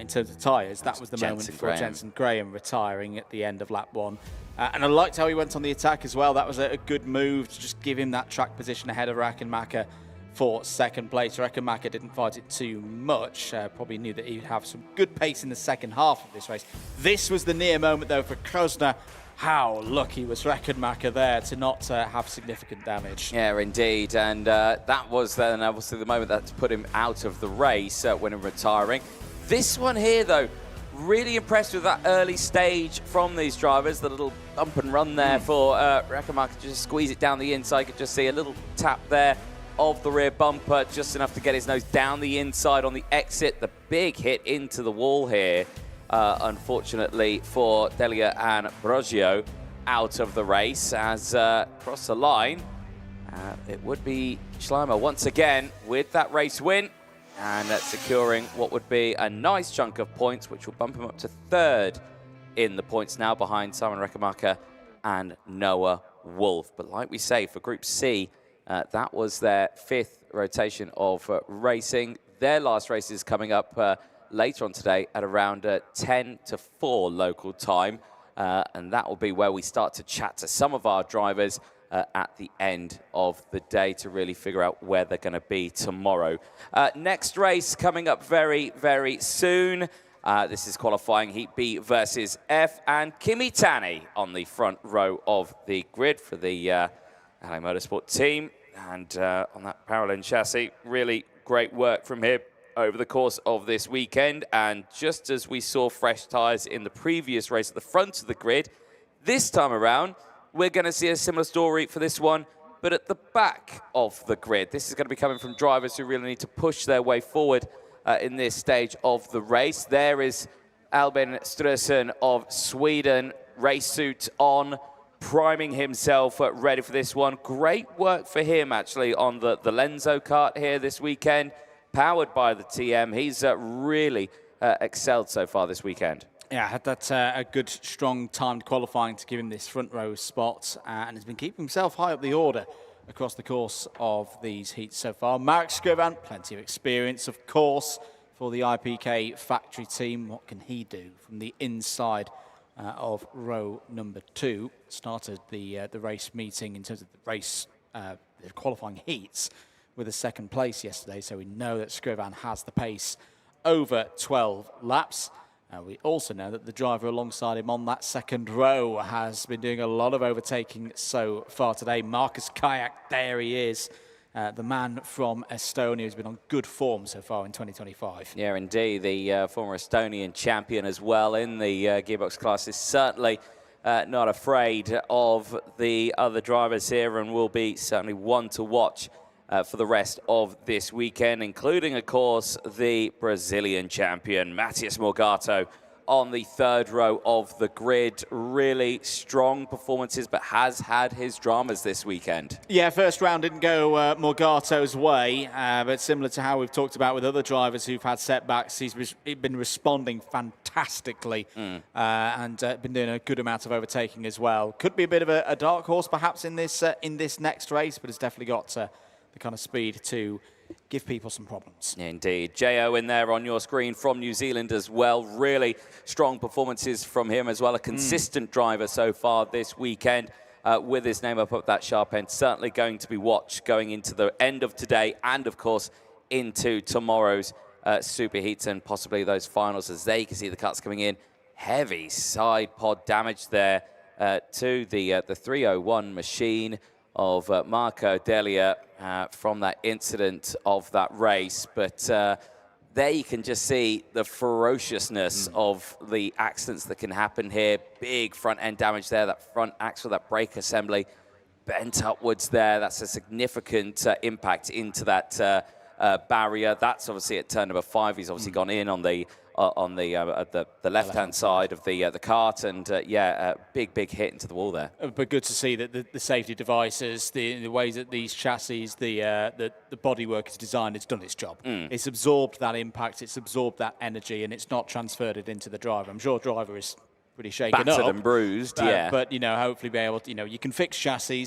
in terms of tyres, that was the moment for Jensen Graham retiring at the end of lap 1. And I liked how he went on the attack as well. That was a good move to just give him that track position ahead of Rakenmacher for second place. Rakenmacher didn't fight it too much. Probably knew that he'd have some good pace in the second half of this race. This was the near moment, though, for Krosner. How lucky was Rakenmacher there to not have significant damage. Yeah, indeed. And that was then obviously the moment that put him out of the race when he was retiring. This one here, though, really impressed with that early stage from these drivers. The little bump and run there for Rakenmacher, just squeeze it down the inside. You could just see a little tap there of the rear bumper, just enough to get his nose down the inside on the exit. The big hit into the wall here, unfortunately for Delia and Broggio, out of the race. As across the line, it would be Schleimer once again with that race win, and securing what would be a nice chunk of points, which will bump him up to third in the points now, behind Simon Rakenmacher and Noah Wolf. But like we say, for Group C, that was their 5th rotation of racing. Their last race is coming up later on today at around 10 to 4 local time. And that will be where we start to chat to some of our drivers at the end of the day to really figure out where they're going to be tomorrow. Next race coming up very, very soon. This is qualifying Heat B versus F, and Kimi Tani on the front row of the grid for the LA Motorsport team. And on that Paralin chassis, really great work from him over the course of this weekend. And just as we saw fresh tyres in the previous race at the front of the grid, this time around, we're going to see a similar story for this one, but at the back of the grid. This is going to be coming from drivers who really need to push their way forward in this stage of the race. There is Albin Strussen of Sweden, race suit on, priming himself ready for this one. Great work for him, actually, on the Lenzo kart here this weekend, powered by the TM. He's really excelled so far this weekend. Yeah, had that a good, strong, timed qualifying to give him this front row spot, and has been keeping himself high up the order across the course of these heats so far. Marek Skrivan, plenty of experience, of course, for the IPK factory team. What can he do from the inside of row number 2? Started the race meeting in terms of the race, the qualifying heats, with a second place yesterday, so we know that Skrivan has the pace over 12 laps. We also know that the driver alongside him on that second row has been doing a lot of overtaking so far today. Markus Kayak, there he is, the man from Estonia, who's been on good form so far in 2025. Yeah, indeed. The former Estonian champion as well in the gearbox class is certainly not afraid of the other drivers here, and will be certainly one to watch for the rest of this weekend, including, of course, the Brazilian champion, Matheus Morgado, on the third row of the grid. Really strong performances, but has had his dramas this weekend. Yeah, first round didn't go Morgado's way, but similar to how we've talked about with other drivers who've had setbacks, he's been responding fantastically and been doing a good amount of overtaking as well. Could be a bit of a dark horse perhaps in this next race, but has definitely got the kind of speed to give people some problems. Indeed. Jo in there on your screen from New Zealand as well. Really strong performances from him as well. A consistent driver so far this weekend with his name up at that sharp end. Certainly going to be watched going into the end of today and, of course, into tomorrow's super heats and possibly those finals, as they can see the cuts coming in. Heavy side pod damage there to the 301 machine of Marco Delia from that incident of that race. But there you can just see the ferociousness of the accidents that can happen here. Big front end damage there, that front axle, that brake assembly bent upwards there. That's a significant impact into that barrier. That's obviously at turn number 5. He's obviously gone in on the left-hand side of the cart, and yeah, big hit into the wall there. But good to see that the safety devices, the ways that these chassis, the bodywork is designed, it's done its job. It's absorbed that impact, it's absorbed that energy, and it's not transferred it into the driver. I'm sure the driver is pretty shaken up. Battered and bruised, yeah. But, you know, hopefully be able to, you know, you can fix chassis,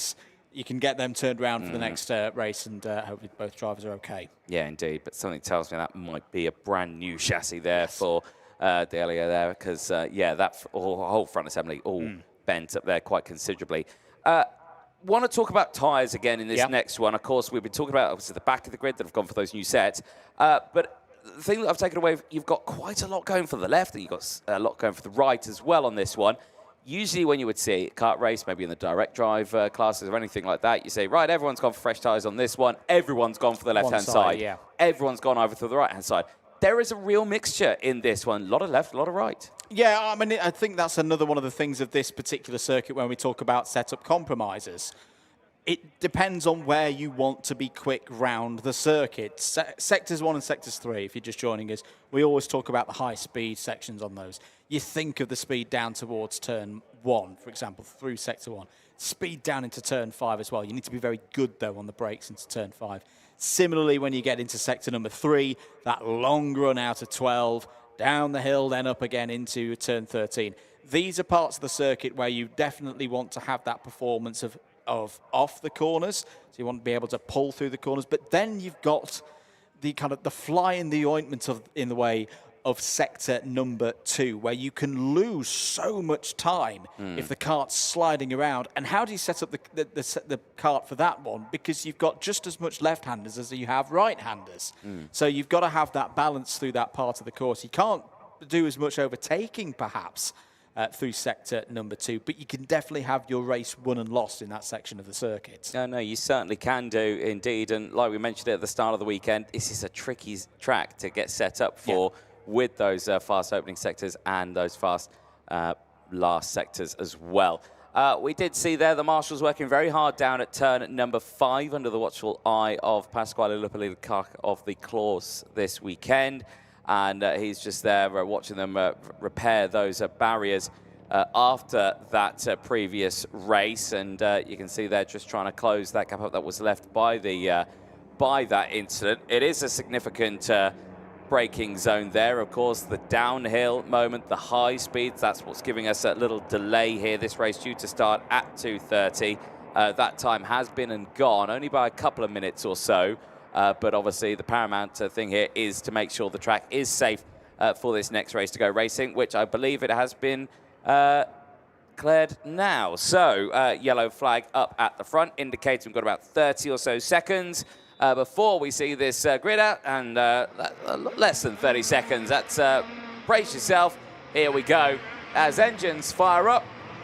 you can get them turned around for the next race, and hopefully both drivers are okay. Yeah, indeed. But something tells me that might be a brand new chassis there for Delia there, because, yeah, that whole front assembly all bent up there quite considerably. Want to talk about tyres again in this next one. Of course, we've been talking about, obviously, the back of the grid that have gone for those new sets. But the thing that I've taken away, you've got quite a lot going for the left, and you've got a lot going for the right as well on this one. Usually when you would see a kart race, maybe in the direct drive classes or anything like that, you say, right, everyone's gone for fresh tyres on this one. Everyone's gone for the left-hand side. Yeah. Everyone's gone over to the right-hand side. There is a real mixture in this one. A lot of left, a lot of right. Yeah, I mean, I think that's another one of the things of this particular circuit when we talk about setup compromises. It depends on where you want to be quick round the circuit. Sectors 1 and Sectors 3, if you're just joining us, we always talk about the high-speed sections on those. You think of the speed down towards turn 1, for example, through Sector 1. Speed down into turn 5 as well. You need to be very good, though, on the brakes into turn 5. Similarly, when you get into Sector number 3, that long run out of 12, down the hill, then up again into turn 13. These are parts of the circuit where you definitely want to have that performance of off the corners, so you want to be able to pull through the corners, but then you've got the kind of the fly in the ointment in the way of sector number 2, where you can lose so much time if the cart's sliding around. And how do you set up the cart for that one? Because you've got just as much left-handers as you have right-handers. So you've got to have that balance through that part of the course. You can't do as much overtaking, perhaps, through sector number 2, but you can definitely have your race won and lost in that section of the circuit. No, you certainly can do, indeed. And like we mentioned at the start of the weekend, this is a tricky track to get set up for with those fast opening sectors and those fast last sectors as well. We did see there the marshals working very hard down at turn number 5 under the watchful eye of Pasquale Lupoli, the cock of the claws this weekend. And he's just there watching them repair those barriers after that previous race. And you can see they're just trying to close that gap up that was left by that incident. It is a significant braking zone there. Of course, the downhill moment, the high speeds, that's what's giving us a little delay here. This race due to start at 2:30. That time has been and gone, only by a couple of minutes or so. But obviously the paramount thing here is to make sure the track is safe for this next race to go racing, which I believe it has been cleared now. So yellow flag up at the front, indicating we've got about 30 or so seconds before we see this grid out, and less than 30 seconds. That's brace yourself. Here we go. As engines fire up,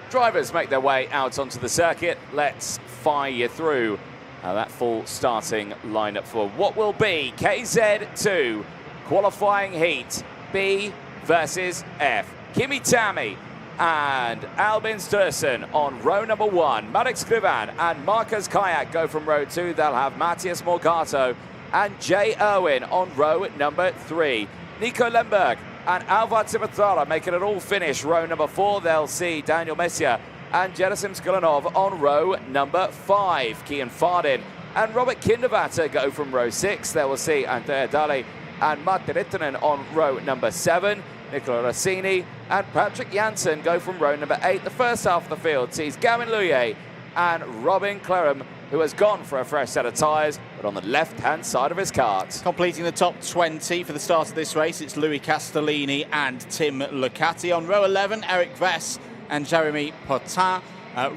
drivers make their way out onto the circuit. Let's fire you through that full starting lineup for what will be KZ2 Qualifying Heat B versus F. Kimi Tami and Albin Sturson on row number 1. Marek Skrivan and Marcus Kayak go from row 2. They'll have Matthias Morgato and Jay Irwin on row number 3. Nico Lemberg and Alvar Cibatara making it all finish. Row number 4, they'll see Daniel Messia and Gerasim Skulanov on row number 5. Kian Fardin and Robert Kindervatter go from row 6. There we'll see Andrea Dali and Matti Rittinen on row number 7. Nicola Rossini and Patrick Janssen go from row number 8. The first half of the field sees Gavin Luye and Robin Clerham, who has gone for a fresh set of tyres, but on the left-hand side of his kart. Completing the top 20 for the start of this race, it's Louis Castellini and Tim Lucati. On row 11, Eric Vess and Jeremy Potin.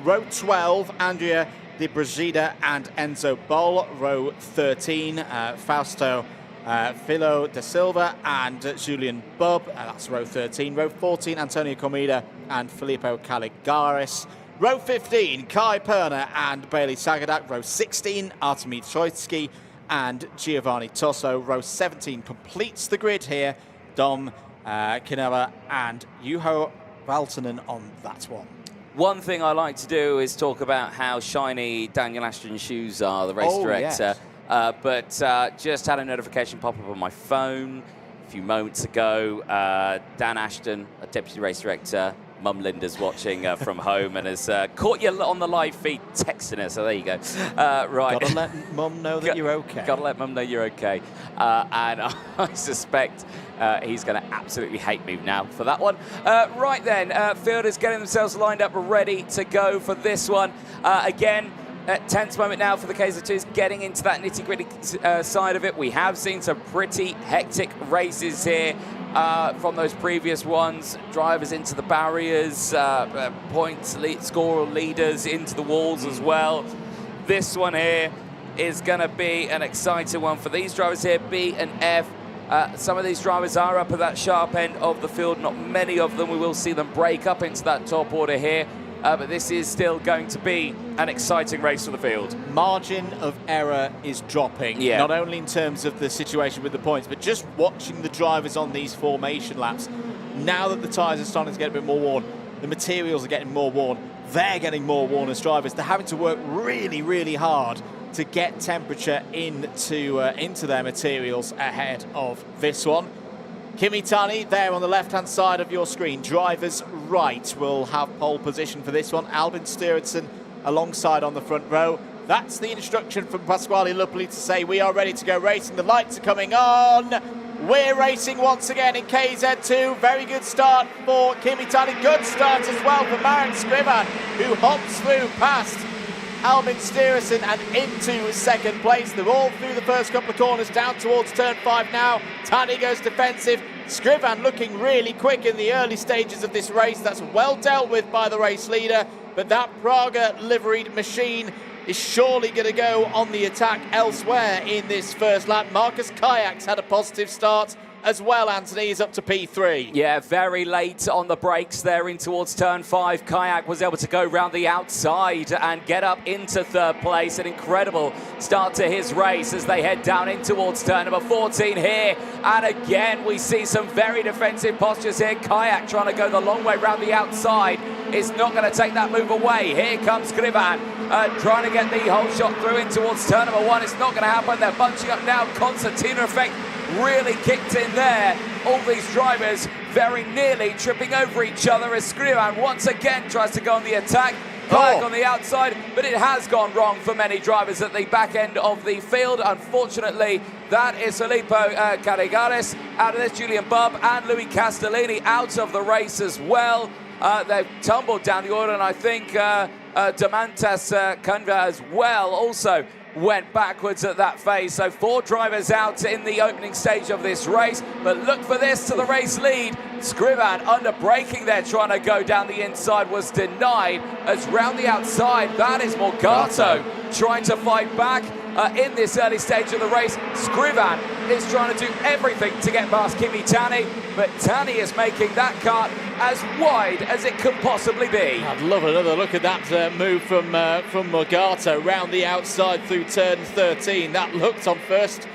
Row 12, Andrea Di Brigida and Enzo Boll. Row 13, Fausto Filo da Silva and Julian Bubb. That's row 13. Row 14, Antonio Comida and Filippo Caligaris. Row 15, Kai Perner and Bailey Sagadak. Row 16, Artemi Troitsky and Giovanni Tosso. Row 17 completes the grid here. Dom Kinella and Juho Valtonen on that one. One thing I like to do is talk about how shiny Daniel Ashton's shoes are, the race director. Yes. but just had a notification pop up on my phone a few moments ago. Dan Ashton, a Deputy Race Director, Mum Linda's watching from home and has caught you on the live feed texting her, so there you go. Right. Gotta let Mum know that you're okay. Gotta let Mum know you're okay. And I suspect he's going to absolutely hate me now for that one. Right then, fielders getting themselves lined up ready to go for this one. Again, tense moment now for the KZ2s, getting into that nitty-gritty side of it. We have seen some pretty hectic races here from those previous ones. Drivers into the barriers, points, score leaders into the walls as well. This one here is going to be an exciting one for these drivers here, B and F. Some of these drivers are up at that sharp end of the field. Not many of them. We will see them break up into that top order here. But this is still going to be an exciting race for the field. Margin of error is dropping, not only in terms of the situation with the points, but just watching the drivers on these formation laps. Now that the tyres are starting to get a bit more worn, the materials are getting more worn, they're getting more worn as drivers. They're having to work really, really hard to get temperature into their materials ahead of this one. Kimi Tani there on the left-hand side of your screen. Drivers right will have pole position for this one. Albin Sturridson alongside on the front row. That's the instruction from Pasquale Lupoli to say we are ready to go racing. The lights are coming on. We're racing once again in KZ2. Very good start for Kimi Tani. Good start as well for Marek Skrivan, who hops through past Albin Sturridson and into second place. They're all through the first couple of corners, down towards turn 5 now. Tani goes defensive. Skrivan looking really quick in the early stages of this race. That's well dealt with by the race leader, but that Praga liveried machine is surely going to go on the attack elsewhere in this first lap. Marcus Kayak's had a positive start as well, Anthony. He's up to P3. Yeah, very late on the brakes there in towards turn 5. Kayak was able to go round the outside and get up into third place. An incredible start to his race as they head down in towards turn number 14 here. And again, we see some very defensive postures here. Kayak trying to go the long way round the outside. Is not going to take that move away. Here comes Skrivan trying to get the whole shot through in towards turn number 1. It's not going to happen. They're bunching up now. Concertina effect really kicked in there. All these drivers very nearly tripping over each other as Skrivan once again tries to go on the attack. Kayak on the outside, but it has gone wrong for many drivers at the back end of the field. Unfortunately, that is Filippo Carregares out of this, Julian Bubb and Louis Castellini out of the race as well. They've tumbled down the order, and I think Damantas Kanva as well also went backwards at that phase. So 4 drivers out in the opening stage of this race. But look for this to the race lead. Skrivan under braking there, trying to go down the inside, was denied. As round the outside, that is Morgato trying to fight back in this early stage of the race. Skrivan is trying to do everything to get past Kimi Tani, but Tani is making that cut as wide as it can possibly be. I'd love another look at that move from Morgato round the outside through turn 13. That looked on first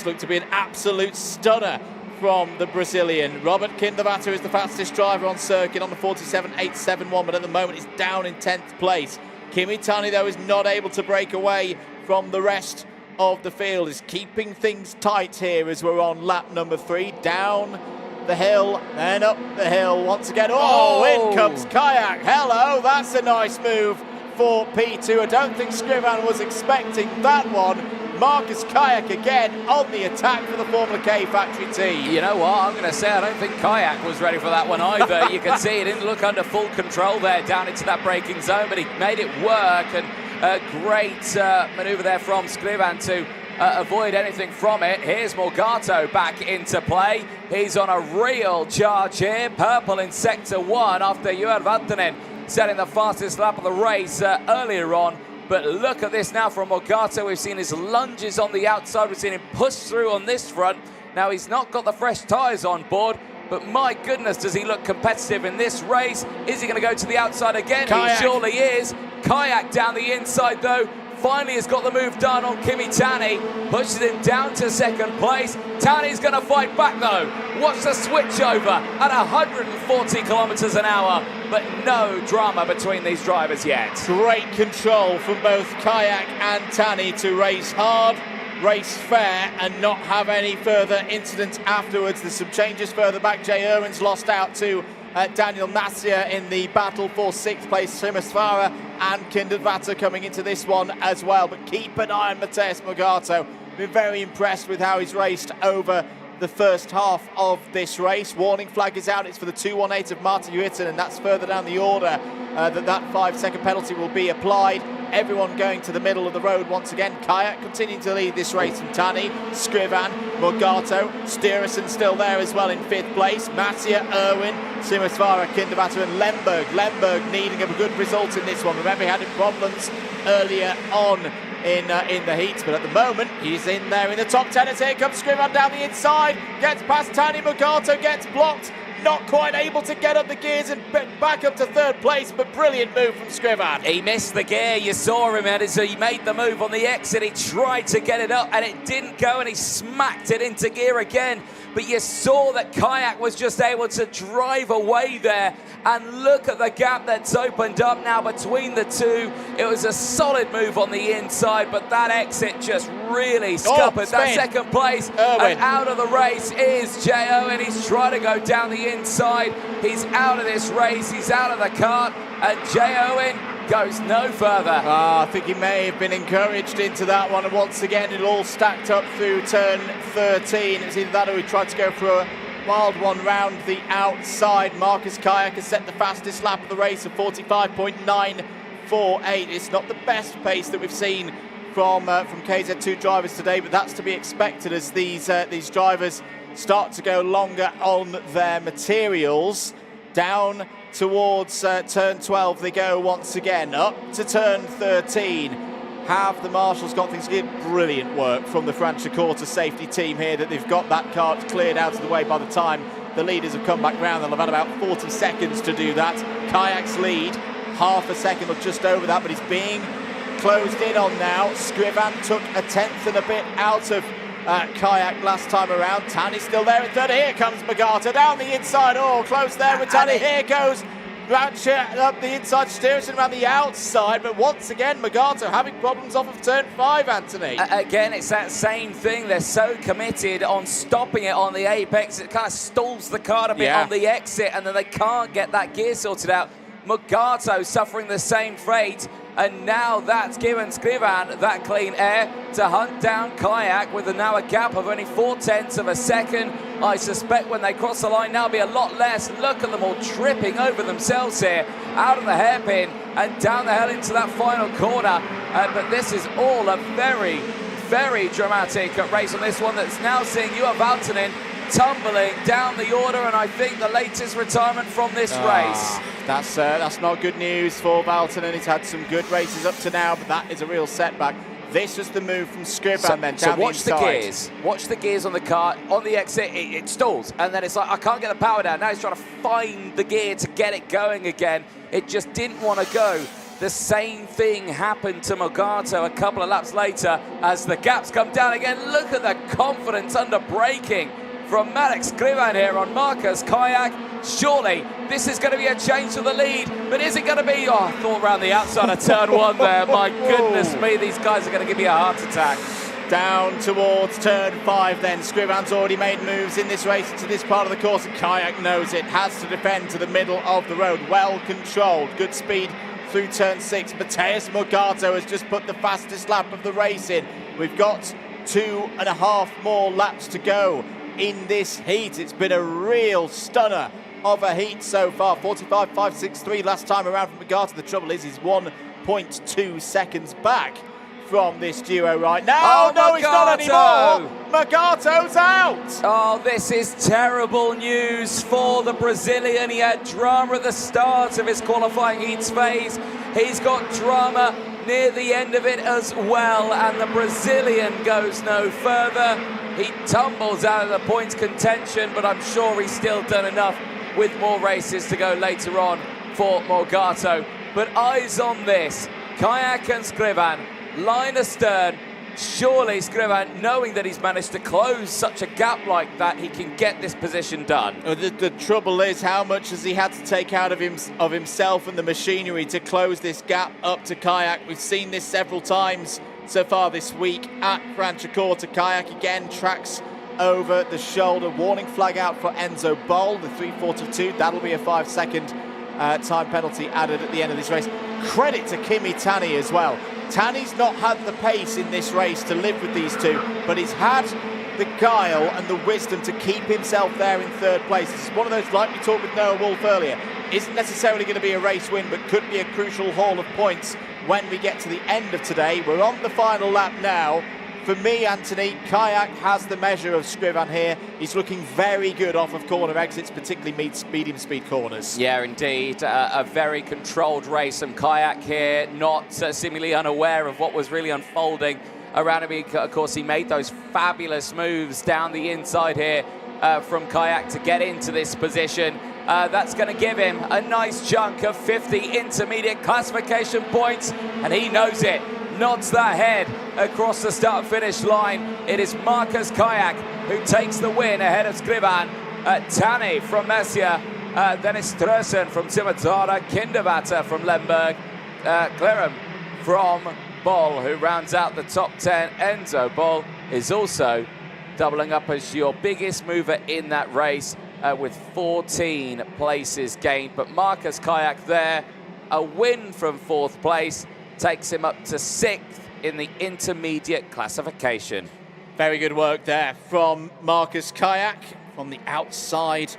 look to be an absolute stunner from the Brazilian. Robert Kindervatter is the fastest driver on circuit on the 47.871, but at the moment he's down in 10th place. Kimi Tani, though, is not able to break away from the rest of the field. Is keeping things tight here as we're on lap number 3. Down the hill and up the hill once again. Oh, in comes Kayak. Hello, that's a nice move for P2. I don't think Skrivan was expecting that one. Marcus Kayak again on the attack for the Formula K factory team. You know what, I'm going to say I don't think Kayak was ready for that one either. You can see he didn't look under full control there down into that braking zone, but he made it work, and a great manoeuvre there from Skrivan to avoid anything from it. Here's Morgato back into play. He's on a real charge here. Purple in sector 1 after Johan Vatanen setting the fastest lap of the race earlier on. But look at this now from Morgato. We've seen his lunges on the outside. We've seen him push through on this front. Now, he's not got the fresh tyres on board, but my goodness, does he look competitive in this race? Is he going to go to the outside again? Kayak. He surely is. Kayak down the inside, though. finally has got the move done on Kimi Tani, pushes him down to second place. Tani's going to fight back though. Watch the switch over at 140 kilometers an hour, but no drama between these drivers yet. Great control from both Kayak and Tani to race hard, race fair, and not have any further incidents afterwards. There's some changes further back. Jay Irwin's lost out to Daniel Nassia in the battle for 6th place. Seamus Farah and Kindervatter coming into this one as well. But keep an eye on Mateusz Morgato. Been very impressed with how he's raced over the first half of this race. Warning flag is out. It's for the 218 of Martin Huitten, and that's further down the order that 5-second penalty will be applied. Everyone going to the middle of the road once again. Kayak continuing to lead this race from Tani, Scrivan, Morgato, Steerson still there as well in 5th place. Mattia, Irwin, Simasvara, Kindervatter and Lemberg. Lemberg needing a good result in this one. Remember, he had problems earlier on in the heats, but at the moment he's in there in the top 10 as here comes Scrivan down the inside, gets past Tani, Morgato gets blocked, not quite able to get up the gears and back up to 3rd place, but brilliant move from Scrivan. He missed the gear, you saw him, and as he made the move on the exit, he tried to get it up and it didn't go, and he smacked it into gear again. But you saw that Kayak was just able to drive away there, and look at the gap that's opened up now between the two. It was a solid move on the inside, but that exit just really scuppered that 2nd place. Irwin. And out of the race is J.O., and he's trying to go down the inside. He's out of this race, he's out of the kart, and J.O. goes no further. I think he may have been encouraged into that one, and once again it all stacked up through turn 13. It's either that or he tried to go for a wild one round the outside. Marcus Kayak has set the fastest lap of the race of 45.948. It's not the best pace that we've seen from KZ2 drivers today, but that's to be expected as these drivers start to go longer on their materials. Down towards turn 12 they go once again, up to turn 13. Have the marshals got things good? Brilliant work from the Franciacorta safety team here, that they've got that kart cleared out of the way by the time the leaders have come back round. They'll have had about 40 seconds to do that. Kayak's lead, half a second or just over that, but he's being closed in on now. Scrivan took a 10th and a bit out of Kayak last time around. Tani's still there in 3rd. Here comes Morgato down the inside. Oh, close there with Tani. Here goes Rancia up the inside, Steerson around the outside, but once again Morgato having problems off of turn 5, Anthony. Again, it's that same thing. They're so committed on stopping it on the apex, it kind of stalls the car a bit on the exit, and then they can't get that gear sorted out. Morgato suffering the same fate, and now that's given Scrivan that clean air to hunt down Kayak with now a gap of only 0.4 of a second. I suspect when they cross the line now, it'll be a lot less. Look at them all tripping over themselves here, out of the hairpin and down the hill into that final corner. But this is all a very, very dramatic race on this one that's now seeing Juha Valtonen tumbling down the order, and I think the latest retirement from this race. That's not good news for Valtonen. He's had some good races up to now, but that is a real setback. This is the move from Scriban then down watch the inside. The gears. Watch the gears on the car. On the exit, it stalls, and then it's like, I can't get the power down. Now he's trying to find the gear to get it going again. It just didn't want to go. The same thing happened to Morgato a couple of laps later as the gaps come down again. Look at the confidence under braking from Marek Scriban here on Marcus Kayak. Surely this is going to be a change to the lead, but is it going to be? Oh, I thought around the outside of turn 1 there. My goodness me, these guys are going to give me a heart attack. Down towards turn 5 then. Scriban's already made moves in this race to this part of the course, and Kayak knows it. Has to defend to the middle of the road. Well controlled. Good speed through turn 6. Mateusz Morgato has just put the fastest lap of the race in. We've got 2.5 more laps to go in this heat. It's been a real stunner of a heat so far. 45.563 last time around from Morgato. The trouble is he's 1.2 seconds back from this duo right now. Oh, no, he's not anymore. Morgato's out. Oh, this is terrible news for the Brazilian. He had drama at the start of his qualifying heats phase. He's got drama near the end of it as well, and the Brazilian goes no further. He tumbles out of the points contention, but I'm sure he's still done enough with more races to go later on for Morgato. But eyes on this. Kayak and Scriban line astern. Surely Skrivan, knowing that he's managed to close such a gap like that, he can get this position done. The trouble is, how much has he had to take out of himself and the machinery to close this gap up to Kayak? We've seen this several times so far this week at Franciacorta. Kayak again tracks over the shoulder. Warning flag out for Enzo Bol, the 3:42. That'll be a 5-second time penalty added at the end of this race. Credit to Kimi Tani as well. Tani's not had the pace in this race to live with these two, but he's had the guile and the wisdom to keep himself there in third place. This is one of those, like we talked with Noah Wolf earlier, isn't necessarily going to be a race win, but could be a crucial haul of points when we get to the end of today. We're on the final lap now. For me, Anthony, Kayak has the measure of Skrivan here. He's looking very good off of corner exits, particularly medium speed corners. Yeah, indeed. A very controlled race from Kayak here, not seemingly unaware of what was really unfolding around him. Of course, he made those fabulous moves down the inside here from Kayak to get into this position. That's going to give him a nice chunk of 50 intermediate classification points, and he knows it. Nods that head across the start-finish line. It is Marcus Kayak who takes the win ahead of Skrivan. Tani from Messia, Dennis Strösen from Simazara, Kindervatter from Lemberg, Clerum from Bol, who rounds out the top 10. Enzo Bol is also doubling up as your biggest mover in that race with 14 places gained. But Marcus Kayak there, a win from 4th place, takes him up to 6th in the intermediate classification. Very good work there from Marcus Kayak from the outside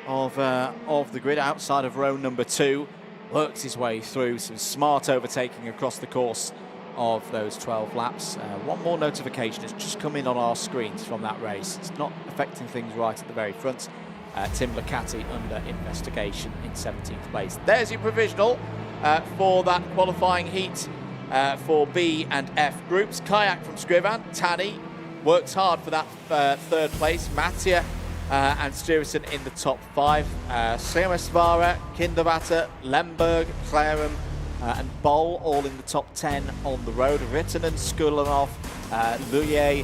of the grid, outside of row number 2. Works his way through some smart overtaking across the course of those 12 laps. One more notification has just come in on our screens from that race. It's not affecting things right at the very front. Tim Licati under investigation in 17th place. There's your provisional for that qualifying heat for B and F groups. Kayak from Skrivan, Tani works hard for that 3rd place. Mattia and Sturesen in the top 5. Simazara, Kindervatter, Lemberg, Clerum and Bol all in the top 10 on the road. Rittinen, Skulanov, Luye,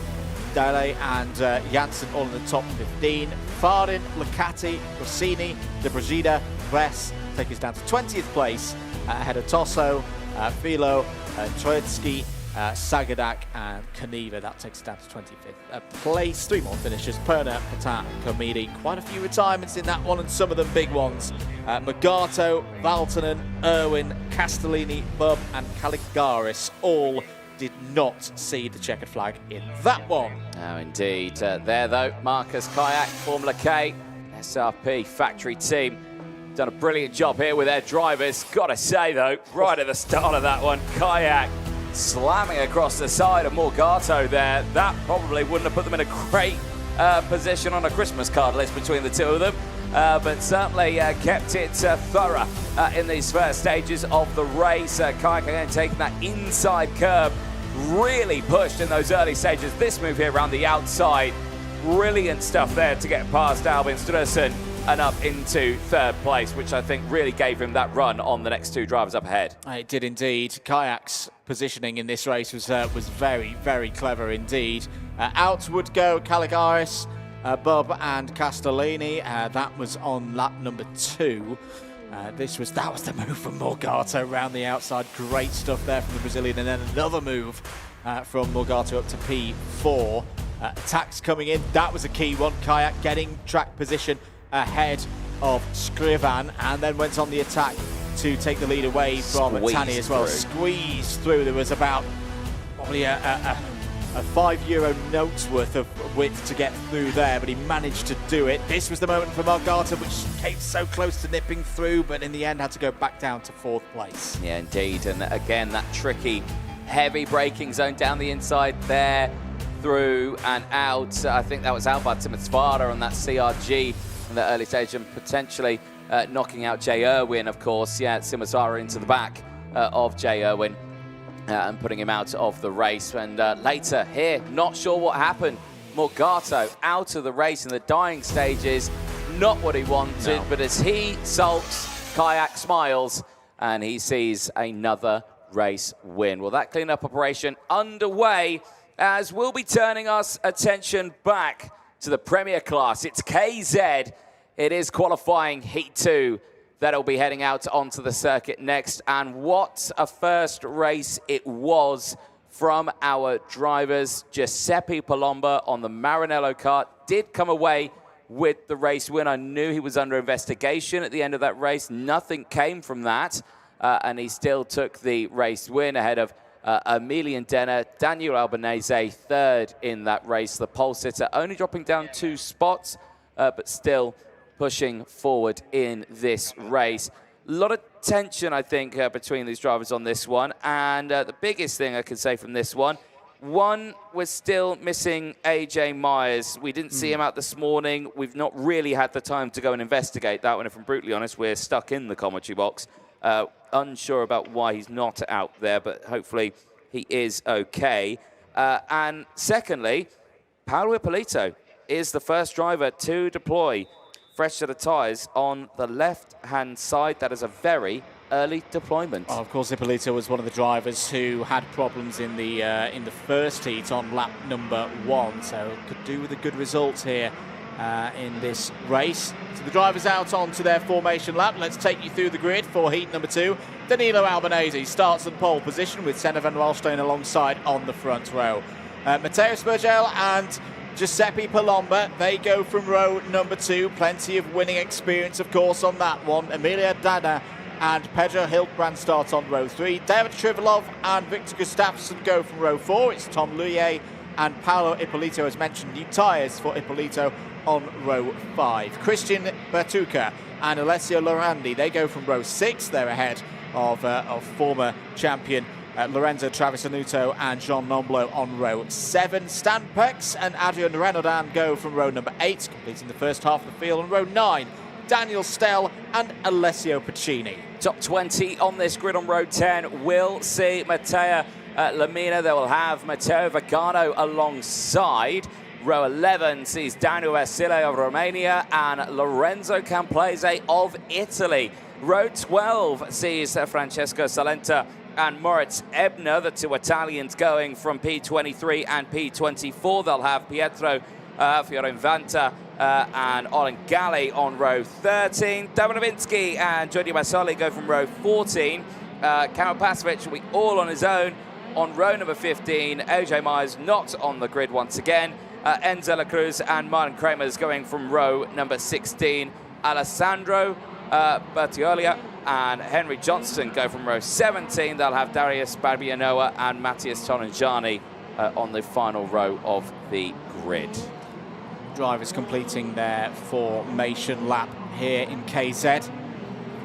Dale and Janssen all in the top 15. Farin, Licati, Rossini, De Brigida, Res take us down to 20th place ahead of Tosso, Filo, Troitsky, Sagadak and Kaniva. That takes us down to 25th place. 3 more finishes, Perna, Patat, Komedi. Quite a few retirements in that one, and some of them big ones. Magato, Valtonen, Irwin, Castellini, Bub and Caligaris all did not see the checkered flag in that one. Oh, indeed. There, though, Marcus Kayak, Formula K, SRP factory team. Done a brilliant job here with their drivers. Got to say, though, right at the start of that one, Kayak slamming across the side of Morgato there. That probably wouldn't have put them in a great position on a Christmas card list between the two of them. But certainly kept it thorough in these first stages of the race. Kayak again taking that inside curb, really pushed in those early stages. This move here around the outside, brilliant stuff there to get past Albin Strösen and up into 3rd place, which I think really gave him that run on the next 2 drivers up ahead. It did indeed. Kayak's positioning in this race was very, very clever indeed. Out would go Caligaris, Bub and Castellini. That was on lap number 2. That was the move from Morgato around the outside. Great stuff there from the Brazilian, and then another move from Morgato up to P4. Attacks coming in. That was a key one. Kayak getting track position ahead of Skrivan, and then went on the attack to take the lead away from Tani as well. Squeezed through. There was about probably a €5 note's worth of width to get through there, but he managed to do it. This was the moment for Morgato, which came so close to nipping through, but in the end had to go back down to 4th place. Yeah, indeed. And again, that tricky, heavy braking zone down the inside there, through and out. I think that was out by Timothy on that CRG in the early stage, and potentially knocking out Jay Irwin, of course. Yeah, Simazara into the back of Jay Irwin. And putting him out of the race. And later here, not sure what happened. Morgato out of the race in the dying stages. Not what he wanted, but as he sulks, Kayak smiles, and he sees another race win. Well, that cleanup operation underway as we'll be turning us attention back to the Premier class. It's KZ. It is qualifying Heat 2 that'll be heading out onto the circuit next. And what a first race it was from our drivers. Giuseppe Palomba on the Maranello kart did come away with the race win. I knew he was under investigation at the end of that race. Nothing came from that. And he still took the race win ahead of Emilian Denner, Daniel Albanese, third in that race. The pole sitter only dropping down 2 spots, but still pushing forward in this race. A lot of tension, I think, between these drivers on this one. And the biggest thing I can say from this one, we're still missing AJ Myers. We didn't see him out this morning. We've not really had the time to go and investigate that one. If I'm brutally honest, we're stuck in the commentary box. Unsure about why he's not out there, but hopefully he is okay. And secondly, Paolo Ippolito is the first driver to deploy fresh set of tyres on the left-hand side. That is a very early deployment. Well, of course, Ippolito was one of the drivers who had problems in the first heat on lap number 1, so could do with a good result here in this race. So the drivers out onto their formation lap. Let's take you through the grid for heat number 2. Danilo Albanese starts at pole position with Senna van Walsteen alongside on the front row. Matteo Spergel and Giuseppe Palomba, they go from row number 2. Plenty of winning experience, of course, on that one. Emilia Dana and Pedro Hildbrand start on row 3. David Trivalov and Victor Gustafsson go from row 4. It's Tom Luye and Paolo Ippolito, as mentioned. New tyres for Ippolito on row 5. Christian Bertuca and Alessio Lorandi, they go from row 6. They're ahead of former champion Lorenzo Travisanuto and Jean Nomblo on row 7. Stan Pex and Adrian Renaudin go from row number 8, completing the first half of the field. On row 9, Daniel Stell and Alessio Piccini. Top 20 on this grid on row 10 will see Matteo Lamina. They will have Matteo Vagano alongside. Row 11 sees Daniel Vasile of Romania and Lorenzo Camplese of Italy. Row 12 sees Francesco Salenta and Moritz Ebner, the 2 Italians going from P23 and P24. They'll have Pietro Fiorinvanta and Olin Galli on row 13. Davidovinsky and Giorgio Massoli go from row 14. Kamil Pasovic will be all on his own on row number 15. AJ Myers not on the grid once again. Enzo La Cruz and Martin Kremers going from row number 16. Alessandro Bertiolia and Henry Johnston go from row 17. They'll have Darius Barbianoa and Matthias Tonangiani on the final row of the grid. Drivers completing their formation lap here in KZ. If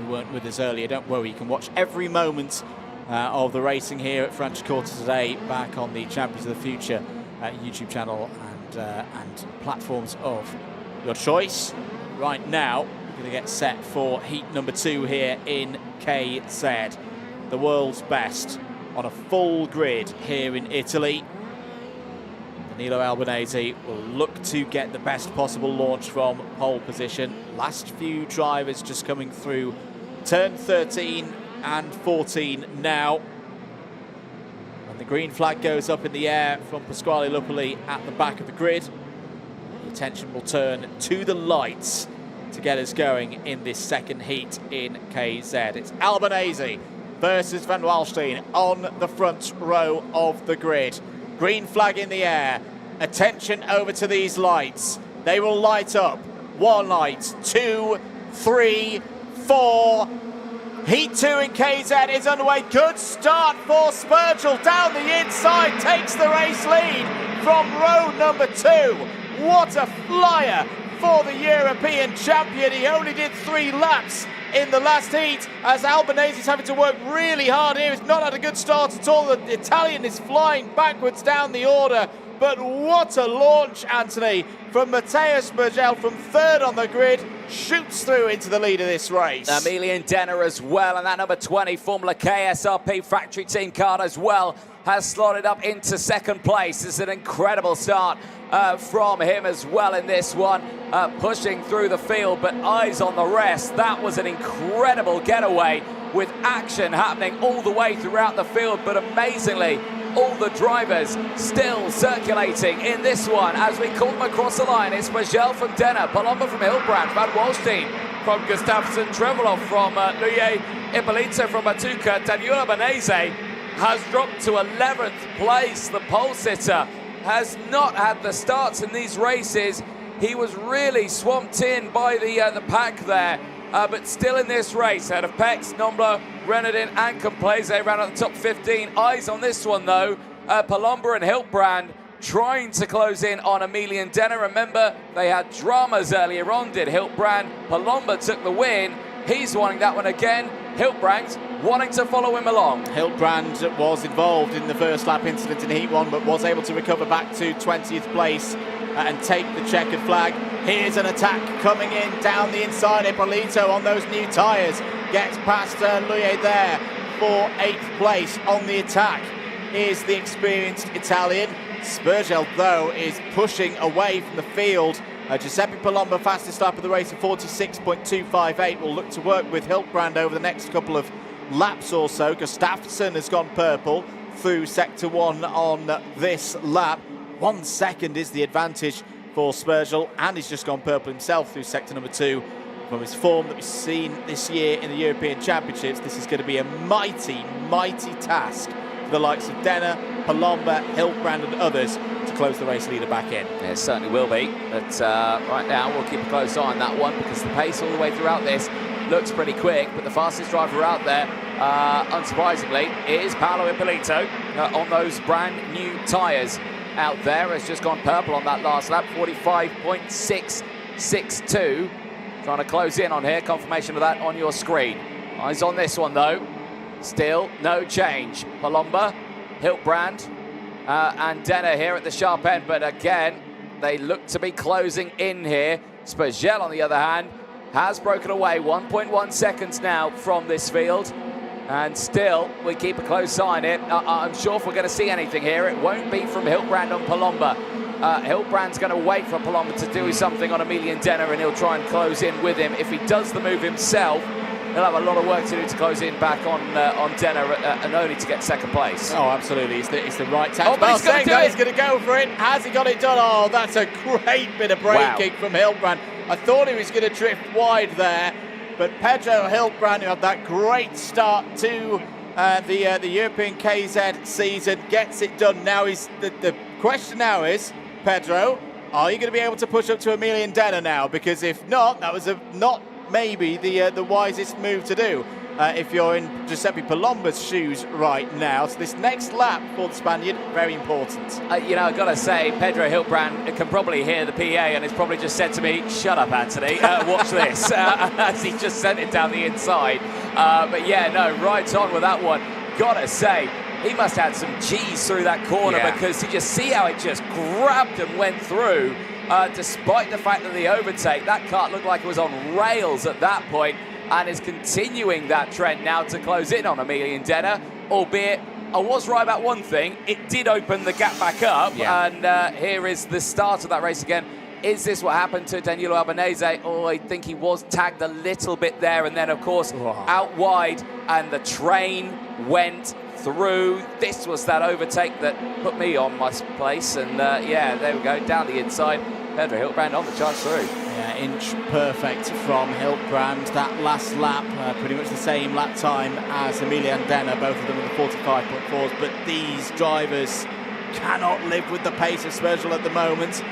you weren't with us earlier, don't worry, you can watch every moment of the racing here at Franciacorta today back on the Champions of the Future YouTube channel and platforms of your choice. Right now, we're going to get set for heat number 2 here in KZ. The world's best on a full grid here in Italy. Danilo Albanese will look to get the best possible launch from pole position. Last few drivers just coming through turn 13 and 14 now. And the green flag goes up in the air from Pasquale Lupoli at the back of the grid. The attention will turn to the lights to get us going in this second heat in KZ. It's Albanese versus Van Walsteen on the front row of the grid. Green flag in the air. Attention over to these lights. They will light up. 1 light, 2, 3, 4. Heat 2 in KZ is underway. Good start for Spergel. Down the inside, takes the race lead from row number 2. What a flyer for the European champion. He only did 3 laps in the last heat as Albanese is having to work really hard here. He's not had a good start at all. The Italian is flying backwards down the order. But what a launch, Anthony, from Matteo Spergel from 3rd on the grid. Shoots through into the lead of this race. Emilian Denner as well, and that number 20 Formula KSRP factory team card as well has slotted up into 2nd place. It's an incredible start from him as well in this one, pushing through the field, but eyes on the rest. That was an incredible getaway with action happening all the way throughout the field, but amazingly, all the drivers still circulating in this one as we call them across the line. It's Spagel from Denner, Palomba from Hilbrand, Van Wallstein from Gustafsson, Trevelov from Luye, Ippolito from Batuca, Daniel Albanese has dropped to 11th place. The pole sitter has not had the starts in these races. He was really swamped in by the pack there, but still in this race, ahead of Pex, Nombler, Renardin and Complaise around at the top 15. Eyes on this one though, Palomba and Hilbrand trying to close in on Emilian Denner. Remember, they had dramas earlier on, did Hilbrand. Palomba took the win. He's wanting that one again. Hilbrand's wanting to follow him along. Hilbrand was involved in the first lap incident in Heat 1, but was able to recover back to 20th place and take the checkered flag. Here's an attack coming in down the inside. Ippolito on those new tyres gets past Luye there for 8th place. On the attack is the experienced Italian. Spurgel, though, is pushing away from the field. Giuseppe Palomba, fastest lap of the race at 46.258, will look to work with Hilbrand over the next couple of laps or so. Gustafsson has gone purple through sector 1 on this lap. 1 second is the advantage for Spurgel, and he's just gone purple himself through sector number 2. From his form that we've seen this year in the European Championships, this is going to be a mighty, mighty task for the likes of Denner, Palomba, Hilbrand and others to close the race leader back in. Yeah, it certainly will be, but right now we'll keep a close eye on that one because the pace all the way throughout this looks pretty quick, but the fastest driver out there, unsurprisingly, is Paolo Ippolito on those brand new tyres out there. Has just gone purple on that last lap, 45.662. Trying to close in on here, confirmation of that on your screen. Eyes on this one though, still no change. Palomba, Hilbrand and Denner here at the sharp end, but again, they look to be closing in here. Spagel, on the other hand, has broken away 1.1 seconds now from this field, and still we keep a close eye on it. I'm sure if we're going to see anything here, it won't be from Hilbrand on Palomba. Hilbrand's going to wait for Palomba to do something on Emilian Denner, and he'll try and close in with him. If he does the move himself, he'll have a lot of work to do to close in back on Denner and only to get second place. Oh, absolutely. It's the right time. Oh, but he's going to do it. He's going to go for it. Has he got it done? Oh, that's a great bit of braking from Hilbrand. I thought he was going to drift wide there, but Pedro Hilbrand, who had that great start to the European KZ season, gets it done. Now, the question now is, Pedro, are you going to be able to push up to Emilian Denner now? Because if not, that was not maybe the wisest move to do if you're in Giuseppe Palomba's shoes right now. So this next lap for the Spaniard, very important. You know, I've got to say, Pedro Hilbrand can probably hear the PA and has probably just said to me, shut up, Anthony, watch this, as he just sent it down the inside. But yeah, no, right on with that one. Got to say, he must have had some G's through that corner, because you just see how it just grabbed and went through. Despite the fact that the overtake, that car looked like it was on rails at that point, and is continuing that trend now to close in on Emilian Denner, albeit I was right about one thing, it did open the gap back up, and here is the start of that race again. Is this what happened to Danilo Albanese? Oh, I think he was tagged a little bit there, and then of course out wide, and the train went through. This was that overtake that put me on my place, and yeah, there we go, down the inside. Pedro Hilbrand on the charge through. Yeah, inch perfect from Hilbrand. That last lap, pretty much the same lap time as Emilian Denner, both of them in the 45.4s, but these drivers cannot live with the pace of Spurgel at the moment.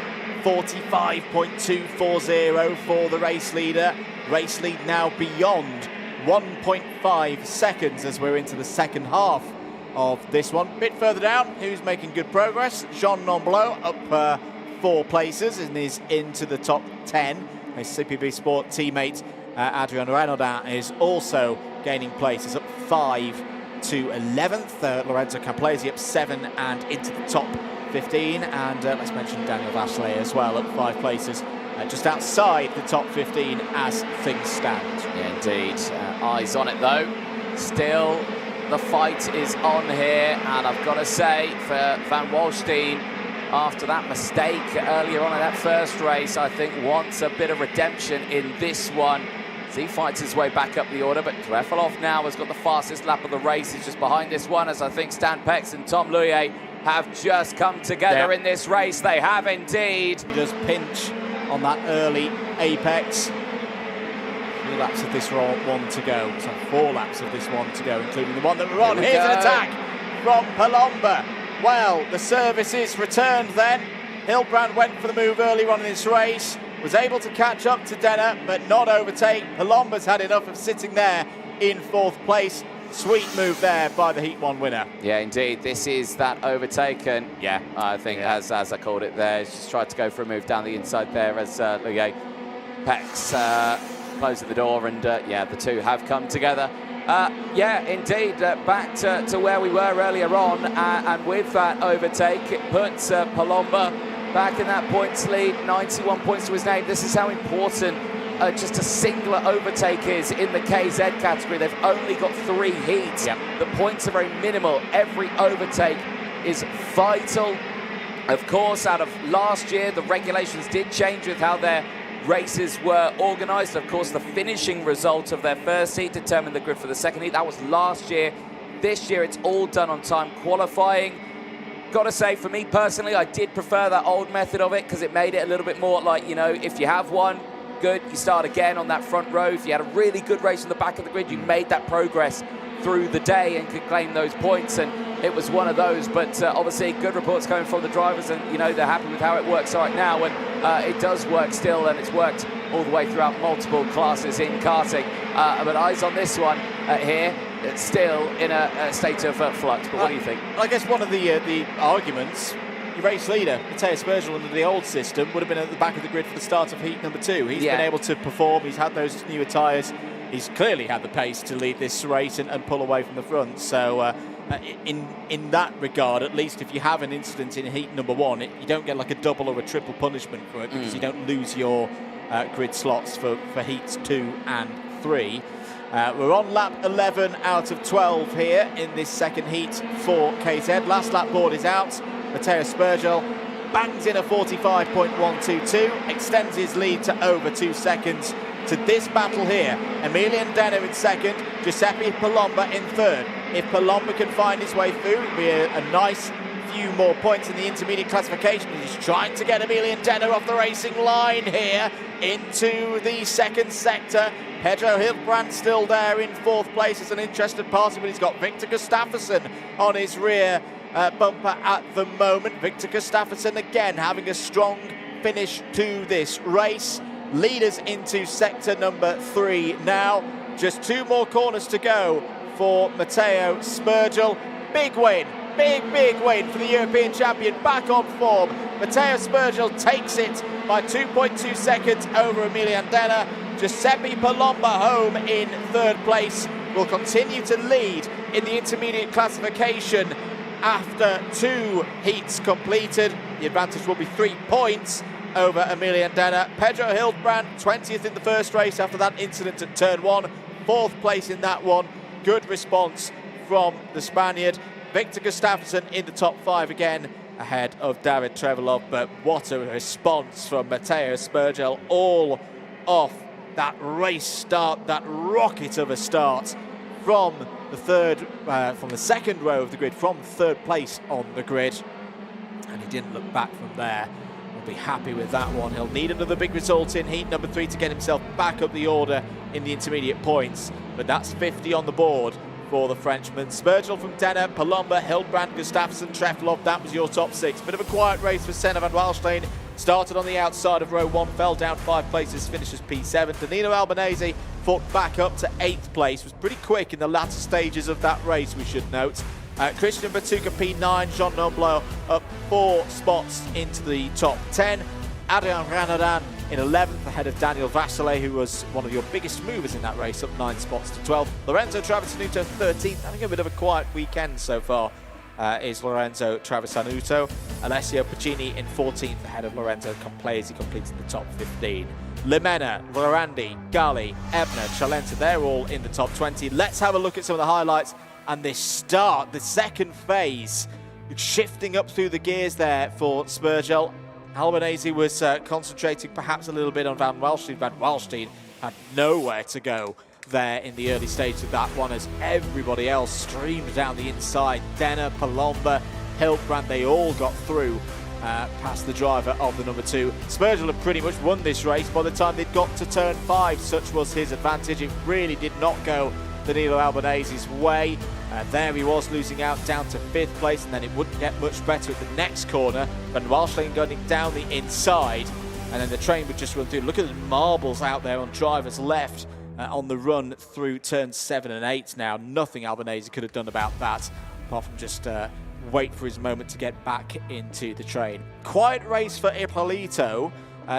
45.240 for the race leader. Race lead now beyond 1.5 seconds as we're into the second half of this one. Bit further down, who's making good progress? Jean Nomblot up 4 places and is into the top 10. His CPB Sport teammate Adrian Renaudin is also gaining places, up 5 to 11th. Lorenzo Camplesi up 7 and into the top 15. And let's mention Daniel Vasselay as well, up 5 places, just outside the top 15 as things stand. Yeah, indeed. Eyes on it though. Still, the fight is on here, and I've got to say, for Van Wallstein, after that mistake earlier on in that first race, I think wants a bit of redemption in this one. as he fights his way back up the order, but Trefilov now has got the fastest lap of the race. He's just behind this one, as I think Stan Pex and Tom Luye have just come together in this race. They have indeed. Just pinch on that early apex. 3 laps of this one to go. So 4 laps of this one to go, including the one that we're on. Here's an attack from Palomba. Well, the service is returned then. Hilbrand went for the move early on in this race, was able to catch up to Denner, but not overtake. Palomba's had enough of sitting there in 4th place. Sweet move there by the Heat 1 winner. Yeah, indeed. This is that overtake, and yeah, I think as I called it there, he's just tried to go for a move down the inside there as Luye Pex closing the door, and yeah, the two have come together. Yeah, indeed, back to where we were earlier on, and with that overtake, it puts Palomba back in that points lead, 91 points to his name. This is how important just a singular overtake is in the KZ category. They've only got 3 heats. The points are very minimal. Every overtake is vital. Of course, out of last year, the regulations did change with how their races were organised. Of course, the finishing result of their first heat determined the grid for the second heat. That was last year. This year, it's all done on time qualifying. Got to say, for me personally, I did prefer that old method of it because it made it a little bit more like, you know, if you have one, good, you start again on that front row. If you had a really good race in the back of the grid, you made that progress through the day and could claim those points, and it was one of those. But obviously good reports coming from the drivers, and you know, they're happy with how it works right now, and it does work still, and it's worked all the way throughout multiple classes in karting. But eyes on this one here. It's still in a state of flux, but what do you think? I guess one of the arguments, your race leader, Matthias Virgil, under the old system, would have been at the back of the grid for the start of heat number 2. He's been able to perform, he's had those newer tyres, he's clearly had the pace to lead this race and pull away from the front. So in that regard, at least if you have an incident in heat number 1, you don't get like a double or a triple punishment for it, because you don't lose your grid slots for heats 2 and 3. We're on lap 11 out of 12 here in this second heat for KZ. Last lap board is out. Matthias Virgil bangs in a 45.122, extends his lead to over 2 seconds. To this battle here, Emilian Denner in second, Giuseppe Palomba in third. If Palomba can find his way through, it'll be a nice few more points in the intermediate classification. He's trying to get Emilian Denner off the racing line here into the second sector. Pedro Hilbrand still there in 4th place as an interested party, but he's got Victor Gustafsson on his rear bumper at the moment. Victor Gustafsson again having a strong finish to this race. Leaders into sector number 3 now. Just 2 more corners to go for Matteo Spergel. Big win, big win for the European champion, back on form. Matteo Spergel takes it by 2.2 seconds over Emilian Denner. Giuseppe Palomba home in 3rd place, will continue to lead in the intermediate classification after 2 heats completed. The advantage will be 3 points over Emilian Denner. Pedro Hilbrand, 20th in the first race after that incident at turn 1, 4th place in that one. Good response from the Spaniard. Victor Gustafsson in the top 5 again, ahead of David Trevilov, but what a response from Matteo Spergel, all off that race start, that rocket of a start from the second row of the grid, from 3rd place on the grid, and he didn't look back from there. He'll be happy with that one. He'll need another big result in heat number 3 to get himself back up the order in the intermediate points, but that's 50 on the board for the Frenchman. Spergel from Denner, Palomba, Hilbrand, Gustafsson, Trefilov, that was your top 6. Bit of a quiet race for Senna van Walstein. Started on the outside of row 1, fell down 5 places, finishes P7. Danilo Albanese fought back up to 8th place, was pretty quick in the latter stages of that race, we should note. Christian Batuka P9, Jean Noblo up 4 spots into the top 10. Adrian Ranadan in 11th, ahead of Daniel Vasile, who was one of your biggest movers in that race, up 9 spots to 12. Lorenzo Travisanuto 13th, having a bit of a quiet weekend so far. Is Lorenzo Travisanuto. Alessio Puccini in 14th, ahead of Lorenzo Complesi, he completes the top 15. Limena, Lorandi, Gali, Ebner, Chalenza, they're all in the top 20. Let's have a look at some of the highlights and this start, the second phase, shifting up through the gears there for Spergel. Albanese was concentrating perhaps a little bit on Van Walstein. Van Walstein had nowhere to go there in the early stage of that one as everybody else streamed down the inside. Denner, Palomba, Hiltbrand, they all got through past the driver of the number 2. Spurgel had pretty much won this race by the time they'd got to turn 5. Such was his advantage. It really did not go Danilo Albanese's way. There he was, losing out down to 5th place, and then it wouldn't get much better at the next corner. But Walschling going down the inside, and then the train would just run through. Look at the marbles out there on driver's left on the run through turns 7 and 8 now. Nothing Albanese could have done about that, apart from just wait for his moment to get back into the train. Quiet race for Ippolito.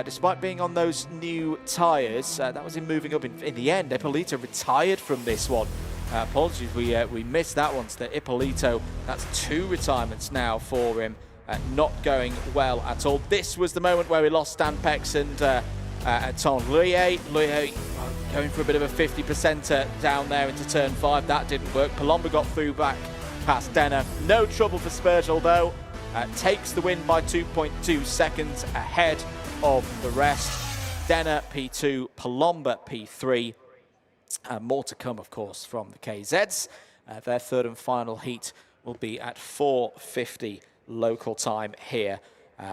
Despite being on those new tyres, that was him moving up in the end. Ippolito retired from this one. Apologies, we missed that one. So Ippolito, that's 2 retirements now for him. Not going well at all. This was the moment where we lost Stan Pex and Ton Luye. Luye going for a bit of a 50% down there into turn 5. That didn't work. Palomba got through back past Denner. No trouble for Spurgel though. Takes the win by 2.2 seconds ahead of the rest. Denner P2, Palomba P3. More to come, of course, from the KZs. Their third and final heat will be at 4:50 local time here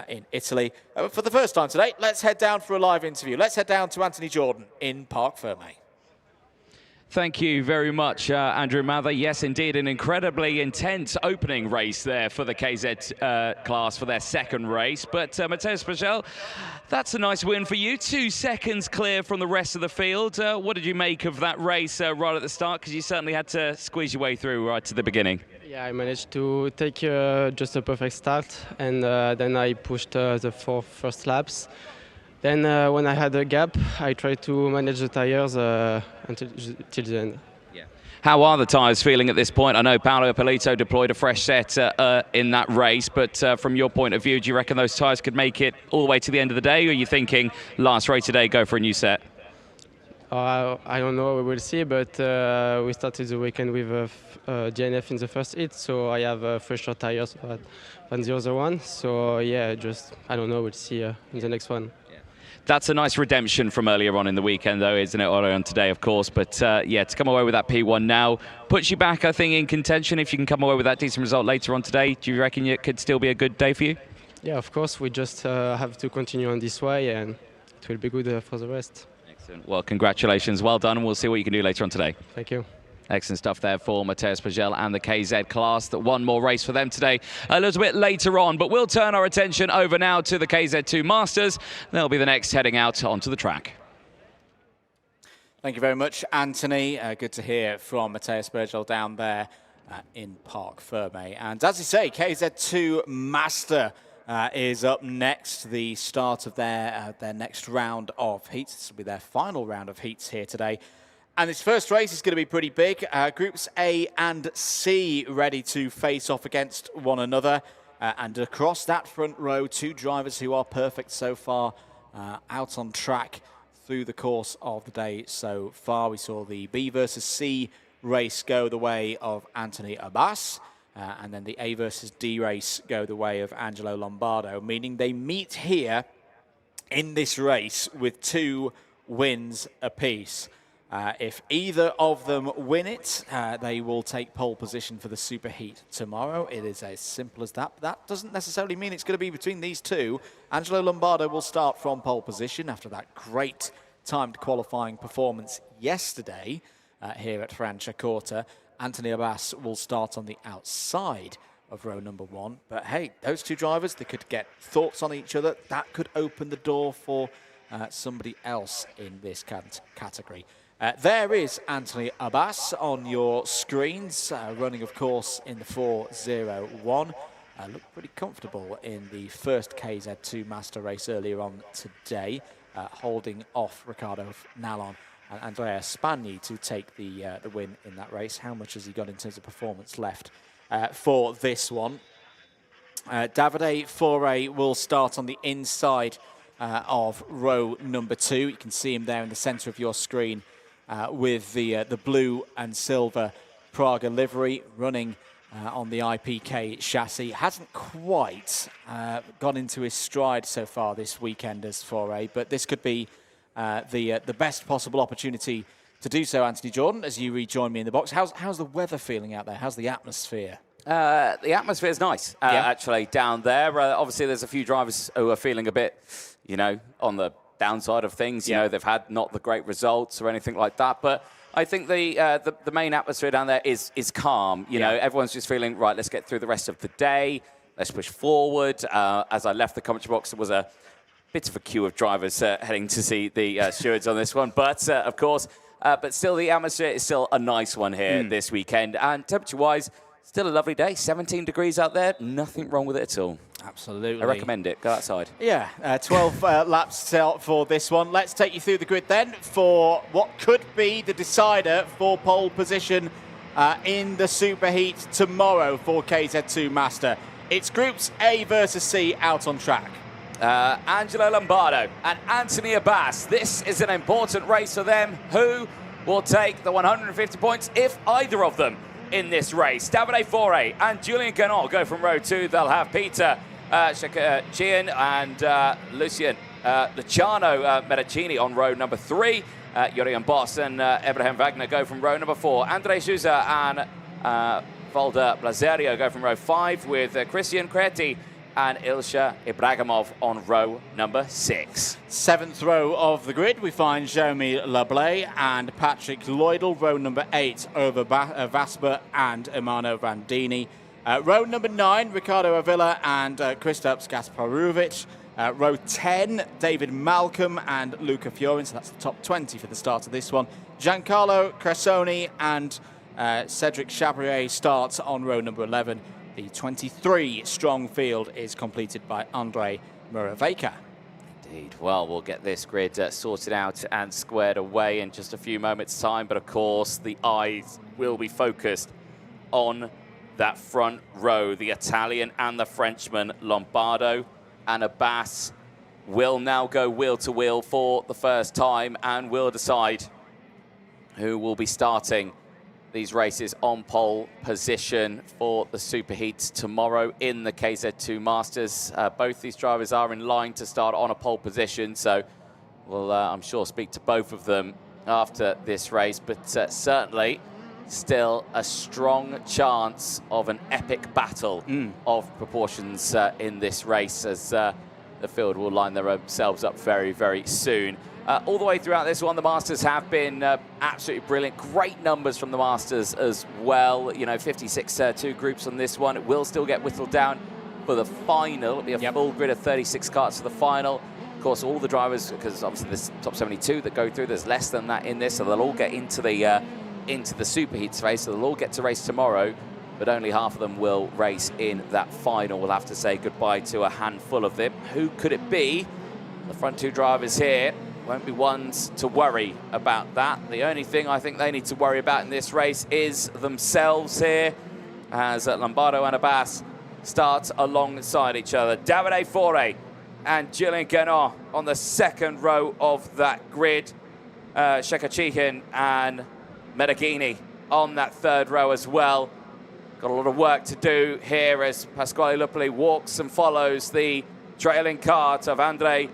in Italy. For the first time today, let's head down for a live interview. Let's head down to Anthony Jordan in Parc Fermé. Thank you very much, Andrew Mather. Yes, indeed, an incredibly intense opening race there for the KZ class for their second race. But Matteo Spagel, that's a nice win for you. 2 seconds clear from the rest of the field. What did you make of that race right at the start? Because you certainly had to squeeze your way through right to the beginning. Yeah, I managed to take just a perfect start, and then I pushed the 4 first laps. Then when I had a gap, I tried to manage the tires until the end. Yeah. How are the tyres feeling at this point? I know Paolo Ippolito deployed a fresh set in that race, but from your point of view, do you reckon those tyres could make it all the way to the end of the day, or are you thinking last race today, go for a new set? I don't know, we will see, but we started the weekend with DNF in the first heat, so I have fresher tires than the other one. So yeah, just, I don't know, we'll see in the next one. That's a nice redemption from earlier on in the weekend, though, isn't it? Earlier on today, of course. But yeah, to come away with that P1 now puts you back, I think, in contention. If you can come away with that decent result later on today, do you reckon it could still be a good day for you? Yeah, of course. We just have to continue on this way, and it will be good for the rest. Excellent. Well, congratulations. Well done, and we'll see what you can do later on today. Thank you. Excellent stuff there for Matteo Spagel and the KZ class. That one more race for them today a little bit later on. But we'll turn our attention over now to the KZ2 Masters. They'll be the next heading out onto the track. Thank you very much, Anthony. Good to hear from Matteo Spurgel down there in Parc Fermé. And as you say, KZ2 Master is up next. The start of their next round of heats. This will be their final round of heats here today. And this first race is going to be pretty big. Groups A and C ready to face off against one another. And across that front row, 2 drivers who are perfect so far out on track through the course of the day so far. We saw the B versus C race go the way of Anthony Abbas. And then the A versus D race go the way of Angelo Lombardo, meaning they meet here in this race with 2 wins apiece. If either of them win it, they will take pole position for the superheat tomorrow. It is as simple as that. But that doesn't necessarily mean it's going to be between these 2. Angelo Lombardo will start from pole position after that great timed qualifying performance yesterday here at Franciacorta. Anthony Abbas will start on the outside of row number 1. But hey, those 2 drivers, they could get thoughts on each other. That could open the door for somebody else in this category. There is Anthony Abbas on your screens, running, of course, in the 4:01. Looked pretty comfortable in the first KZ2 Master race earlier on today, holding off Ricardo Nallon and Andrea Spagni to take the win in that race. How much has he got in terms of performance left for this one? Davide Fore will start on the inside of row number 2. You can see him there in the center of your screen with the blue and silver Praga livery, running on the IPK chassis. Hasn't quite got into his stride so far this weekend as Fore, but this could be the best possible opportunity to do so, Anthony Jordan, as you rejoin me in the box. How's the weather feeling out there? How's the atmosphere? The atmosphere is nice, actually, down there. Obviously, there's a few drivers who are feeling a bit, on the downside of things. You know, they've had not the great results or anything like that. But I think the main atmosphere down there is calm. You know, everyone's just feeling, right, let's get through the rest of the day. Let's push forward. As I left the commentary box, there was a bit of a queue of drivers heading to see the stewards on this one. But, of course, but still the atmosphere is still a nice one here this weekend. And temperature-wise, still a lovely day. 17 degrees out there. Nothing wrong with it at all. Absolutely. I recommend it. Go outside. Yeah, 12 laps out for this one. Let's take you through the grid then for what could be the decider for pole position in the Superheat tomorrow for KZ2 Master. It's Groups A versus C out on track. Angelo Lombardo and Anthony Abbas. This is an important race for them. Who will take the 150 points if either of them in this race? Davide Fore and Julian Ganot go from row 2. They'll have Peter Chian and Lucien Luciano Medicini on row number 3. Jurian Boss and Abraham Wagner go from row number 4. Andre Souza and Valder Blazerio go from row 5 with Christian Creti and Ilsha Ibragimov on row number 6. 7th row of the grid, we find Jeremy Lablay and Patrick Lloydell. Row number 8 over Vasper and Emano Vandini. Row number 9, Ricardo Avila and Kristaps Gasparuvic. Row 10, David Malcolm and Luca Fiorin. So that's the top 20 for the start of this one. Giancarlo Cressoni and Cedric Chabrier starts on row number 11. The 23-strong field is completed by Andre Muraveka. Indeed. Well, we'll get this grid sorted out and squared away in just a few moments' time. But, of course, the eyes will be focused on that front row. The Italian and the Frenchman, Lombardo and Abbas, will now go wheel-to-wheel for the first time and will decide who will be starting these races on pole position for the Superheats tomorrow in the KZ2 Masters. Both these drivers are in line to start on a pole position, so we'll, I'm sure, speak to both of them after this race, but certainly still a strong chance of an epic battle of proportions in this race, as the field will line themselves up very, very soon. All the way throughout this one, the Masters have been absolutely brilliant. Great numbers from the Masters as well. 56 two groups on this one. It will still get whittled down for the final. It'll be a full grid of 36 karts for the final. Of course, all the drivers, because obviously there's top 72 that go through, there's less than that in this, so they'll all get into the Superheats race, so they'll all get to race tomorrow, but only half of them will race in that final. We'll have to say goodbye to a handful of them. Who could it be? The front two drivers here won't be ones to worry about that. The only thing I think they need to worry about in this race is themselves here, as Lombardo and Abbas start alongside each other. Davide Fore and Julian Ganot on the second row of that grid. Shekachihin and Medeghini on that third row as well. Got a lot of work to do here as Pasquale Lupoli walks and follows the trailing kart of Andre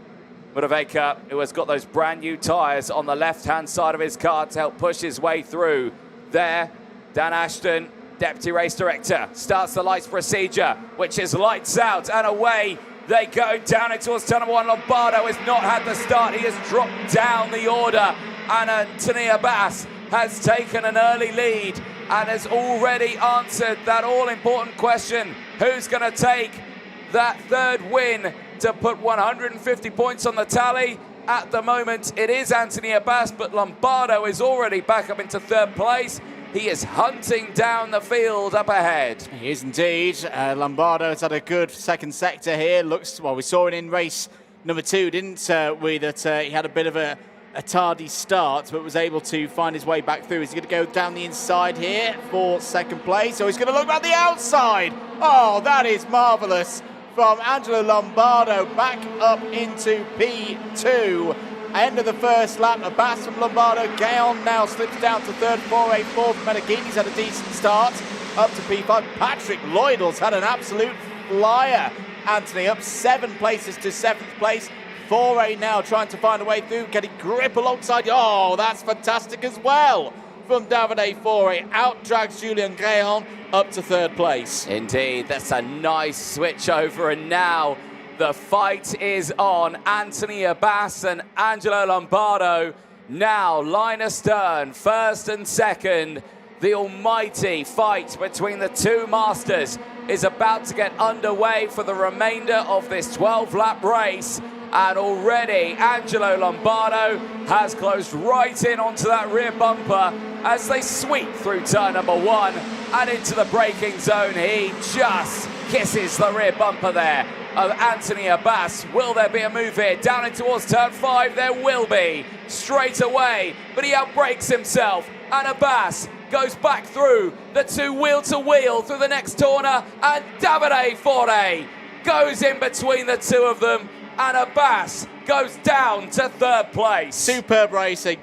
Muraveka, who has got those brand new tyres on the left-hand side of his car to help push his way through. There, Dan Ashton, Deputy Race Director, starts the lights procedure, which is lights out, and away they go down it towards turn number 1. Lombardo has not had the start. He has dropped down the order, and Anthony Abbas has taken an early lead and has already answered that all-important question. Who's going to take that third win to put 150 points on the tally? At the moment, it is Anthony Abbas, but Lombardo is already back up into third place. He is hunting down the field up ahead. He is indeed. Lombardo has had a good second sector here. Looks, well, we saw it in race number 2, didn't we, that he had a bit of a tardy start, but was able to find his way back through. He's going to go down the inside here for second place, so he's going to look around the outside. Oh, that is marvellous from Angelo Lombardo, back up into P2. End of the first lap, Abbas from Lombardo. Gaon now slips down to third, 484 from Medeghini's had a decent start, up to P5. Patrick Lloydell's had an absolute flyer. Anthony up 7 places to 7th place. Foray now trying to find a way through, getting grip alongside. Oh, that's fantastic as well from Davide Foray. Out-drags Julien Gréhan up to third place. Indeed, that's a nice switch over, and now the fight is on. Anthony Abbas and Angelo Lombardo now line astern, first and second. The almighty fight between the two masters is about to get underway for the remainder of this 12-lap race. And already Angelo Lombardo has closed right in onto that rear bumper as they sweep through turn number 1 and into the braking zone. He just kisses the rear bumper there of Anthony Abbas. Will there be a move here? Down in towards turn 5, there will be straight away, but he outbrakes himself, and Abbas goes back through the two wheel-to-wheel through the next corner, and Davide Foray goes in between the two of them, and Abbas goes down to third place. Superb racing,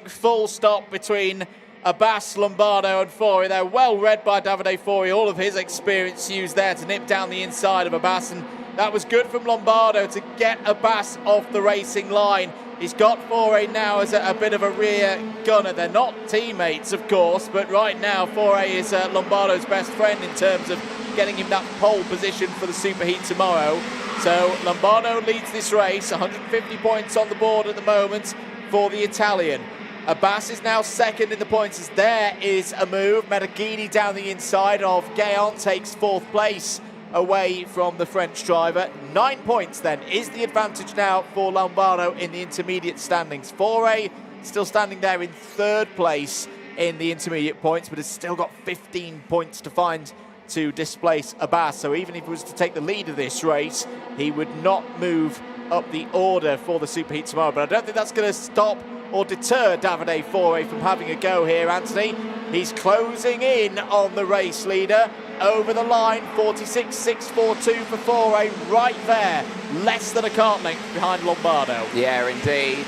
full stop between Abbas, Lombardo and Foray. They're well read by Davide Foray, all of his experience used there to nip down the inside of Abbas, and that was good from Lombardo to get Abbas off the racing line. He's got Foray now as a bit of a rear gunner. They're not teammates, of course, but right now Foray is Lombardo's best friend in terms of getting him that pole position for the Superheat tomorrow. So Lombardo leads this race, 150 points on the board at the moment for the Italian. Abbas is now second in the points as there is a move. Medeghini down the inside of Gréhan takes fourth place away from the French driver. 9 points then is the advantage now for Lombardo in the intermediate standings. Foray still standing there in third place in the intermediate points, but has still got 15 points to find to displace Abbas. So even if he was to take the lead of this race, he would not move up the order for the Superheat tomorrow. But I don't think that's going to stop or deter Davide Foray from having a go here, Anthony. He's closing in on the race leader. Over the line, 46.642 for Foray, right there. Less than a kart length behind Lombardo. Yeah, indeed.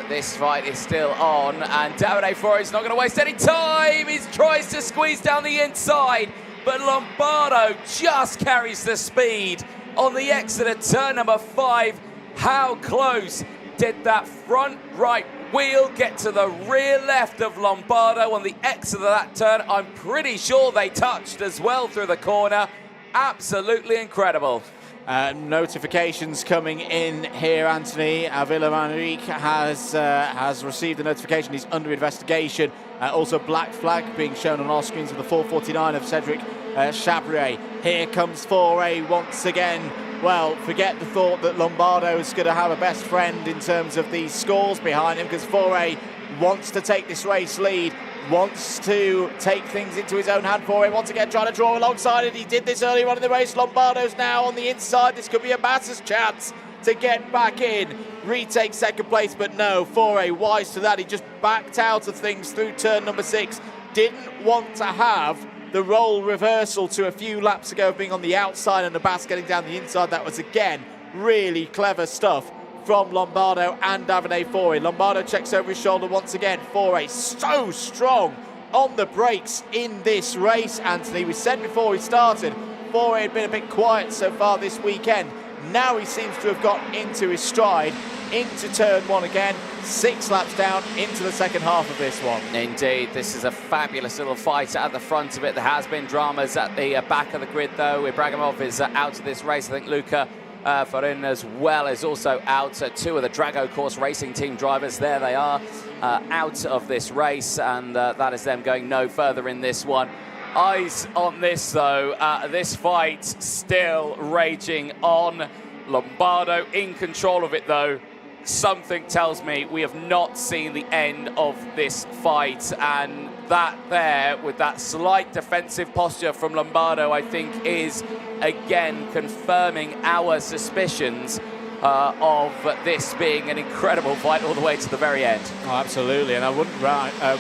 This fight is still on, and Davide Foray's not going to waste any time. He tries to squeeze down the inside, but Lombardo just carries the speed on the exit at turn number 5. How close did that front right wheel get to the rear left of Lombardo on the exit of that turn? I'm pretty sure they touched as well through the corner. Absolutely incredible. Notifications coming in here, Anthony. Avila Manrique has received a notification. He's under investigation. Also black flag being shown on our screens with the 449 of Cedric Chabrier. Here comes Foray once again. Well, forget the thought that Lombardo is going to have a best friend in terms of these scores behind him, because Foray wants to take this race lead, wants to take things into his own hand. Foray once again trying to draw alongside it. He did this earlier on in the race. Lombardo's now on the inside. This could be Abbas's chance to get back in, retake second place, but no, Foray wise to that. He just backed out of things through turn number 6. Didn't want to have the role reversal to a few laps ago, being on the outside and Abbas getting down the inside. That was, again, really clever stuff from Lombardo and Davide Foray. Lombardo checks over his shoulder once again. Foray so strong on the brakes in this race, Anthony. We said before we started, Foray had been a bit quiet so far this weekend. Now he seems to have got into his stride, into turn 1 again, 6 laps down into the second half of this one. Indeed, this is a fabulous little fight at the front of it. There has been dramas at the back of the grid, though. Ibrahimov is out of this race. I think Luca Farin as well is also out. 2 of the Drago Course Racing Team drivers, there they are, out of this race, and that is them going no further in this one. Eyes on this, though. This fight still raging on. Lombardo in control of it, though. Something tells me we have not seen the end of this fight, and that there, with that slight defensive posture from Lombardo, I think is again confirming our suspicions of this being an incredible fight all the way to the very end. Oh, absolutely, and I wouldn't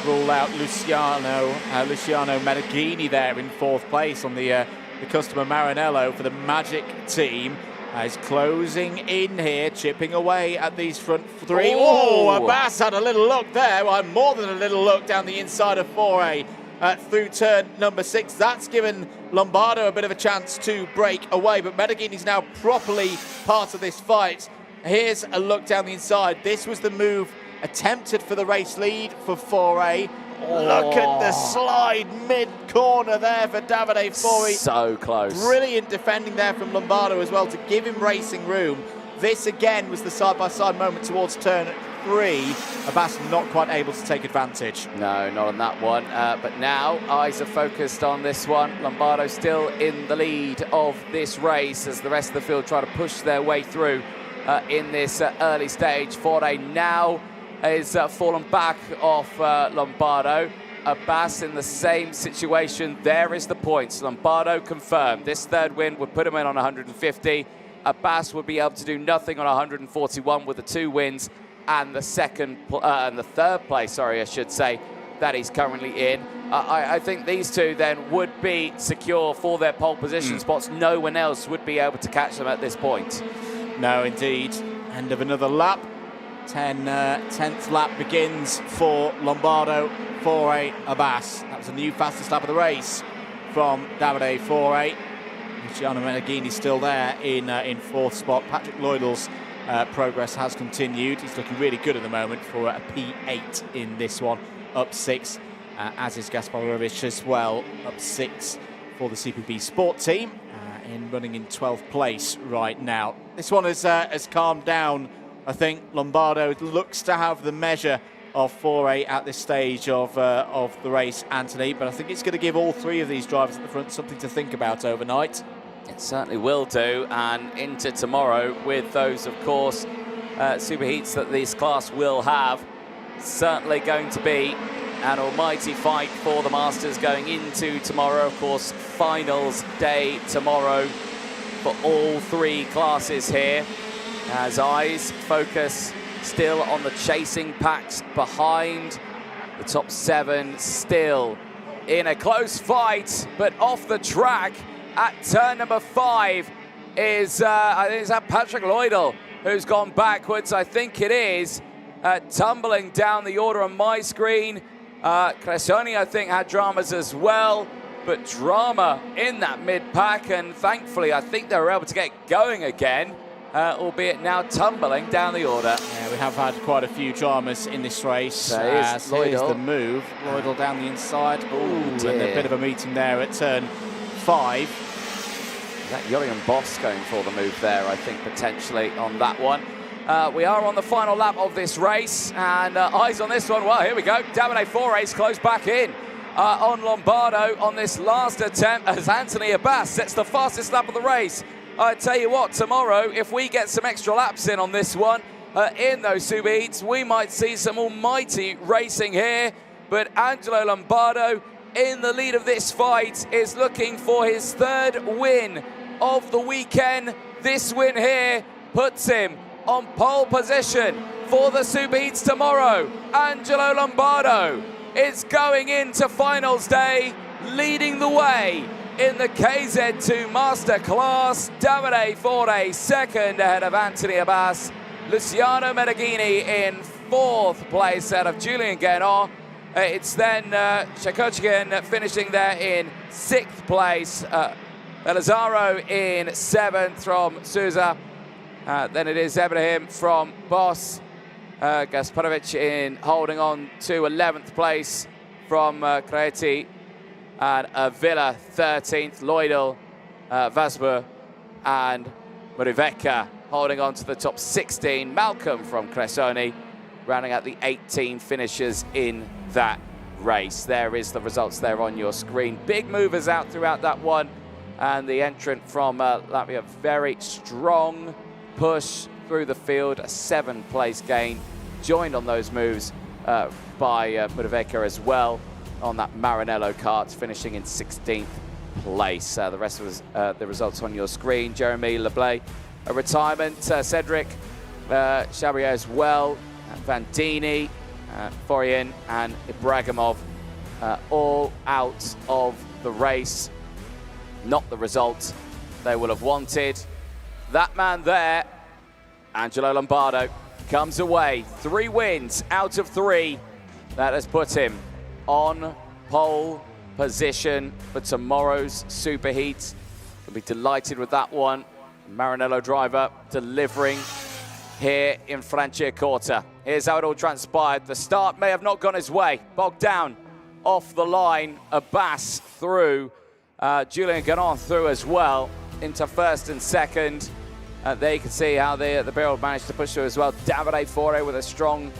rule out Luciano Medeghini there in 4th place on the customer Maranello for the Magic team. He's closing in here, chipping away at these front 3. Oh, Abbas had a little look there, well, more than a little look down the inside of Foray through turn number 6. That's given Lombardo a bit of a chance to break away, but Medeghini's now properly part of this fight. here's a look down the inside. This was the move attempted for the race lead for 4A. Look at the slide mid-corner there for Davide Fori. So close. Brilliant defending there from Lombardo as well to give him racing room. This again was the side-by-side moment towards turn 3. Abbas not quite able to take advantage. No, not on that one. But now eyes are focused on this one. Lombardo still in the lead of this race as the rest of the field try to push their way through in this early stage. Fore now is fallen back off Lombardo. Abbas in the same situation. There is the points. Lombardo confirmed. This third win would put him in on 150. Abbas would be able to do nothing on 141 with the 2 wins and the third place, sorry, I should say, that he's currently in. I think these two then would be secure for their pole position spots. No one else would be able to catch them at this point. No, indeed. End of another lap. 10th lap begins for Lombardo, 4A Abbas. That was a new fastest lap of the race from Davide 4A. Luciano Meneghini still there in 4th spot. Patrick Lloydell's progress has continued. He's looking really good at the moment for a P8 in this one, up 6, as is Gasparovich as well, up 6 for the CPB Sport team, running in 12th place right now. This one has calmed down. I think Lombardo looks to have the measure of 4A at this stage of the race, Anthony, but I think it's going to give all 3 of these drivers at the front something to think about overnight. It certainly will do, and into tomorrow with those, of course, superheats that this class will have. Certainly going to be an almighty fight for the Masters going into tomorrow. Of course, finals day tomorrow for all 3 classes here, as eyes focus still on the chasing packs behind. The top 7 still in a close fight, but off the track at turn number 5 is, I think it's that Patrick Lloydell who's gone backwards. I think it is, tumbling down the order on my screen. Crescioni, I think, had dramas as well, but drama in that mid-pack, and thankfully I think they were able to get going again, albeit now tumbling down the order. Yeah, we have had quite a few dramas in this race. Here's the move. Lloydell down the inside. And a bit of a meeting there at turn 5. Is that Jurgen Boss going for the move there, I think, potentially on that one. We are on the final lap of this race, and eyes on this one. Well, here we go. Davide 4A's close back in on Lombardo on this last attempt as Anthony Abbas sets the fastest lap of the race. I tell you what, tomorrow, if we get some extra laps in on this one, in those superheats, we might see some almighty racing here. But Angelo Lombardo, in the lead of this fight, is looking for his 3rd win of the weekend. This win here puts him on pole position for the superheats tomorrow. Angelo Lombardo is going into finals day, leading the way in the KZ2 Master Class. Davide 4A 2nd ahead of Anthony Abbas. Luciano Meneghini in 4th place out of Julian Guénon. It's then Shakochikin finishing there in 6th place. Belazaro in 7th from Souza. Then it is Ibrahim from Boss. Gasparovic in holding on to 11th place from Creti. And Villa 13th. Lloydell, Vasber and Muriveka holding on to the top 16. Malcolm from Crescioni rounding out the 18 finishers in that race. There is the results there on your screen. Big movers out throughout that one. And the entrant from Latvia, very strong push through the field, a 7th-place gain, joined on those moves by Muriveka as well on that Maranello kart, finishing in 16th place. The rest of the results on your screen. Jeremy Leblay, a retirement. Cedric Chabrier as well. Vandini, Forian and Ibragimov all out of the race. Not the result they will have wanted. That man there, Angelo Lombardo, comes away. 3 wins out of 3. That has put him on pole position for tomorrow's superheat. We'll be delighted with that one. Maranello driver delivering here in Franciacorta. Here's how it all transpired. The start may have not gone his way. Bogged down off the line, Abbas through, Julian Ganon through as well into first and second. There you can see how the Barrel managed to push through as well. Davide Fore with a strong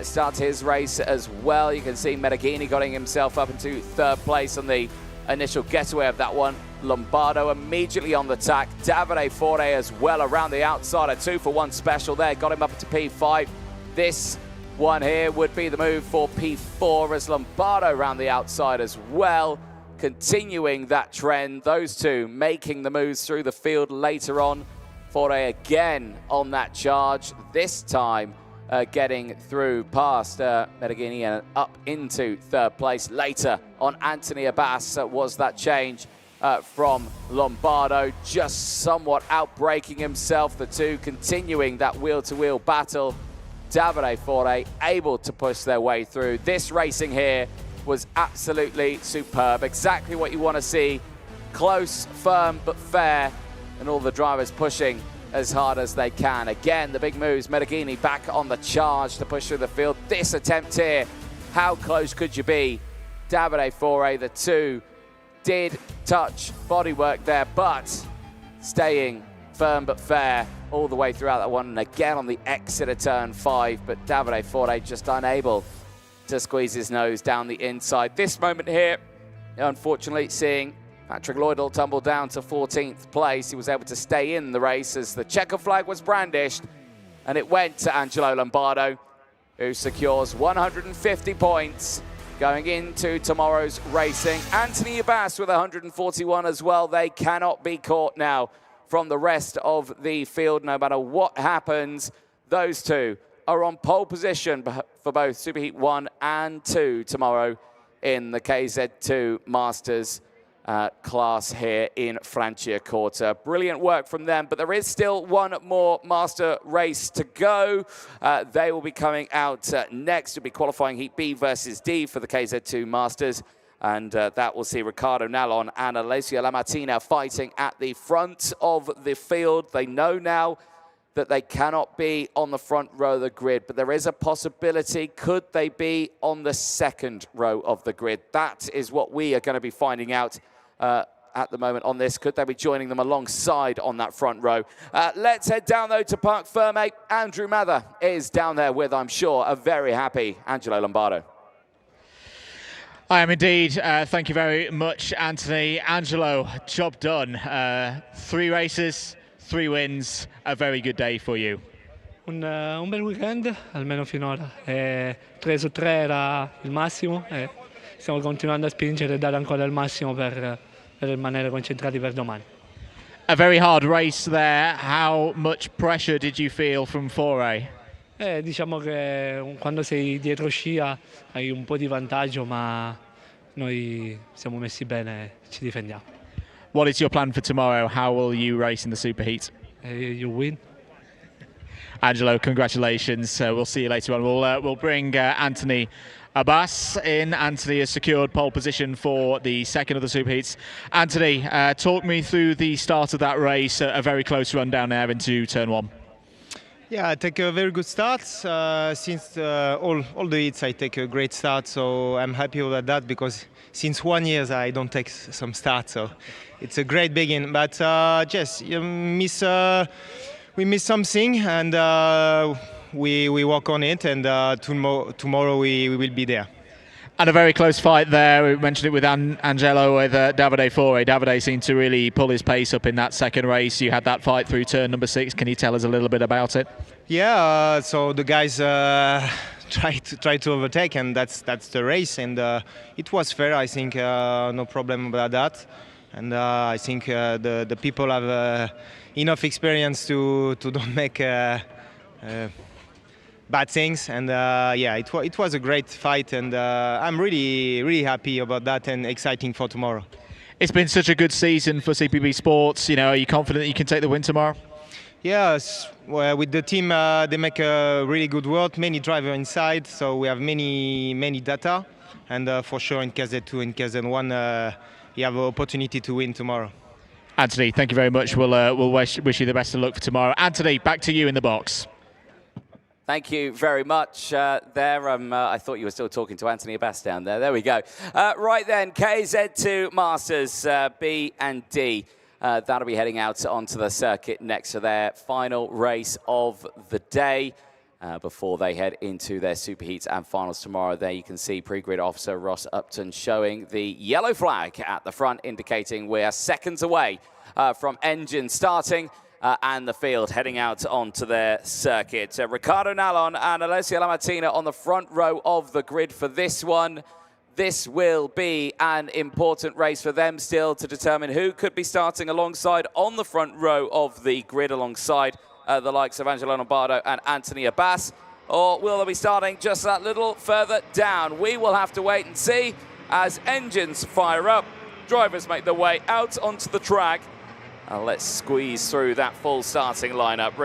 start to his race as well. You can see Medeghini getting himself up into third place on the initial getaway of that one. Lombardo immediately on the attack. Davide Fore as well around the outside. A 2-for-1 special there. Got him up into P5. This one here would be the move for P4 as Lombardo around the outside as well. Continuing that trend. Those two making the moves through the field later on. Fore again on that charge. This time getting through past Medeghini and up into third place. Later on Anthony Abbas was that change from Lombardo, just somewhat outbraking himself. The two continuing that wheel-to-wheel battle. Davide Fore able to push their way through. This racing here was absolutely superb. Exactly what you want to see. Close, firm, but fair. And all the drivers pushing as hard as they can. Again, the big moves. Medeghini back on the charge to push through the field. This attempt here, how close could you be? Davide Fore, the two did touch bodywork there, but staying firm but fair all the way throughout that one. And again on the exit of turn 5, but Davide Fore just unable to squeeze his nose down the inside. This moment here, unfortunately, seeing Patrick Lloydell tumble down to 14th place. He was able to stay in the race as the checker flag was brandished, and it went to Angelo Lombardo, who secures 150 points going into tomorrow's racing. Anthony Abbas with 141 as well. They cannot be caught now from the rest of the field, no matter what happens. Those two are on pole position for both Superheat 1 and 2 tomorrow in the KZ2 Masters class here in Franciacorta. Brilliant work from them, but there is still one more master race to go. They will be coming out next. It'll be qualifying Heat B versus D for the KZ2 Masters, and that will see Riccardo Nallon and Alessio Lamattina fighting at the front of the field. They know now that they cannot be on the front row of the grid, but there is a possibility. Could they be on the second row of the grid? That is what we are going to be finding out at the moment on this. Could they be joining them alongside on that front row? Let's head down, though, to Parc Ferme. Andrew Mather is down there with, I'm sure, a very happy Angelo Lombardo. I am indeed. Thank you very much, Anthony. Angelo, job done. 3 races, 3 wins, a very good day for you. Un bel weekend, almeno finora. 3 su 3 era il massimo e stiamo continuando a spingere e dare ancora il massimo per rimanere concentrati per domani. A very hard race there. How much pressure did you feel from Fore? Diciamo che quando sei dietro scia hai un po' di vantaggio, ma noi siamo messi bene, ci difendiamo. What is your plan for tomorrow? How will you race in the Superheat? You win. Angelo, congratulations. We'll see you later on. We'll bring Anthony Abbas in. Anthony has secured pole position for the second of the Superheats. Anthony, talk me through the start of that race, a very close run down there into turn 1. Yeah, I take a very good start. Since all the heats, I take a great start, so I'm happy with that because since 1 year I don't take some start, so it's a great beginning. But yes, we miss something, and we work on it, and tomorrow we will be there. And a very close fight there. We mentioned it with Angelo, with Davide Fore. Davide seemed to really pull his pace up in that second race. You had that fight through turn number 6. Can you tell us a little bit about it? Yeah, so the guys try to overtake, and that's the race, and it was fair. I think no problem about that, and I think the people have enough experience to don't make bad things, and yeah, it was a great fight, and I'm really happy about that and exciting for tomorrow. It's been such a good season for CPB Sports. You know, are you confident that you can take the win tomorrow? Yes, well, with the team, they make a really good work. Many drivers inside, so we have many data, and for sure in KZ2 and KZ1, you have an opportunity to win tomorrow. Anthony, thank you very much. We'll wish you the best of luck for tomorrow. Anthony, back to you in the box. Thank you very much there. I thought you were still talking to Anthony Abbas down there. There we go. Right then, KZ2 Masters B and D. That'll be heading out onto the circuit next to their final race of the day before they head into their superheats and finals tomorrow. There you can see pre-grid officer Ross Upton showing the yellow flag at the front, indicating we're seconds away from engine starting. And the field heading out onto their circuit. Riccardo Nallon and Alessio Lamattina on the front row of the grid for this one. This will be an important race for them still to determine who could be starting alongside on the front row of the grid alongside the likes of Angelo Lombardo and Anthony Abbas. Or will they be starting just that little further down? We will have to wait and see as engines fire up. Drivers make their way out onto the track. Let's squeeze through that full starting lineup.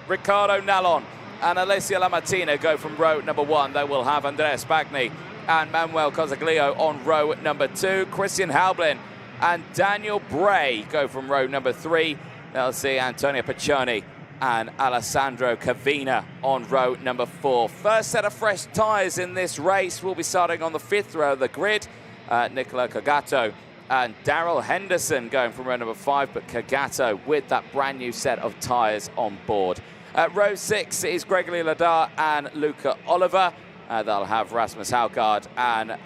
Riccardo Nallon and Alessio Lamattina go from row number 1. They will have Andrea Spagni and Manuel Cosaglio on row number 2. Christian Halblin and Daniel Bray go from row number 3. They'll see Antonio Piccioni and Alessandro Cavina on row number 4. First set of fresh tyres in this race will be starting on the 5th row of the grid. Nicola Cagato and Daryl Henderson going from row number 5, but Cagato with that brand new set of tyres on board. Row 6 is Gregory Ladar and Luca Oliver. They'll have Rasmus Haugaard and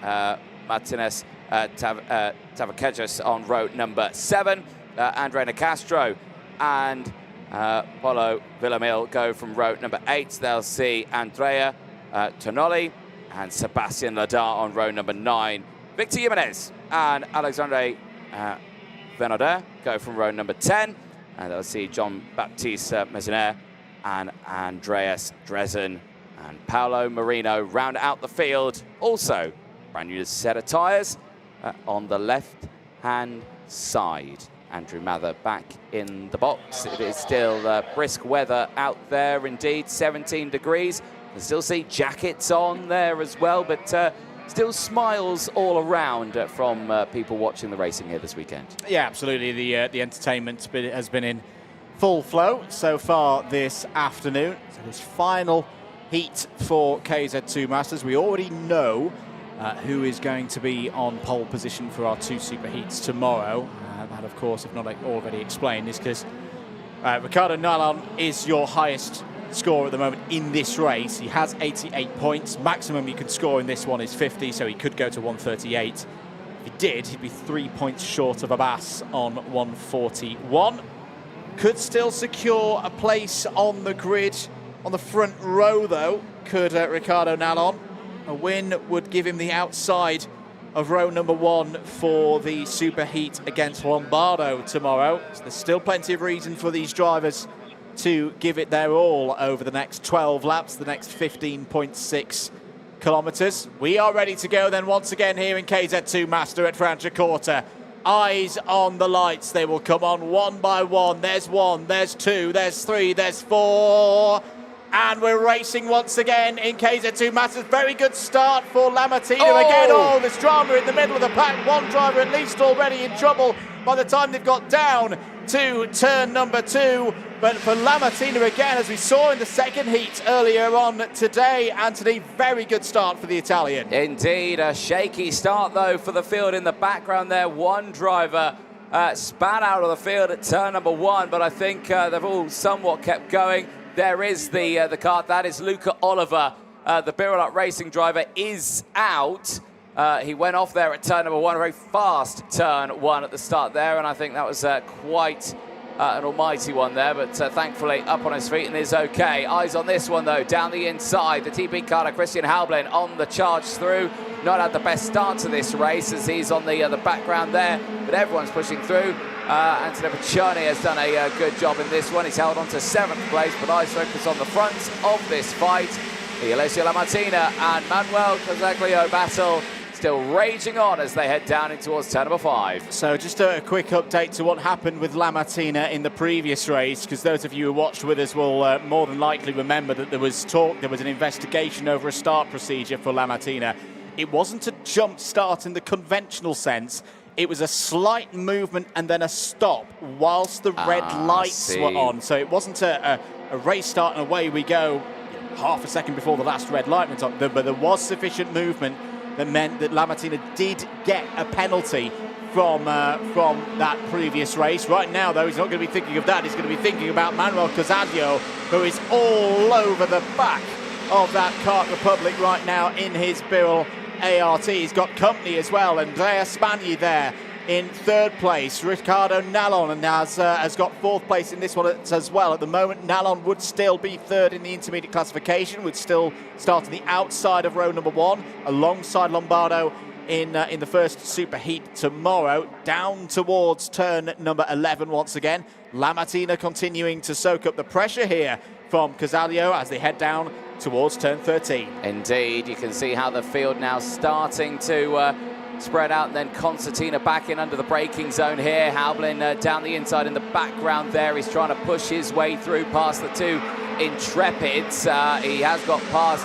Martinez Tavakejas on row number 7. Andre Nicastro and Paulo Villamil go from row number 8. They'll see Andrea Tonoli and Sebastian Ladar on row number 9. Victor Jimenez and Alexandre Venauder go from row number 10. And they'll see John Baptiste Meziner and Andreas Dresen and Paolo Marino round out the field. Also, brand new set of tyres on the left-hand side. Andrew Mather back in the box. It is still brisk weather out there indeed, 17 degrees. You can still see jackets on there as well, but still smiles all around from people watching the racing here this weekend. Yeah, absolutely. The entertainment has been in full flow so far this afternoon. So this final heat for KZ2 Masters. We already know who is going to be on pole position for our 2 super heats tomorrow. That, of course, if not already explained, is because Riccardo Nallon is your highest score at the moment in this race. He has 88 points. Maximum he could score in this one is 50, so he could go to 138. If he did, he'd be 3 points short of Abbas on 141. Could still secure a place on the grid on the front row, though, could Riccardo Nallon. A win would give him the outside of row number 1 for the super heat against Lombardo tomorrow. So there's still plenty of reason for these drivers to give it their all over the next 12 laps, the next 15.6 kilometres. We are ready to go then once again here in KZ2 Master at Franciacorta. Eyes on the lights. They will come on one by one. There's 1, there's 2, there's 3, there's 4. And we're racing once again in KZ2 Masters. Very good start for Lamattina again. Oh, there's drama in the middle of the pack. One driver at least already in trouble by the time they've got down to turn number 2. But for Lamattina again, as we saw in the second heat earlier on today, Anthony, very good start for the Italian. Indeed, a shaky start though for the field in the background there. One driver spat out of the field at turn number 1, but I think they've all somewhat kept going. There is the cart. That is Luca Oliver, the Birolot Racing driver, is out. He went off there at turn number 1, a very fast turn 1 at the start there, and I think that was quite an almighty one there, but thankfully up on his feet and is okay. Eyes on this one though, down the inside. The TP car, Christian Halblin on the charge through. Not had the best start to this race as he's on the background there, but everyone's pushing through. Antonio Piccioni has done a good job in this one. He's held on to 7th place, but eyes focus on the front of this fight. The Alessio Lamattina and Manuel Cosaglio battle still raging on as they head down in towards turn number 5. So just a quick update to what happened with Lamattina in the previous race, because those of you who watched with us will more than likely remember that there was an investigation over a start procedure for Lamattina. It wasn't a jump start in the conventional sense. It was a slight movement and then a stop whilst the red lights were on. So it wasn't a race start and away we go, half a second before the last red light went on, but there was sufficient movement that meant that Lamartina did get a penalty from that previous race. Right now, though, he's not going to be thinking of that. He's going to be thinking about Manuel Casadio, who is all over the back of that Kart Republic right now in his Birol ART. He's got company as well. Andrea Spagni there in third place. Ricardo Nallon has got fourth place in this one as well. At the moment, Nallon would still be third in the intermediate classification, would still start on the outside of row number 1, alongside Lombardo in the first super heat tomorrow. Down towards turn number 11 once again. Lamartina continuing to soak up the pressure here from Casadio as they head down towards turn 13. Indeed, you can see how the field now starting to spread out, and then Concertina back in under the braking zone here. Haublin down the inside in the background there. He's trying to push his way through past the two Intrepids. He has got past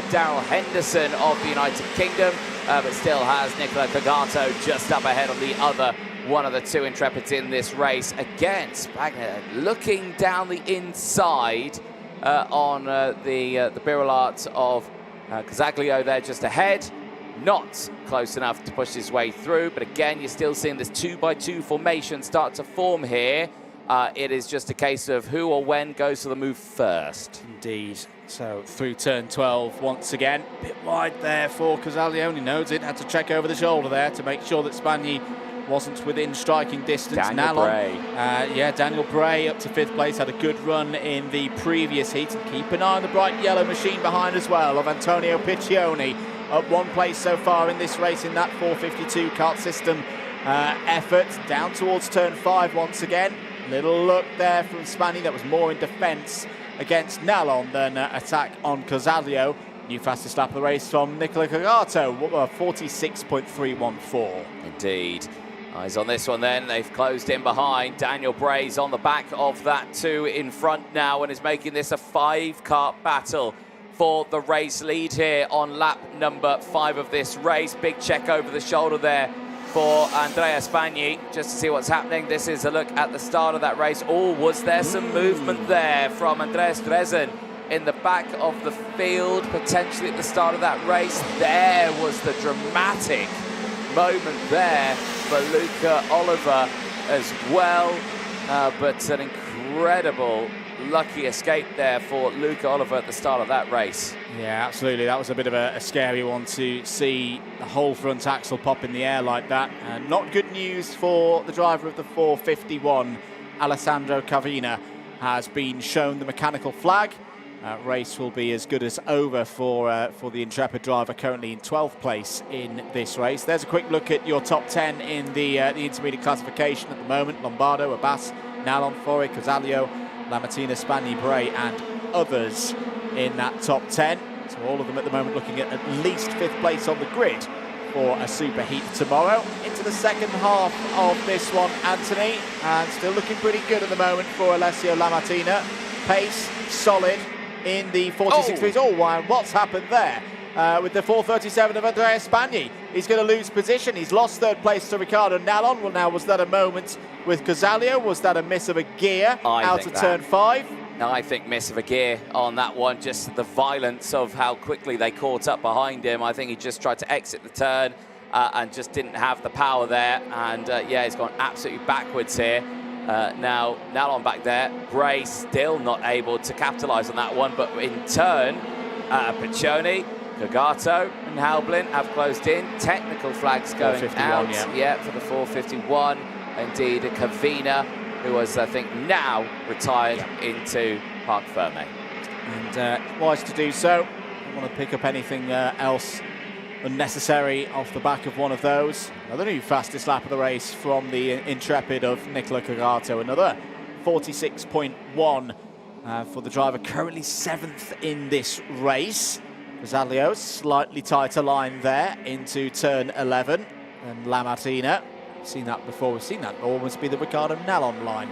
Daryl Henderson of the United Kingdom, but still has Nicola Cagato just up ahead on the other one of the two Intrepids in this race. Again, Spagna looking down the inside on the Birol Art of Casaglio there just ahead. Not close enough to push his way through, but again, you're still seeing this 2x2 formation start to form here. It is just a case of who or when goes to the move first. Indeed. So through turn 12 once again. Bit wide there for Casaglio. He knows it. Had to check over the shoulder there to make sure that Spagni wasn't within striking distance. Daniel Bray. Daniel Bray up to 5th place. Had a good run in the previous heat. And keep an eye on the bright yellow machine behind as well of Antonio Piccioni. Up 1 place so far in this race in that 452 kart system effort. Down towards turn 5 once again. Little look there from Spagni. That was more in defence against Nallon than attack on Casaglio. New fastest lap of the race from Nicola Cagato, 46.314. Indeed. Eyes on this one then. They've closed in behind. Daniel Bray's on the back of that two in front now and is making this a 5-kart battle for the race lead here on lap number 5 of this race. Big check over the shoulder there for Andrea Spagni, just to see what's happening. This is a look at the start of that race. Oh, was there some movement there from Andreas Dresen in the back of the field, potentially at the start of that race? There was the dramatic moment there for Luca Oliver as well, but an incredible lucky escape there for Luca Oliver at the start of that race. Yeah, absolutely. That was a bit of a scary one to see the whole front axle pop in the air like that. Not good news for the driver of the 451, Alessandro Cavina, has been shown the mechanical flag. Race will be as good as over for the Intrepid driver, currently in 12th place in this race. There's a quick look at your top 10 in the intermediate classification at the moment. Lombardo, Abbas, Nallon, Fori, Casaglio, Lamartina, Spagni, Bray and others in that top 10. So all of them at the moment looking at least 5th place on the grid for a super heat tomorrow. Into the second half of this one, Anthony, and still looking pretty good at the moment for Alessio Lamartina. Pace solid in the 46 degrees. Oh, wow, what's happened there? With the 437 of Andrea Spagni. He's going to lose position. He's lost 3rd place to Ricardo Nallon. Well, now, was that a moment with Casaglio? Was that a miss of a gear out of turn 5? No, I think miss of a gear on that one. Just the violence of how quickly they caught up behind him. I think he just tried to exit the turn and just didn't have the power there. And yeah, he's gone absolutely backwards here. Now, Nallon back there. Bray still not able to capitalise on that one. But in turn, Piccioni, Cagato and Haublin have closed in. Technical flags going out. Yeah, for the 451. Indeed, Cavina, who was, I think, now retired into Parc Ferme. And wise to do so. Don't want to pick up anything else unnecessary off the back of one of those. Another new fastest lap of the race from the Intrepid of Nicola Cagato. Another 46.1 for the driver, currently 7th in this race. Casaglio, slightly tighter line there into turn 11. And Lamartina, seen that before. We've seen that almost be the Ricardo Nallon line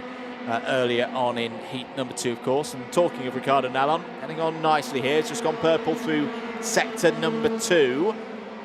earlier on in heat number 2, of course. And talking of Ricardo Nallon, getting on nicely here. It's just gone purple through sector number 2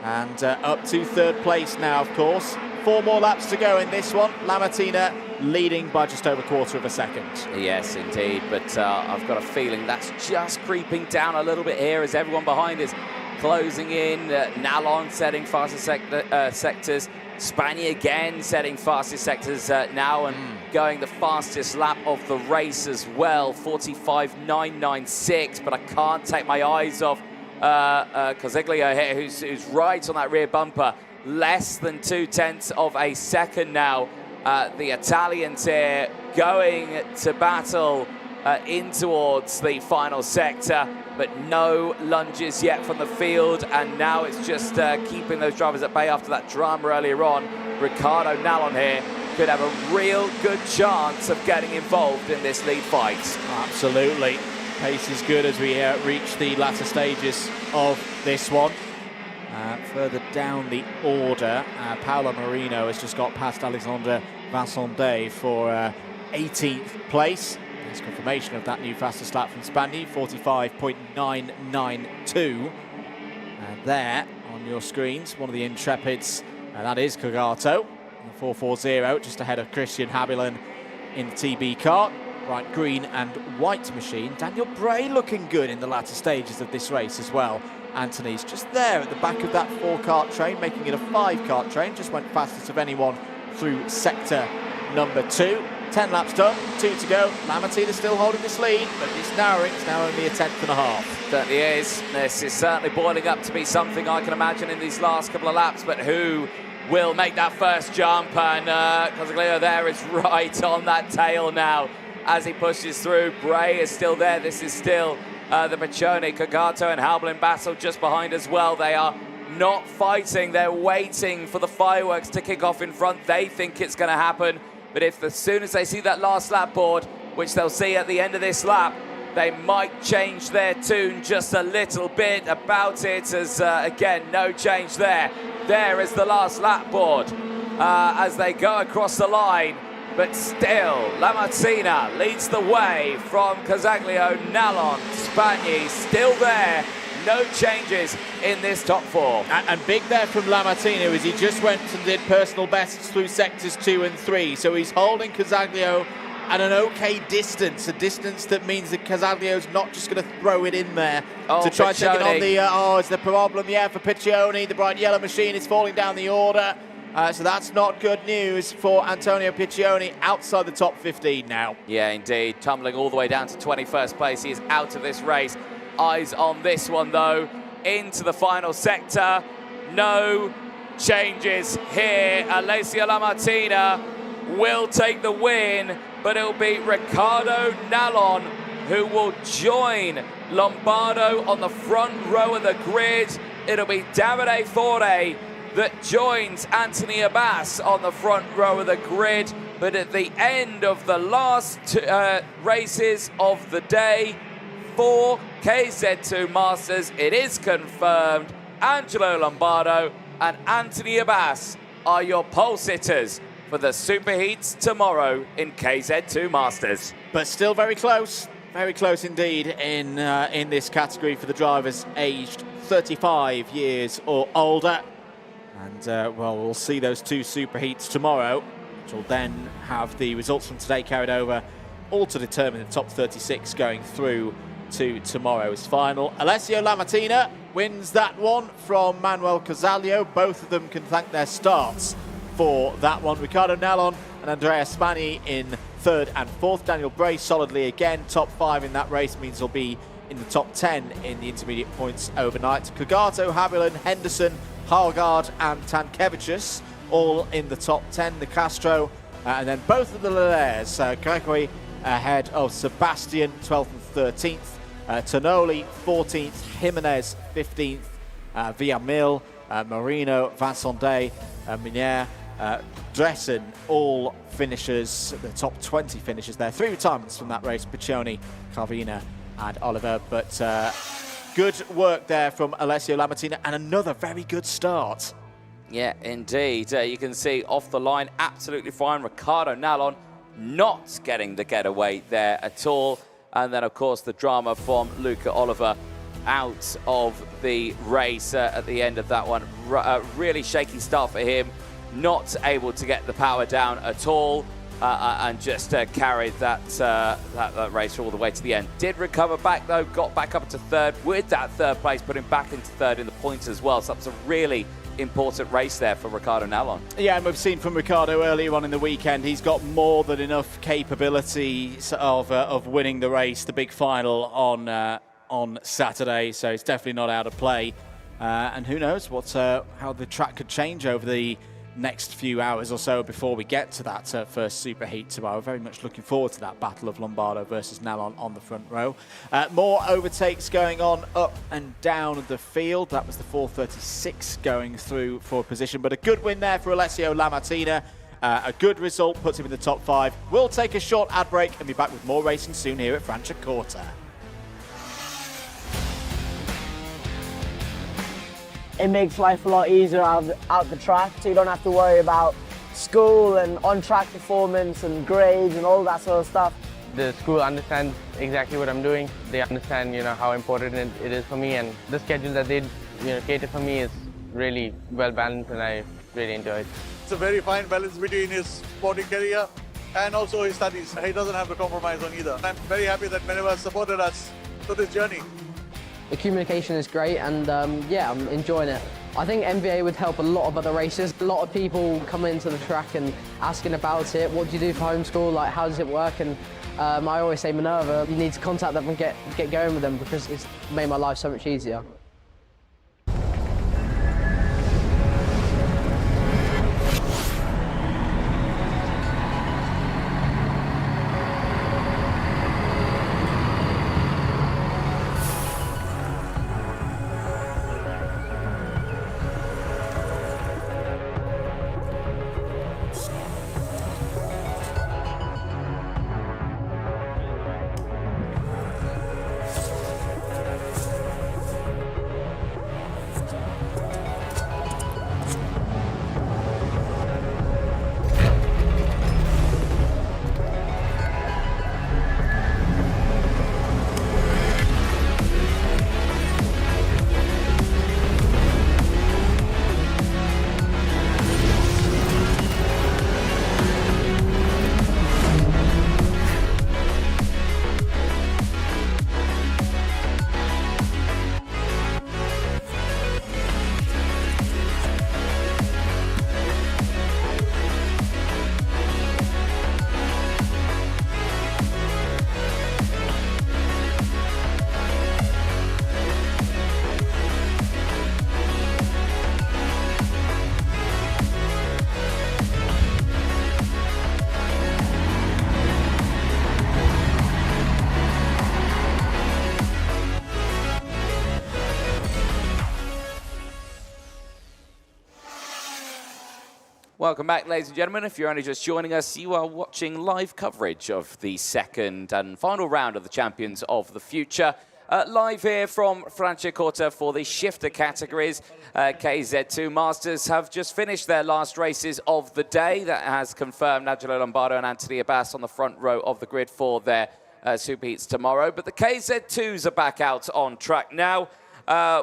and up to 3rd place now, of course. 4 more laps to go in this one. Lamartina leading by just over a quarter of a second. Yes, indeed, but I've got a feeling that's just creeping down a little bit here as everyone behind is closing in. Nallon setting fastest sectors. Spani again setting fastest sectors now and going the fastest lap of the race as well, 45.996, but I can't take my eyes off Cosiglio here, who's right on that rear bumper, less than 0.2 of a second now. The Italians here going to battle in towards the final sector, but no lunges yet from the field, and now it's just keeping those drivers at bay after that drama earlier on. Ricardo Nallon here could have a real good chance of getting involved in this lead fight. Absolutely. Pace is good as we reach the latter stages of this one. Further down the order, Paolo Marino has just got past Alexandre Vincent for 18th place. There's confirmation of that new fastest lap from Spani, 45.992. There on your screens, one of the Intrepids, and that is Cogato, 440, just ahead of Christian Habilan in the TB kart. Bright green and white machine. Daniel Bray looking good in the latter stages of this race as well. Anthony's just there at the back of that 4-kart train, making it a 5-kart train. Just went fastest of anyone through sector number 2. 10 laps done, 2 to go. Lamartina still holding this lead, but it's narrowing. It's now only a 1/10.5. Certainly is. This is certainly boiling up to be something I can imagine in these last couple of laps, but who will make that first jump? And Cosiglio there is right on that tail now as he pushes through. Bray is still there. This is still the Piccioni, Cogato and Halblin battle just behind as well. They are not fighting. They're waiting for the fireworks to kick off in front. They think it's going to happen. But if as soon as they see that last lap board, which they'll see at the end of this lap, they might change their tune just a little bit about it, as again, no change there. There is the last lap board as they go across the line. But still, Lamartina leads the way from Cosiglio, Nallon, Spagni still there. No changes in this top 4. And big there from Lamartina as he just went and did personal bests through sectors 2 and 3. So he's holding Cosiglio at an okay distance, a distance that means that Cosiglio's not just going to throw it in there to try to take it on the... is the problem, for Piccioni. The bright yellow machine is falling down the order. So that's not good news for Antonio Piccioni, outside the top 15 now. Yeah, indeed. Tumbling all the way down to 21st place. He is out of this race. Eyes on this one, though. Into the final sector. No changes here. Alessio Lamartina will take the win, but it'll be Ricardo Nallon who will join Lombardo on the front row of the grid. It'll be Davide Fore that joins Anthony Abbas on the front row of the grid. But at the end of the last races of the day for KZ2 Masters, it is confirmed Angelo Lombardo and Anthony Abbas are your pole sitters for the Superheats tomorrow in KZ2 Masters. But still very close indeed in this category for the drivers aged 35 years or older. And, well, we'll see those 2 superheats tomorrow, which will then have the results from today carried over, all to determine the top 36 going through to tomorrow's final. Alessio Lamartina wins that one from Manuel Cosiglio. Both of them can thank their starts for that one. Ricardo Nallon and Andrea Spani in 3rd and 4th. Daniel Bray solidly again. Top 5 in that race means he'll be in the top 10 in the intermediate points overnight. Cogato, Haviland, Henderson, Hargard and Tankevicius all in the top 10. The Castro and then both of the Lelaires. Gregory ahead of Sebastian, 12th and 13th. Tonoli 14th, Jimenez 15th, Villamil, Marino, Vincent Day, Minier, Dressen, all finishers, the top 20 finishers there. 3 retirements from that race, Piccioni, Carvina and Oliver. But good work there from Alessio Lamartina and another very good start. Yeah, indeed. You can see off the line, absolutely fine. Ricardo Nallon not getting the getaway there at all. And then, of course, the drama from Luca Oliver out of the race at the end of that one. Really shaky start for him. Not able to get the power down at all. and just carried that race all the way to the end. Did recover back though, got back up to third with that third place, putting back into third in the points as well. So that was a really important race there for Ricardo Nallon. Yeah, and we've seen from Ricardo earlier on in the weekend, he's got more than enough capability of winning the race, the big final on Saturday. So it's definitely not out of play. And who knows how the track could change over the next few hours or so before we get to that first superheat tomorrow. Very much looking forward to that battle of Lombardo versus Nallon on the front row. More overtakes going on up and down the field. That was the 436 going through for position, but a good win there for Alessio Lamartina. A good result puts him in the top 5. We'll take a short ad break and be back with more racing soon here at Franciacorta. It makes life a lot easier out the track, so you don't have to worry about school and on-track performance and grades and all that sort of stuff. The school understands exactly what I'm doing. They understand, how important it is for me, and the schedule that they, cater for me is really well balanced, and I really enjoy it. It's a very fine balance between his sporting career and also his studies. He doesn't have to compromise on either. I'm very happy that Minerva supported us through this journey. The communication is great, and yeah, I'm enjoying it. I think MVA would help a lot of other races. A lot of people come into the track and asking about it. What do you do for homeschool? Like, how does it work? And I always say, Minerva, you need to contact them and get going with them, because it's made my life so much easier. Welcome back, ladies and gentlemen. If you're only just joining us, you are watching live coverage of the second and final round of the Champions of the Future. Live here from Franciacorta for the shifter categories. KZ2 Masters have just finished their last races of the day. That has confirmed Angelo Lombardo and Anthony Abbas on the front row of the grid for their superheats tomorrow. But the KZ2s are back out on track now,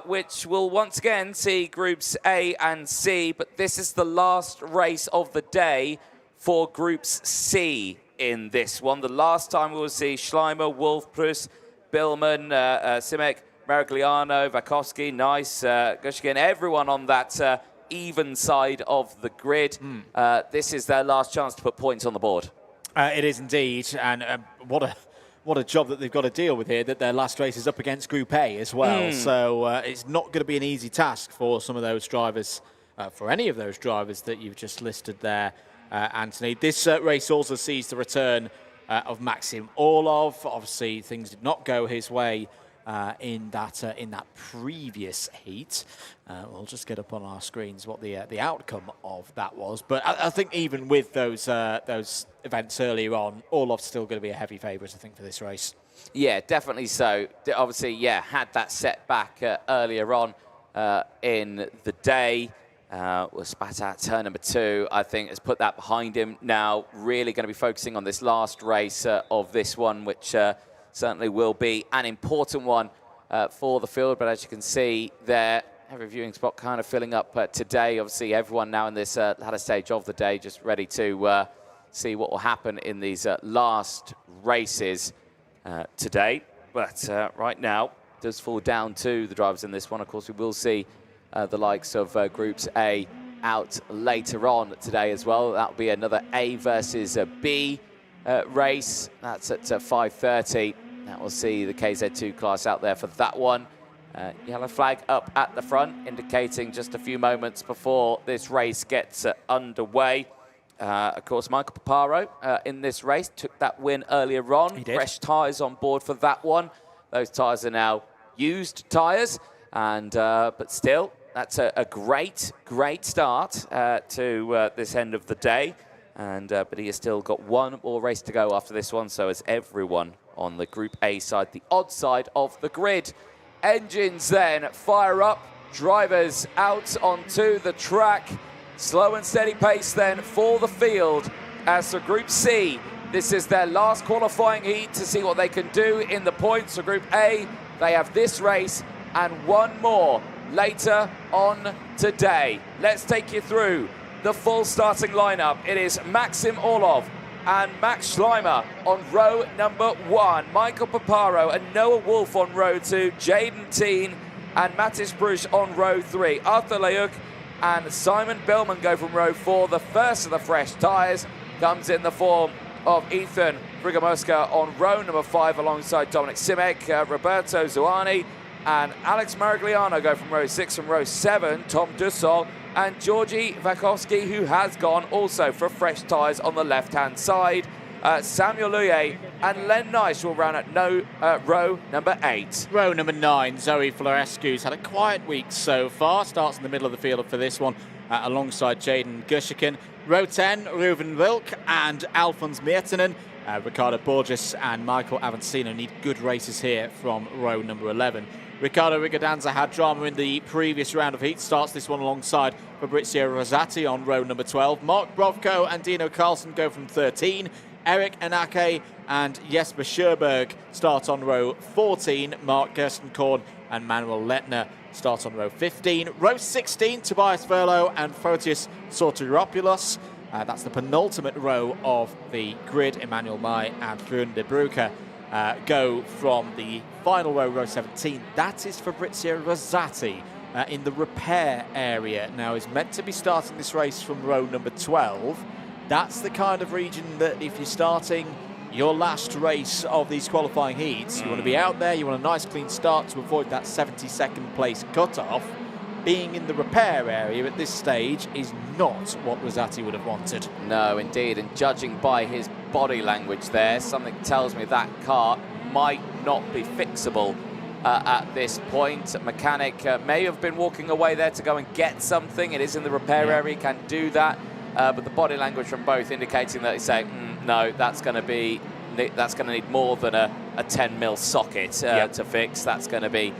which will once again see groups A and C, but this is the last race of the day for groups C in this one. The last time we will see Schleimer, Wolf, Prus, Billman, Simek, Maragliano, Vakovsky, Nice, Gushkin, everyone on that even side of the grid. This is their last chance to put points on the board. It is indeed, and what a job that they've got to deal with here, that their last race is up against Group A as well. So it's not going to be an easy task for some of those drivers, for any of those drivers that you've just listed there, Anthony. This race also sees the return of Maxim Orlov. Obviously, things did not go his way in that previous heat. We'll just get up on our screens what the outcome of that was. But I think even with those events earlier on, Orlov's still going to be a heavy favourite, I think, for this race. Yeah, definitely so. Obviously, yeah, had that setback earlier on in the day. Was spat out turn number 2, I think, has put that behind him. Now really going to be focusing on this last race of this one, which certainly will be an important one for the field. But as you can see there, every viewing spot kind of filling up today. Obviously, everyone now in this latter stage of the day just ready to see what will happen in these last races today. But right now, it does fall down to the drivers in this one. Of course, we will see the likes of Groups A out later on today as well. That'll be another A versus a B race. That's at 5:30. That will see the KZ2 class out there for that one. Yellow flag up at the front, indicating just a few moments before this race gets underway. Of course, Michael Paparo in this race took that win earlier on. He did. Fresh tyres on board for that one. Those tyres are now used tyres, and but still, that's a great start to this end of the day. And but he has still got one more race to go after this one. So has everyone on the Group A side, the odd side of the grid. Engines then fire up, drivers out onto the track. Slow and steady pace then for the field. As for Group C, this is their last qualifying heat to see what they can do in the points. For Group A, they have this race and one more later on today. Let's take you through the full starting lineup. It is Maxim Orlov and Max Schleimer on row number 1. Michael Paparo and Noah Wolf on row 2. Jaden Teen and Mattis Bruch on row 3. Arthur Leuk and Simon Billman go from row 4. The first of the fresh tyres comes in the form of Ethan Frigamoska on row number 5 alongside Dominic Simek, Roberto Zuani and Alex Marigliano go from row 6. From row 7, Tom Dussol and Georgi Vakovsky, who has gone also for fresh tyres on the left-hand side. Samuel Luye and Len Nice will round at row number 8. Row number 9, Zoe Florescu's had a quiet week so far. Starts in the middle of the field for this one alongside Jaden Gushikin. Row 10, Reuven Wilk and Alphonse Miertinen. Ricardo Borges and Michael Avancino need good races here from row number 11. Ricardo Rigodanza had drama in the previous round of heat. Starts this one alongside Fabrizio Rosati on row number 12. Mark Brovko and Dino Carlson go from 13. Eric Anake and Jesper Scherberg start on row 14. Mark Gerstenkorn and Manuel Lettner start on row 15. Row 16, Tobias Verlo and Photius Sotiropoulos. That's the penultimate row of the grid. Emmanuel Mai and Florian de Brucker go from the final row, row 17. That is Fabrizio Rosati in the repair area. Now, is meant to be starting this race from row number 12. That's the kind of region that if you're starting your last race of these qualifying heats, you want to be out there, you want a nice clean start to avoid that 72nd place cutoff. Being in the repair area at this stage is not what Rosati would have wanted. No, indeed, and judging by his body language there, something tells me that car might not be fixable at this point. A mechanic may have been walking away there to go and get something. It is in the repair area, he can do that. But the body language from both indicating that he's saying, no, that's going to need more than a 10mm socket to fix. That's going to be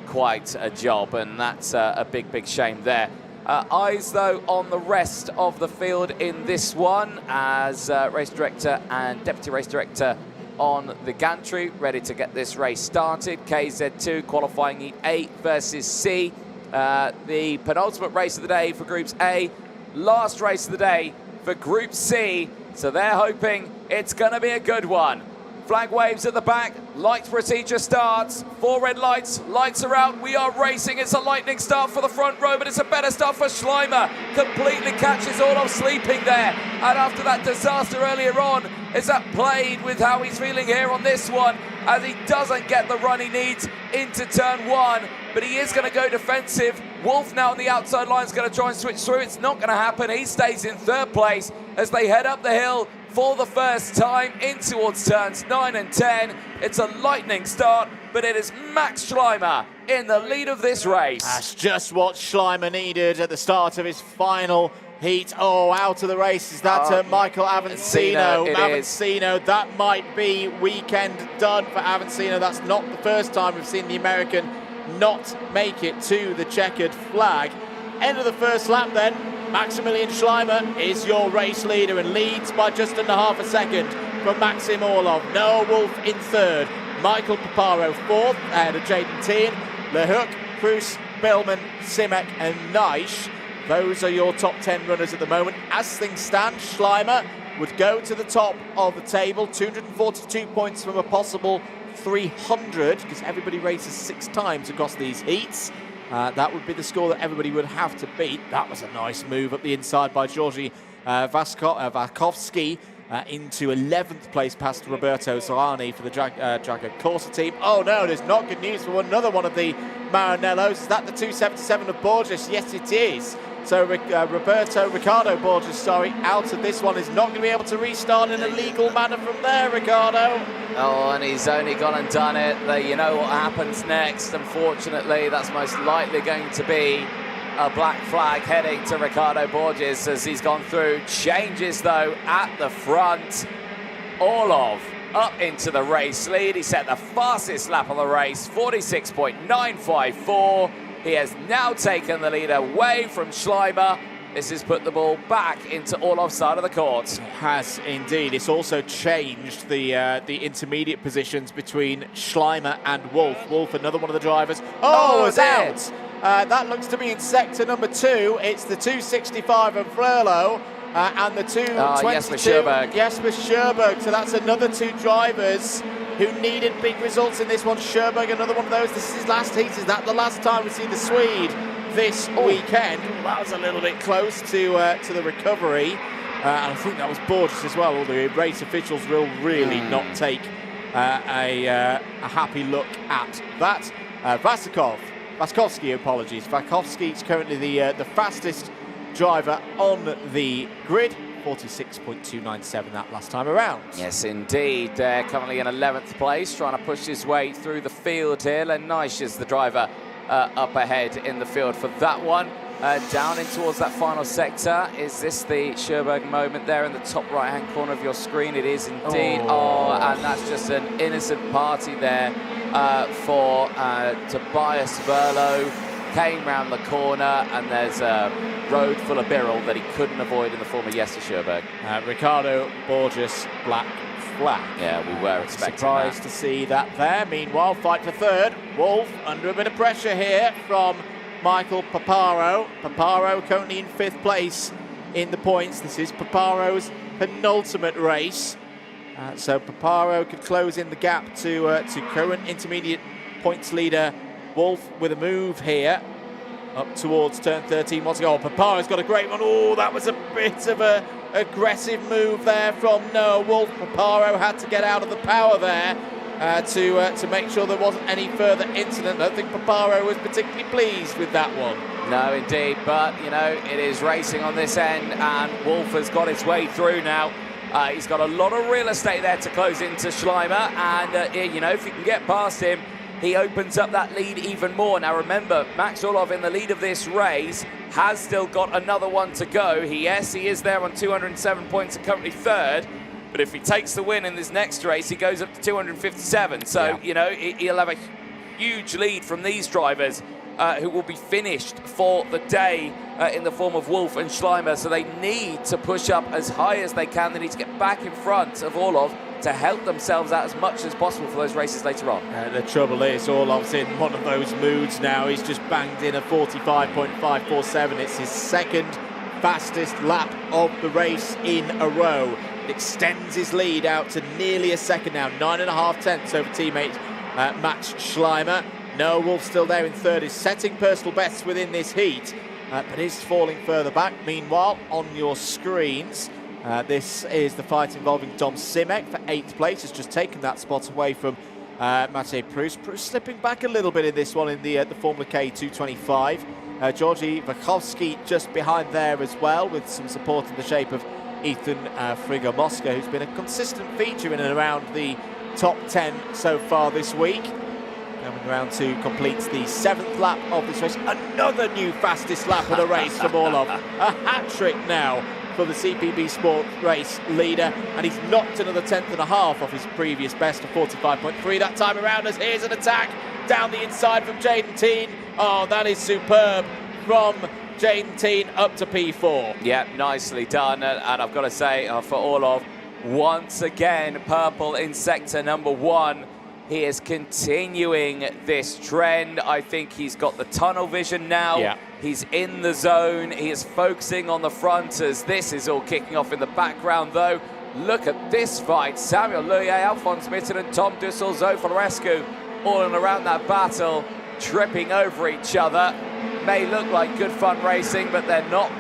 quite a job, and that's a big shame there. Eyes, though, on the rest of the field in this one as race director and deputy race director on the gantry, ready to get this race started. KZ2 Qualifying Heat A versus C. The penultimate race of the day for Groups A. Last race of the day for Group C, so they're hoping it's going to be a good one. Flag waves at the back, light procedure starts, 4 red lights, lights are out, we are racing. It's a lightning start for the front row, but it's a better start for Schleimer. Completely catches Orlov sleeping there, and after that disaster earlier on, is that played with how he's feeling here on this one, as he doesn't get the run he needs into turn 1, but he is going to go defensive. Wolf now on the outside line is going to try and switch through. It's not going to happen. He stays in 3rd place as they head up the hill for the first time in towards turns 9 and 10. It's a lightning start, but it is Max Schleimer in the lead of this race. That's just what Schleimer needed at the start of his final heat. Oh, out of the race is that Michael Avancino. Avancino, that might be weekend done for Avancino. That's not the first time we've seen the American not make it to the checkered flag. End of the first lap then. Maximilian Schleimer is your race leader and leads by just under half a second from Maxim Orlov. Noah Wolf in 3rd. Michael Paparo 4th ahead of Jaden Teen. Lehook, Cruz, Billman, Simek and Naish. Those are your top 10 runners at the moment. As things stand, Schleimer would go to the top of the table. 242 points from a possible 300, because everybody races 6 times across these heats. That would be the score that everybody would have to beat. That was a nice move up the inside by Georgi Vakovsky into 11th place past Roberto Solani for the Dragon Corsa team. Oh no, there's not good news for another one of the Maranellos. Is that the 277 of Borges? Yes, it is. So Ricardo Borges, out of this one, is not going to be able to restart in a legal manner from there, Ricardo. Oh, and he's only gone and done it. You know what happens next. Unfortunately, that's most likely going to be a black flag heading to Ricardo Borges as he's gone through. Changes, though, at the front. Orlov up into the race lead. He set the fastest lap of the race, 46.954. He has now taken the lead away from Schleimer. This has put the ball back into Orlov's side of the court. It has indeed. It's also changed the intermediate positions between Schleimer and Wolf. Wolf, another one of the drivers. Oh, it's out. That looks to be in sector number 2. It's the 265 of Frölo and the 222. Jesper Scherberg. So that's another 2 drivers who needed big results in this one. Scherberg, another one of those. This is his last heat. Is that the last time we see the Swede this weekend? That was a little bit close to the recovery. And I think that was Borges as well. All the race officials will really not take a happy look at that. Vaskovsky, apologies. Vaskovsky is currently the fastest driver on the grid. 46.297 that last time around. Yes, indeed. Currently in 11th place, trying to push his way through the field here. Len Neisch is the driver up ahead in the field for that one. Down in towards that final sector. Is this the Scherberg moment there in the top right-hand corner of your screen? It is indeed. Oh, and that's just an innocent party there for Tobias Verlo. Came round the corner, and there's a road full of Birrell that he couldn't avoid in the form of Jesse Scherberg. Ricardo Borges, black flag. Yeah, we were expecting Surprised to see that there. Meanwhile, fight for third. Wolf under a bit of pressure here from Michael Paparo. Paparo currently in 5th place in the points. This is Paparo's penultimate race. So Paparo could close in the gap to current intermediate points leader Wolf with a move here up towards turn 13. What's going on? Paparo's got a great one. Oh, that was a bit of a aggressive move there from Noah Wolf. Paparo had to get out of the power there to make sure there wasn't any further incident. I don't think Paparo was particularly pleased with that one. No, indeed, but, you know, it is racing on this end, and Wolf has got his way through now. He's got a lot of real estate there to close into Schleimer, and, you know, if you can get past him, he opens up that lead even more. Now remember, Max Orlov in the lead of this race has still got another one to go. Yes, he is there on 207 points and currently 3rd. But if he takes the win in this next race, he goes up to 257. So, you know, he'll have a huge lead from these drivers who will be finished for the day in the form of Wolf and Schleimer. So they need to push up as high as they can. They need to get back in front of Orlov to help themselves out as much as possible for those races later on. The trouble is, Orlov's in one of those moods now. He's just banged in a 45.547. It's his 2nd fastest lap of the race in a row. It extends his lead out to nearly a second now, 9.5 tenths over teammate Max Schleimer. Noah Wolf still there in 3rd, is setting personal bests within this heat, but is falling further back. Meanwhile, on your screens, this is the fight involving Dom Simek for 8th place. Has just taken that spot away from Matej Proust. Proust slipping back a little bit in this one in the Formula K 225. Georgi Vakovsky just behind there as well, with some support in the shape of Ethan Frigo-Mosca, who's been a consistent feature in and around the top 10 so far this week. Coming around to complete the 7th lap of this race. Another new fastest lap of the race from Orlov. A hat-trick now for the CPB Sport race leader, and he's knocked another 1/10.5 off his previous best of 45.3 that time around. As here's an attack down the inside from Jaden Teen. Oh, that is superb from Jaden Teen up to P4. Yeah, nicely done, and I've got to say for Orlov, once again, purple in sector number 1. He is continuing this trend. I think he's got the tunnel vision now. Yeah. He's in the zone. He is focusing on the front as this is all kicking off in the background, though. Look at this fight. Samuel Luye, Alphonse Mitten and Tom Dussel, Zoe Florescu all in around that battle, tripping over each other. May look like good fun racing, but they're not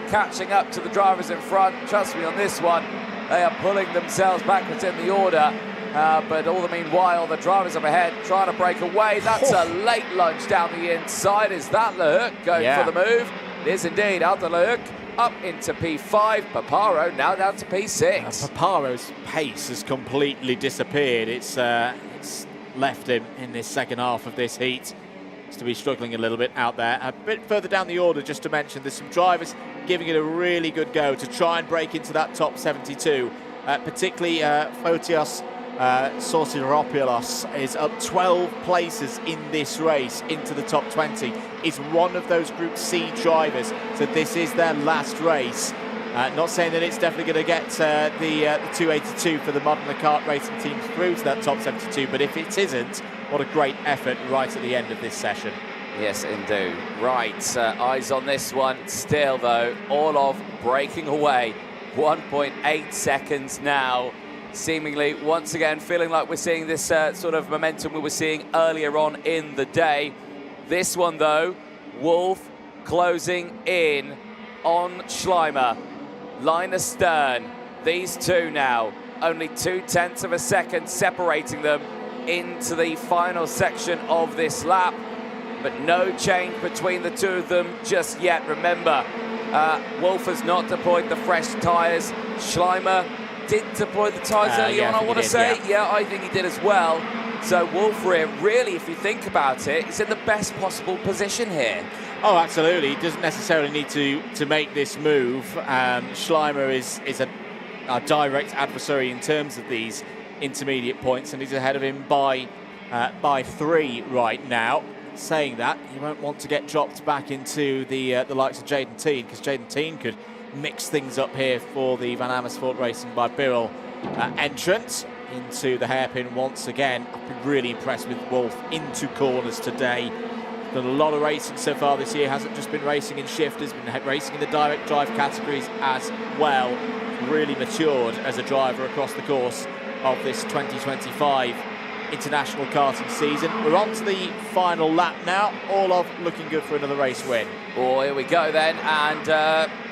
catching up to the drivers in front. Trust me on this one. They are pulling themselves backwards in the order. But all the meanwhile, the drivers up ahead trying to break away. That's a late lunge down the inside. Is that Lehook going for the move? It is indeed. Aldo Lehook up into P5. Paparo now down to P6. Paparo's pace has completely disappeared. It's left him in this second half of this heat. He's to be struggling a little bit out there. A bit further down the order, just to mention, there's some drivers giving it a really good go to try and break into that top 72. Particularly Fotios Sorsiropoulos is up 12 places in this race into the top 20. Is one of those Group C drivers, so this is their last race. Not saying that it's definitely going to get the 282 for the modern kart racing team through to that top 72, but if it isn't, what a great effort right at the end of this session. Yes, indeed. Right, eyes on this one. Still, though, Orlov breaking away. 1.8 seconds now. Seemingly, once again, feeling like we're seeing this sort of momentum we were seeing earlier on in the day. This one, though, Wolf closing in on Schleimer. Line astern. These two now, only 0.2 of a second separating them into the final section of this lap. But no change between the two of them just yet. Remember, Wolf has not deployed the fresh tyres. Schleimer did deploy the tyres early on, I want to say. Yeah, I think he did as well. So Wolf really, if you think about it, is in the best possible position here. Oh, absolutely. He doesn't necessarily need to make this move. Schleimer is a direct adversary in terms of these intermediate points, and he's ahead of him by 3 right now. Saying that, you won't want to get dropped back into the likes of Jaden Teen, because Jaden Teen could mix things up here for the Van Amersfoort Racing by Birrell entrance into the hairpin once again. I've been really impressed with Wolf into corners today. Done a lot of racing so far this year. Hasn't just been racing in shifters, been racing in the direct drive categories as well. Really matured as a driver across the course of this 2025 international karting season. We're on to the final lap now. Orlov looking good for another race win. Oh, here we go then. And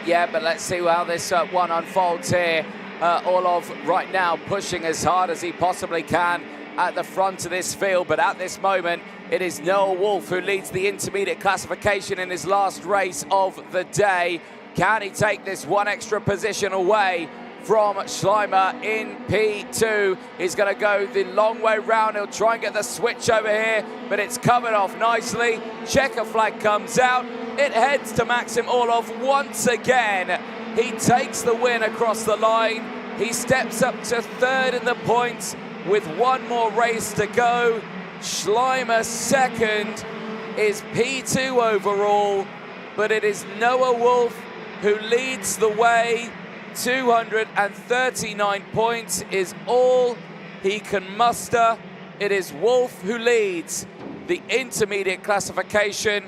yeah, but let's see how this one unfolds here. Orlov right now pushing as hard as he possibly can at the front of this field, but at this moment it is Noah Wolf who leads the intermediate classification in his last race of the day. Can he take this one extra position away from Schleimer in P2? He's going to go the long way round. He'll try and get the switch over here, but it's covered off nicely. Checker flag comes out. It heads to Maxim Orlov once again. He takes the win across the line. He steps up to 3rd in the points with one more race to go. Schleimer 2nd is P2 overall, but it is Noah Wolf who leads the way. 239 points is all he can muster. It is Wolf who leads the intermediate classification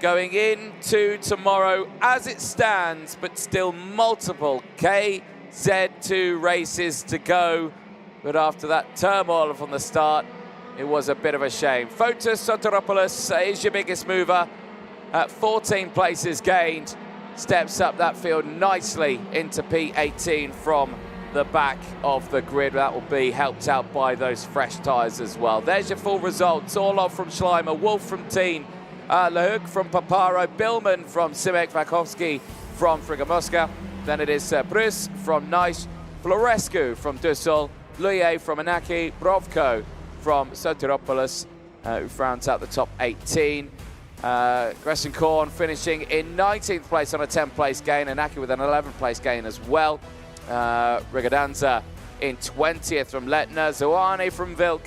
going into tomorrow as it stands, but still multiple KZ2 races to go. But after that turmoil from the start, it was a bit of a shame. Fotis Soteropoulos is your biggest mover at 14 places gained. Steps up that field nicely into P18 from the back of the grid. That will be helped out by those fresh tyres as well. There's your full results. Orlov from Schleimer, Wolf from Teen, Lehook from Paparo, Billman from Simek, Vakovsky from Frigamoska. Then it is Bruce from Nice, Florescu from Dussel, Luye from Anaki, Brovko from Soteropoulos, who rounds out the top 18. Gressenkorn finishing in 19th place on a 10th-place gain, and Aki with an 11th-place gain as well. Rigadanza in 20th from Letner, Zoane from Vilk,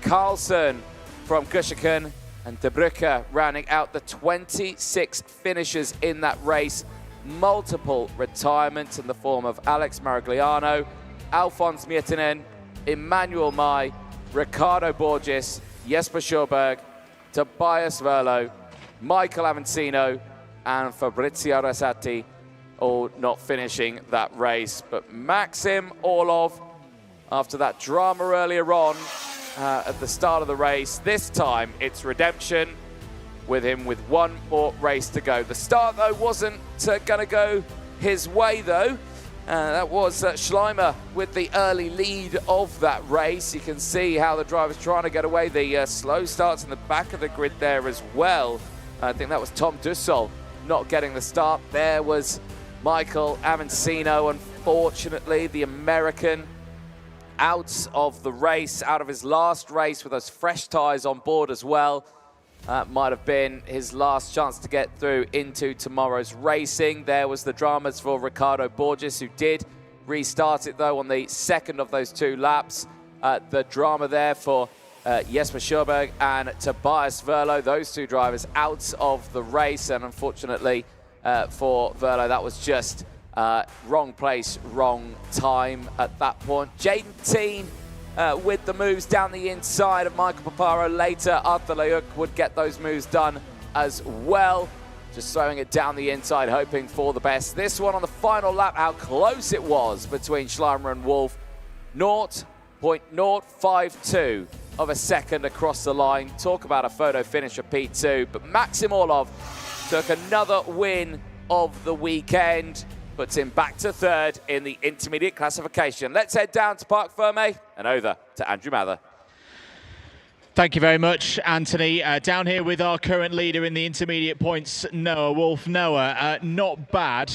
Carlson from Kushikan, and De Bruyke rounding out the 26 finishers in that race. Multiple retirements in the form of Alex Maragliano, Alphonse Miettinen, Emmanuel Mai, Ricardo Borges, Jesper Sjöberg, Tobias Verlo, Michael Avancino, and Fabrizio Rosati, all not finishing that race. But Maxim Orlov, after that drama earlier on at the start of the race, this time it's redemption with him with one more race to go. The start, though, wasn't going to go his way, though. That was Schleimer with the early lead of that race. You can see how the driver's trying to get away. The slow starts in the back of the grid there as well. I think that was Tom Dussel not getting the start. There was Michael Avancino, unfortunately, the American, out of the race, out of his last race with those fresh tyres on board as well. That might have been his last chance to get through into tomorrow's racing. There was the dramas for Ricardo Borges, who did restart it, though, on the second of those 2 laps. The drama there for Jesper Sjöberg and Tobias Verlo, those 2 drivers out of the race. And unfortunately for Verlo, that was just wrong place, wrong time at that point. Jaden Teen with the moves down the inside of Michael Paparo later. Arthur Leuk would get those moves done as well. Just throwing it down the inside, hoping for the best. This one on the final lap, how close it was between Schleimer and Wolf. 0.052 of a second across the line. Talk about a photo finish of P2. But Maxim Orlov took another win of the weekend. Puts him back to 3rd in the intermediate classification. Let's head down to Parc Ferme and over to Andrew Mather. Thank you very much, Anthony. Down here with our current leader in the intermediate points, Noah Wolf. Noah, not bad.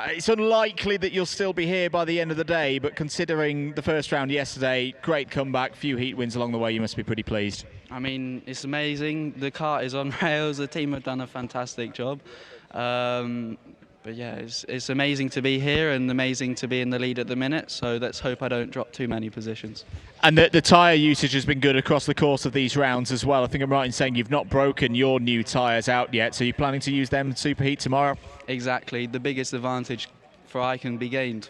It's unlikely that you'll still be here by the end of the day, but considering the first round yesterday, great comeback, few heat wins along the way, you must be pretty pleased. I mean, it's amazing. The kart is on rails. The team have done a fantastic job. But yeah, it's amazing to be here and amazing to be in the lead at the minute, so let's hope I don't drop too many positions. And the tyre usage has been good across the course of these rounds as well. I think I'm right in saying you've not broken your new tyres out yet, so you're planning to use them in Superheat tomorrow? Exactly, the biggest advantage for I can be gained.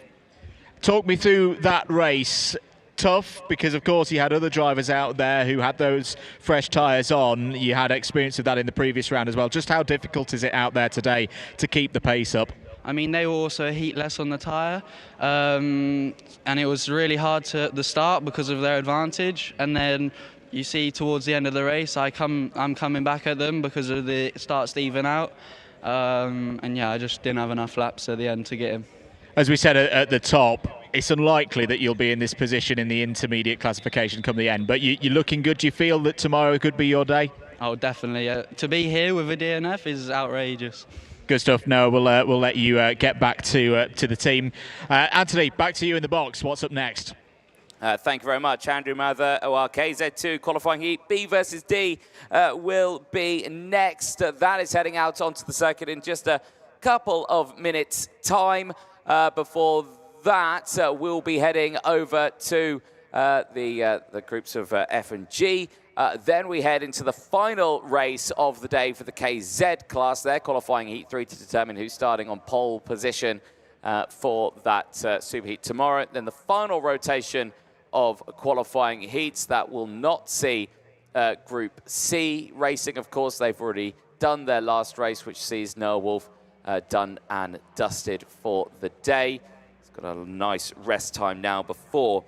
Talk me through that race. Tough, because of course you had other drivers out there who had those fresh tyres on. You had experience of that in the previous round as well. Just how difficult is it out there today to keep the pace up? I mean, they were also heatless on the tyre, and it was really hard to the start because of their advantage. And then you see towards the end of the race, I'm coming back at them because of the starts to even out. And yeah, I just didn't have enough laps at the end to get him. As we said at the top, it's unlikely that you'll be in this position in the intermediate classification come the end, but you're looking good. Do you feel that tomorrow could be your day? Oh, definitely. To be here with a DNF is outrageous. Good stuff. No, we'll let you get back to the team. Anthony, back to you in the box. What's up next? Thank you very much, Andrew Mather. Our KZ2 Qualifying Heat B versus D will be next. That is heading out onto the circuit in just a couple of minutes' time. Before that, we'll be heading over to the groups of F and G. Then we head into the final race of the day for the KZ class. They're qualifying Heat 3 to determine who's starting on pole position for that Superheat tomorrow. Then the final rotation of qualifying heats that will not see Group C racing. Of course, they've already done their last race, which sees Noah Wolf done and dusted for the day. He's got a nice rest time now before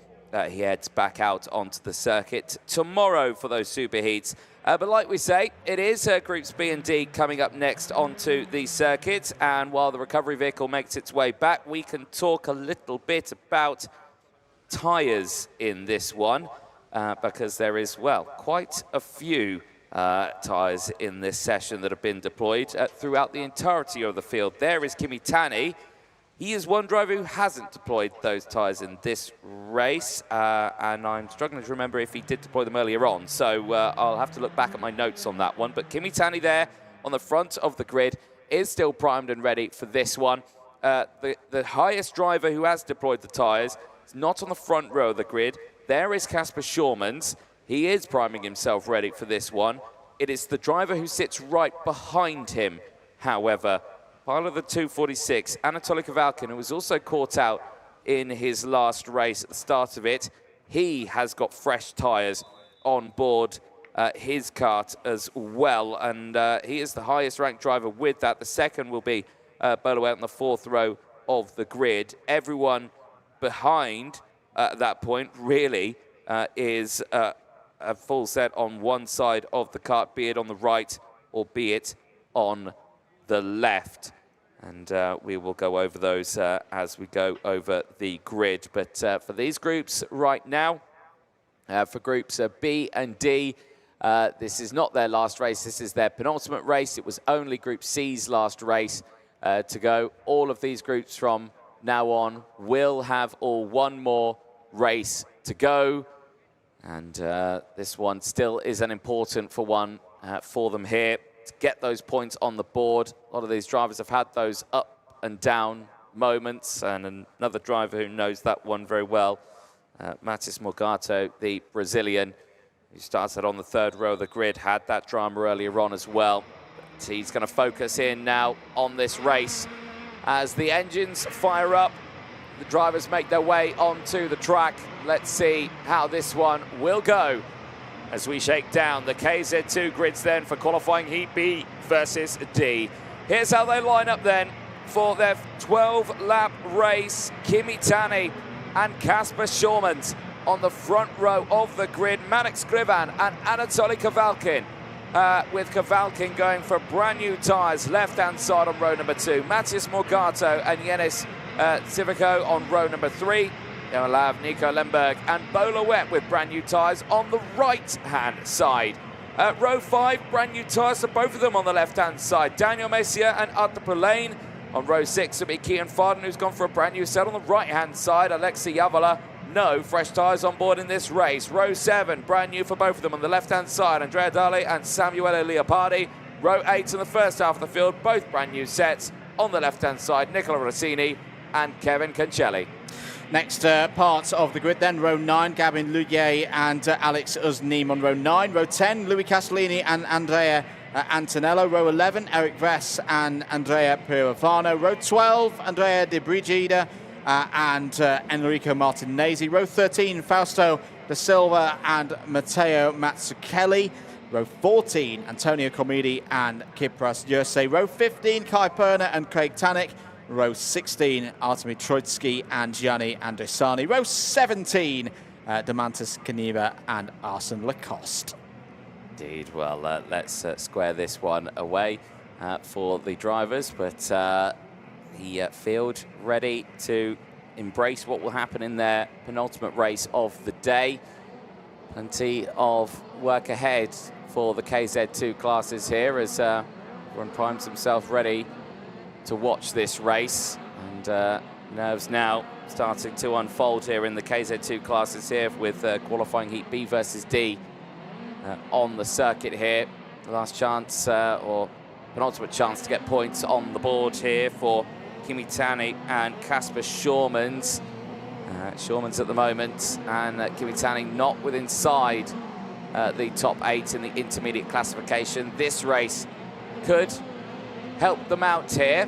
he heads back out onto the circuit tomorrow for those superheats. But like we say, it is Groups B and D coming up next onto the circuit. And while the recovery vehicle makes its way back, we can talk a little bit about tyres in this one because there is, well, quite a few tyres in this session that have been deployed throughout the entirety of the field. There is Kimi Tani. He is one driver who hasn't deployed those tyres in this race, and I'm struggling to remember if he did deploy them earlier on, so I'll have to look back at my notes on that one. But Kimi Tani there on the front of the grid is still primed and ready for this one. The highest driver who has deployed the tyres is not on the front row of the grid. There is Casper Schurmans. He is priming himself ready for this one. It is the driver who sits right behind him, however, pilot of the 246, Anatoly Kovalkin, who was also caught out in his last race at the start of it. He has got fresh tyres on board his kart as well, and he is the highest ranked driver with that. The second will be Bolowet on the 4th row of the grid. Everyone behind at that point really is a full set on one side of the kart, be it on the right or be it on the left. And we will go over those as we go over the grid. But for these groups right now, for groups B and D, this is not their last race. This is their penultimate race. It was only Group C's last race to go. All of these groups from now on will have all one more race to go. And this one still is an important one for them here to get those points on the board. A lot of these drivers have had those up and down moments, and another driver who knows that one very well, Matis Morgato, the Brazilian, who started on the 3rd row of the grid, had that drama earlier on as well. But he's going to focus in now on this race. As the engines fire up, the drivers make their way onto the track. Let's see how this one will go as we shake down the KZ2 grids then for Qualifying Heat B versus D. Here's how they line up then for their 12-lap race. Kimi Tani and Kasper Schurmans on the front row of the grid. Manek Skrivan and Anatoly Kavalkin, with Kavalkin going for brand new tyres, left-hand side on row number 2. Matis Morgato and Yenis Civico on row number 3. They'll have Nico Lemberg and Bolowet with brand new tyres on the right-hand side. Row 5, brand new tyres for both of them on the left-hand side. Daniel Messier and Arthur Pulane. On row 6 will be Kian Farden, who's gone for a brand new set on the right-hand side. Alexei Yavala, no fresh tyres on board in this race. Row 7, brand new for both of them on the left-hand side. Andrea Dali and Samuele Leopardi. Row 8 in the first half of the field, both brand new sets. On the left-hand side, Nicola Rossini and Kevin Cancelli. Next part of the grid then, row 9, Gabin Lugier and Alex Uznim on row 9. Row 10, Louis Castellini and Andrea Antonello. Row 11, Eric Vess and Andrea Pirovano. Row 12, Andrea De Brigida and Enrico Martinezzi. Row 13, Fausto Da Silva and Matteo Mazzucchelli. Row 14, Antonio Comidi and Kipras Yersey. Row 15, Kai Perner and Craig Tannick. Row 16, Artemi Troitsky and Gianni Andresani. Row 17, Demantis Kaniva and Arsene Lacoste. Indeed. Well, let's square this one away for the drivers, but the field ready to embrace what will happen in their penultimate race of the day. Plenty of work ahead for the KZ2 classes here as everyone primes himself ready to watch this race, and nerves now starting to unfold here in the KZ2 classes here with Qualifying Heat B versus D on the circuit here. The last chance or penultimate chance to get points on the board here for Kimi Tani and Kasper Schurmans. Schurmans at the moment, and Kimi Tani not within inside the top 8 in the intermediate classification. This race could help them out here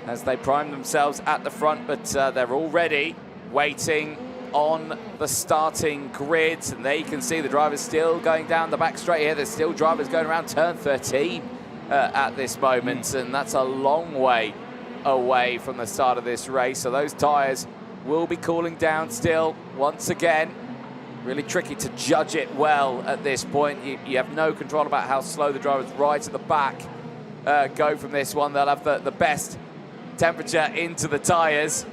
as they prime themselves at the front, but they're already waiting on the starting grid, and there you can see the drivers still going down the back straight here. There's still drivers going around turn 13 at this moment, and that's a long way away from the start of this race. So those tyres will be cooling down still once again. Really tricky to judge it well at this point. You have no control about how slow the drivers right at the back go from this one. They'll have the best temperature into the tyres.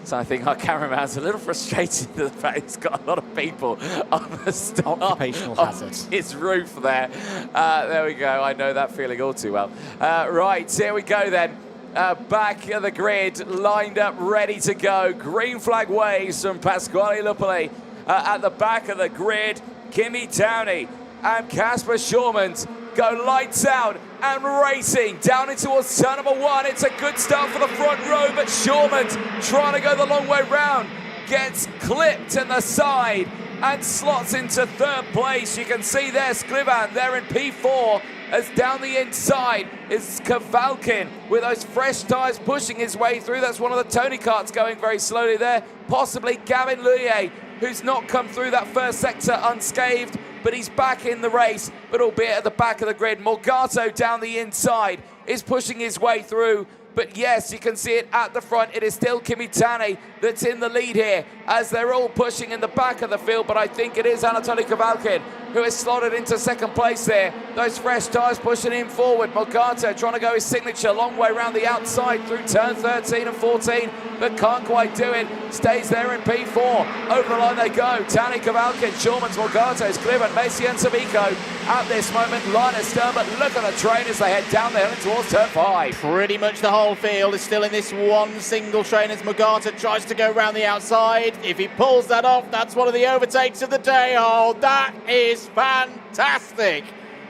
So I think our cameraman's a little frustrated that the fact he's got a lot of people on the occupational hazard. His roof there. There we go. I know that feeling all too well. Right, here we go then. Back at the grid, lined up, ready to go. Green flag waves from Pasquale Lupoli. At the back of the grid, Kimi Tani and Kasper Schurmans go lights out and racing down into towards turn number 1. It's a good start for the front row, but Schurmans trying to go the long way round, gets clipped in the side and slots into 3rd place. You can see there Skrivan there in P4 as down the inside is Kavalkin with those fresh tyres pushing his way through. That's one of the Tony karts going very slowly there. Possibly Gavin Luye, who's not come through that first sector unscathed. but he's back in the race, but albeit at the back of the grid. Morgado down the inside is pushing his way through. But yes, you can see it at the front. It is still Kimitani that's in the lead here as they're all pushing in the back of the field. But I think it is Anatoly Kavalkin who is slotted into second place there. Those fresh tyres pushing him forward. Morgado trying to go his signature, long way around the outside through turn 13 and 14, but can't quite do it. Stays there in P4. Over the line they go. Tani, Kavalkin, Schulmans, Morgado, Skriven, Macy and Sabiko at this moment. Line astern, but look at the train as they head down the hill towards turn 5. Pretty much the whole field is still in this one single train as Morgado tries to go around the outside. If he pulls that off, that's one of the overtakes of the day. Oh, that is fantastic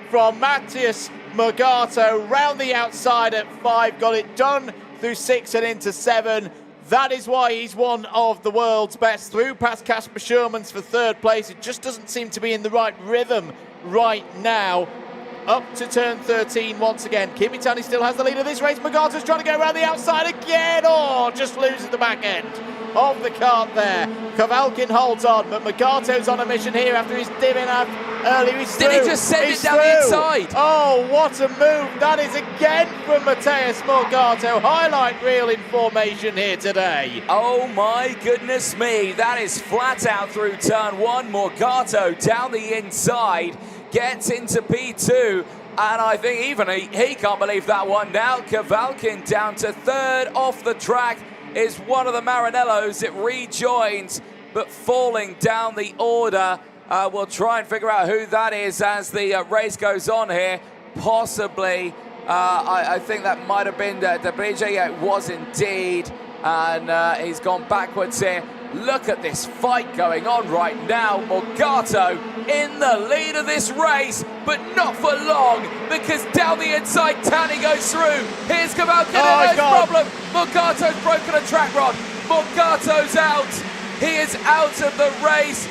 from Matthias Morgado round the outside at 5, got it done through 6 and into 7. That is why he's one of the world's best. Through past Kasper Schulmans for 3rd place. It just doesn't seem to be in the right rhythm right now. Up to turn 13 once again. Kimitani still has the lead of this race. Morgado's trying to go around the outside again. Oh, just loses the back end of the cart there. Kavalkin holds on, but Morgado's on a mission here after his diving up earlier. Did he just send it down the inside? Oh, what a move. That is again from Matthias Morgado. Highlight reel in formation here today. Oh my goodness me. That is flat out through turn 1. Morgado down the inside. Gets into P2, and I think even he can't believe that one now. Kavalkin down to 3rd off the track is one of the Maranellos. It rejoins, but falling down the order. We'll try and figure out who that is as the race goes on here. Possibly, I think that might have been Debrije. Yeah, it was indeed, and he's gone backwards here. Look at this fight going on right now. Morgado in the lead of this race, but not for long, because down the inside, Tani goes through. Here's Kavalkin, and no problem. Morgado's broken a track rod. Morgado's out. He is out of the race.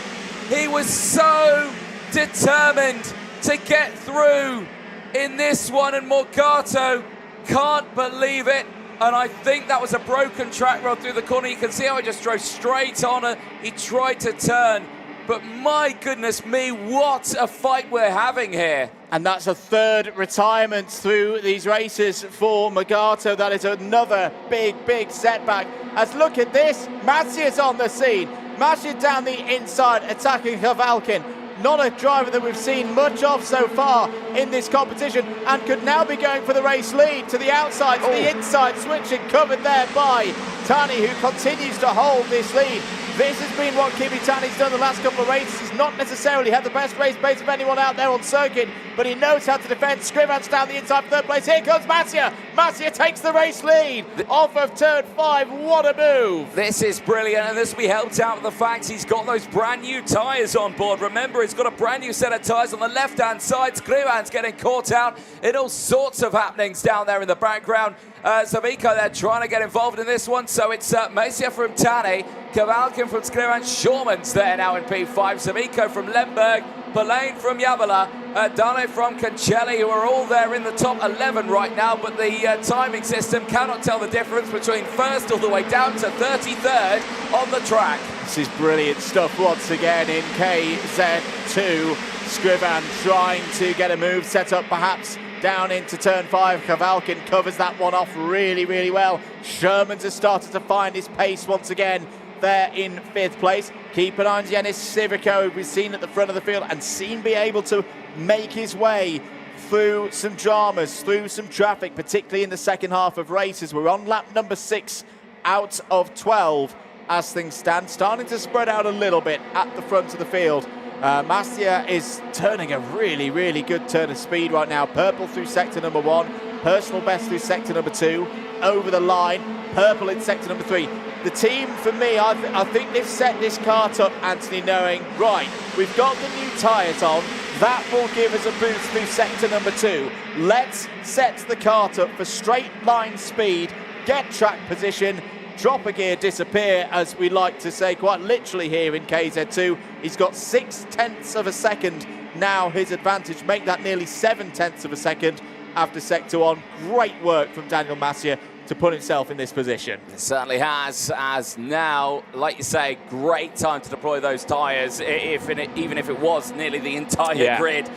He was so determined to get through in this one, and Morgado can't believe it. And I think that was a broken track rod through the corner. You can see how he just drove straight on it. He tried to turn, but my goodness me, what a fight we're having here. And that's a 3rd retirement through these races for Morgado. That is another big setback. As look at this, Matthias on the scene. Matthias down the inside, attacking Kavalkin. Not a driver that we've seen much of so far in this competition, and could now be going for the race lead to the outside, to the inside, switching, covered there by Tani, who continues to hold this lead. This has been what Kimitani's done the last couple of races. He's not necessarily had the best race pace of anyone out there on circuit, but he knows how to defend. Skrivan's down the inside for 3rd place. Here comes Mattia. Mattia takes the race lead off of turn 5. What a move. This is brilliant, and this will be helped out with the fact he's got those brand new tyres on board. Remember, he's got a brand new set of tyres on the left-hand side. Skrivan's getting caught out in all sorts of happenings down there in the background. Saviko, they're trying to get involved in this one, so it's Macia from Tani, Kavalkin from Skrivan, Schulmans there now in P5, Saviko from Lemberg, Polaine from Javala, Dane from Cancelli, who are all there in the top 11 right now, but the timing system cannot tell the difference between 1st all the way down to 33rd on the track. This is brilliant stuff once again in KZ2. Skrivan trying to get a move set up perhaps down into turn 5. Kavalkin covers that one off really well. Shermans has started to find his pace once again there in 5th place. Keep an eye on Yanis Civico, who we've seen at the front of the field and seen be able to make his way through some dramas, through some traffic, particularly in the second half of races. We're on lap number 6 out of 12 as things stand, starting to spread out a little bit at the front of the field. Mastia is turning a really good turn of speed right now. Purple through sector number 1, personal best through sector number 2, over the line, Purple in sector number 3. The team, for me, I think they've set this kart up, Anthony, knowing, right, we've got the new tyres on, that will give us a boost through sector number 2. Let's set the kart up for straight line speed, get track position, drop a gear, disappear, as we like to say quite literally here in KZ2. He's got 0.6 of a second now his advantage, make that nearly 0.7 of a second after sector 1. Great work from Daniel Massier to put himself in this position. It certainly has, as now, like you say, great time to deploy those tyres, even if it was nearly the entire grid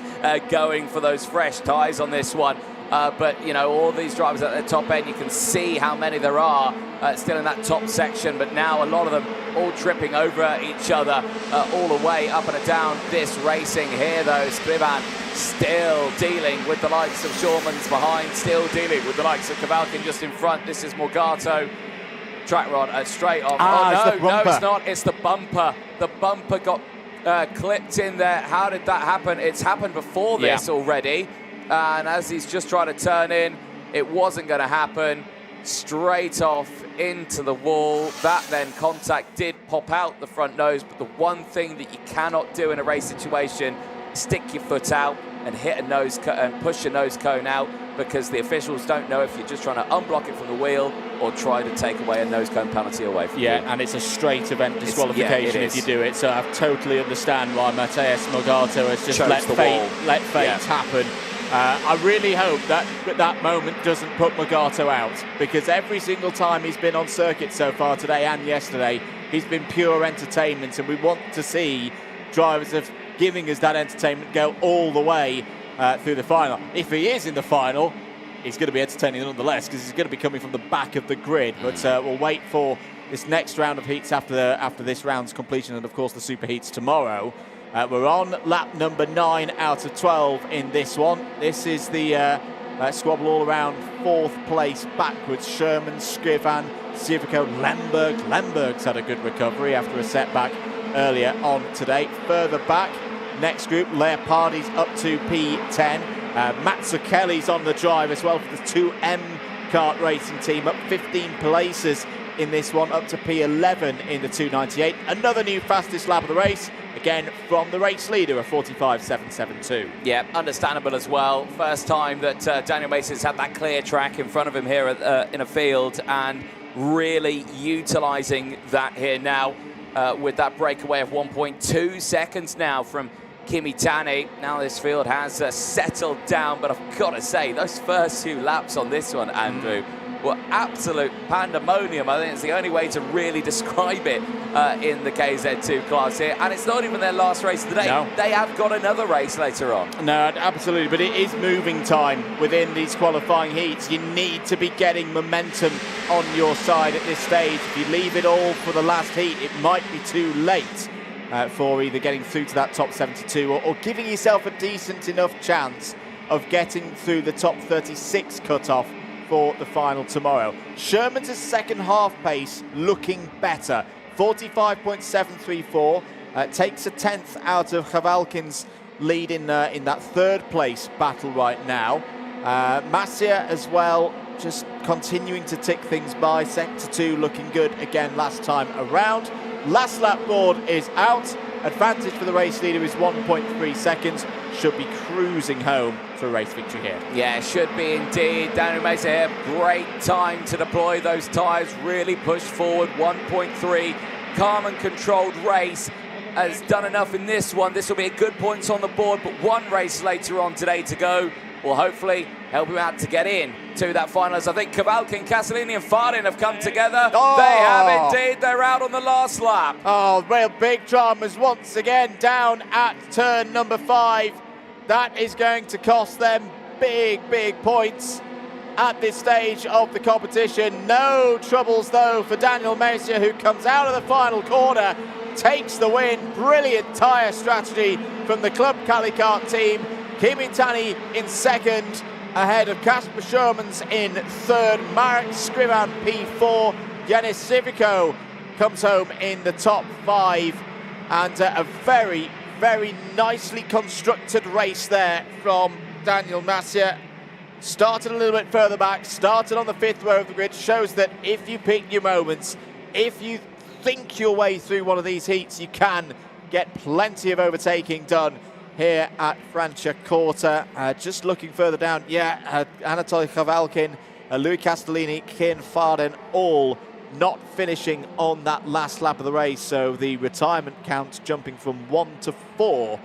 going for those fresh tyres on this one. But, you know, all these drivers at the top end, you can see how many there are still in that top section, but now a lot of them all tripping over each other all the way up and down this racing here, though. Scrivan still dealing with the likes of Shawman's behind, still dealing with the likes of Kavalkin just in front. This is Morgato. Track rod straight on. Oh, no, it's not. It's the bumper. The bumper got clipped in there. How did that happen? It's happened before this already. And as he's just trying to turn in, it wasn't going to happen. Straight off into the wall. That then contact did pop out the front nose, but the one thing that you cannot do in a race situation, stick your foot out and hit a nose and push your nose cone out, because the officials don't know if you're just trying to unblock it from the wheel or try to take away a nose cone penalty away from you. And it's a straight event disqualification if you do it. So I totally understand why Mateus Morgato has just let fate happen. I really hope that that moment doesn't put Morgato out, because every single time he's been on circuit so far today and yesterday, he's been pure entertainment, and we want to see drivers of giving us that entertainment go all the way through the final. If he is in the final, he's going to be entertaining nonetheless, because he's going to be coming from the back of the grid. But we'll wait for this next round of heats after this round's completion, and of course the super heats tomorrow. We're on lap number 9 out of 12 in this one. This is the squabble all around 4th place backwards. Sherman, Scrivan, Civico, Lemberg. Lemberg's had a good recovery after a setback earlier on today. Further back, next group, Leopardi's up to P10. Mazzucchelli's on the drive as well for the 2M kart racing team, up 15 places in this one, up to P11 in the 298. Another new fastest lap of the race, again from the race leader, a 45.772. Yeah, understandable as well. First time that Daniel Mason's had that clear track in front of him here in a field, and really utilising that here now with that breakaway of 1.2 seconds now from Kimitani. Now this field has settled down, but I've got to say, those first few laps on this one, Andrew, were absolute pandemonium. I think it's the only way to really describe it in the KZ2 class here. And it's not even their last race of the day. No. They have got another race later on. No, absolutely. But it is moving time within these qualifying heats. You need to be getting momentum on your side at this stage. If you leave it all for the last heat, it might be too late for either getting through to that top 72 or giving yourself a decent enough chance of getting through the top 36 cutoff for the final tomorrow. Sherman's second half pace looking better. 45.734 takes a 10th out of Chavalkin's lead in that third place battle right now. Masia as well, just continuing to tick things by. Sector 2 looking good again last time around. Last lap board is out. Advantage for the race leader is 1.3 seconds. Should be cruising home for a race victory here. Yeah, should be indeed. Daniel Mesa here, great time to deploy those tyres, really push forward. 1.3, calm and controlled race. Has done enough in this one. This will be a good points on the board, but one race later on today to go will hopefully help him out to get in to that final. As I think Kavalkin, Castellini and Fardin have come together. Oh. They have indeed. They're out on the last lap. Oh, real big dramas once again down at turn number 5. That is going to cost them big points at this stage of the competition. No troubles though for Daniel Mesa, who comes out of the final corner, takes the win. Brilliant tyre strategy from the Club Calicart team. Kimitani in second, ahead of Kasper Shermans in third. Marek Scrivan P4. Yanis Civico comes home in the top 5. And a very nicely constructed race there from Daniel Masia. Started a little bit further back, started on the 5th row of the grid. Shows that if you pick your moments, if you think your way through one of these heats, you can get plenty of overtaking done here at Franciacorta. Just looking further down, Anatoly Chavalkin, Louis Castellini, Ken Farden, all not finishing on that last lap of the race. So the retirement count jumping from 1 to 4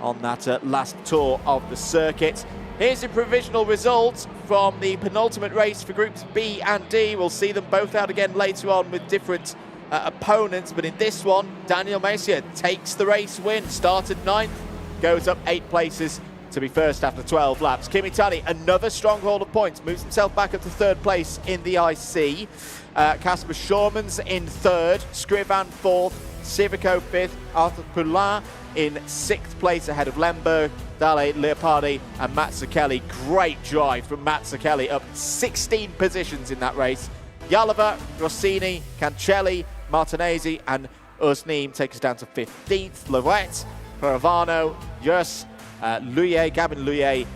on that last tour of the circuit. Here's the provisional results from the penultimate race for groups B and D. We'll see them both out again later on with different opponents, but in this one, Daniel Messier takes the race win. Started 9th, goes up 8 places to be first after 12 laps. Kimitani, another stronghold of points, moves himself back up to 3rd place in the IC. Casper Schurman's in 3rd, Scrivan 4th, Civico 5th, Arthur Poulin in 6th place ahead of Lemberg, Dale Leopardi and Matt Sakeli. Great drive from Matt Sakeli, up 16 positions in that race. Yalova, Rossini, Cancelli, Martinezzi and Usneem take us down to 15th. Lorette, Caravano, Yurs, Gabin Luye,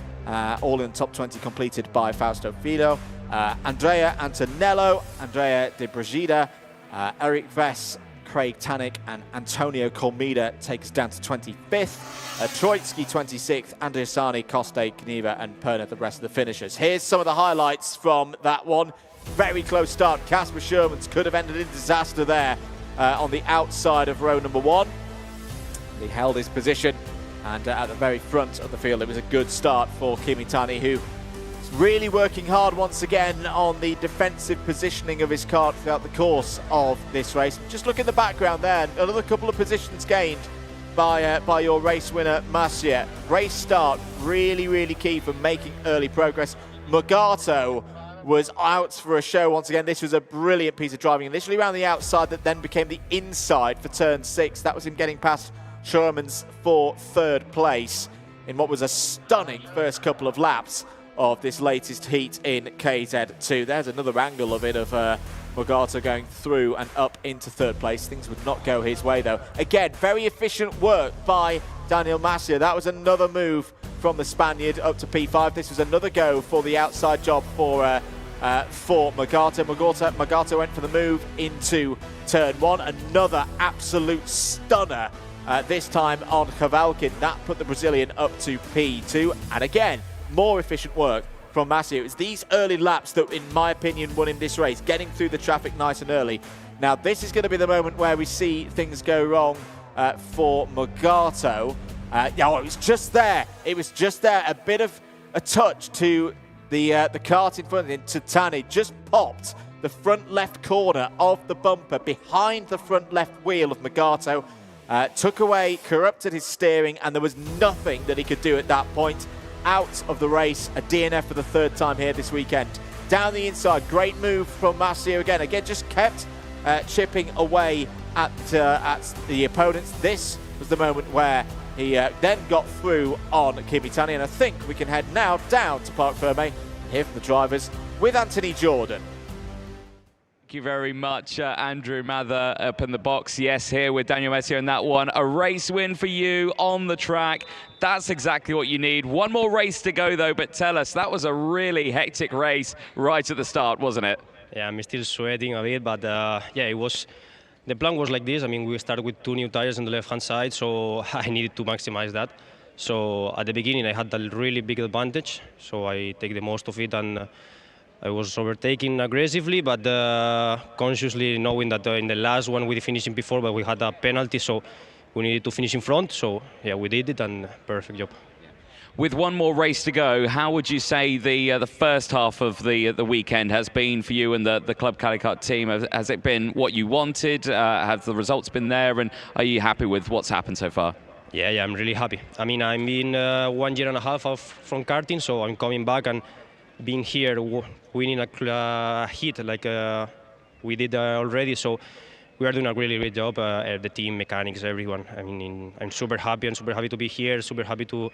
all in top 20 completed by Fausto Fido. Andrea Antonello, Andrea De Brigida, Eric Vess, Craig Tannick and Antonio Colmida take us down to 25th. Troitsky 26th, Andriasani, Coste, Kniva and Perna the rest of the finishers. Here's some of the highlights from that one. Very close start. Casper Shermans could have ended in disaster there on the outside of row number 1. He held his position and at the very front of the field it was a good start for Kimitani, who really working hard once again on the defensive positioning of his kart throughout the course of this race. Just look in the background there, another couple of positions gained by your race winner, Massier. Race start, really key for making early progress. Mugato was out for a show once again. This was a brilliant piece of driving, initially around the outside that then became the inside for turn 6. That was him getting past Shermans for 3rd place in what was a stunning first couple of laps of this latest heat in KZ2. There's another angle of it of Mugato going through and up into 3rd place. Things would not go his way though. Again, very efficient work by Daniel Massier. That was another move from the Spaniard up to P5. This was another go for the outside job for Mugato. Mugato went for the move into turn 1. Another absolute stunner, this time on Cavalcin. That put the Brazilian up to P2. And again, more efficient work from Massier. It's these early laps that, in my opinion, won him this race, getting through the traffic nice and early. Now, this is going to be the moment where we see things go wrong for Mugato. It was just there. It was just there. A bit of a touch to the kart in front of him. Tatani just popped the front left corner of the bumper behind the front left wheel of Mugato. Took away, corrupted his steering, and there was nothing that he could do at that point. Out of the race, a DNF for the 3rd time here this weekend. Down the inside, great move from Massier again. Again, just kept chipping away at the opponents. This was the moment where he then got through on Kimitani, and I think we can head now down to Parc Ferme, hear from the drivers with Anthony Jordan. Thank you very much, Andrew Mather up in the box. Yes, here with Daniel Messier in that one. A race win for you on the track. That's exactly what you need. One more race to go, though, but tell us, that was a really hectic race right at the start, wasn't it? Yeah, I'm still sweating a bit, but yeah, it was. The plan was like this. I mean, we started with 2 new tires on the left-hand side, so I needed to maximize that. So at the beginning, I had a really big advantage, so I take the most of it, and I was overtaking aggressively, but consciously knowing that in the last one we finished in P4, but we had a penalty, so we needed to finish in front. So yeah, we did it, and perfect job. With one more race to go, how would you say the first half of the weekend has been for you and the Club Calicart team? Has it been what you wanted? Have the results been there, and are you happy with what's happened so far? Yeah, I'm really happy. I mean, I'm in 1 year and a half from karting, so I'm coming back and being here, winning a heat like we did already. So we are doing a really great job, the team, mechanics, everyone. I mean, I'm super happy to be here, super happy to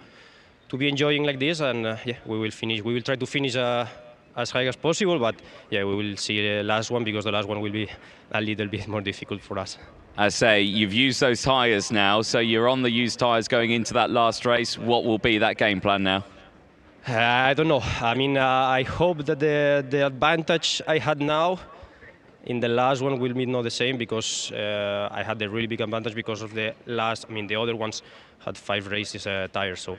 be enjoying like this, and yeah, we will finish. We will try to finish as high as possible, but yeah, we will see the last one, because the last one will be a little bit more difficult for us. I say, you've used those tyres now, so you're on the used tyres going into that last race. What will be that game plan now? I don't know. I mean, I hope that the advantage I had now in the last one will be not the same, because I had a really big advantage because of the last. I mean, the other ones had 5 races tires, so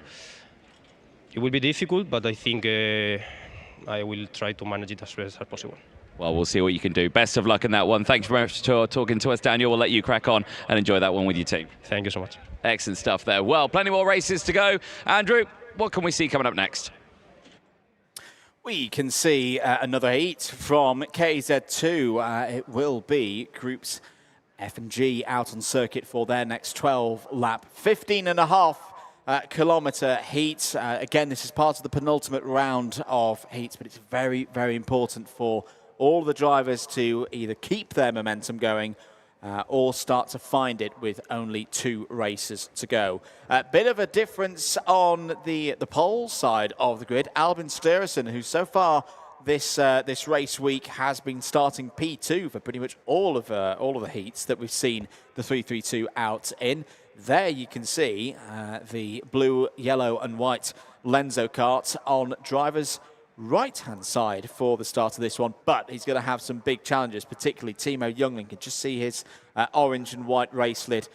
it will be difficult. But I think I will try to manage it as best as possible. Well, we'll see what you can do. Best of luck in that one. Thanks very much for talking to us, Daniel. We'll let you crack on and enjoy that one with your team. Thank you so much. Excellent stuff there. Well, plenty more races to go. Andrew, what can we see coming up next? We can see another heat from KZ2. It will be groups F and G out on circuit for their next 12-lap, 15.5 kilometre heat. Again, this is part of the penultimate round of heats, but it's very, very important for all the drivers to either keep their momentum going or start to find it with only 2 races to go. A bit of a difference on the pole side of the grid. Albin Sterensen, who so far this race week has been starting P2 for pretty much all of the heats that we've seen the 332 out in. There you can see the blue, yellow and white Lenzo kart on drivers' right-hand side for the start of this one, but he's going to have some big challenges, particularly Timo Youngling. Can just see his orange and white race lid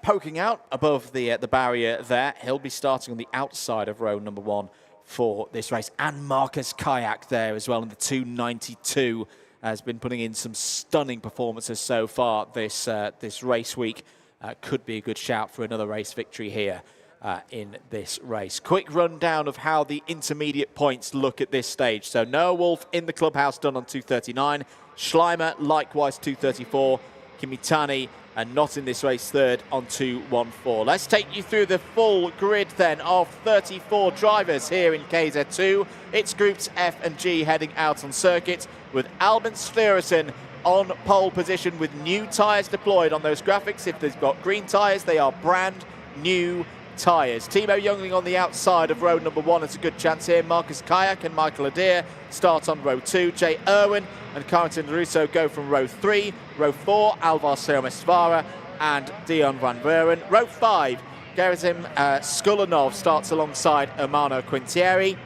poking out above the barrier there. He'll be starting on the outside of row number 1 for this race. And Marcus Kayak there as well in the 292 has been putting in some stunning performances so far this race week. Could be a good shout for another race victory here in this race. Quick rundown of how the intermediate points look at this stage. So Noah Wolf in the clubhouse done on 239. Schleimer likewise 234. Kimitani and not in this race third on 214. Let's take you through the full grid then of 34 drivers here in KZ2. It's groups F and G heading out on circuit with Albin Sterensen on pole position with new tyres deployed on those graphics. If they've got green tyres, they are brand new tyres. Timo Youngling on the outside of row number 1 has a good chance here. Marcus Kayak and Michael Adair start on row 2. Jay Irwin and Carrington Russo go from row 3. Row 4, Alvar Seromesvara and Dion Van Buren. Row 5, Gerazim Skulanov starts alongside Ermano Quintieri.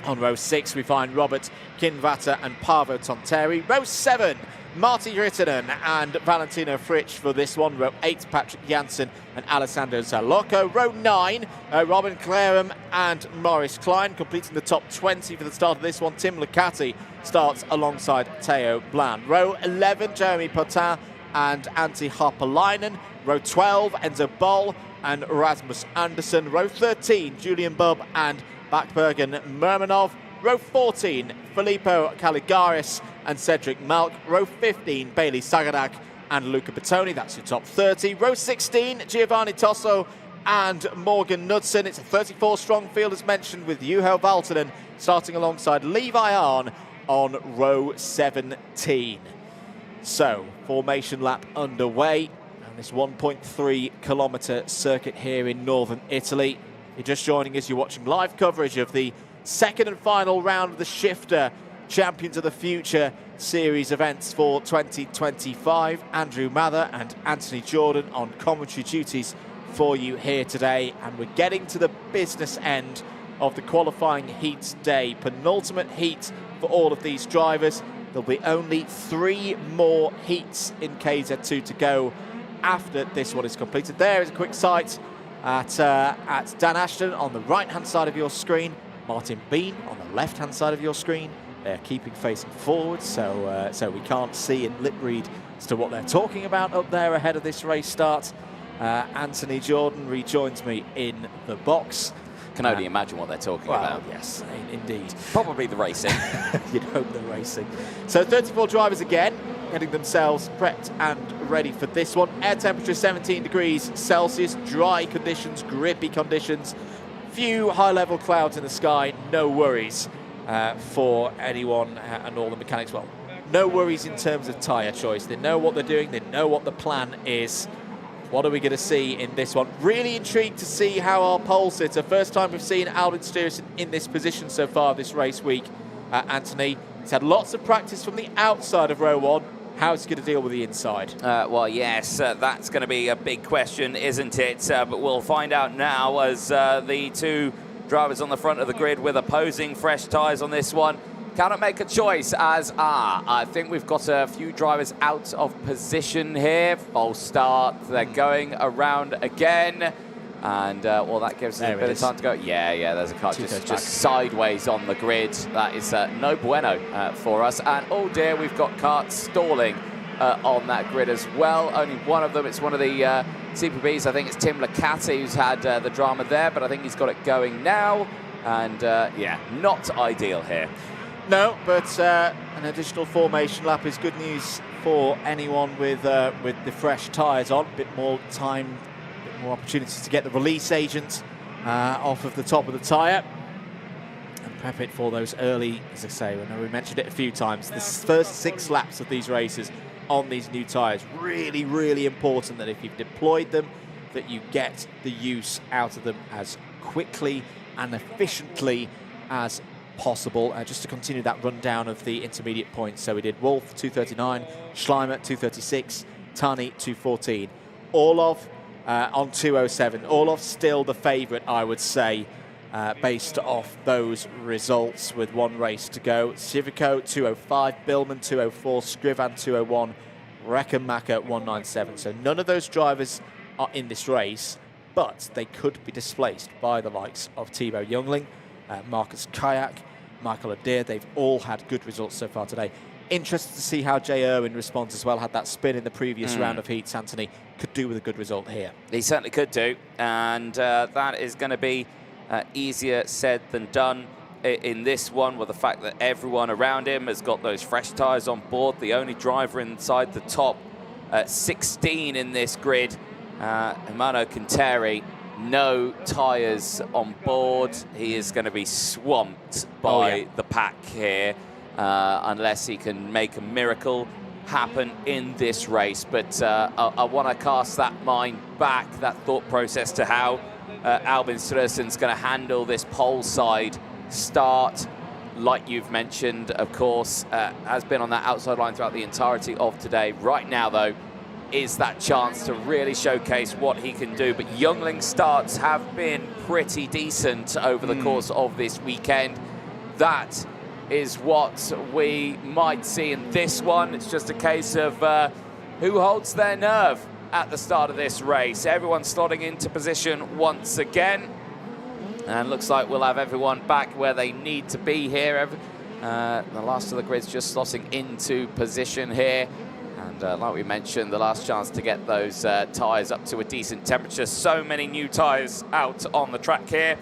On row 6, we find Robert Kinvata and Paavo Tonteri. Row 7, Marty Rittinen and Valentino Fritsch for this one. Row 8, Patrick Janssen and Alessandro Zalocco. Row 9, Robin Clarum and Morris Klein completing the top 20 for the start of this one. Tim Licati starts alongside Teo Bland. Row 11, Jeremy Potin and Antti Harpalainen. Row 12, Enzo Boll and Rasmus Andersson. Row 13, Julian Bubb and Backbergen Mermanov. Row 14, Filippo Caligaris and Cedric Malk. Row 15, Bailey Sagadak and Luca Bertoni. That's your top 30. Row 16, Giovanni Tosso and Morgan Knudsen. It's a 34-strong field as mentioned with Juho Valtonen starting alongside Levi Arn on row 17. So, formation lap underway on this 1.3 kilometre circuit here in northern Italy. You're just joining us, you're watching live coverage of the second and final round of the Shifter Champions of the Future series events for 2025. Andrew Mather and Anthony Jordan on commentary duties for you here today. And we're getting to the business end of the qualifying heat day. Penultimate heat for all of these drivers. There'll be only 3 more heats in KZ2 to go after this one is completed. There is a quick sight at Dan Ashton on the right-hand side of your screen, Martin Bean on the left-hand side of your screen. They're keeping facing forward, so we can't see and lip read as to what they're talking about up there ahead of this race start. Anthony Jordan rejoins me in the box. Can only imagine what they're talking about. Yes, indeed. Probably the racing. You'd hope they're racing. So 34 drivers again, getting themselves prepped and ready for this one. Air temperature 17 degrees Celsius, dry conditions, grippy conditions, few high-level clouds in the sky, no worries for anyone and all the mechanics. Well, no worries in terms of tyre choice. They know what they're doing, they know what the plan is. What are we going to see in this one? Really intrigued to see how our pole sitter. First time we've seen Albin Sterensen in this position so far this race week. Anthony, he's had lots of practice from the outside of row 1. How's he going to deal with the inside? Well, yes, that's going to be a big question, isn't it? But we'll find out now as the 2 drivers on the front of the grid with opposing fresh tyres on this one cannot make a choice, as I think we've got a few drivers out of position here. False start, they're going around again. And, well, that gives us a bit of time to go. Yeah, there's a car just sideways on the grid. That is no bueno for us. And, oh dear, we've got karts stalling on that grid as well. Only one of them, it's one of the CPBs. I think it's Tim Licati who's had the drama there, but I think he's got it going now. And yeah, not ideal here. No, but an additional formation lap is good news for anyone with the fresh tyres on. A bit more time, a bit more opportunities to get the release agent off of the top of the tyre and prep it for those early, as I say, I know we mentioned it a few times, the first 6 laps of these races on these new tyres. Really, really important that if you've deployed them, that you get the use out of them as quickly and efficiently as possible. Just to continue that rundown of the intermediate points. So we did Wolf 239, Schleimer 236, Tani 214. Orlov on 207. Orlov still the favourite, I would say, based off those results with 1 race to go. Civico 205, Billman 204, Scrivan 201, Reckenmacher 197. So none of those drivers are in this race, but they could be displaced by the likes of Timo Youngling, Marcus Kayak, Michael Adair. They've all had good results so far today. Interested to see how Jay Irwin responds as well. Had that spin in the previous round of heats. Anthony could do with a good result here. He certainly could do, and that is going to be easier said than done in this one, with the fact that everyone around him has got those fresh tyres on board. The only driver inside the top 16 in this grid, Emmanuel Quinteri, no tyres on board. He is going to be swamped by the pack here, unless he can make a miracle happen in this race. But I want to cast that mind back, that thought process, to how Albin Strøsen's going to handle this pole side start. Like you've mentioned, of course, has been on that outside line throughout the entirety of today. Right now, though, is that chance to really showcase what he can do. But Youngling's starts have been pretty decent over the course of this weekend. That is what we might see in this one. It's just a case of who holds their nerve at the start of this race. Everyone slotting into position once again. And looks like we'll have everyone back where they need to be here. The last of the grids just slotting into position here. And like we mentioned, the last chance to get those tyres up to a decent temperature. So many new tyres out on the track here,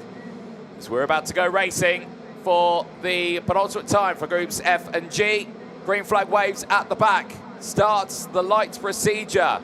as we're about to go racing for the penultimate time for groups F and G. Green flag waves at the back. Starts the lights procedure.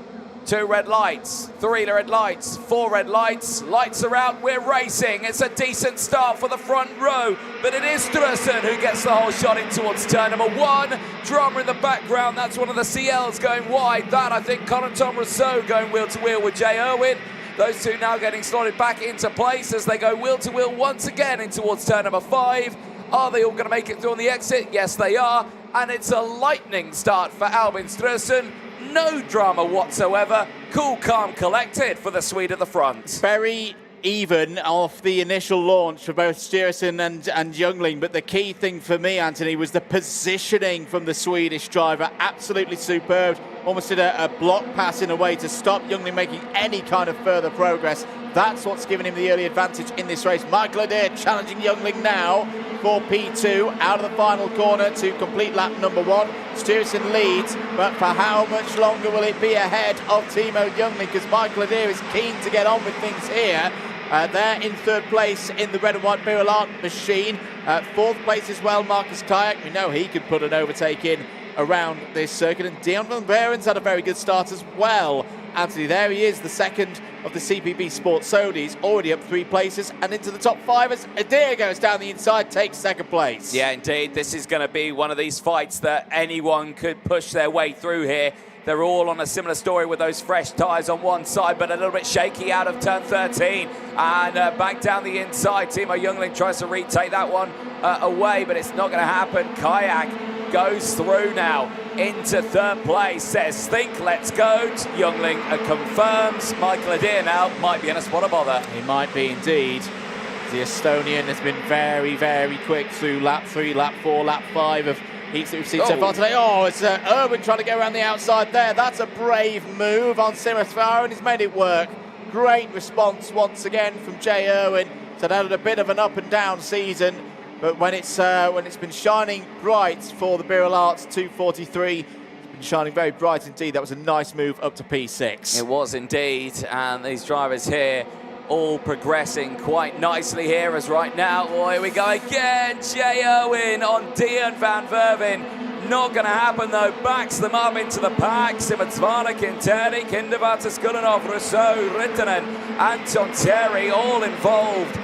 2 red lights, 3 red lights, 4 red lights. Lights are out, we're racing. It's a decent start for the front row, but it is Strøsen who gets the whole shot in towards turn number 1. Drama in the background, that's one of the CLs going wide. That, I think, Corentin Rousseau going wheel to wheel with Jay Irwin. Those two now getting slotted back into place as they go wheel to wheel once again in towards turn number 5. Are they all going to make it through on the exit? Yes, they are. And it's a lightning start for Albin Strøsen. No drama whatsoever. Cool, calm, collected for the Swede at the front. Very even off the initial launch for both Stiersen and Youngling, but the key thing for me, Anthony, was the positioning from the Swedish driver. Absolutely superb. Almost did a block pass in a way to stop Youngling making any kind of further progress. That's what's given him the early advantage in this race. Michael Adair challenging Youngling now for P2, out of the final corner to complete lap number 1. Stiersen leads, but for how much longer will it be ahead of Timo Youngling? Because Michael Adair is keen to get on with things here. They're in 3rd place in the red and white Birol Art machine. 4th place as well, Marcus Kayak. We know he could put an overtake in around this circuit. And Dion van Beeren's had a very good start as well. Anthony, there he is, the 2nd of the CPB Sports Sodies, already up 3 places and into the top 5 as Adair goes down the inside, takes 2nd place. Yeah, indeed, this is going to be one of these fights that anyone could push their way through here. They're all on a similar story with those fresh tyres on one side, but a little bit shaky out of turn 13. And back down the inside, Timo Youngling tries to retake that one away, but it's not going to happen. Kayak goes through now into 3rd place, says think, let's go. Youngling confirms. Michael Adair now might be in a spot of bother. He might be indeed. The Estonian has been very, very quick through lap 3, lap 4, lap 5 of heats that we've seen so far today. Oh, it's Irwin trying to go around the outside there. That's a brave move on Simmerthvar, and he's made it work. Great response once again from Jay Irwin. So that had a bit of an up and down season, but when it's been shining bright for the Birol Arts 243, it's been shining very bright indeed. That was a nice move up to P6. It was indeed, and these drivers here all progressing quite nicely here as right now. Oh, here we go again. Jay Owen on Dion van Verven. Not going to happen though. Backs them up into the pack. Simatsvana, Quinteri, Kindervater, Skulinov, Rousseau, Rittinen, Anton Terry, all involved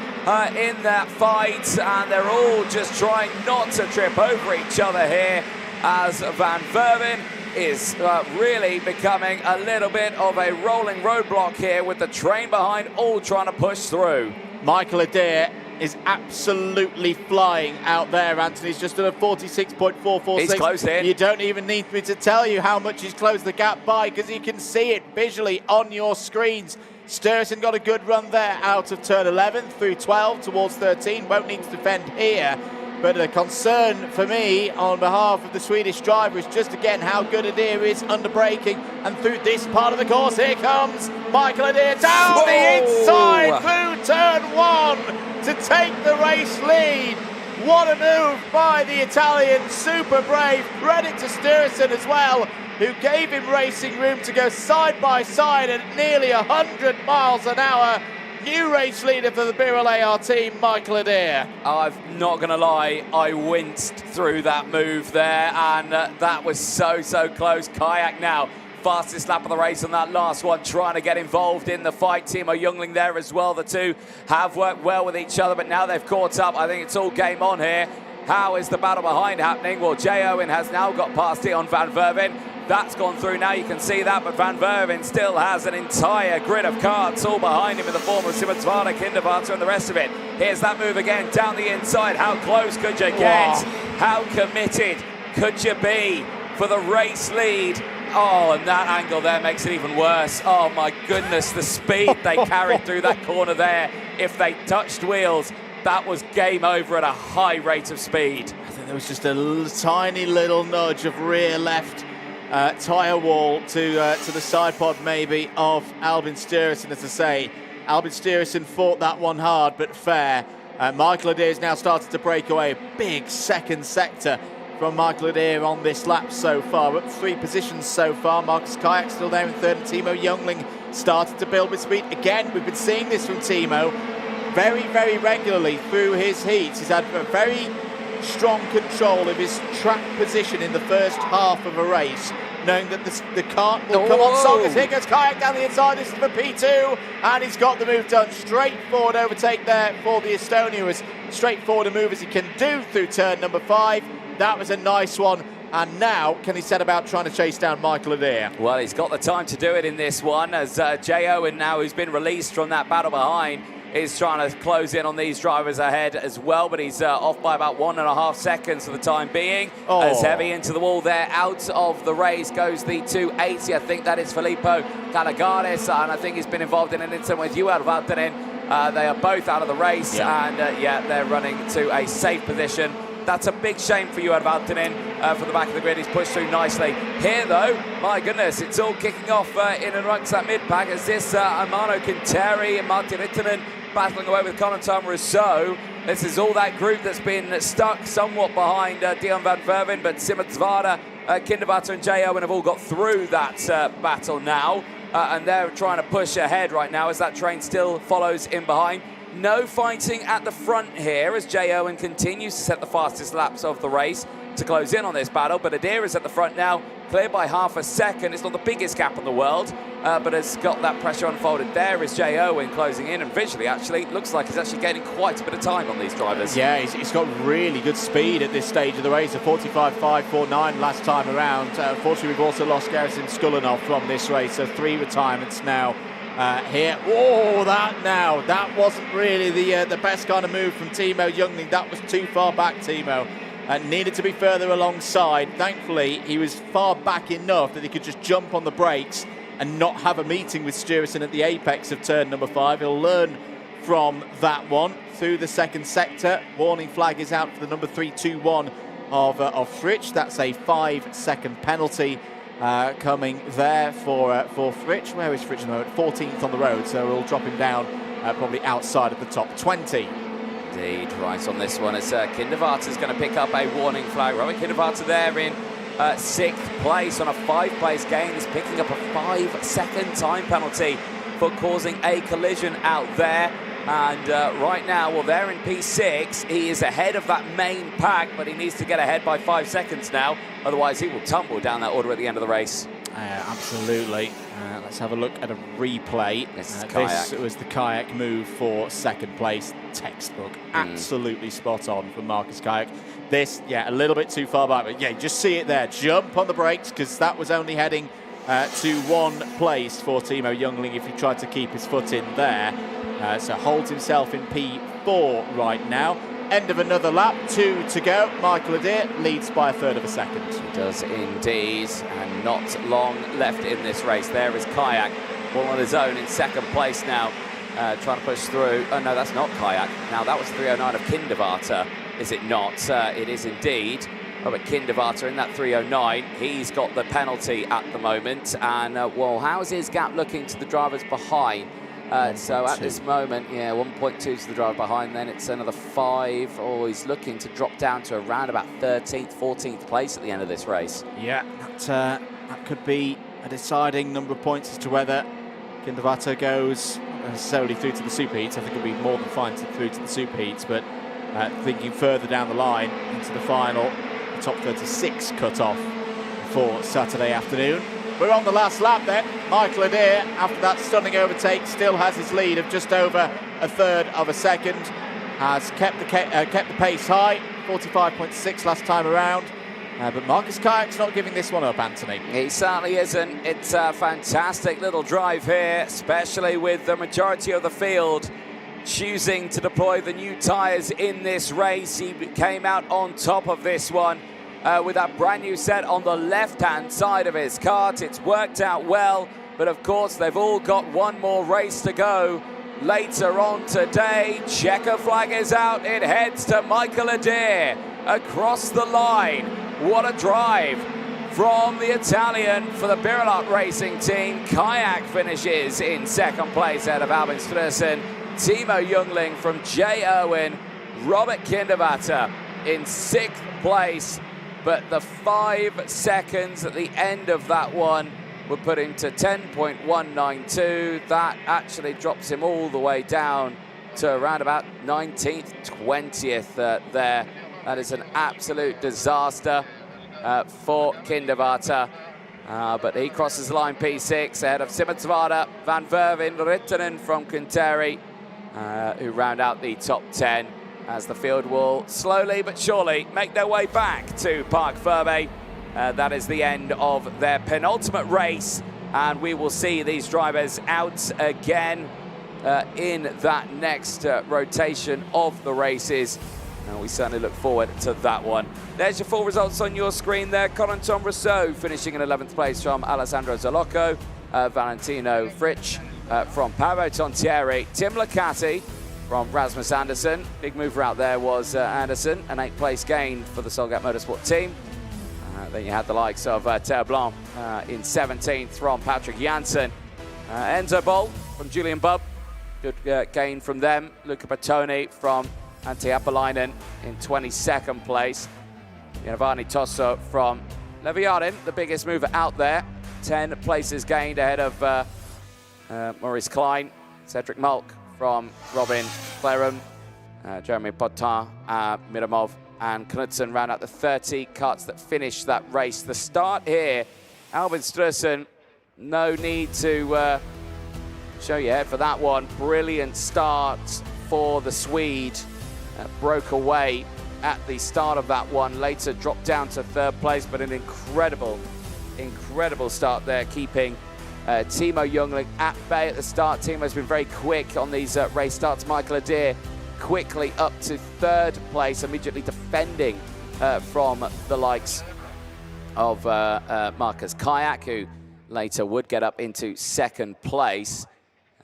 in that fight, and they're all just trying not to trip over each other here as Van Verven is really becoming a little bit of a rolling roadblock here with the train behind, all trying to push through. Michael Adair is absolutely flying out there, Anthony. He's just at a 46.446. He's close in. You don't even need me to tell you how much he's closed the gap by, because you can see it visually on your screens. Sturrison got a good run there out of turn 11 through 12 towards 13. Won't need to defend here. But a concern for me on behalf of the Swedish driver is just again how good Adair is under braking and through this part of the course. Here comes Michael Adair down the inside through turn 1 to take the race lead. What a move by the Italian, super brave. Credit to Sturrison as well, who gave him racing room to go side by side at nearly 100 miles an hour. New race leader for the Birol AR team, Michael Adair. I'm not going to lie, I winced through that move there, and that was so close. Kayak now, fastest lap of the race on that last one, trying to get involved in the fight. Timo Jungling there as well. The two have worked well with each other, but now they've caught up. I think it's all game on here. How is the battle behind happening? Well, Jay Owen has now got past Dion van Verven. That's gone through now, you can see that, but Van Verven still has an entire grid of carts all behind him in the form of Simatsvana, Kindervater and the rest of it. Here's that move again, down the inside. How close could you get? How committed could you be for the race lead? Oh, and that angle there makes it even worse. Oh my goodness, the speed they carried through that corner there. If they touched wheels, that was game over at a high rate of speed. I think there was just a tiny little nudge of rear left tyre wall to the side pod maybe of Albin Sturrison. As I say, Albin Sturrison fought that one hard but fair. Michael Adair's now started to break away. A big second sector from Michael Adair on this lap so far. Up 3 positions so far. Marcus Kayak still there in third, and Timo Jungling started to build with speed. Again, we've been seeing this from Timo very regularly through his heats. He's had a very strong control of his track position in the first half of a race, knowing that the kart will come on song. Here goes Kayak down the inside. This is for P2, and he's got the move done. Straightforward overtake there for the Estonia, as straightforward a move as he can do through turn number 5. That was a nice one. And now, can he set about trying to chase down Michael Adair? Well, he's got the time to do it in this one, as Jay Owen now, who's been released from that battle behind, is trying to close in on these drivers ahead as well, but he's off by about 1.5 seconds for the time being. As heavy into the wall there, out of the race goes the 280. I think that is Filippo Calagares, and I think he's been involved in an incident with Joel Valttinen. They are both out of the race, and they're running to a safe position. That's a big shame for Joel Valttinen from the back of the grid. He's pushed through nicely. Here, though, my goodness, it's all kicking off in and amongst that mid-pack as this Amano Quinteri and Martin Rittinen battling away with Conaton Rousseau. This is all that group that's been stuck somewhat behind Dion van Verven, but Simatsvana, Kindervater and Jay Owen have all got through that battle now, and they're trying to push ahead right now as that train still follows in behind. No fighting at the front here as Jay Owen continues to set the fastest laps of the race to close in on this battle, but Adair is at the front now, clear by 0.5 seconds. It's not the biggest gap in the world, but has got that pressure unfolded. There is Jay Owen closing in, and visually actually looks like he's actually gaining quite a bit of time on these drivers. Yeah, he's got really good speed at this stage of the race, a 45.549 last time around. Unfortunately, we've also lost Garrison Skulinov from this race, so 3 retirements now. Here, that wasn't really the best kind of move from Timo Jungling. That was too far back, Timo. Needed to be further alongside. Thankfully, he was far back enough that he could just jump on the brakes and not have a meeting with Sturrison at the apex of turn number 5. He'll learn from that one through the second sector. Warning flag is out for the number 321 of Fritsch. That's a 5-second penalty coming there for Fritsch. Where is Fritsch at the moment? 14th on the road, so we'll drop him down probably outside of the top 20. Indeed, right on this one as Kindervater's going to pick up a warning flag. Robert Kindervater there in 6th place on a 5-place gain. He's picking up a 5-second time penalty for causing a collision out there. And right now, well, they're in P6. He is ahead of that main pack, but he needs to get ahead by 5 seconds now. Otherwise, he will tumble down that order at the end of the race. Absolutely. Let's have a look at a replay. This was the kayak move for second place. Textbook. Absolutely spot on from Marcus Kayak. This, yeah, a little bit too far back, but yeah, just see it there. Jump on the brakes, because that was only heading to one place for Timo Youngling if he tried to keep his foot in there. So holds himself in P4 right now. End of another lap, 2 to go. Michael Adair leads by 1/3 of a second. He does indeed, and not long left in this race. There is Kayak, all on his own in second place now, trying to push through. Oh no, that's not Kayak. Now that was 309 of Kindervater, is it not? It is indeed. Robert Kindervater in that 309. He's got the penalty at the moment, and well, how's his gap looking to the drivers behind? So at this moment, yeah, 1.2 to the driver behind, then it's another 5. Oh, he's looking to drop down to around about 13th, 14th place at the end of this race. Yeah, that could be a deciding number of points as to whether Kindervater goes necessarily through to the superheats. I think it'll be more than fine through to the superheats, but thinking further down the line into the final, the top 36 cut off for Saturday afternoon. We're on the last lap then. Michael Adair, after that stunning overtake, still has his lead of just over 1/3 of a second. Has kept the pace high, 45.6 last time around. But Marcus Kayak's not giving this one up, Anthony. He certainly isn't. It's a fantastic little drive here, especially with the majority of the field choosing to deploy the new tyres in this race. He came out on top of this one. With that brand new set on the left-hand side of his kart. It's worked out well, but of course they've all got one more race to go. Later on today, checker flag is out. It heads to Michael Adair across the line. What a drive from the Italian for the Birolot Racing team. Kayak finishes in second place out of Albin Strussen. Timo Youngling from J. Owen. Robert Kindervater in 6th place. But the 5 seconds at the end of that one would put him to 10.192. That actually drops him all the way down to around about 19th, 20th there. That is an absolute disaster for Kindervater. But he crosses the line P6 ahead of Simonsvada, Van Verven, Rittinen from Quinteri, who round out the top 10. As the field will slowly but surely make their way back to Parc Fermé. That is the end of their penultimate race, and we will see these drivers out again in that next rotation of the races. And we certainly look forward to that one. There's your full results on your screen there. Corentin Rousseau finishing in 11th place from Alessandro Zalocco, Valentino Fritsch from Paolo Tontieri, Tim Licati from Rasmus Andersen. Big mover out there was Andersen, an 8th place gain for the Solgat Motorsport team. Then you had the likes of Terre Blanc in 17th from Patrick Janssen. Enzo Boll from Julian Bubb, good gain from them. Luca Bertoni from Antti Apolainen in 22nd place. Giovanni Tosso from Leviarin, the biggest mover out there. 10 places gained ahead of Maurice Klein. Cedric Malk from Robin Claren, Jeremy Potin, Miramov and Knudsen round out the 30 karts that finished that race. The start here, Albin Strussen, no need to show your head for that one. Brilliant start for the Swede. Broke away at the start of that one, later dropped down to 3rd place, but an incredible start there, keeping Timo Youngling at bay at the start. Timo's been very quick on these race starts. Michael Adair quickly up to 3rd place, immediately defending from the likes of Marcus Kayak, who later would get up into 2nd place.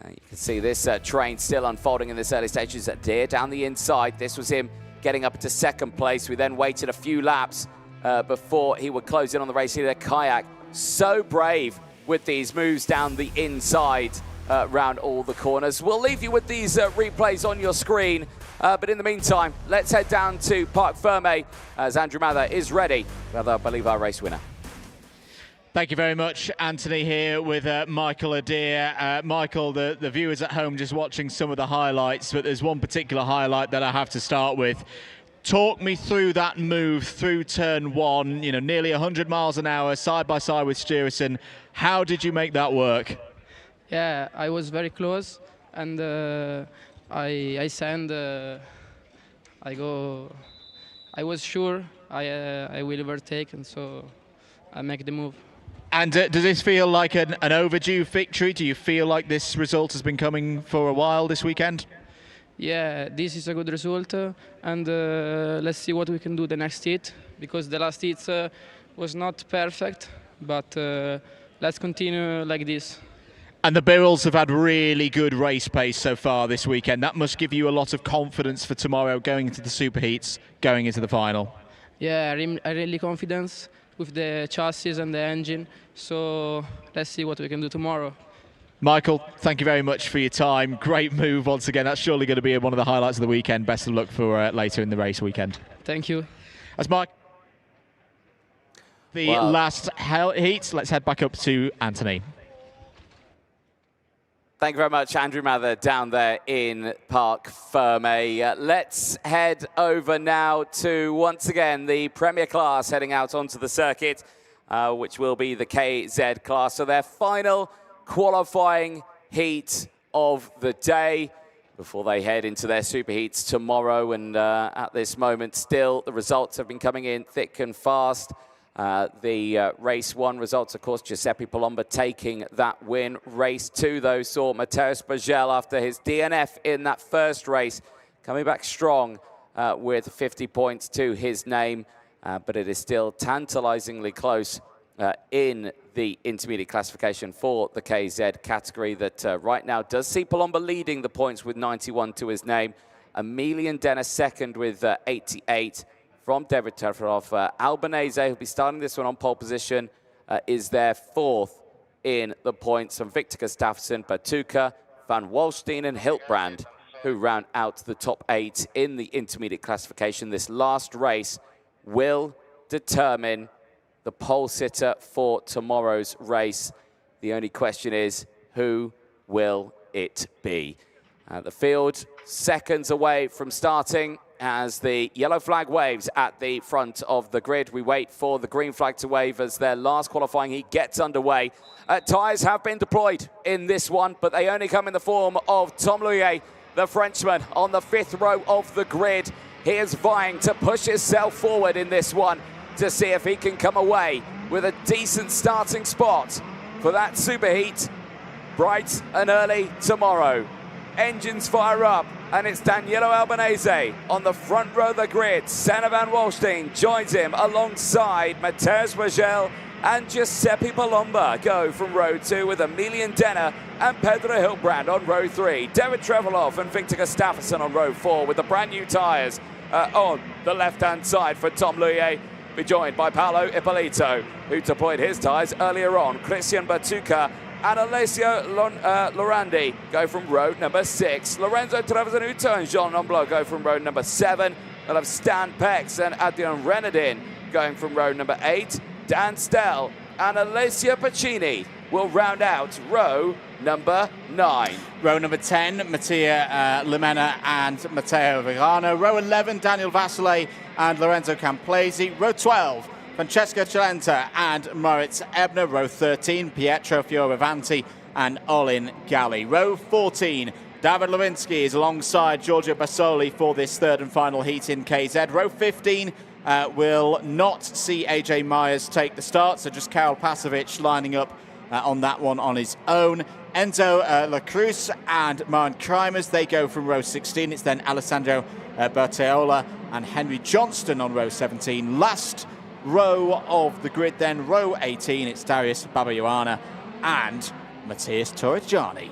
You can see this train still unfolding in this early stages. Adair down the inside. This was him getting up into 2nd place. We then waited a few laps before he would close in on the race here. Kayak, so brave with these moves down the inside around all the corners. We'll leave you with these replays on your screen, but in the meantime, let's head down to Parc Fermé as Andrew Mather is ready with, I believe, our race winner. Thank you very much. Anthony here with Michael Adair. Michael, the viewers at home just watching some of the highlights, but there's one particular highlight that I have to start with. Talk me through that move through turn one, you know, nearly 100 miles an hour, side by side with Stuyvesant. How did you make that work? Yeah, I was very close, and I send. I was sure I will overtake, and so I make the move. And does this feel like an overdue victory? Do you feel like this result has been coming for a while this weekend? Yeah, this is a good result, and let's see what we can do the next heat, because the last heat was not perfect, but let's continue like this. And the Birrells have had really good race pace so far this weekend. That must give you a lot of confidence for tomorrow, going into the superheats, going into the final. Yeah, I'm really confident with the chassis and the engine, so let's see what we can do tomorrow. Michael, thank you very much for your time. Great move once again. That's surely going to be one of the highlights of the weekend. Best of luck for later in the race weekend. Thank you. That's Mike. The last heat. Let's head back up to Anthony. Thank you very much, Andrew Mather, down there in Parc Fermé. Let's head over now to, once again, the Premier class heading out onto the circuit, which will be the KZ class. So their final qualifying heat of the day before they head into their superheats tomorrow. And at this moment, still, the results have been coming in thick and fast. The race one results, of course, Giuseppe Palomba taking that win. Race two, though, saw Matteo Spagel, after his DNF in that first race, coming back strong with 50 points to his name. But it is still tantalizingly close in the intermediate classification for the KZ category that right now does see Palomba leading the points with 91 to his name. Emilian Dennis second with 88. From David Terferov. Albanese, who'll be starting this one on pole position, is there fourth in the points. From Victor Gustafsson, Batuka, Van Wallstein and Hiltbrand, who round out the top 8 in the intermediate classification. This last race will determine the pole sitter for tomorrow's race. The only question is, who will it be? The field seconds away from starting as the yellow flag waves at the front of the grid. We wait for the green flag to wave as their last qualifying heat gets underway. Tyres have been deployed in this one, but they only come in the form of Tom Louillet, the Frenchman, on the 5th row of the grid. He is vying to push himself forward in this one to see if he can come away with a decent starting spot for that superheat bright and early tomorrow. Engines fire up, and it's Danilo Albanese on the front row of the grid. Senna Van Wallstein joins him alongside Matteo Spagel, and Giuseppe Palomba go from row 2 with Emilian Denner and Pedro Hiltbrand on row 3. David Trevelov and Victor Gustafsson on row 4 with the brand new tyres on the left-hand side for Tom Louillet. Be joined by Paolo Ippolito, who deployed his tyres earlier on. Christian Batuka and Alessio Lorandi go from row number 6. Lorenzo Trevisanuto and Jean Nomblot go from row number 7. They'll have Stan Pex and Adrian Renadin going from row number 8. Dan Stell and Alessia Pacini will round out row number 9. Row number 10, Mattia Limena and Matteo Verano. Row 11, Daniel Vasile and Lorenzo Camplesi. Row 12, Francesco Cilenta and Moritz Ebner. Row 13, Pietro Fioravanti and Olin Galli. Row 14, David Lewinsky is alongside Giorgio Basoli for this third and final heat in KZ. Row 15 will not see AJ Myers take the start, so just Karol Pasovic lining up on that one on his own. Enzo Lacruz and Maren Krimers, they go from row 16. It's then Alessandro Berteola and Henry Johnston on row 17. Last row of the grid then, row 18, it's Darius Babayuana and Matthias Torrigiani.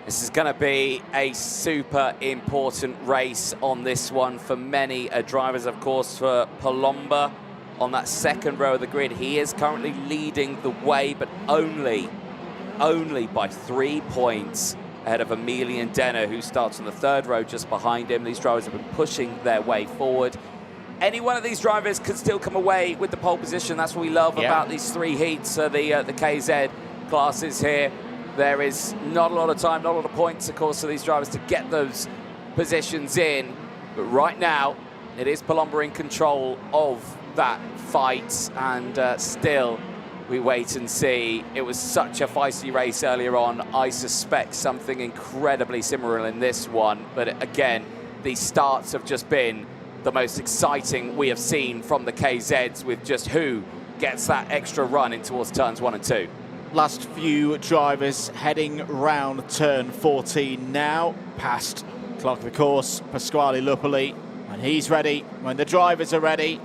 This is going to be a super important race on this one for many drivers, of course, for Palomba on that second row of the grid. He is currently leading the way, but only by 3 points ahead of Emilian Denner, who starts on the third row just behind him. These drivers have been pushing their way forward. any one of these drivers could still come away with the pole position. That's what we love about these 3 heats, the KZ classes here. There is not a lot of time, not a lot of points, of course, for these drivers to get those positions in. But right now, it is Palomba in control of that fight, and still we wait and see. It was such a feisty race earlier on. I suspect something incredibly similar in this one. But again, these starts have just been the most exciting we have seen from the KZs, with just who gets that extra run in towards turns 1 and 2. Last few drivers heading round turn 14 now, past clock of the course, Pasquale Lupoli. When he's ready, when the drivers are ready,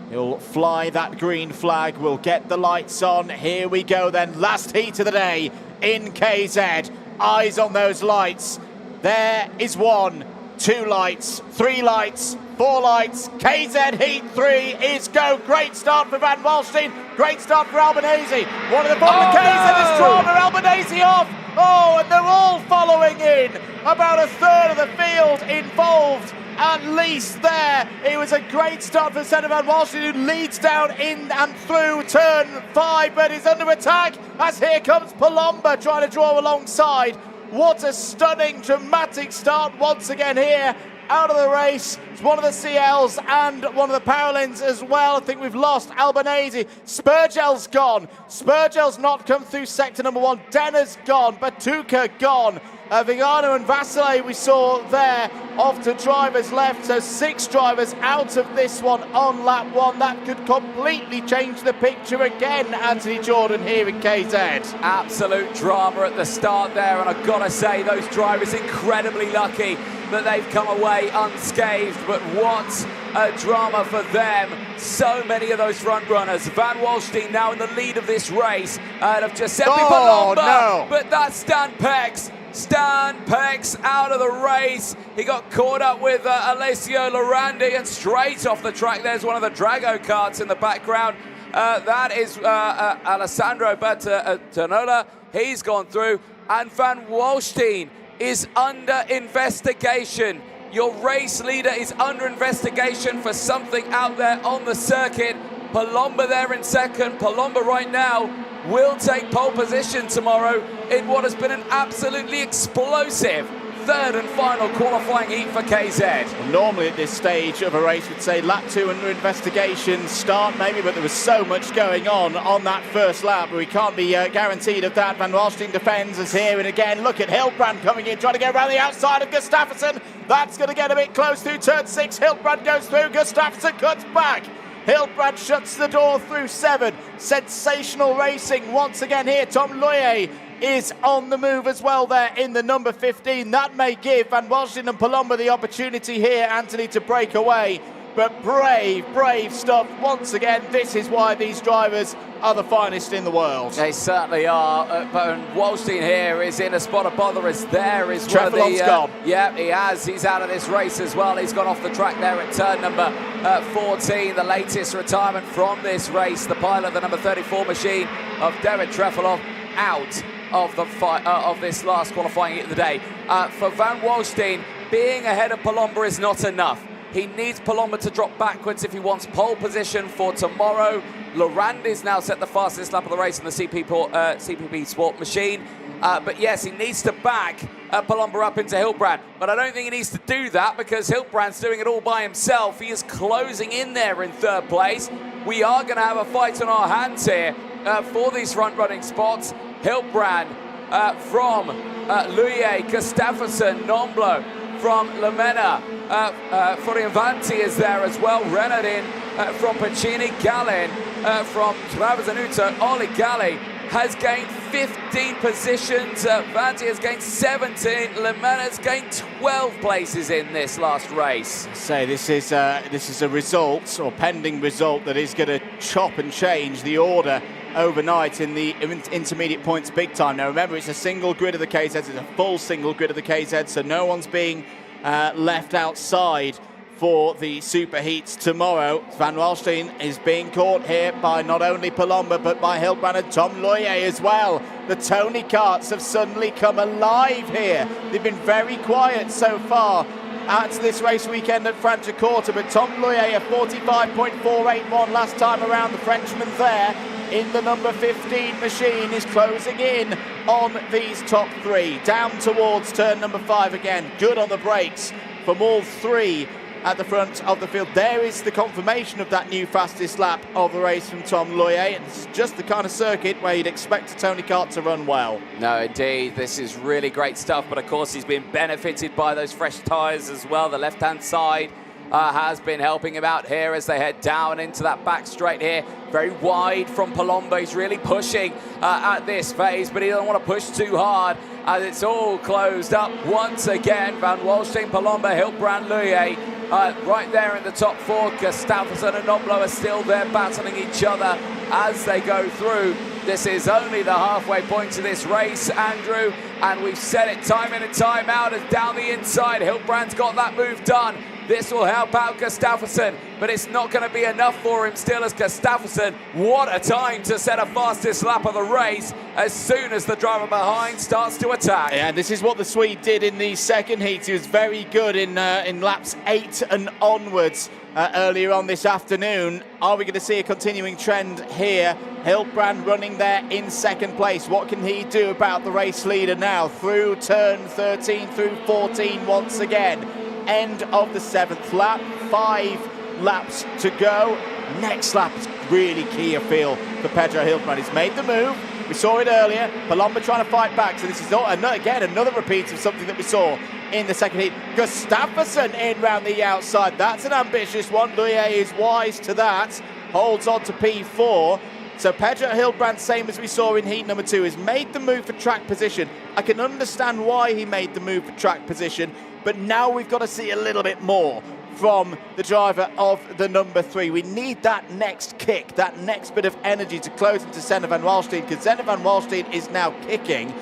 he'll fly that green flag, we'll get the lights on. Here we go then, last heat of the day in KZ. Eyes on those lights. There is 1, 2 lights, 3 lights, 4 lights. KZ Heat 3 is go. Great start for Van Waalstein. Great start for Albanese. One of the bottom of KZ is drama. Albanese off. Oh, and they're all following in. About a third of the field involved. At least there. It was a great start for Van Waalstein, who leads down in and through turn 5, but is under attack as here comes Palomba trying to draw alongside. What a stunning, dramatic start once again here out of the race. It's one of the CLs and one of the Paralins as well. I think we've lost Albanese. Spurgel's gone. Spurgel's not come through sector number 1. Denner's gone. Batuka gone. Vigano and Vasile we saw there off to drivers left. So 6 drivers out of this one on lap 1. That could completely change the picture again, Anthony Jordan, here in KZ. Absolute drama at the start there, and I've got to say those drivers incredibly lucky that they've come away unscathed, but what a drama for them. So many of those front runners. Van Waalstein now in the lead of this race out of Giuseppe Palomba, no. But that's Stan Pex. Stan Pex out of the race. He got caught up with Alessio Lorandi, and straight off the track there's one of the Drago karts in the background. That is Alessandro Bertanola. He's gone through, and Van Waalstein is under investigation. Your race leader is under investigation for something out there on the circuit. Palomba there in second. Palomba right now will take pole position tomorrow in what has been an absolutely explosive third and final qualifying heat for KZ. Well, normally at this stage of a race we'd say lap 2 under investigation, start maybe, but there was so much going on that first lap. We can't be guaranteed of that. Van Waalstein defends us here, and again look at Hilbrand coming in, trying to get around the outside of Gustafsson. That's going to get a bit close through turn 6. Hilbrand goes through, Gustafsson cuts back. Hilbrand shuts the door through 7. Sensational racing once again here. Tom Loyer is on the move as well there in the number 15. That may give Van Waalstein and Palomba the opportunity here, Anthony, to break away. But brave stuff once again. This is why these drivers are the finest in the world. They certainly are. Van Waalstein here is in a spot of bother, as there is Trefelov's gone. Yeah, he has. He's out of this race as well. He's gone off the track there at turn number 14. The latest retirement from this race. The pilot, the number 34 machine of David Trefelov, out of the of this last qualifying heat of the day. For Van Waalstein, being ahead of Palomba is not enough. He needs Palomba to drop backwards if he wants pole position for tomorrow. Lorandi's now set the fastest lap of the race in the CPP Sport machine. But yes, he needs to back Palomba up into Hilbrand. But I don't think he needs to do that, because Hilbrand's doing it all by himself. He is closing in there in third place. We are going to have a fight on our hands here for these front-running spots. Hilbrand from Luye, Gustafsson, Nomblo from Lamena. Foriavanti is there as well. Renardin from Pacini. Gallin from Travazanuto. Oli Galli has gained 15 positions. Vanti has gained 17. Lamena has gained 12 places in this last race. Say this is a result, or pending result, that is going to chop and change the order overnight in the intermediate points big time. Now remember, it's a single grid of the KZ. It's a full single grid of the KZ, so no one's being left outside for the super heats tomorrow. Van Waalstein is being caught here by not only Palomba but by Hilbrand and Tom Loyer as well. The Tony karts have suddenly come alive here. They've been very quiet so far at this race weekend at Franciacorta, but Tom Loyer, a 45.481 last time around. The Frenchman there in the number 15 machine is closing in on these top three. Down towards turn number 5 again. Good on the brakes from all three at the front of the field. There is the confirmation of that new fastest lap of the race from Tom Loyer. It's just the kind of circuit where you'd expect a Tony Kart to run well. No, indeed, this is really great stuff, but of course he's been benefited by those fresh tyres as well. The left-hand side has been helping him out here as they head down into that back straight here. Very wide from Palombo. He's really pushing at this phase, but he doesn't want to push too hard as it's all closed up once again. Van Walstein, Palombo, Hilbrand, Loyer. Right there in the top 4, Gustafsson and Noblo are still there battling each other as they go through. This is only the halfway point to this race, Andrew, and we've said it time in and time out as down the inside, Hilbrand's got that move done. This will help out Gustafsson, but it's not going to be enough for him still as Gustafsson. What a time to set a fastest lap of the race as soon as the driver behind starts to attack. Yeah, this is what the Swede did in the second heat. He was very good in laps 8 and onwards earlier on this afternoon. Are we going to see a continuing trend here? Hilbrand running there in second place. What can he do about the race leader now? Through turn 13, through 14 once again. End of the 7th lap, 5 laps to go. Next lap is really key, I feel, for Pedro Hilbrand. He's made the move. We saw it earlier. Palombo trying to fight back. So this is again another repeat of something that we saw in the second heat. Gustafsson in round the outside. That's an ambitious one. Loyer is wise to that. Holds on to P4. So Pedro Hilbrand, same as we saw in heat number 2, has made the move for track position. I can understand why he made the move for track position, but now we've got to see a little bit more from the driver of the number 3. We need that next kick, that next bit of energy to close into Senna Van Walstein, because Senna Van Walstein is now kicking.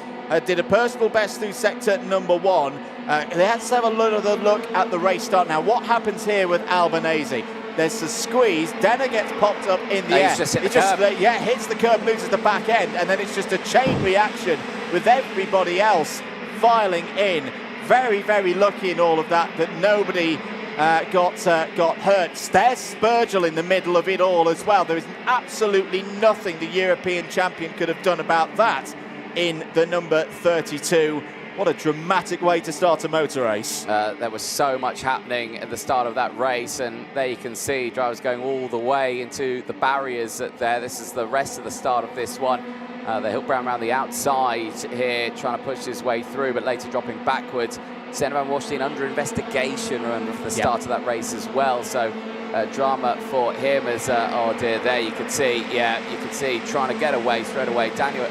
Did a personal best through sector number 1. They had to have a look at the race start now. What happens here with Albanese? There's a squeeze. Denner gets popped up in the air. He's just hit the curb. Yeah, hits the curb, loses the back end, and then it's just a chain reaction with everybody else filing in. Very, very lucky in all of that nobody got hurt. There's Spurgel in the middle of it all as well. There is absolutely nothing the European champion could have done about that in the number 32. What a dramatic way to start a motor race. There was so much happening at the start of that race, and there you can see drivers going all the way into the barriers there. This is the rest of the start of this one. The Hilbrand around the outside here, trying to push his way through, but later dropping backwards. Senna Van Walstein under investigation, remember, for the start of that race as well. So drama for him as, oh dear, there you can see, trying to get away straight away. Daniel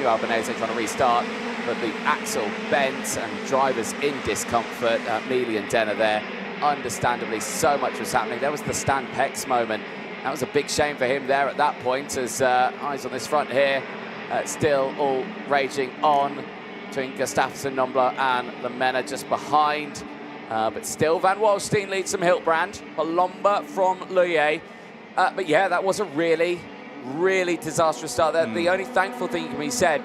Albanese trying to restart, but the axle bent and drivers in discomfort. Mealy and Denner there, understandably, so much was happening. There was the Stan Pex moment. That was a big shame for him there at that point, as eyes on this front here, still all raging on between Gustafsson, Nombler and Lemena just behind. But still Van Walstein leads from Hilbrand, Palombo from Loyer. But yeah, that was a really, really disastrous start there. The only thankful thing can be said,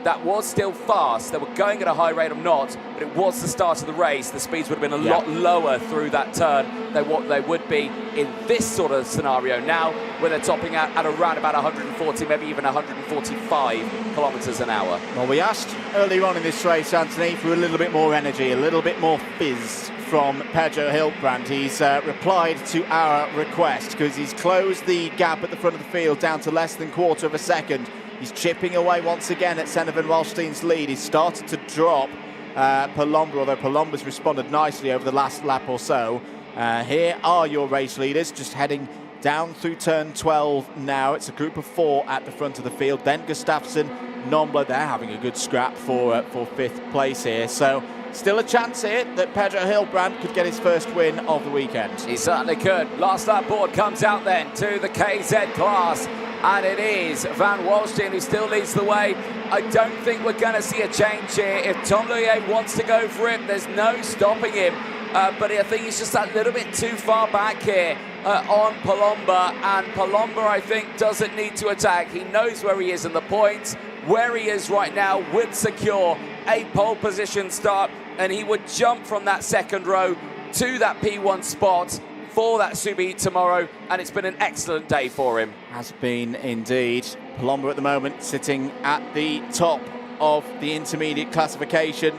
that was still fast. They were going at a high rate of knots, but it was the start of the race. The speeds would have been a lot lower through that turn than what they would be in this sort of scenario now, where they're topping out at around about 140, maybe even 145 kilometers an hour. Well, we asked earlier on in this race, Anthony, for a little bit more energy, a little bit more fizz from Pedro Hilbrand. He's replied to our request, because he's closed the gap at the front of the field down to less than quarter of a second. He's chipping away once again at Senna Van Walstein's lead. He's started to drop Palombo, although Palombo's responded nicely over the last lap or so. Here are your race leaders, just heading down through turn 12 now. It's a group of 4 at the front of the field. Then Gustafsson, Nombler, they're having a good scrap for 5th place here. So still a chance here that Pedro Hilbrand could get his first win of the weekend. He certainly could. Last lap board comes out then to the KZ class. And it is Van Walstein who still leads the way. I don't think we're going to see a change here. If Tom Loyer wants to go for it, there's no stopping him. But I think he's just a little bit too far back here on Palombo. And Palombo, I think, doesn't need to attack. He knows where he is in the points. Where he is right now would secure a pole position start. And he would jump from that second row to that P1 spot for that Super Heat tomorrow, and it's been an excellent day for him. Has been indeed. Palomba at the moment sitting at the top of the intermediate classification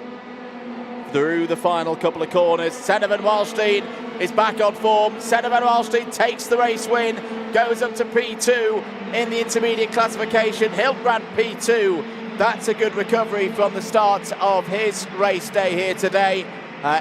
through the final couple of corners. Senna van Waalstein is back on form. Senna van Waalstein takes the race win, goes up to P2 in the intermediate classification. Hildebrand P2. That's a good recovery from the start of his race day here today.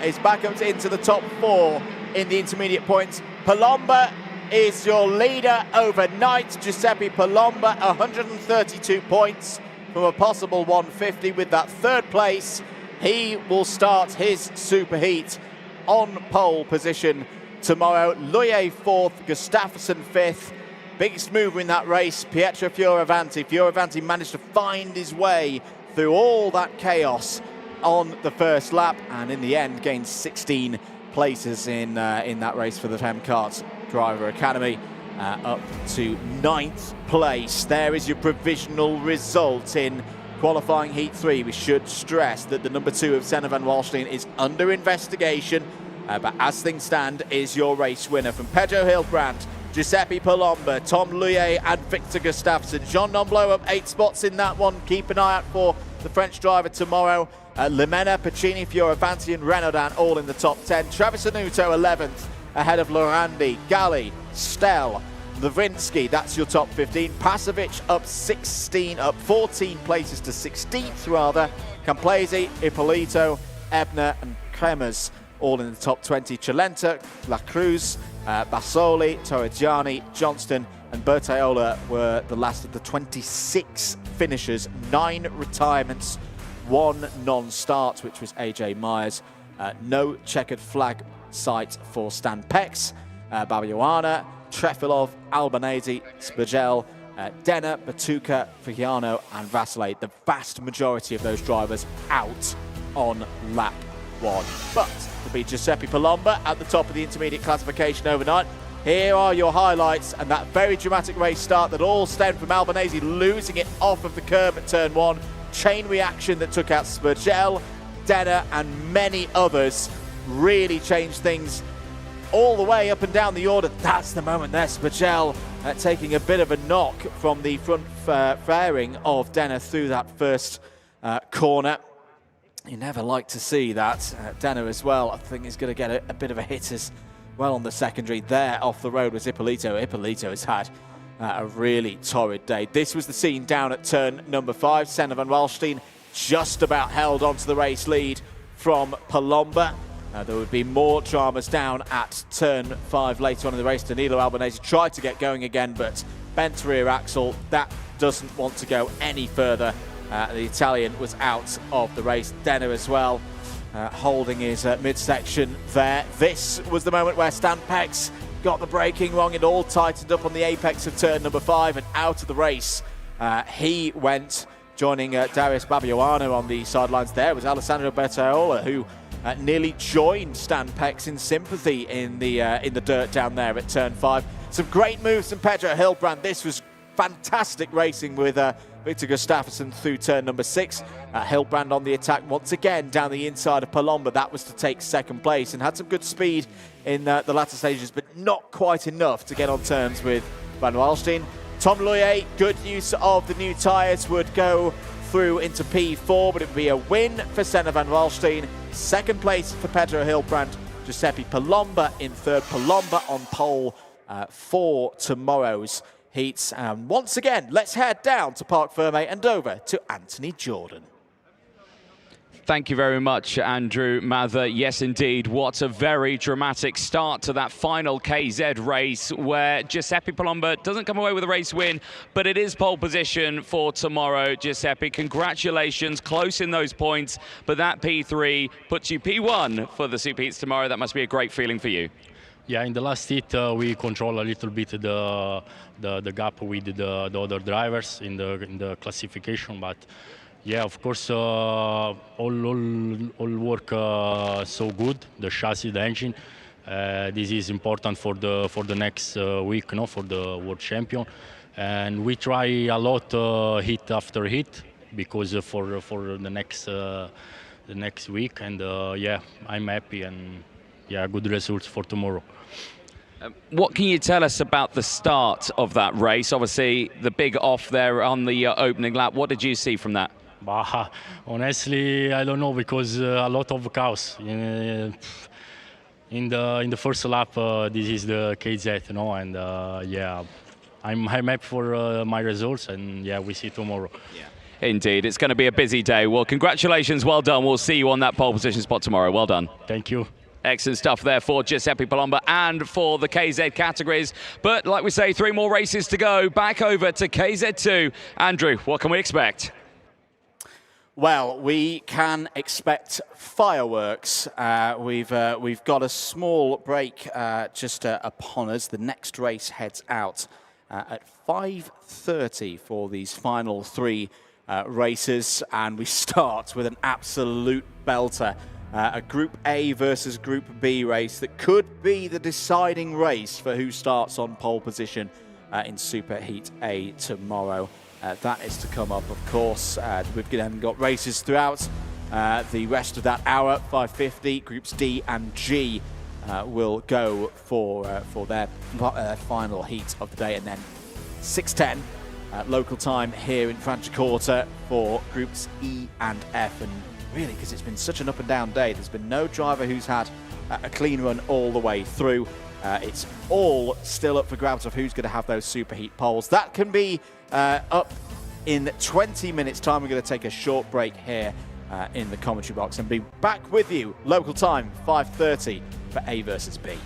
Is back up into the top 4 in the intermediate points. Palomba is your leader overnight. Giuseppe Palomba, 132 points from a possible 150 with that 3rd place. He will start his Super Heat on pole position tomorrow. Luye 4th, Gustafsson 5th. Biggest mover in that race, Pietro Fioravanti. Fioravanti managed to find his way through all that chaos on the first lap, and in the end gained 16 places in that race for the Femkarts Driver Academy, up to 9th place. There is your provisional result in Qualifying Heat 3. We should stress that the number 2 of Senna van Waalstein is under investigation, but as things stand, is your race winner. From Pedro Hildebrand, Giuseppe Palomba, Tom Luye and Victor Gustafsson. Jean Nomblot up 8 spots in that one. Keep an eye out for the French driver tomorrow. Limena, Pacini, Fioravanti and Renaudin all in the top 10. Travis Anuto 11th ahead of Lorandi, Galli, Stell, Levinsky, that's your top 15. Pasovic up 14 places to 16th rather. Camplesi, Ippolito, Ebner and Kremers all in the top 20. Cilenta, La Cruz, Basoli, Torrigiani, Johnston and Bertaola were the last of the 26 finishers. 9 retirements, 1 non-start, which was AJ Myers. No checkered flag sight for Stan Pex, Babiuana, Trefilov, Albanese, Spagel, Denner, Batuka, Figiano and Vasile. The vast majority of those drivers out on lap 1. But to be Giuseppe Palomba at the top of the intermediate classification overnight. Here are your highlights and that very dramatic race start that all stemmed from Albanese losing it off of the curb at turn 1. Chain reaction that took out Spagel, Denner and many others really changed things all the way up and down the order. That's the moment there, Spagel taking a bit of a knock from the front fairing of Denner through that first corner. You never like to see that. Denner as well, I think, is going to get a bit of a hit as well on the secondary. There off the road was Ippolito. Ippolito has had a really torrid day. This was the scene down at turn number 5. Senna van Waalstein just about held on to the race lead from Palomba. There would be more dramas down at turn 5 later on in the race. Danilo Albanese tried to get going again, but bent rear axle. That doesn't want to go any further. The Italian was out of the race. Denner as well, holding his midsection there. This was the moment where Stan Pex got the braking wrong. It all tightened up on the apex of turn number 5 and out of the race. He went, joining Darius Babiuano on the sidelines. There was Alessandro Bertaola, who nearly joined Stan Pex in sympathy in the dirt down there at turn 5. Some great moves from Pedro Hildebrand. This was fantastic racing with Victor Gustafsson through turn number 6. Hildebrand on the attack once again down the inside of Palomba. That was to take 2nd place and had some good speed in the latter stages, but not quite enough to get on terms with Van Waalstein. Tom Luye, good use of the new tyres, would go through into P4, but it would be a win for Senna van Waalstein. 2nd place for Pedro Hildebrand. Giuseppe Palomba in 3rd. Palomba on pole for tomorrow's heats. And once again, let's head down to Parc Ferme and over to Anthony Jordan. Thank you very much, Andrew Mather. Yes, indeed. What a very dramatic start to that final KZ race where Giuseppe Palomba doesn't come away with a race win, but it is pole position for tomorrow. Giuseppe, congratulations. Close in those points, but that P3 puts you P1 for the Super Heats tomorrow. That must be a great feeling for you. Yeah, in the last heat we control a little bit the gap with the other drivers in the classification, but yeah, of course, all work so good. The chassis, the engine. This is important for the next week, no, for the world champion. And we try a lot hit after hit because for the next week. And yeah, I'm happy and yeah, good results for tomorrow. What can you tell us about the start of that race? Obviously, the big off there on the opening lap. What did you see from that? Honestly, I don't know, because a lot of chaos. In the first lap, this is the KZ, you know, and yeah, I'm happy for my results, and yeah, we see tomorrow. Yeah. Indeed, it's going to be a busy day. Well, congratulations, well done. We'll see you on that pole position spot tomorrow. Well done. Thank you. Excellent stuff there for Giuseppe Palomba and for the KZ categories. But like we say, 3 more races to go. Back over to KZ2. Andrew, what can we expect? Well, we can expect fireworks. We've got a small break just upon us. The next race heads out at 5:30 for these final 3 races, and we start with an absolute belter. A Group A versus Group B race that could be the deciding race for who starts on pole position in Super Heat A tomorrow. That is to come up, of course. We've then got races throughout the rest of that hour. 5:50, Groups D and G will go for their final heat of the day, and then 6:10 local time here in Franciacorta for Groups E and F. And really, because it's been such an up and down day, there's been no driver who's had a clean run all the way through. It's all still up for grabs of who's going to have those super heat poles. That can be up in 20 minutes time. We're going to take a short break here in the commentary box and be back with you local time 5:30 for A versus B.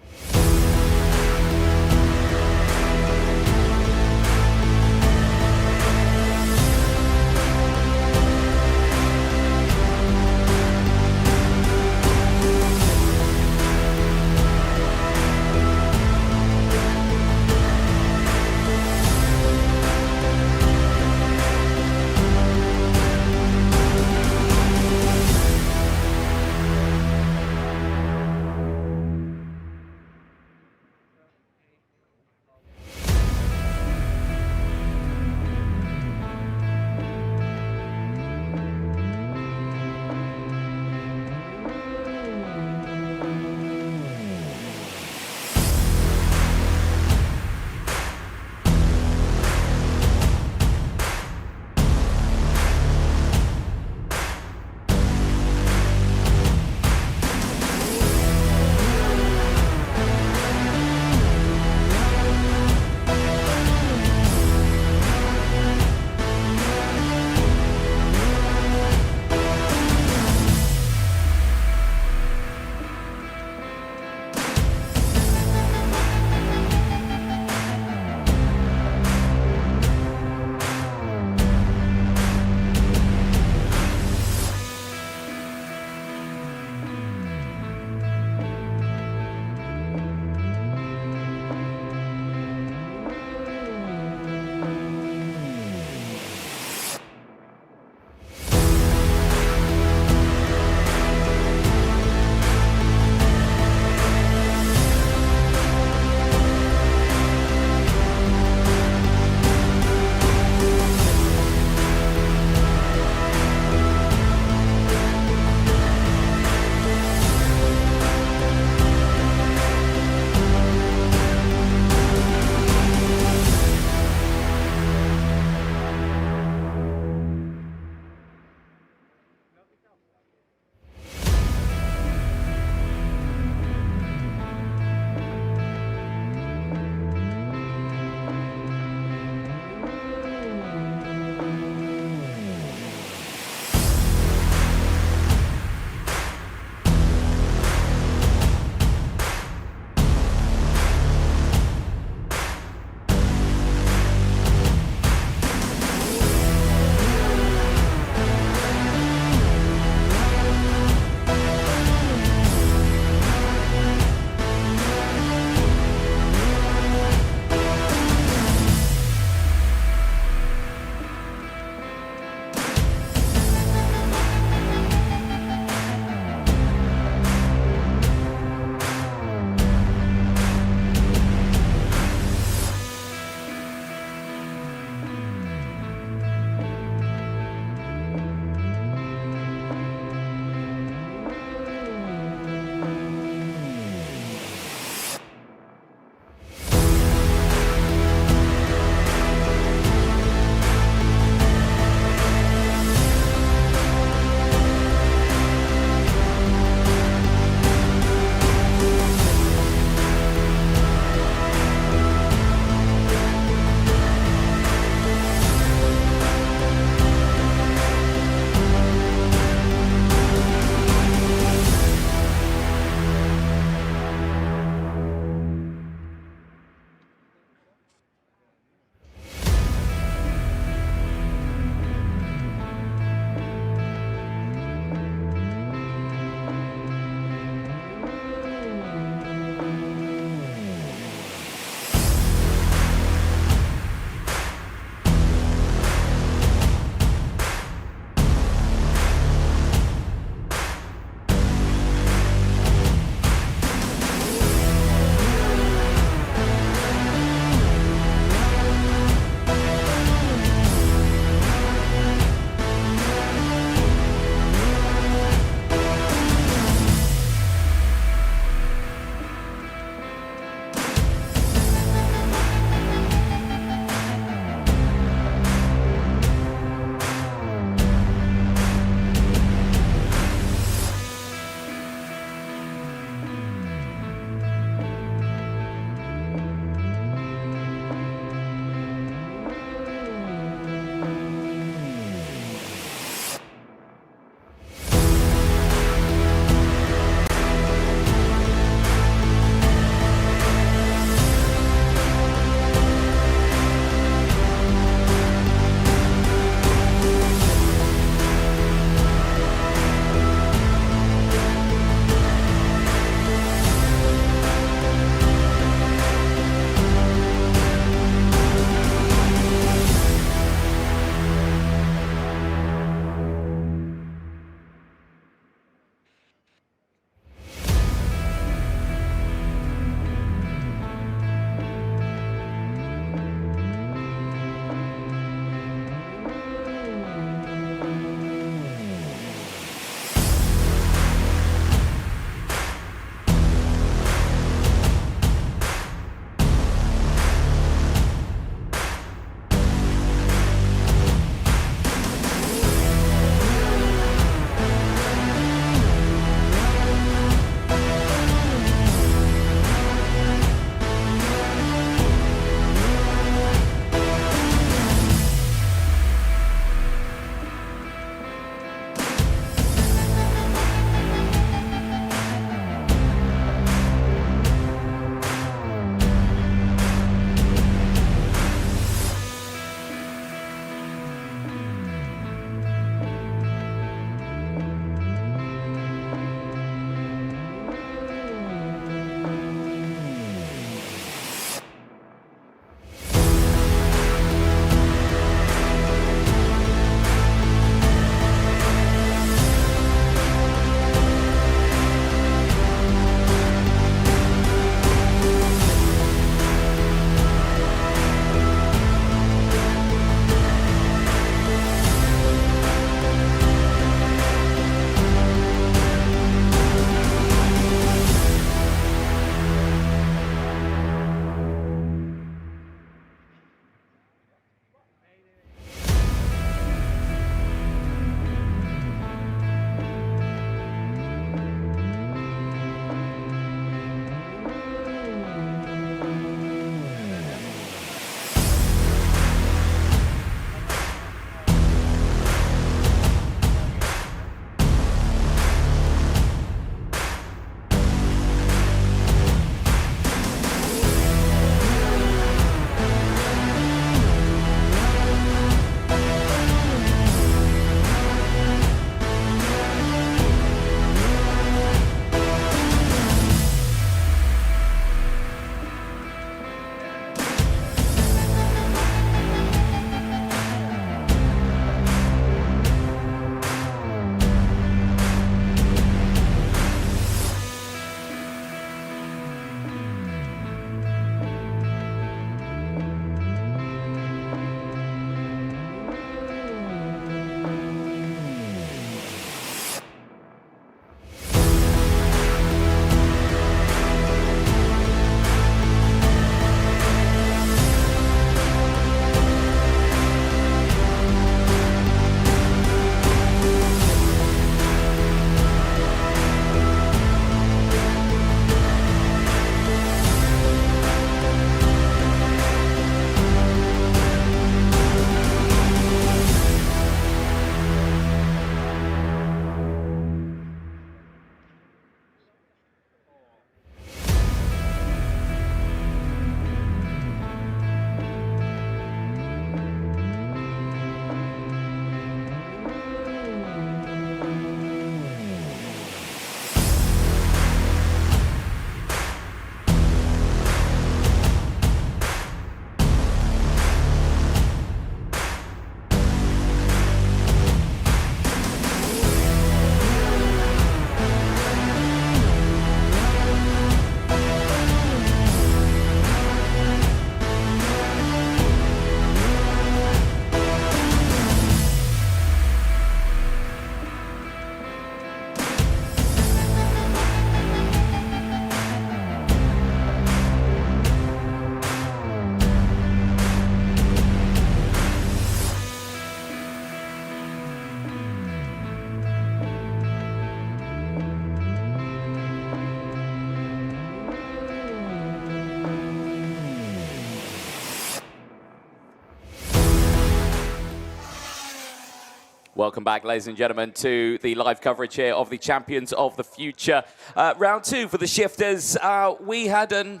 Welcome back, ladies and gentlemen, to the live coverage here of the Champions of the Future. Round 2 for the shifters. We had an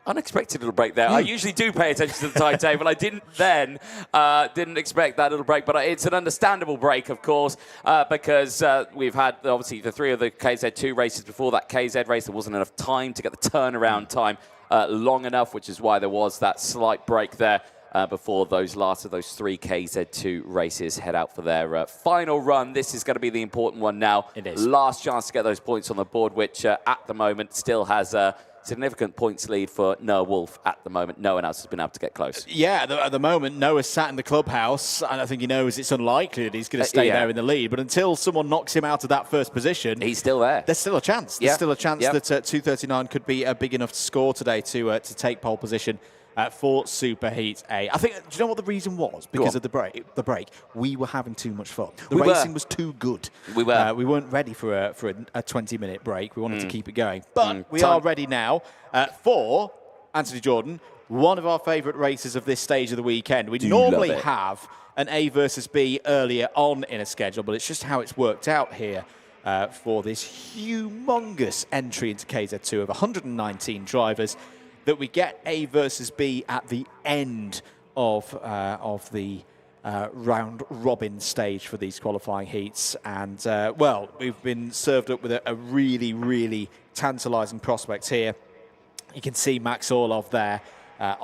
unexpected little break there. I usually do pay attention to the timetable. I didn't then. Didn't expect that little break, but it's an understandable break, of course, because we've had, obviously, the 3 of the KZ2 races before that KZ race. There wasn't enough time to get the turnaround time long enough, which is why there was that slight break there. Before those last of those 3 KZ2 races head out for their final run. This is going to be the important one now. It is. Last chance to get those points on the board, which at the moment still has a significant points lead for Noah Wolf at the moment. No one else has been able to get close. Yeah, at the moment, Noah's sat in the clubhouse, and I think he knows it's unlikely that he's going to stay there in the lead. But until someone knocks him out of that first position, he's still there. There's still a chance. There's still a chance that 2:39 could be big enough to score today to take pole position. For Super Heat A. I think, do you know what the reason was? Because of the break. We were having too much fun. The racing was too good. We were. We weren't ready for a 20-minute break. We wanted to keep it going. But we are ready now for, Anthony Jordan, one of our favourite races of this stage of the weekend. We normally have an A versus B earlier on in a schedule, but it's just how it's worked out here. For this humongous entry into KZ2 of 119 drivers, that we get A versus B at the end of the round robin stage for these qualifying heats. And, well, we've been served up with a really, really tantalising prospect here. You can see Max Orlov there,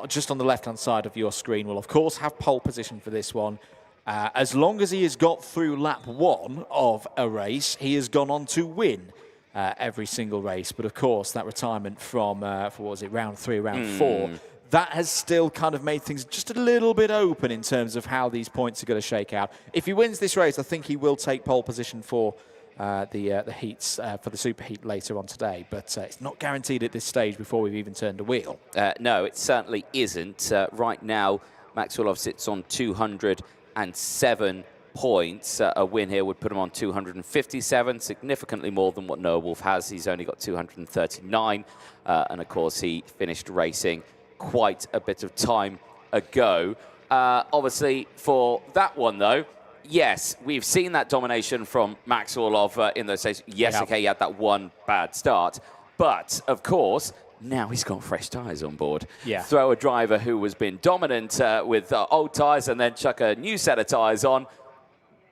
just on the left-hand side of your screen. Will, of course, have pole position for this one. As long as he has got through lap 1 of a race, he has gone on to win every single race. But of course, that retirement from, what was it, round 3, round 4, that has still kind of made things just a little bit open in terms of how these points are going to shake out. If he wins this race, I think he will take pole position for the heats, for the Super Heat later on today. But it's not guaranteed at this stage before we've even turned a wheel. No, it certainly isn't. Right now, Max Orlov sits on 207 points. A win here would put him on 257, significantly more than what Noah Wolf has. He's only got 239, and of course he finished racing quite a bit of time ago. Obviously for that one though, yes, we've seen that domination from Max Orlov in those days. Yes, okay, he had that one bad start, but of course now he's got fresh tyres on board. Throw a driver who has been dominant with old tyres and then chuck a new set of tyres on.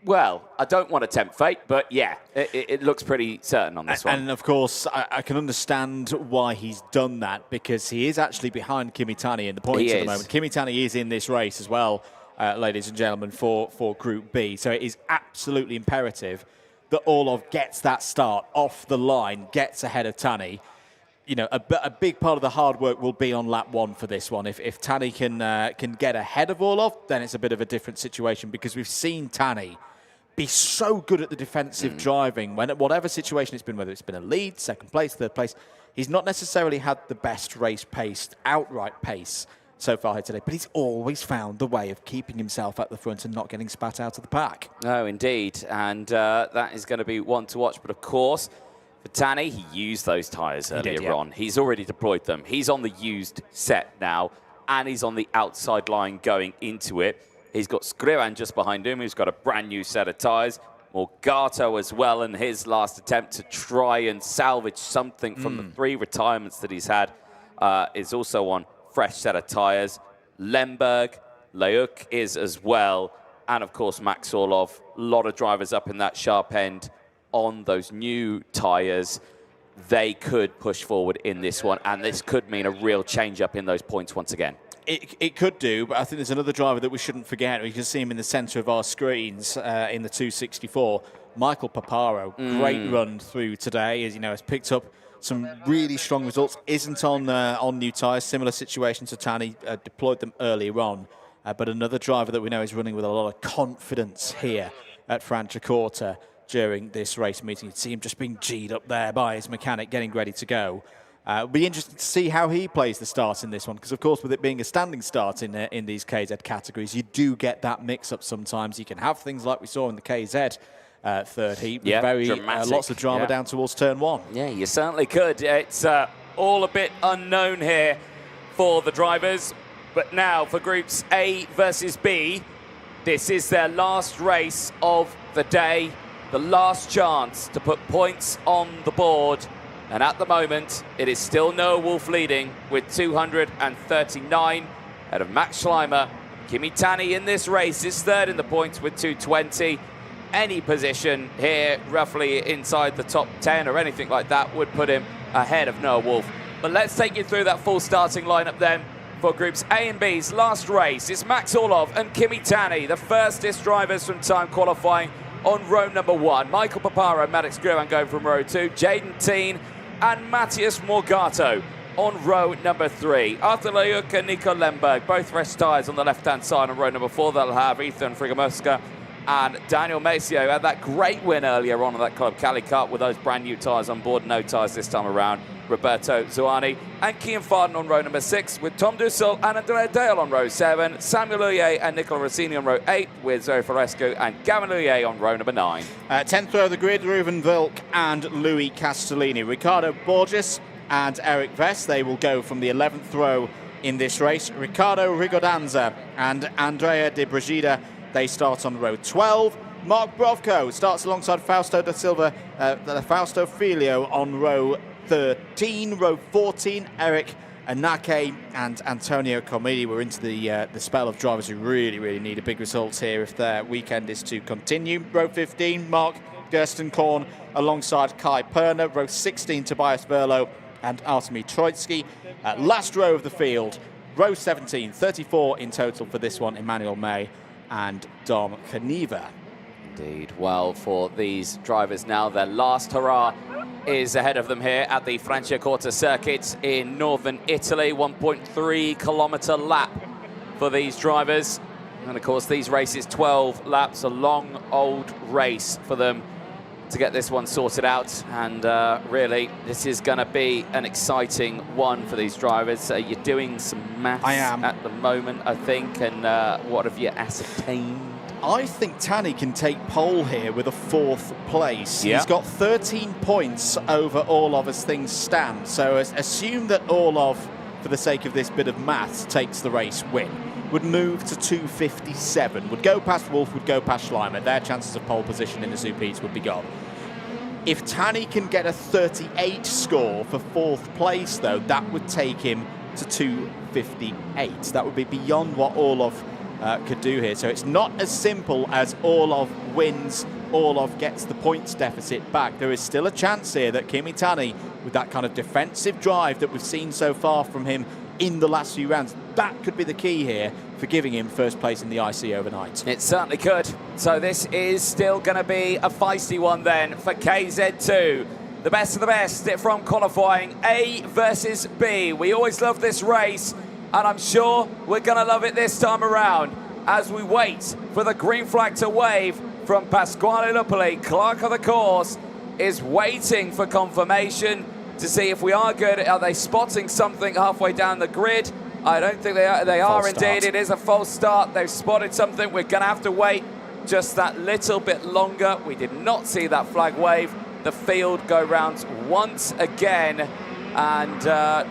Well, I don't want to tempt fate, but yeah, it looks pretty certain on this one. And of course, I can understand why he's done that, because he is actually behind Kimitani in the points at the moment. Kimitani is in this race as well, ladies and gentlemen, for Group B. So it is absolutely imperative that Orlov gets that start off the line, gets ahead of Tani. You know, a big part of the hard work will be on lap 1 for this one. If Tani can get ahead of Orlov, then it's a bit of a different situation, because we've seen Tani be so good at the defensive driving, whatever situation it's been, whether it's been a lead, second place, third place. He's not necessarily had the best race pace, outright pace so far here today, but he's always found the way of keeping himself at the front and not getting spat out of the pack. No, indeed, and that is going to be one to watch. But of course, for Tani, he used those tyres earlier on. He's already deployed them. He's on the used set now, and he's on the outside line going into it. He's got Skrivan just behind him, who's got a brand new set of tyres. Morgato as well in his last attempt to try and salvage something from the 3 retirements that he's had is also on fresh set of tyres. Lemberg, Leuk is as well. And of course, Max Orlov, a lot of drivers up in that sharp end on those new tyres. They could push forward in this one, and this could mean a real change up in those points once again. It could do, but I think there's another driver that we shouldn't forget. We can see him in the centre of our screens in the 264. Michael Paparo, great run through today. As you know, has picked up some really strong results. Isn't on new tyres. Similar situation to Tani, deployed them earlier on. But another driver that we know is running with a lot of confidence here at Franciacorta during this race meeting. You can see him just being G'd up there by his mechanic, getting ready to go. It'll be interesting to see how he plays the start in this one, because of course with it being a standing start in these KZ categories, you do get that mix-up sometimes. You can have things like we saw in the KZ third heat, with lots of drama down towards turn 1. Yeah, you certainly could. It's all a bit unknown here for the drivers, but now for groups A versus B, This is their last race of the day, the last chance to put points on the board. And at the moment, it is still Noah Wolf leading with 239 ahead of Max Schleimer. Kimi Tani in this race is third in the points with 220. Any position here, roughly inside the top 10 or anything like that, would put him ahead of Noah Wolf. But let's take you through that full starting lineup then for Groups A and B's last race. It's Max Orlov and Kimi Tani, the fastest drivers from time qualifying on row number 1. Michael Paparo, Maddox Gruan going from row 2. Jaden Teen and Matthias Morgato on row number 3. Arthur Layuk and Nico Lemberg, both fresh tyres on the left-hand side on row number 4. They'll have Ethan Frigamuska and Daniel Maceo. Had that great win earlier on that Club Cali Cup with those brand new tyres on board, no tyres this time around. Roberto Zuani and Kian Farden on row number 6 with Tom Dussel and Andrea Dale on row 7. Samuel Lullier and Nicola Rossini on row 8 with Zoe Foresco and Gavin Lullier on row number 9. 10th row of the grid, Ruben Vilk and Louis Castellini. Ricardo Borges and Eric Vest, they will go from the 11th row in this race. Ricardo Rigodanza and Andrea de Brigida, they start on row 12. Mark Brovko starts alongside Fausto da Silva, Fausto Filio on row 13. Row 14, Eric Anake and Antonio Comidi. We're into the spell of drivers who really need a big result here if their weekend is to continue. Row 15, Mark Gerstenkorn alongside Kai Perner. Row 16, Tobias Verlo and Artemi Troitsky. Last row of the field, row 17, 34 in total for this one, Emmanuel May and Dom Caneva. Indeed. Well, for these drivers now, their last hurrah is ahead of them here at the Franciacorta circuit in northern Italy. 1.3 kilometre lap for these drivers. And of course, these races, 12 laps, a long old race for them to get this one sorted out. And really, this is going to be an exciting one for these drivers. You're doing some maths at the moment, I think. And what have you ascertained? I think Tani can take pole here with a 4th place. Yeah. He's got 13 points over Orlov as things stand. So assume that Orlov, for the sake of this bit of maths, takes the race win. Would move to 257. Would go past Wolf, would go past Schleimer. Their chances of pole position in the Super-Heats would be gone. If Tani can get a 38 score for 4th place, though, that would take him to 258. That would be beyond what Orlov could do here. So it's not as simple as Orlov wins, Orlov gets the points deficit back. There is still a chance here that Kimi Tani, with that kind of defensive drive that we've seen so far from him in the last few rounds, that could be the key here for giving him first place in the IC overnight. It certainly could. So this is still going to be a feisty one then for KZ2. The best of the best from qualifying A versus B. We always love this race, and I'm sure we're going to love it this time around as we wait for the green flag to wave from Pasquale Lupoli. Clerk of the course is waiting for confirmation to see if we are good. Are they spotting something halfway down the grid? I don't think they are. They are indeed. It is a false start. They've spotted something. We're going to have to wait just that little bit longer. We did not see that flag wave. The field go round once again. And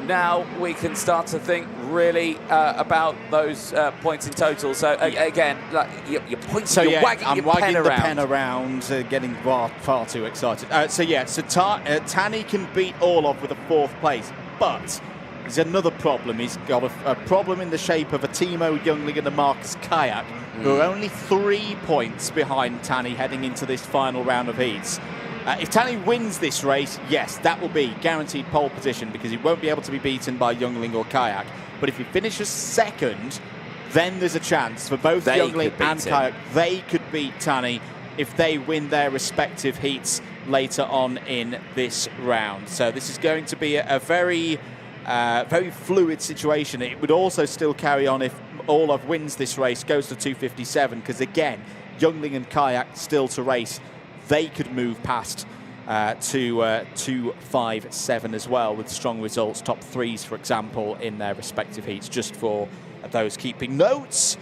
now we can start to think really about those points in total. So again, like you're pointing, so you're wagging I'm your wagging pen the around. pen around, getting far too excited. Tani can beat Orlov with a 4th place, but there's another problem. He's got a problem in the shape of a Timo Youngling and a Marcus Kayak, who are only 3 points behind Tani heading into this final round of heats. If Tani wins this race, yes, that will be guaranteed pole position because he won't be able to be beaten by Youngling or Kayak. But if he finishes 2nd, then there's a chance for both Youngling and Kayak. They could beat Tani if they win their respective heats later on in this round. So this is going to be a very fluid situation. It would also still carry on if Orlov wins this race, goes to 257, because again, Youngling and Kayak still to race. They could move past to 257 as well with strong results, top 3s, for example, in their respective heats, just for those keeping notes.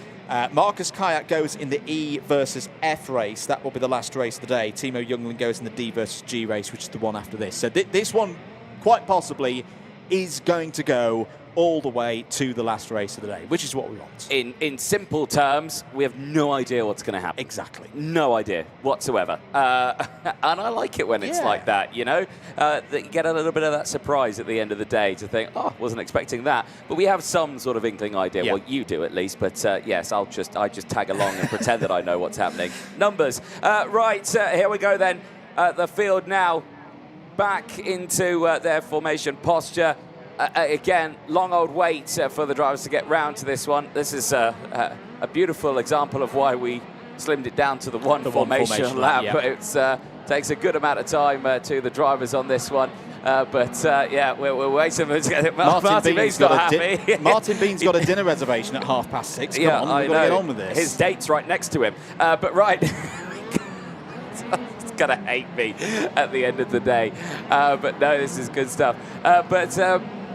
Marcus Kayak goes in the E versus F race. That will be the last race of the day. Timo Youngling goes in the D versus G race, which is the one after this. So this one, quite possibly, is going to go all the way to the last race of the day, which is what we want. In simple terms, we have no idea what's going to happen. Exactly. No idea whatsoever. And I like it when it's like that, you know? That you get a little bit of that surprise at the end of the day to think, oh, wasn't expecting that. But we have some sort of inkling idea. Well, you do at least. But yes, I just tag along and pretend that I know what's happening. Numbers. Right, here we go then. The field now back into their formation posture. Again, long old wait for the drivers to get round to this one. This is a beautiful example of why we slimmed it down to the one formation lap. Yeah. But it takes a good amount of time to the drivers on this one. Yeah, we're waiting for Martin Bean's not happy. Martin Bean's got a dinner reservation at 6:30. Come Yeah, on, we've got to get on with this. His date's right next to him. But right. Gonna hate me at the end of the day, but no, this is good stuff.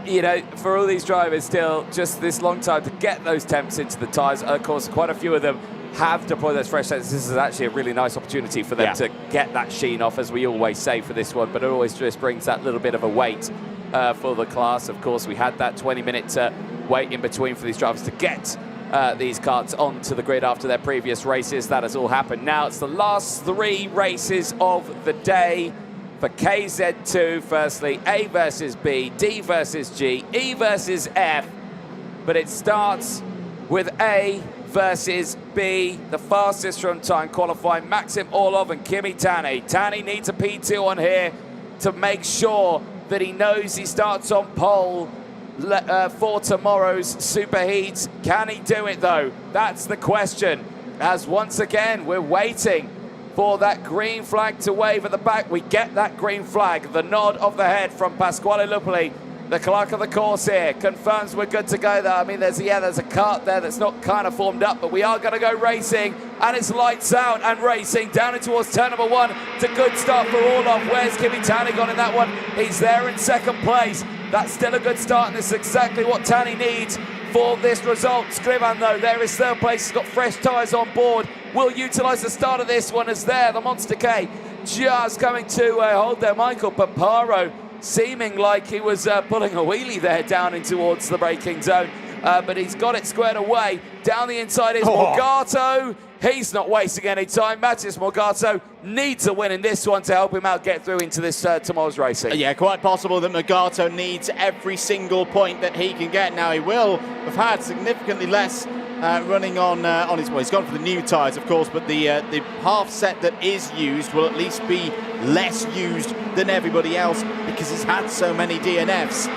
You know, for all these drivers, still just this long time to get those temps into the tyres. Of course, quite a few of them have deployed those fresh sets. This is actually a really nice opportunity for them to get that sheen off, as we always say for this one. But it always just brings that little bit of a wait for the class. Of course, we had that 20-minute wait in between for these drivers to get these karts onto the grid after their previous races. That has all happened. Now it's the last 3 races of the day for KZ2. Firstly, A versus B, D versus G, E versus F. But it starts with A versus B, the fastest from time qualifying, Maxim Orlov and Kimi Tani. Tani needs a P2 on here to make sure that he knows he starts on pole for tomorrow's super heats. Can he do it though? That's the question. As once again, we're waiting for that green flag to wave at the back. We get that green flag, the nod of the head from Pasquale Lupoli, the clerk of the course here, confirms we're good to go there. I mean, there's a kart there that's not kind of formed up, but we are going to go racing, and it's lights out and racing down in towards turn number 1. It's a good start for Orlov. Where's Kimi Tani gone in that one? He's there in second place. That's still a good start, and this is exactly what Tani needs for this result. Skrivan, though, there is third place. He's got fresh tyres on board. Will utilise the start of this one as there. The Monster K just coming to hold there. Michael Paparo seeming like he was pulling a wheelie there down in towards the braking zone. But he's got it squared away. Down the inside is Morgato. He's not wasting any time. Matthias Morgato needs a win in this one to help him out get through into this tomorrow's racing. Yeah, quite possible that Morgato needs every single point that he can get. Now, he will have had significantly less running on his, well, he's gone for the new tyres, of course, but the half set that is used will at least be less used than everybody else because he's had so many DNFs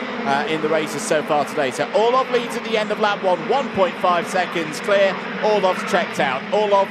in the races so far today. So Orlov leads at the end of lap 1, 1.5 seconds clear. Orlov's checked out. Orlov,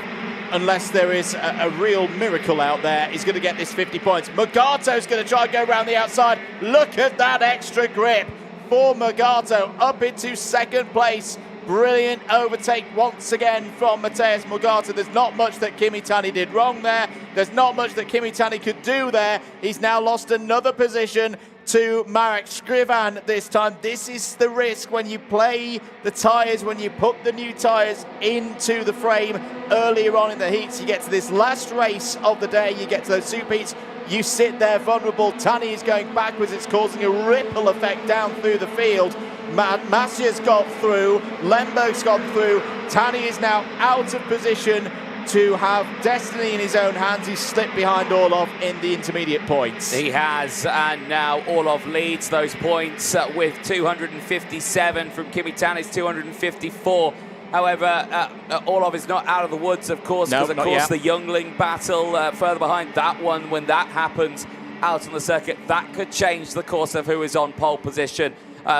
unless there is a real miracle out there, is going to get this 50 points. Morgato's going to try and go around the outside. Look at that extra grip for Morgato up into second place. Brilliant overtake once again from Matthias Morgato. There's not much that Kimi Tani did wrong there. There's not much that Kimi Tani could do there. He's now lost another position to Marek Skrivan this time. This is the risk when you play the tyres, when you put the new tyres into the frame earlier on in the heats. You get to this last race of the day, you get to those super heats, you sit there vulnerable. Tani is going backwards. It's causing a ripple effect down through the field. Masia's got through, Lemberg's gone through. Tani is now out of position to have destiny in his own hands. He's slipped behind Orlov in the intermediate points. He has, and now Orlov leads those points with 257 from Kimi Tani's 254. However, Orlov is not out of the woods, of course, because the youngling battle further behind that one, when that happens out on the circuit, that could change the course of who is on pole position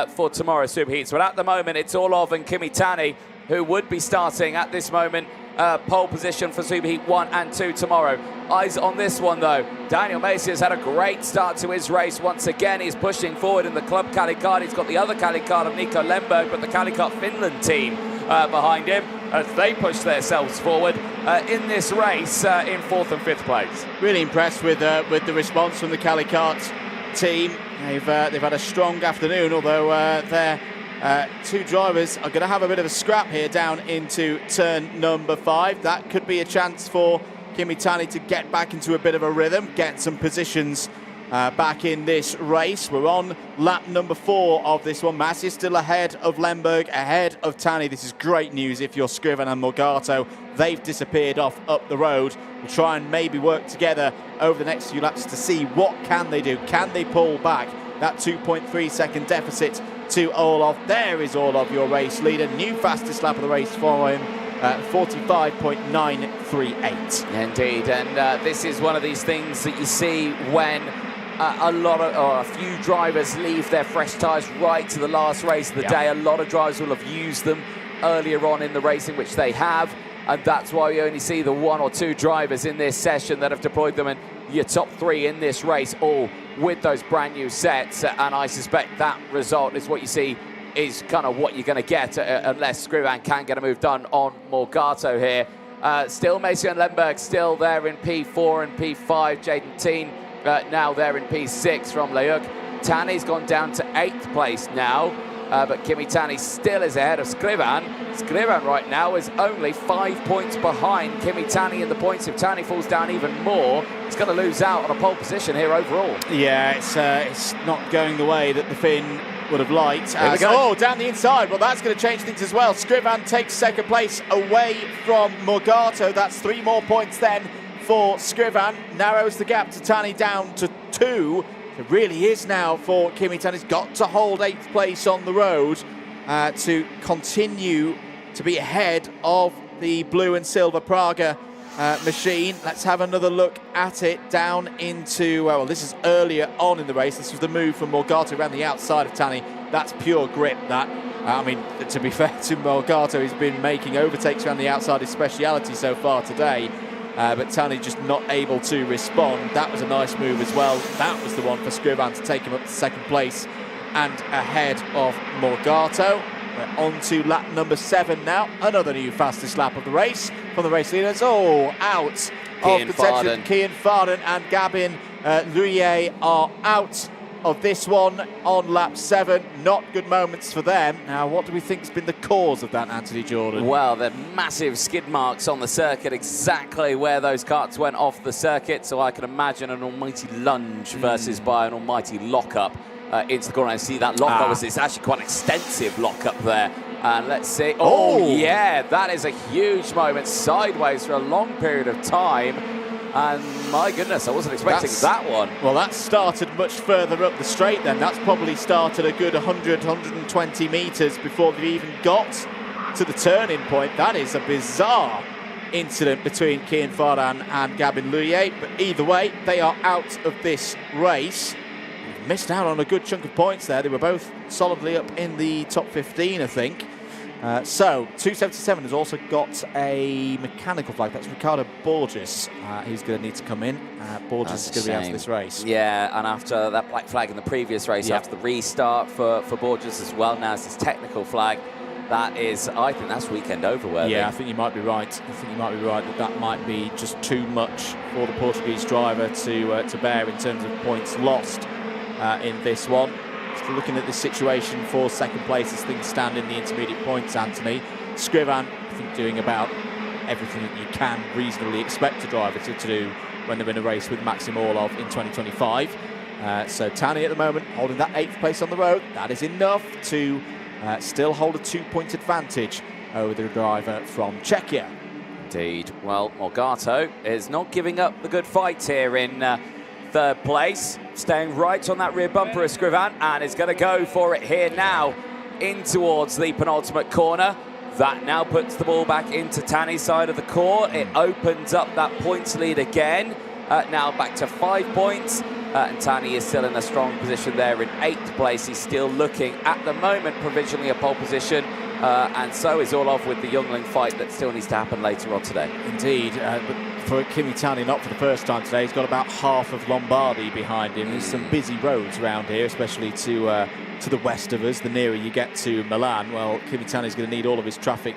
for tomorrow's Super Heats. But at the moment, it's Orlov and Kimi Tani who would be starting at this moment pole position for Super Heat 1 and 2 tomorrow. Eyes on this one, though. Daniel Macy has had a great start to his race. Once again, he's pushing forward in the club Cali card. He's got the other Cali card of Nico Lemberg, but the Cali Kart Finland team behind him as they push themselves forward in this race in 4th and 5th place. Really impressed with the response from the Cali Kart team. They've had a strong afternoon, although their two drivers are going to have a bit of a scrap here down into turn number 5. That could be a chance for Kimi Tani to get back into a bit of a rhythm, get some positions back in this race. We're on lap number 4 of this one. Mass is still ahead of Lemberg, ahead of Tani. This is great news if you're Scriven and Morgato. They've disappeared off up the road. We'll try and maybe work together over the next few laps to see what can they do. Can they pull back that 2.3 second deficit to Orlov? There is Orlov, your race leader. New fastest lap of the race for him. 45.938. Indeed, and this is one of these things that you see when a few drivers leave their fresh tyres right to the last race of the day. A lot of drivers will have used them earlier on in the racing, which they have, and that's why you only see the 1 or 2 drivers in this session that have deployed them, and your top 3 in this race all with those brand new sets. And I suspect that result is what you see is kind of what you're going to get unless Scrivan can get a move done on Morgato here. Still Macy and Lemberg still there in P4 and P5. Jaden Teen now there in P6 from Leuk. Tani's gone down to 8th place now, but Kimi Tani still is ahead of Scrivan. Scrivan right now is only 5 points behind Kimi Tani in the points. If Tani falls down even more, he's going to lose out on a pole position here overall. Yeah, it's not going the way that the Finn would have liked. Down the inside. Well, that's going to change things as well. Scrivan takes 2nd place away from Morgato. That's 3 more points then for Scrivan. Narrows the gap to Tani down to 2. It really is now for Kimi Tani. He's got to hold 8th place on the road to continue to be ahead of the blue and silver Praga machine. Let's have another look at it down into, well, this is earlier on in the race. This was the move from Morgato around the outside of Tani. That's pure grip, that. I mean, to be fair to Morgato, he's been making overtakes around the outside, his speciality so far today. But Tani just not able to respond. That was a nice move as well. That was the one for Scrivan to take him up to 2nd place and ahead of Morgato. We're on to lap number 7 now. Another new fastest lap of the race from the race leaders. Out of contention. Kian Farden and Gabin Luye are out of this one on lap 7. Not good moments for them. Now, what do we think has been the cause of that, Anthony Jordan? Well, the massive skid marks on the circuit, exactly where those karts went off the circuit. So I can imagine an almighty lunge versus by an almighty lockup into the corner. I see that lockup it's actually quite an extensive lockup there. And let's see. Oh, yeah, that is a huge moment sideways for a long period of time. And my goodness, I wasn't expecting that one. Well, that started much further up the straight then. That's probably started a good 100, 120 metres before they even got to the turning point. That is a bizarre incident between Kian Fardan and Gabin Luye. But either way, they are out of this race. Missed out on a good chunk of points there. They were both solidly up in the top 15, I think. So, 277 has also got a mechanical flag. That's Ricardo Borges. He's going to need to come in. Borges is going to be out of this race. Yeah, and after that black flag in the previous race, after the restart for Borges as well, now it's his technical flag. That is, I think that's weekend over worthy. Yeah, I think you might be right. That might be just too much for the Portuguese driver to bear in terms of points lost in this one. Still looking at the situation for 2nd place as things stand in the intermediate points, Anthony. Scrivan, I think, doing about everything that you can reasonably expect a driver to do when they're in a race with Maxim Orlov in 2025. So Tani at the moment holding that 8th place on the road. That is enough to still hold a 2-point advantage over the driver from Czechia. Indeed. Well, Morgato is not giving up the good fight here in 3rd place, staying right on that rear bumper of Scrivan, and is going to go for it here now in towards the penultimate corner. That now puts the ball back into Tani's side of the court. It opens up that points lead again. Now back to 5 points, and Tani is still in a strong position there in 8th place. He's still looking at the moment provisionally a pole position, and so is Orlov with the youngling fight that still needs to happen later on today. Indeed, but for Kimi Tani, not for the first time today, he's got about half of Lombardy behind him. There's some busy roads around here, especially to the west of us. The nearer you get to Milan, well, Kimi Tani's going to need all of his traffic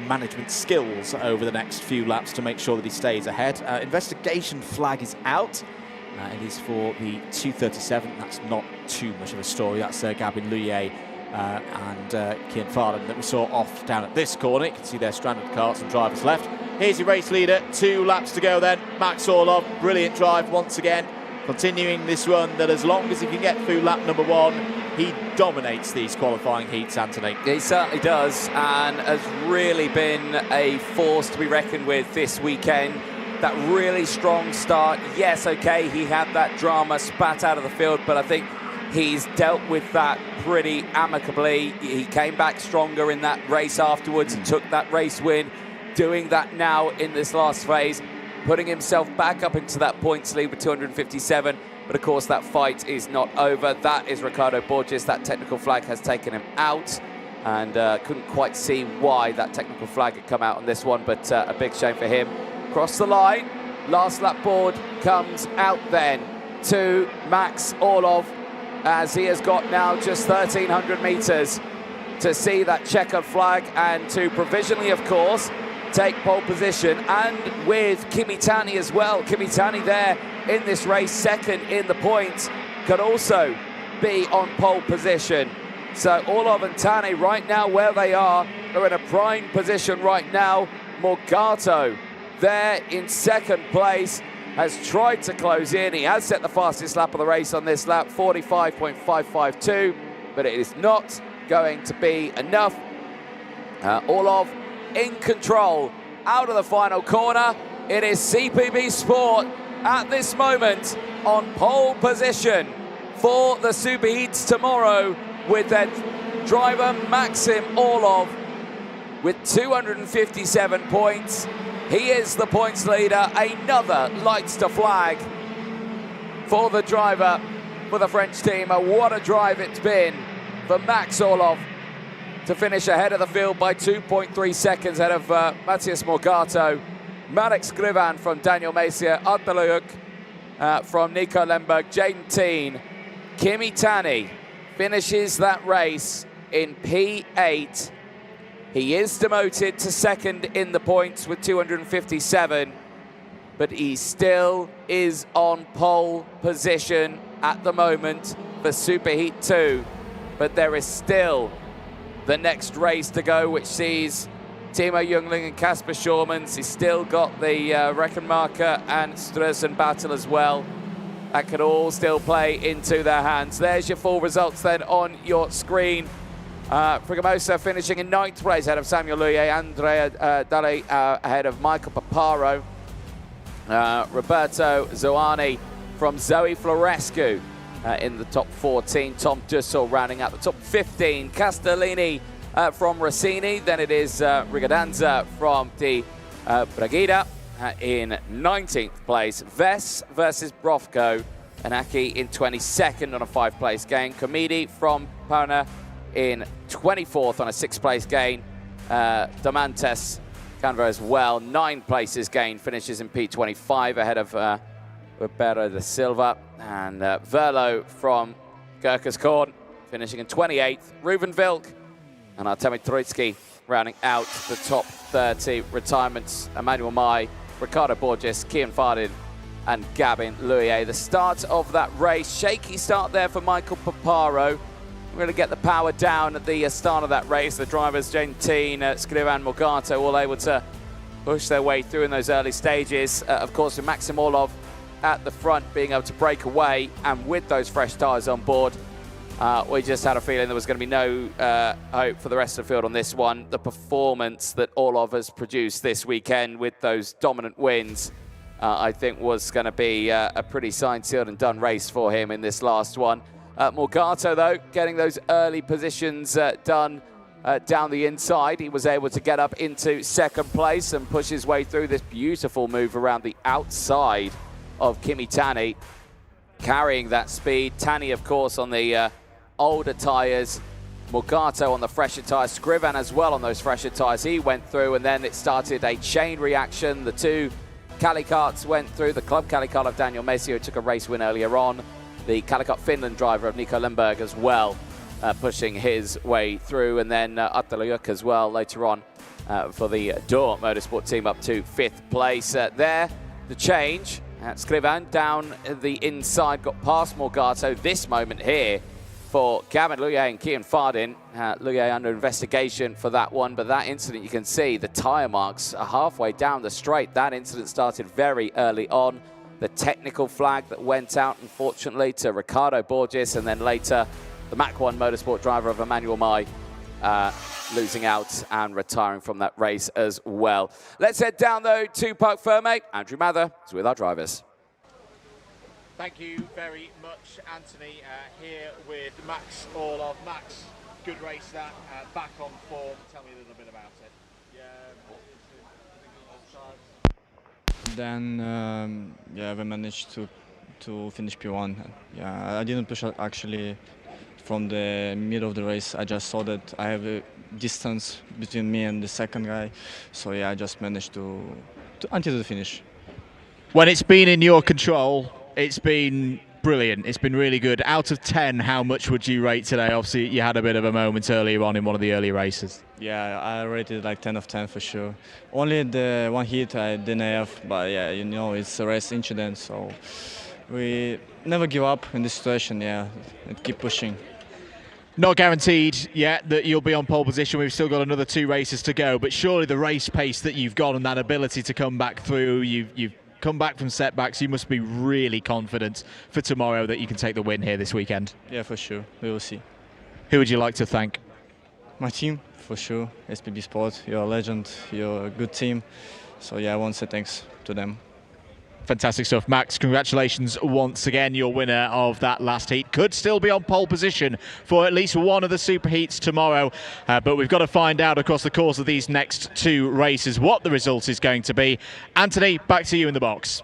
management skills over the next few laps to make sure that he stays ahead. Investigation flag is out. It is for the 237. That's not too much of a story. That's Gabin Luye and Kian Farden that we saw off down at this corner. You can see their stranded carts and drivers left. Here's your race leader. 2 laps to go then. Max Orlov, brilliant drive once again continuing this run that as long as he can get through lap number 1, he dominates these qualifying heats, Anthony. He certainly does, and has really been a force to be reckoned with this weekend. That really strong start. Yes, okay, he had that drama spat out of the field, but I think he's dealt with that pretty amicably. He came back stronger in that race afterwards and took that race win. Doing that now in this last phase, putting himself back up into that points lead with 257. But of course, that fight is not over. That is Ricardo Borges. That technical flag has taken him out, and couldn't quite see why that technical flag had come out on this one, but a big shame for him. Cross the line, last lap board comes out then to Max Orlov, as he has got now just 1,300 meters to see that checkered flag and to provisionally, of course, take pole position, and with Kimi Tani as well. Kimi Tani there in this race, second in the points, could also be on pole position. So Orlov and Tani right now where they are in a prime position right now. Morgato there in second place, has tried to close in. He has set the fastest lap of the race on this lap, 45.552, but it is not going to be enough. Orlov in control out of the final corner. It is CPB Sport at this moment on pole position for the Superheats tomorrow, with their driver Maxim Orlov with 257 points. He is the points leader. Another lights to flag for the driver for the French team. What a drive it's been for Max Orlov to finish ahead of the field by 2.3 seconds ahead of Matthias Morgato. Marek Skrivan from Daniel Messier, Artelujuk from Nico Lemberg, Jaden Teen. Kimi Tani finishes that race in P8. He is demoted to second in the points with 257, but he still is on pole position at the moment for Superheat 2. But there is still the next race to go, which sees Timo Jungling and Kasper Schurmans. He's still got the Reckenmarker and Strösen battle as well. That could all still play into their hands. There's your full results then on your screen. Frigamosa finishing in 9th place ahead of Samuel Luye, Andrea Dalle ahead of Michael Paparo, Roberto Zoani from Zoe Florescu in the top 14, Tom Dussel rounding out the top 15, Castellini from Rossini, then it is Rigadanza from Di Bragida in 19th place, Vess versus Brofko, and Aki in 22nd on a 5th-place gain, Comedi from Parna in 24th on a 6th-place gain. Damantes Canva as well, 9 places gain, finishes in P25 ahead of Roberto da Silva. And Verlo from Gerkerskorn finishing in 28th. Ruben Vilk and Artemi Troitsky rounding out the top 30 retirements. Emmanuel Mai, Ricardo Borges, Kian Fardin and Gavin Luye. The start of that race, shaky start there for Michael Paparo. We're going to get the power down at the start of that race. The drivers, Gentin, Skrivan, Morgato, all able to push their way through in those early stages. Of course, with Maxim Orlov at the front being able to break away, and with those fresh tyres on board, we just had a feeling there was going to be no hope for the rest of the field on this one. The performance that Orlov has produced this weekend with those dominant wins, I think was going to be a pretty signed, sealed and done race for him in this last one. Morgato, though, getting those early positions done down the inside. He was able to get up into second place and push his way through this beautiful move around the outside of Kimi Tani, carrying that speed. Tani, of course, on the older tyres. Morgato on the fresher tyres. Skrivan as well on those fresher tyres. He went through, and then it started a chain reaction. The two Calicarts went through. The club Calicart of Daniel Messier, who took a race win earlier on. The Calicart Finland driver of Nico Lemberg as well, pushing his way through. And then Artelujuk as well later on for the Dor Motorsport team up to 5th place. There, the change. Skrivan down the inside, got past Morgato. This moment here for Gavin Luye and Kian Fardin. Luye under investigation for that one, but that incident, you can see the tyre marks are halfway down the straight. That incident started very early on. the technical flag that went out, unfortunately, to Ricardo Borges, and then later the Mach 1 Motorsport driver of Emmanuel Mai losing out and retiring from that race as well. Let's head down, though, to Parc Fermé. Andrew Mather is with our drivers. Thank you very much, Anthony. Here with Max Orlov. Max, good race that, back on form. Tell me a little bit about it. Then, yeah, we managed to finish P1. Yeah, I didn't push actually from the middle of the race. I just saw that I have a distance between me and the second guy. So yeah, I just managed to until the finish. When it's been in your control, it's been brilliant. It's been really good. Out of 10, how much would you rate today? Obviously, you had a bit of a moment earlier on in one of the early races. Yeah, I rated like 10 of 10 for sure. Only the one heat I didn't have, but yeah, you know, it's a race incident, so we never give up in this situation, yeah, and keep pushing. Not guaranteed yet that you'll be on pole position. We've still got another 2 races to go, but surely the race pace that you've got and that ability to come back through, you've come back from setbacks, you must be really confident for tomorrow that you can take the win here this weekend. Yeah, for sure. We will see. Who would you like to thank? My team, for sure. SPB Sport, you're a legend, you're a good team. So yeah, I want to say thanks to them. Fantastic stuff. Max, congratulations once again. You're winner of that last heat. Could still be on pole position for at least one of the super heats tomorrow. But we've got to find out across the course of these next 2 races what the result is going to be. Anthony, back to you in the box.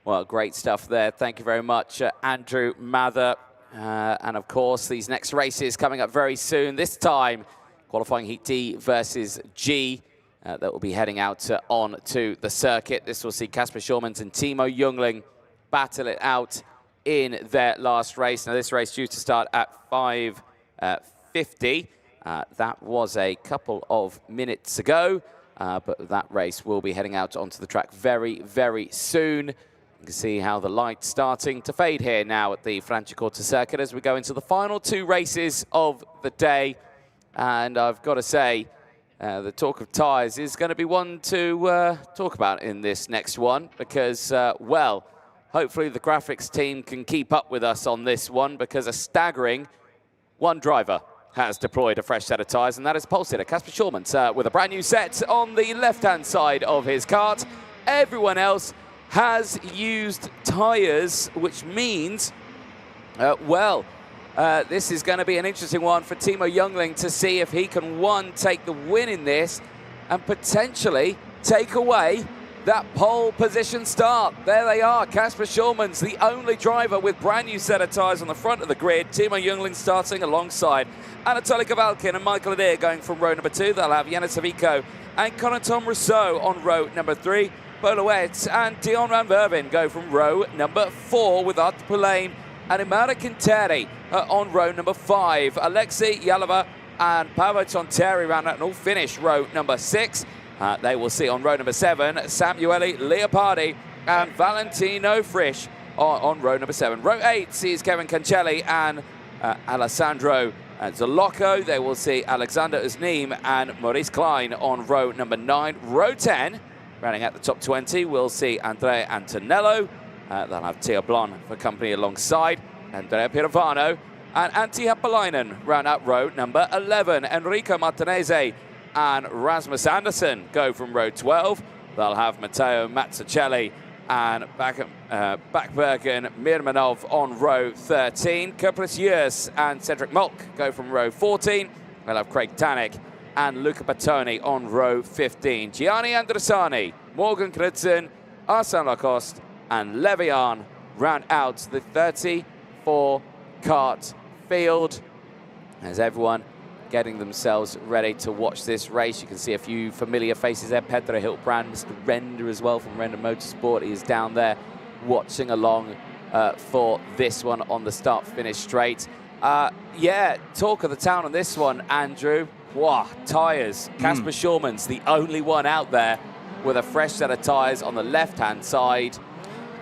Well, great stuff there. Thank you very much, Andrew Mather. And of course, these next races coming up very soon. This time, qualifying heat D versus G. That will be heading out on to the circuit. This will see Kasper Schulmans and Timo Jungling battle it out in their last race. Now, this race due to start at 5:50. That was a couple of minutes ago, but that race will be heading out onto the track very, very soon. You can see how the light's starting to fade here now at the Franciacorta circuit as we go into the final 2 races of the day. And I've got to say, the talk of tyres is going to be one to talk about in this next one because, well, hopefully the graphics team can keep up with us on this one because a staggering 1 driver has deployed a fresh set of tyres, and that is pole sitter Kasper Schulmans with a brand new set on the left-hand side of his kart. Everyone else has used tyres, which means, this is going to be an interesting one for Timo Jungling to see if he can, 1, take the win in this and potentially take away that pole position start. There they are, Kasper Schulmans, the only driver with brand new set of tyres on the front of the grid. Timo Jungling starting alongside Anatoly Kavalkin and Michael Adair going from row number 2. They'll have Yannis Savico and Corentin Rousseau on row number 3. Bolowetz and Dion Van Verven go from row number 4 with Art Poulain and Imara Quinteri on row number 5. Alexei Yalova and Paavo Tonteri round out and all finish row number 6. They will see on row number 7 Samuele Leopardi and Valentino Frisch on row number 7. Row 8 sees Kevin Cancelli and Alessandro Zalocco. They will see Alexander Uznim and Maurice Klein on row number 9. Row 10, rounding out the top 20, we'll see Andrea Antonello. They'll have Tia Blon for company alongside Andrea Pirovano and Antti Happalainen round out row number 11. Enrico Martinese and Rasmus Andersson go from row 12. They'll have Matteo Mazzucchelli and Backbergen Mirmanov on row 13. Kurplis Jurs and Cedric Molk go from row 14. They'll have Craig Tannick and Luca Battoni on row 15. Gianni Andressani, Morgan Kritzen, Arsene Lacoste and Levian round out the 34 kart field as everyone getting themselves ready to watch this race. You can see a few familiar faces there. Pedro Hiltbrand, Mr. Render as well from Render Motorsport. He is down there watching along for this one on the start-finish straight. Yeah, talk of the town on this one, Andrew. Wow, tyres. Kasper Schulmans, the only one out there with a fresh set of tyres on the left-hand side.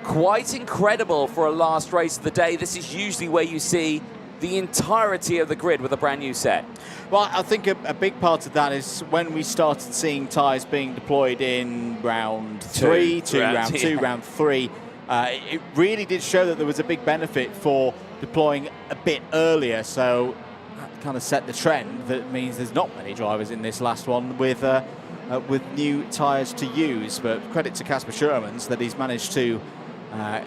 Quite incredible for a last race of the day. This is usually where you see the entirety of the grid with a brand new set? Well, I think a big part of that is when we started seeing tyres being deployed in round 3 to round 2, round 3. It really did show that there was a big benefit for deploying a bit earlier, so that kind of set the trend. That means there's not many drivers in this last one with new tyres to use. But credit to Casper Shermans that he's managed to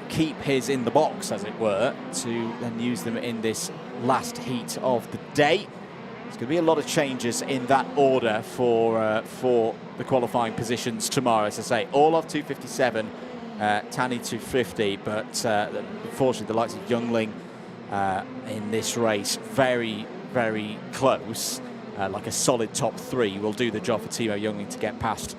keep his in the box, as it were, to then use them in this last heat of the day. There's going to be a lot of changes in that order for the qualifying positions tomorrow. As I say, Orlov 257, Tani 250, but unfortunately the likes of Youngling in this race very, very close. Like a solid top 3 will do the job for Timo Youngling to get past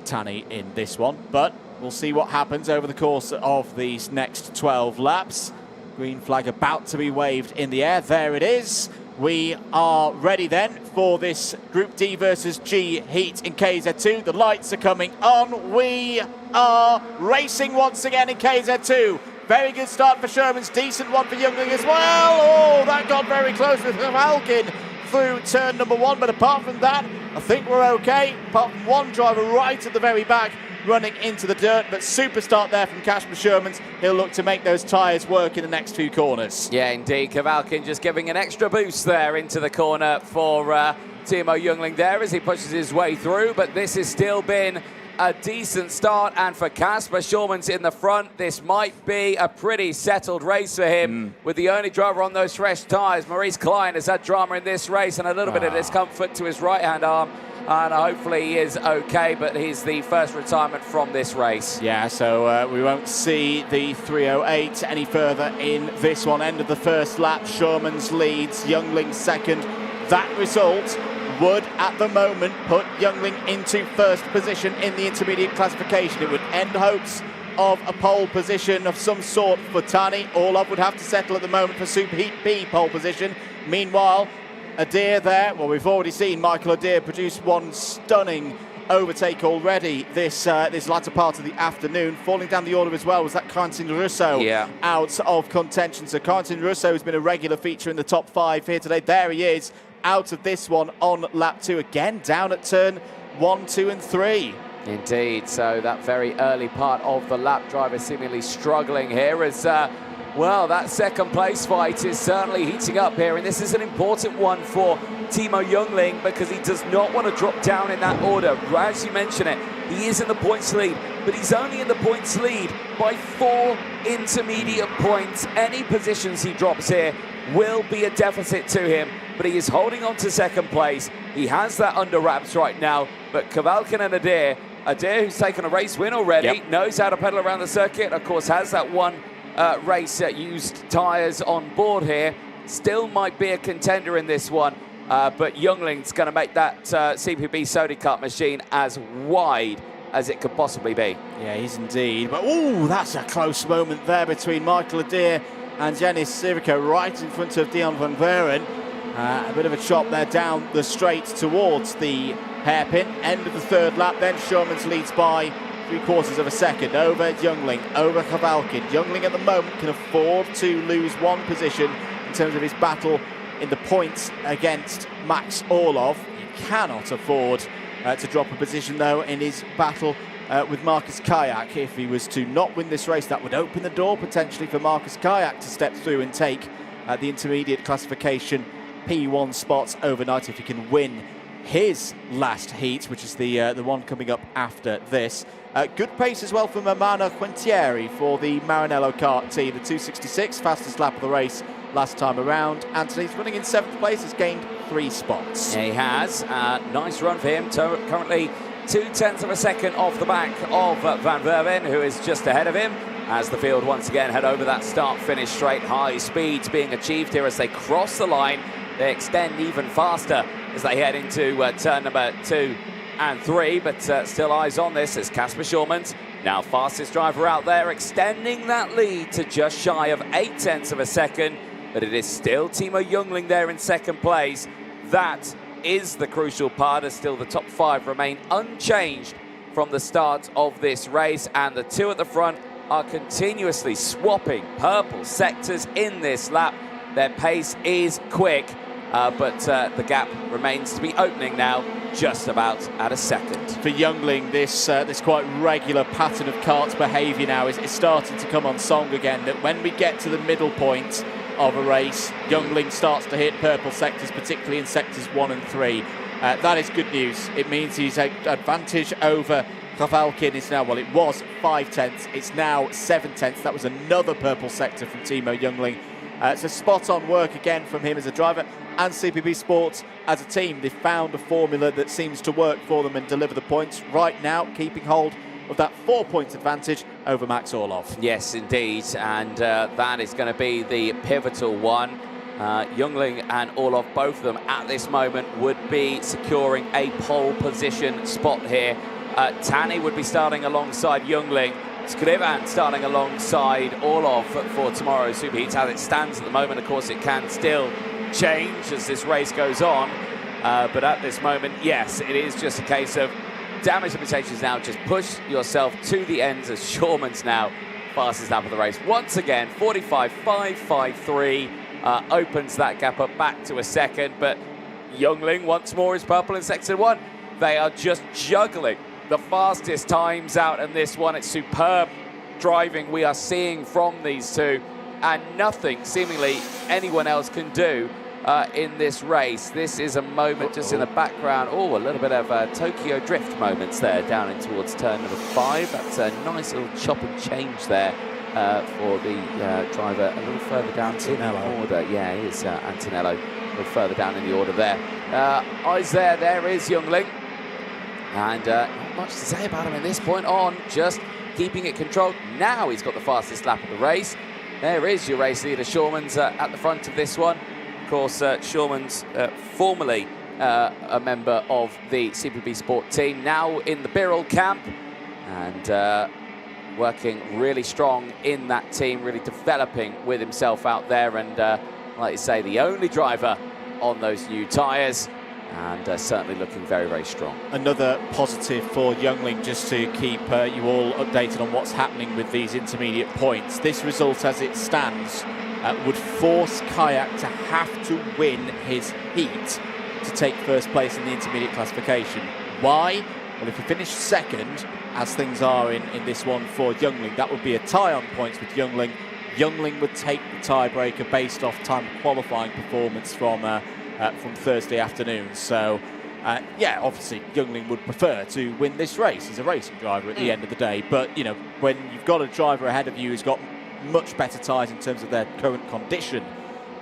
Tani in this one. But we'll see what happens over the course of these next 12 laps. Green flag about to be waved in the air. There it is. We are ready then for this Group D versus G heat in KZ2. The lights are coming on. We are racing once again in KZ2. Very good start for Shermans, decent one for Youngling as well. Oh, that got very close with Halkin through turn number 1, but apart from that, I think we're okay. Apart from one driver right at the very back running into the dirt, but super start there from Casper Shermans. He'll look to make those tyres work in the next few corners. Yeah, indeed. Kavalkin just giving an extra boost there into the corner for Timo Youngling there as he pushes his way through, but this has still been a decent start, and for Casper Shermans in the front, this might be a pretty settled race for him with the only driver on those fresh tyres. Maurice Klein has had drama in this race and a little bit of discomfort to his right-hand arm, and hopefully he is okay, but he's the first retirement from this race. Yeah, so we won't see the 308 any further in this one. End of the first lap, Shermans leads, Youngling second. That result would, at the moment, put Youngling into first position in the intermediate classification. It would end hopes of a pole position of some sort for Tani. Orlov would have to settle at the moment for Superheat B pole position. Meanwhile, Adair there. Well, we've already seen Michael Adair produce one stunning overtake already this latter part of the afternoon. Falling down the order as well was that Quentin Russo out of contention. So Quentin Russo has been a regular feature in the top 5 here today. There he is, out of this one on lap 2 again, down at turn 1, 2 and 3. Indeed, so that very early part of the lap, driver seemingly struggling here as well, that second place fight is certainly heating up here, and this is an important one for Timo Youngling because he does not want to drop down in that order. As you mentioned it, he is in the points lead, but he's only in the points lead by 4 intermediate points. Any positions he drops here will be a deficit to him, but he is holding on to second place. He has that under wraps right now, but Kavalkin and Adair, who's taken a race win already, knows how to pedal around the circuit, of course has that one race used tyres on board here, still might be a contender in this one, but Youngling's going to make that CPB Sody Cup machine as wide as it could possibly be. Yeah, he's indeed. But ooh, that's a close moment there between Michael Adair and Janis Civica right in front of Dion van Veren. A bit of a chop there down the straight towards the hairpin. End of the third lap, then Shermans leads by 3/4 of a second over Youngling, over Kavalkin. Youngling at the moment can afford to lose one position in terms of his battle in the points against Max Orlov. He cannot afford to drop a position, though, in his battle with Marcus Kayak. If he was to not win this race, that would open the door potentially for Marcus Kayak to step through and take the intermediate classification P1 spots overnight if he can win his last heat, which is the one coming up after this. Good pace as well from Mamano Quintieri for the Maranello kart team. The 266, fastest lap of the race last time around. Anthony's running in 7th place, has gained 3 spots. Yeah, he has. Nice run for him. Currently 0.2 of a second off the back of Van Verven, who is just ahead of him, as the field once again head over that start-finish straight. High speeds being achieved here as they cross the line. They extend even faster as they head into turn number 2 and 3, but still eyes on this as Casper Shermans, now fastest driver out there, extending that lead to just shy of 0.8 of a second, but it is still Timo Youngling there in second place. That is the crucial part, as still the top 5 remain unchanged from the start of this race, and the 2 at the front are continuously swapping purple sectors in this lap. Their pace is quick, but the gap remains to be opening now, just about at a second. For Youngling, this quite regular pattern of karts behaviour now is starting to come on song again, that when we get to the middle point of a race, Youngling starts to hit purple sectors, particularly in sectors 1 and 3. That is good news. It means his advantage over Kavalkin is now, well, it was 5/10, it's now 7/10. That was another purple sector from Timo Youngling. So spot on work again from him as a driver, and CPB Sports as a team. They've found a formula that seems to work for them and deliver the points right now, keeping hold of that 4-point advantage over Max Orlov. Yes, indeed, and that is going to be the pivotal one. Youngling and Orlov, both of them at this moment, would be securing a pole position spot here. Tani would be starting alongside Youngling. Skrivan starting alongside Orlov for tomorrow's Super Heats. As it stands at the moment, of course, it can still change as this race goes on. But at this moment, yes, it is just a case of damage limitations now. Just push yourself to the ends as Shawman's now fastest lap of the race. Once again, 45.553 opens that gap up back to a second. But Youngling once more is purple in sector 1. They are just juggling the fastest times out in this one. It's superb driving we are seeing from these two, and nothing seemingly anyone else can do in this race. This is a moment just in the background. Oh, a little bit of Tokyo drift moments there down in towards turn number 5. That's a nice little chop and change there for the driver a little further down in the order. Yeah, he is Antonello a little further down in the order there. Eyes there is Youngling. And not much to say about him at this point on, just keeping it controlled. Now he's got the fastest lap of the race. There is your race leader, Shawman's at the front of this one. Of course, Shawman's formerly a member of the CPB Sport team, now in the Birrell camp, and working really strong in that team, really developing with himself out there, and like you say, the only driver on those new tyres, and certainly looking very, very strong. Another positive for Youngling, just to keep you all updated on what's happening with these intermediate points. This result as it stands would force Kayak to have to win his heat to take first place in the intermediate classification. Why? Well, if he finished second, as things are in this one for Youngling, that would be a tie on points with Youngling. Youngling would take the tiebreaker based off time qualifying performance from Thursday afternoon. So, yeah, obviously Youngling would prefer to win this race. He's a racing driver at the end of the day. But, you know, when you've got a driver ahead of you who's got much better tyres in terms of their current condition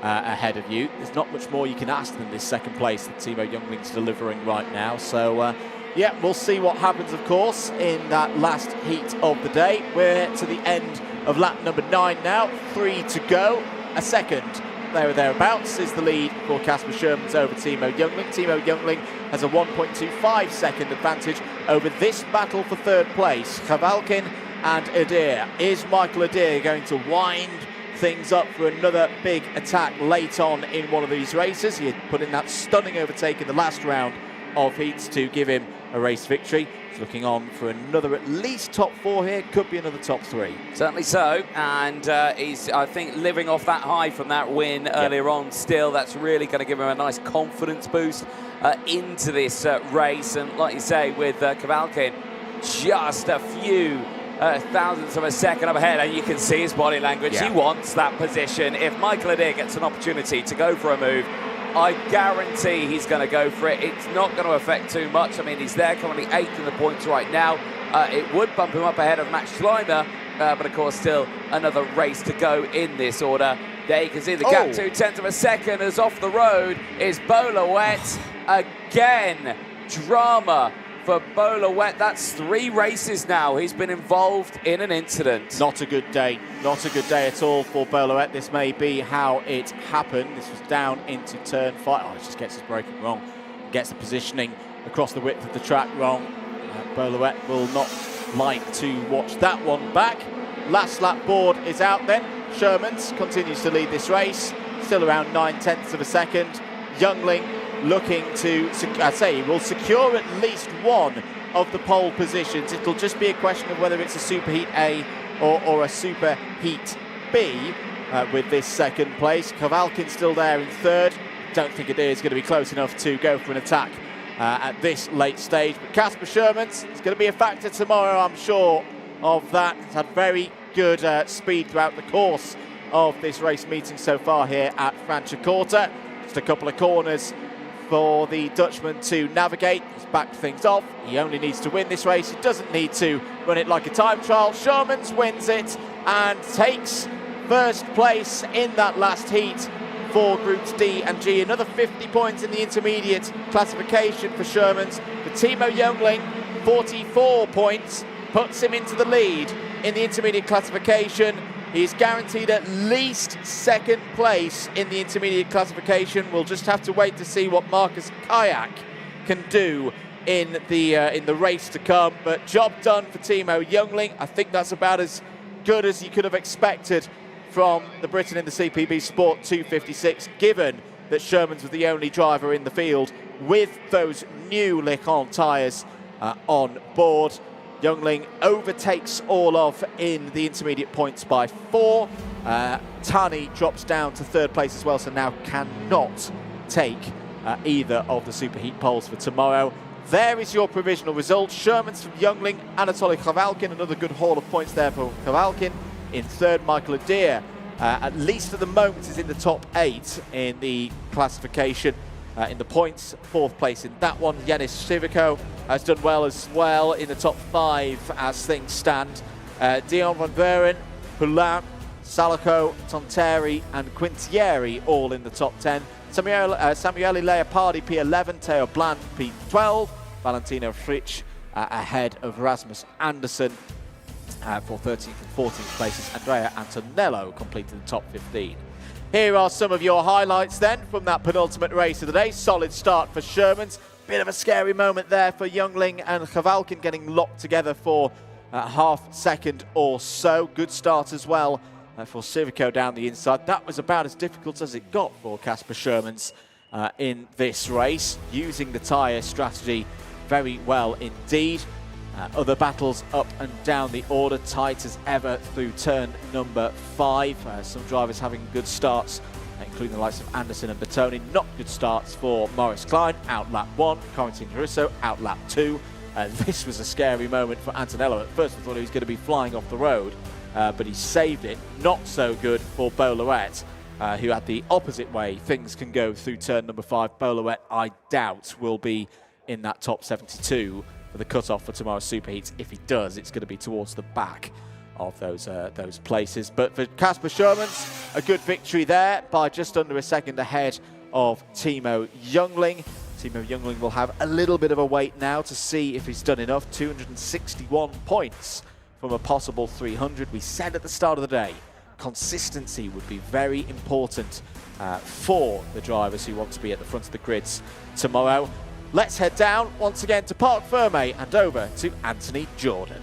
ahead of you, there's not much more you can ask than this second place that Timo Youngling's delivering right now. So, yeah, we'll see what happens, of course, in that last heat of the day. We're to the end of lap number 9 now. 3 to go. A second there or thereabouts is the lead for Casper Shermans over Timo Youngling. Timo Youngling has a 1.25 second advantage over this battle for third place. Kavalkin and Adair. Is Michael Adair going to wind things up for another big attack late on in one of these races? He had put in that stunning overtake in the last round of heats to give him a race victory. He's looking on for another at least top 4 here, could be another top 3. Certainly so, and he's, I think, living off that high from that win earlier on still. That's really going to give him a nice confidence boost into this race. And like you say, with Kavalkin just a few thousandths of a second up ahead, and you can see his body language. He wants that position. If Michael Adair gets an opportunity to go for a move, I guarantee he's going to go for it. It's not going to affect too much. I mean, he's there currently 8th in the points right now. It would bump him up ahead of Max Schleimer, but of course still another race to go in this order. There you can see the gap, 0.2 of a second as off the road is Bolawet again. Drama for Bolawet. That's 3 races now he's been involved in an incident. Not a good day. Not a good day at all for Bolawet. This may be how it happened. This was down into turn 5. Oh, it just gets his braking wrong. Gets the positioning across the width of the track wrong. Bolawet will not like to watch that one back. Last lap board is out then. Shermans continues to lead this race. Still around 9/10 of a second. Youngling looking to, I'd say, he will secure at least one of the pole positions. It'll just be a question of whether it's a Super Heat A or a Super Heat B. with this second place. Kowalkin still there in third. Don't think it is going to be close enough to go for an attack at this late stage. But Casper Shermans is going to be a factor tomorrow, I'm sure of that. He's had very good speed throughout the course of this race meeting so far here at Franciacorta. Just a couple of corners for the Dutchman to navigate. He's backed things off. He only needs to win this race. He doesn't need to run it like a time trial. Shermans wins it and takes first place in that last heat for Groups D and G. Another 50 points in the intermediate classification for Shermans. For Timo Youngling, 44 points, puts him into the lead in the intermediate classification. He's guaranteed at least second place in the intermediate classification. We'll just have to wait to see what Marcus Kayak can do in the race to come. But job done for Timo Youngling. I think that's about as good as you could have expected from the Briton in the CPB Sport 256, given that Shermans was the only driver in the field with those new Lecon tyres on board. Youngling overtakes Orlov in the intermediate points by 4. Tani drops down to third place as well, so now cannot take either of the Superheat poles for tomorrow. There is your provisional result. Shermans from Youngling, Anatoly Kowalkin, another good haul of points there for Kowalkin. In third, Michael Adair, at least at the moment, is in the top 8 in the classification. In the points, 4th place in that one. Yanis Civico has done well as well in the top 5 as things stand. Dion van Buren, Poulain, Salako, Tonteri and Quintieri all in the top 10. Samuele Leopardi P11, Theo Bland P12, Valentino Fritsch ahead of Rasmus Andersen for 13th and 14th places. Andrea Antonello completed the top 15. Here are some of your highlights then from that penultimate race of the day. Solid start for Shermans. Bit of a scary moment there for Youngling and Kowalkin getting locked together for half second or so. Good start as well for Civico down the inside. That was about as difficult as it got for Casper Shermans in this race, using the tyre strategy very well indeed. Other battles up and down the order, tight as ever through turn number 5. Some drivers having good starts, including the likes of Anderson and Bertoni. Not good starts for Maurice Klein, out lap 1. Corentin Caruso, out lap 2. This was a scary moment for Antonello. At first I thought he was going to be flying off the road, but he saved it. Not so good for Beaulouet, who had the opposite way things can go through turn number 5. Beaulouet, I doubt, will be in that top 72 for the cut-off for tomorrow's Superheats. If he does, it's going to be towards the back of those places. But for Casper Shermans, a good victory there by just under a second ahead of Timo Youngling. Timo Youngling will have a little bit of a wait now to see if he's done enough. 261 points from a possible 300. We said at the start of the day, consistency would be very important for the drivers who want to be at the front of the grids tomorrow. Let's head down once again to Parc Ferme and over to Anthony Jordan.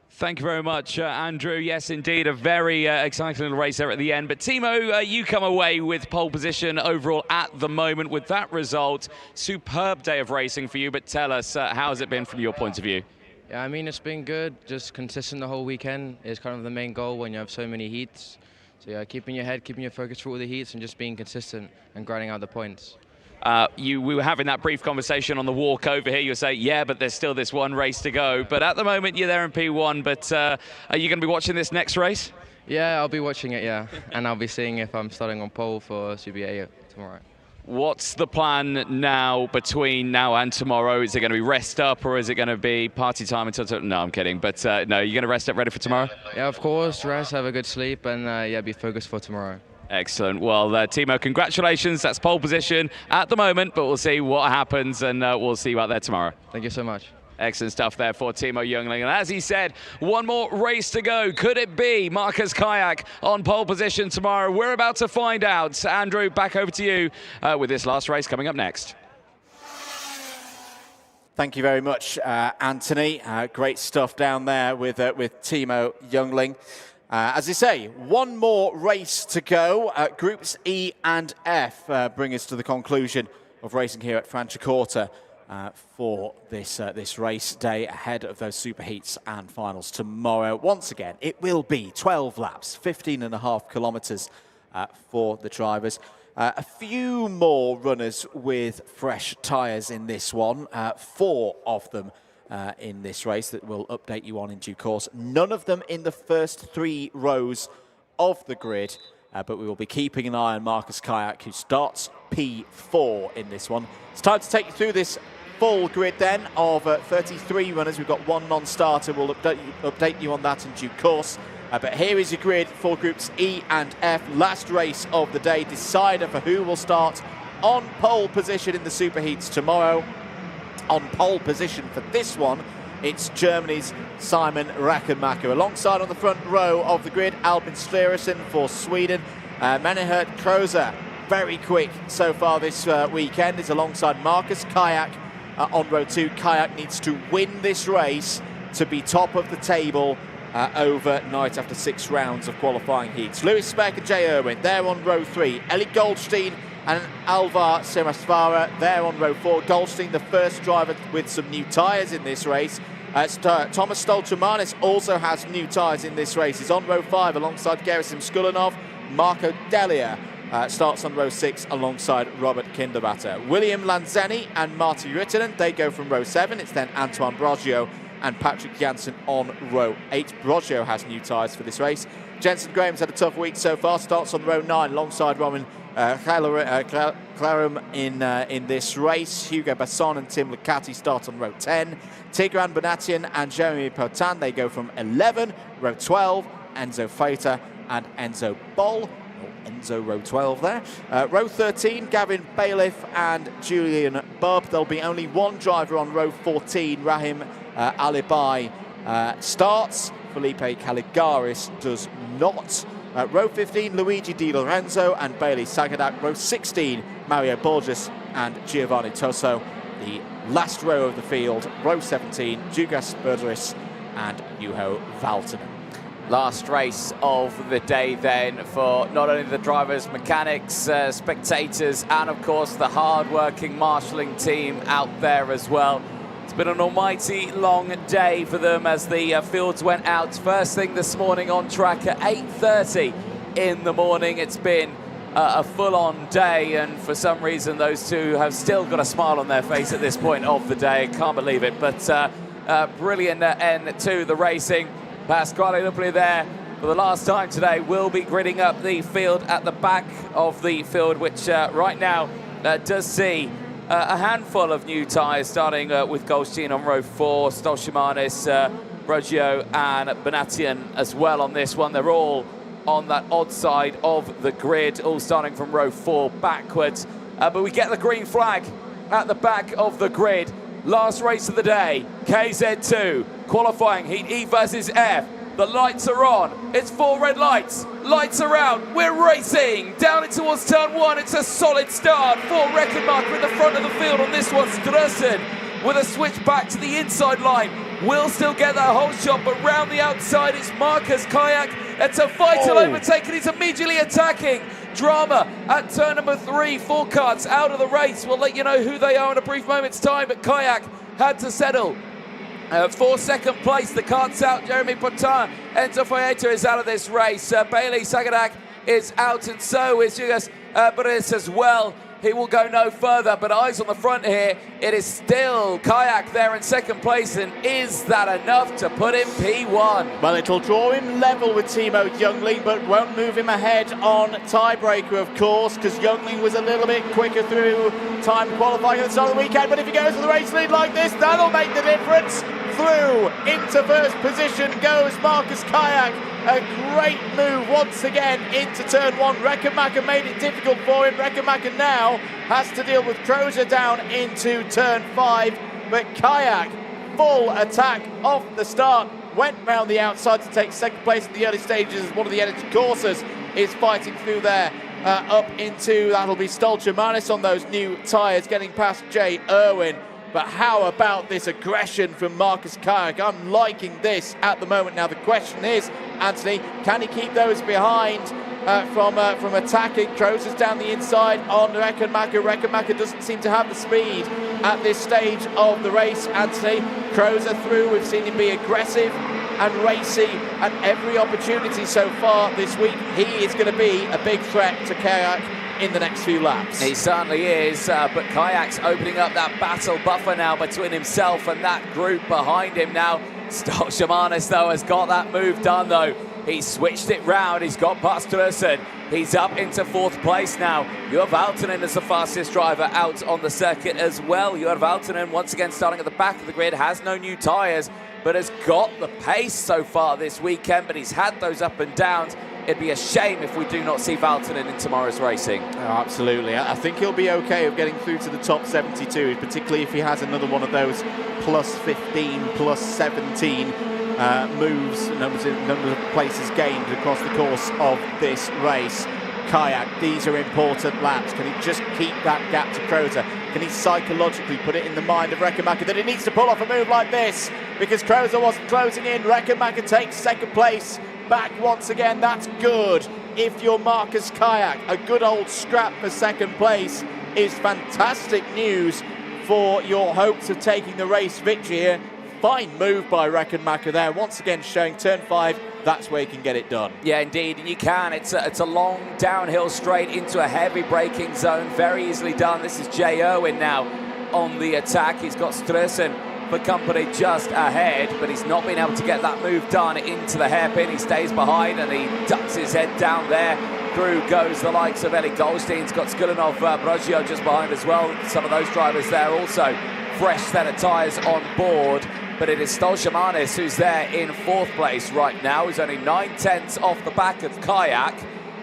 Thank you very much, Andrew. Yes, indeed, a very exciting little race there at the end. But Timo, you come away with pole position overall at the moment with that result. Superb day of racing for you, but tell us, how has it been from your point of view? Yeah, I mean, it's been good. Just consistent the whole weekend is kind of the main goal when you have so many heats. So yeah, keeping your head, keeping your focus through all the heats and just being consistent and grinding out the points. We were having that brief conversation on the walk over here. You were saying, yeah, but there's still this one race to go. But at the moment, you're there in P1. But are you going to be watching this next race? Yeah, I'll be watching it, yeah. And I'll be seeing if I'm starting on pole for CBA tomorrow. What's the plan now between now and tomorrow? Is it going to be rest up or is it going to be party time until... No, I'm kidding. But no, you're going to rest up ready for tomorrow? Yeah, of course. Rest, have a good sleep, and yeah, be focused for tomorrow. Excellent. Well, Timo, congratulations. That's pole position at the moment, but we'll see what happens and we'll see you out there tomorrow. Thank you so much. Excellent stuff there for Timo Youngling. And as he said, one more race to go. Could it be Marcus Kayak on pole position tomorrow? We're about to find out. Andrew, back over to you with this last race coming up next. Thank you very much, Anthony. Great stuff down there with Timo Youngling. As I say, one more race to go. Groups E and F bring us to the conclusion of racing here at Franciacorta for this race day ahead of those super heats and finals tomorrow. Once again, it will be 12 laps, 15.5 kilometres for the drivers. A few more runners with fresh tyres in this one, 4 of them in this race that we'll update you on in due course. None of them in the first 3 rows of the grid, but we will be keeping an eye on Marcus Kayak, who starts P4 in this one. It's time to take you through this full grid then of 33 runners. We've got 1 non-starter. We'll update you on that in due course. But here is your grid for groups E and F. Last race of the day, decider for who will start on pole position in the superheats tomorrow. On pole position for this one, it's Germany's Simon Rackenmacher. Alongside on the front row of the grid, Albin Sverrisson for Sweden. Menehert Krozer, very quick so far this weekend, is alongside Marcus Kayak on row 2. Kayak needs to win this race to be top of the table overnight after 6 rounds of qualifying heats. Lewis Speck and Jay Irwin, they're on row 3. Eli Goldstein and Alvar Semasvara, they're on row 4. Goldstein, the first driver with some new tyres in this race. Thomas Stolchamanis also has new tyres in this race. He's on row 5 alongside Gerasim Skulinov. Marco Delia starts on row 6 alongside Robert Kinderbatter. William Lanzeni and Marty Rittinen, they go from row 7. It's then Antoine Broggio and Patrick Janssen on row 8. Broggio has new tyres for this race. Jensen Graham's had a tough week so far, starts on row 9 alongside Roman Clarum in this race. Hugo Basson and Tim Licati start on row 10. Tigran Bonatian and Jeremy Potan, they go from 11. Row 12, Enzo Feiter and Enzo Boll. Enzo row 12 there. Row 13, Gavin Bailiff and Julian Bubb. There'll be only 1 driver on row 14. Rahim Alibai starts. Felipe Caligaris does not. Row 15, Luigi Di Lorenzo and Bailey Sagadak. Row 16, Mario Borges and Giovanni Toso. The last row of the field, row 17, Jugas Berderis and Juho Valtonen. Last race of the day then for not only the drivers, mechanics, spectators, and of course the hard-working marshalling team out there as well. It's been an almighty long day for them as the fields went out first thing this morning on track at 8:30 in the morning. It's been a full-on day, and for some reason those two have still got a smile on their face at this point of the day. Can't believe it, but brilliant end to the racing. Pasquale Lupoli there for the last time today will be gridding up the field at the back of the field, which right now does see a handful of new tyres, starting with Goldstein on row 4, Stolchamanis, Broggio and Bonatian as well on this one. They're all on that odd side of the grid, all starting from row 4 backwards. But we get the green flag at the back of the grid. Last race of the day, KZ2 Qualifying Heat E versus F. The lights are on. It's 4 red lights. Lights are out. We're racing down in towards turn 1. It's a solid start. 4 Rackenmacher in the front of the field on this one. Strössen with a switch back to the inside line. Will still get that whole shot, but round the outside it's Marcus Kayak. It's a vital overtake, and he's immediately attacking. Drama at turn number 3. 4 carts out of the race. We'll let you know who they are in a brief moment's time, but Kayak had to settle for second place. The cart's out. Jeremy Potin. Enzo Feiter is out of this race. Bailey Sagadak is out, and so is Jugas Berderis as well. He will go no further, but eyes on the front here. It is still Kayak there in second place, and is that enough to put him P1? Well, it'll draw him level with Timo Youngling, but won't move him ahead on tiebreaker, of course, because Youngling was a little bit quicker through time qualifying at the start of the weekend. But if he goes to the race lead like this, that'll make the difference. Through into first position goes Marcus Kayak. A great move once again into turn 1. Rackenmacher made it difficult for him. Rackenmacher now has to deal with Krozer down into turn 5. But Kayak, full attack off the start, went round the outside to take second place in the early stages as one of the energy coursers is fighting through there. Up into, that'll be Stolchamanis on those new tyres, getting past Jay Irwin. But how about this aggression from Marcus Kayak? I'm liking this at the moment. Now the question is, Anthony, can he keep those behind from attacking. Kroza's down the inside on Reckenmacher. Reckenmacher doesn't seem to have the speed at this stage of the race, Anthony. Kroza through, we've seen him be aggressive and racy at every opportunity so far this week. He is going to be a big threat to Kayak in the next few laps. He certainly is, but Kayak's opening up that battle buffer now between himself and that group behind him now. Stolshamanis, though, has got that move done, though. He's switched it round. He's got past Trussen. He's up into 4th place now. Joer Valtonen is the fastest driver out on the circuit as well. Joer Valtonen, once again, starting at the back of the grid, has no new tyres, but has got the pace so far this weekend, but he's had those up and downs. It'd be a shame if we do not see Valtonen in tomorrow's racing. Oh, absolutely. I think he'll be okay of getting through to the top 72, particularly if he has another one of those plus 15, plus 17 moves, number of places gained across the course of this race. Kayak, these are important laps. Can he just keep that gap to Kroza? Can he psychologically put it in the mind of Reckenmacher that he needs to pull off a move like this because Kroza wasn't closing in? Reckenmacher takes 2nd place back once again. That's good. If you're Marcus Kayak, a good old scrap for 2nd place is fantastic news for your hopes of taking the race victory here. Fine move by Reckenmacher there, once again showing turn 5, that's where you can get it done. Yeah, indeed, and you can. It's a long downhill straight into a heavy braking zone, very easily done. This is Jay Irwin now on the attack. He's got Strussen for company just ahead, but he's not been able to get that move done into the hairpin. He stays behind and he ducks his head down there. Through goes the likes of Eli Goldstein's got Skulinov, Brogio just behind as well. Some of those drivers there also. Fresh set of tyres on board. But it is Stolshamanis who's there in 4th place right now. He's only 9/10 off the back of Kayak.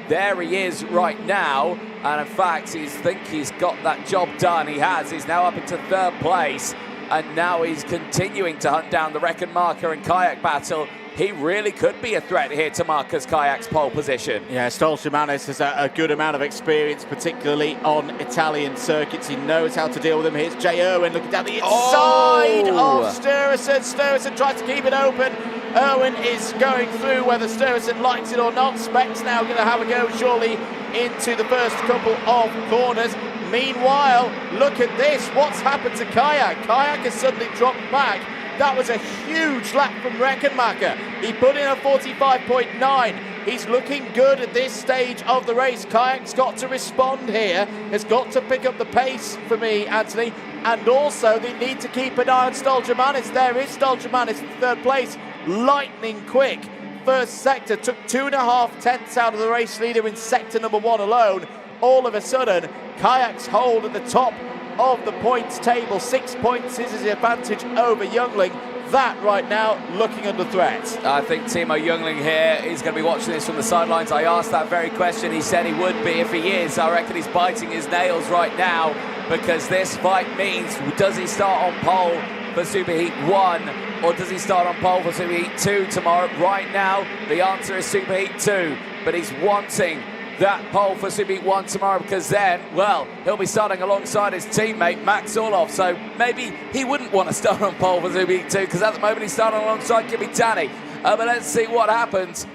There he is right now. And in fact, he's got that job done. He has. He's now up into 3rd place. And now he's continuing to hunt down the Reckenmacher and Kayak battle. He really could be a threat here to Marcus Kayak's pole position. Yeah, Stolshamanis has a good amount of experience, particularly on Italian circuits. He knows how to deal with them. Here's Jay Irwin looking down the inside of Sturluson. Sturluson tries to keep it open. Irwin is going through whether Sturluson likes it or not. Speck's now going to have a go, surely, into the first couple of corners. Meanwhile, look at this. What's happened to Kayak? Kayak has suddenly dropped back. That was a huge lap from Reckenmacher. He put in a 45.9. He's looking good at this stage of the race. Kayak's got to respond here. Has got to pick up the pace for me, Anthony. And also, they need to keep an eye on Stolshamanis. There is Stolshamanis in 3rd place. Lightning quick. First sector took 2.5 tenths out of the race leader in sector number 1 alone. All of a sudden, Kayak's hold at the top of the points table. 6 points is his advantage over Youngling. That right now looking under threat. I think Timo Youngling here is going to be watching this from the sidelines. I asked that very question. He said he would be. If he is, I reckon he's biting his nails right now because this fight means, does he start on pole for Superheat 1 or does he start on pole for Superheat 2 tomorrow? Right now, the answer is Superheat 2, but he's wanting that pole for Superheat 1 tomorrow because then, well, he'll be starting alongside his teammate Max Orloff, so maybe he wouldn't want to start on pole for Superheat 2 because at the moment he's starting alongside Kimi Tani. But let's see what happens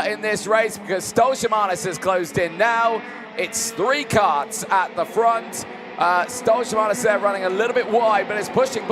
in this race because Stolshamanis has closed in now. It's 3 karts at the front. Stolshamanis there running a little bit wide, but it's pushing.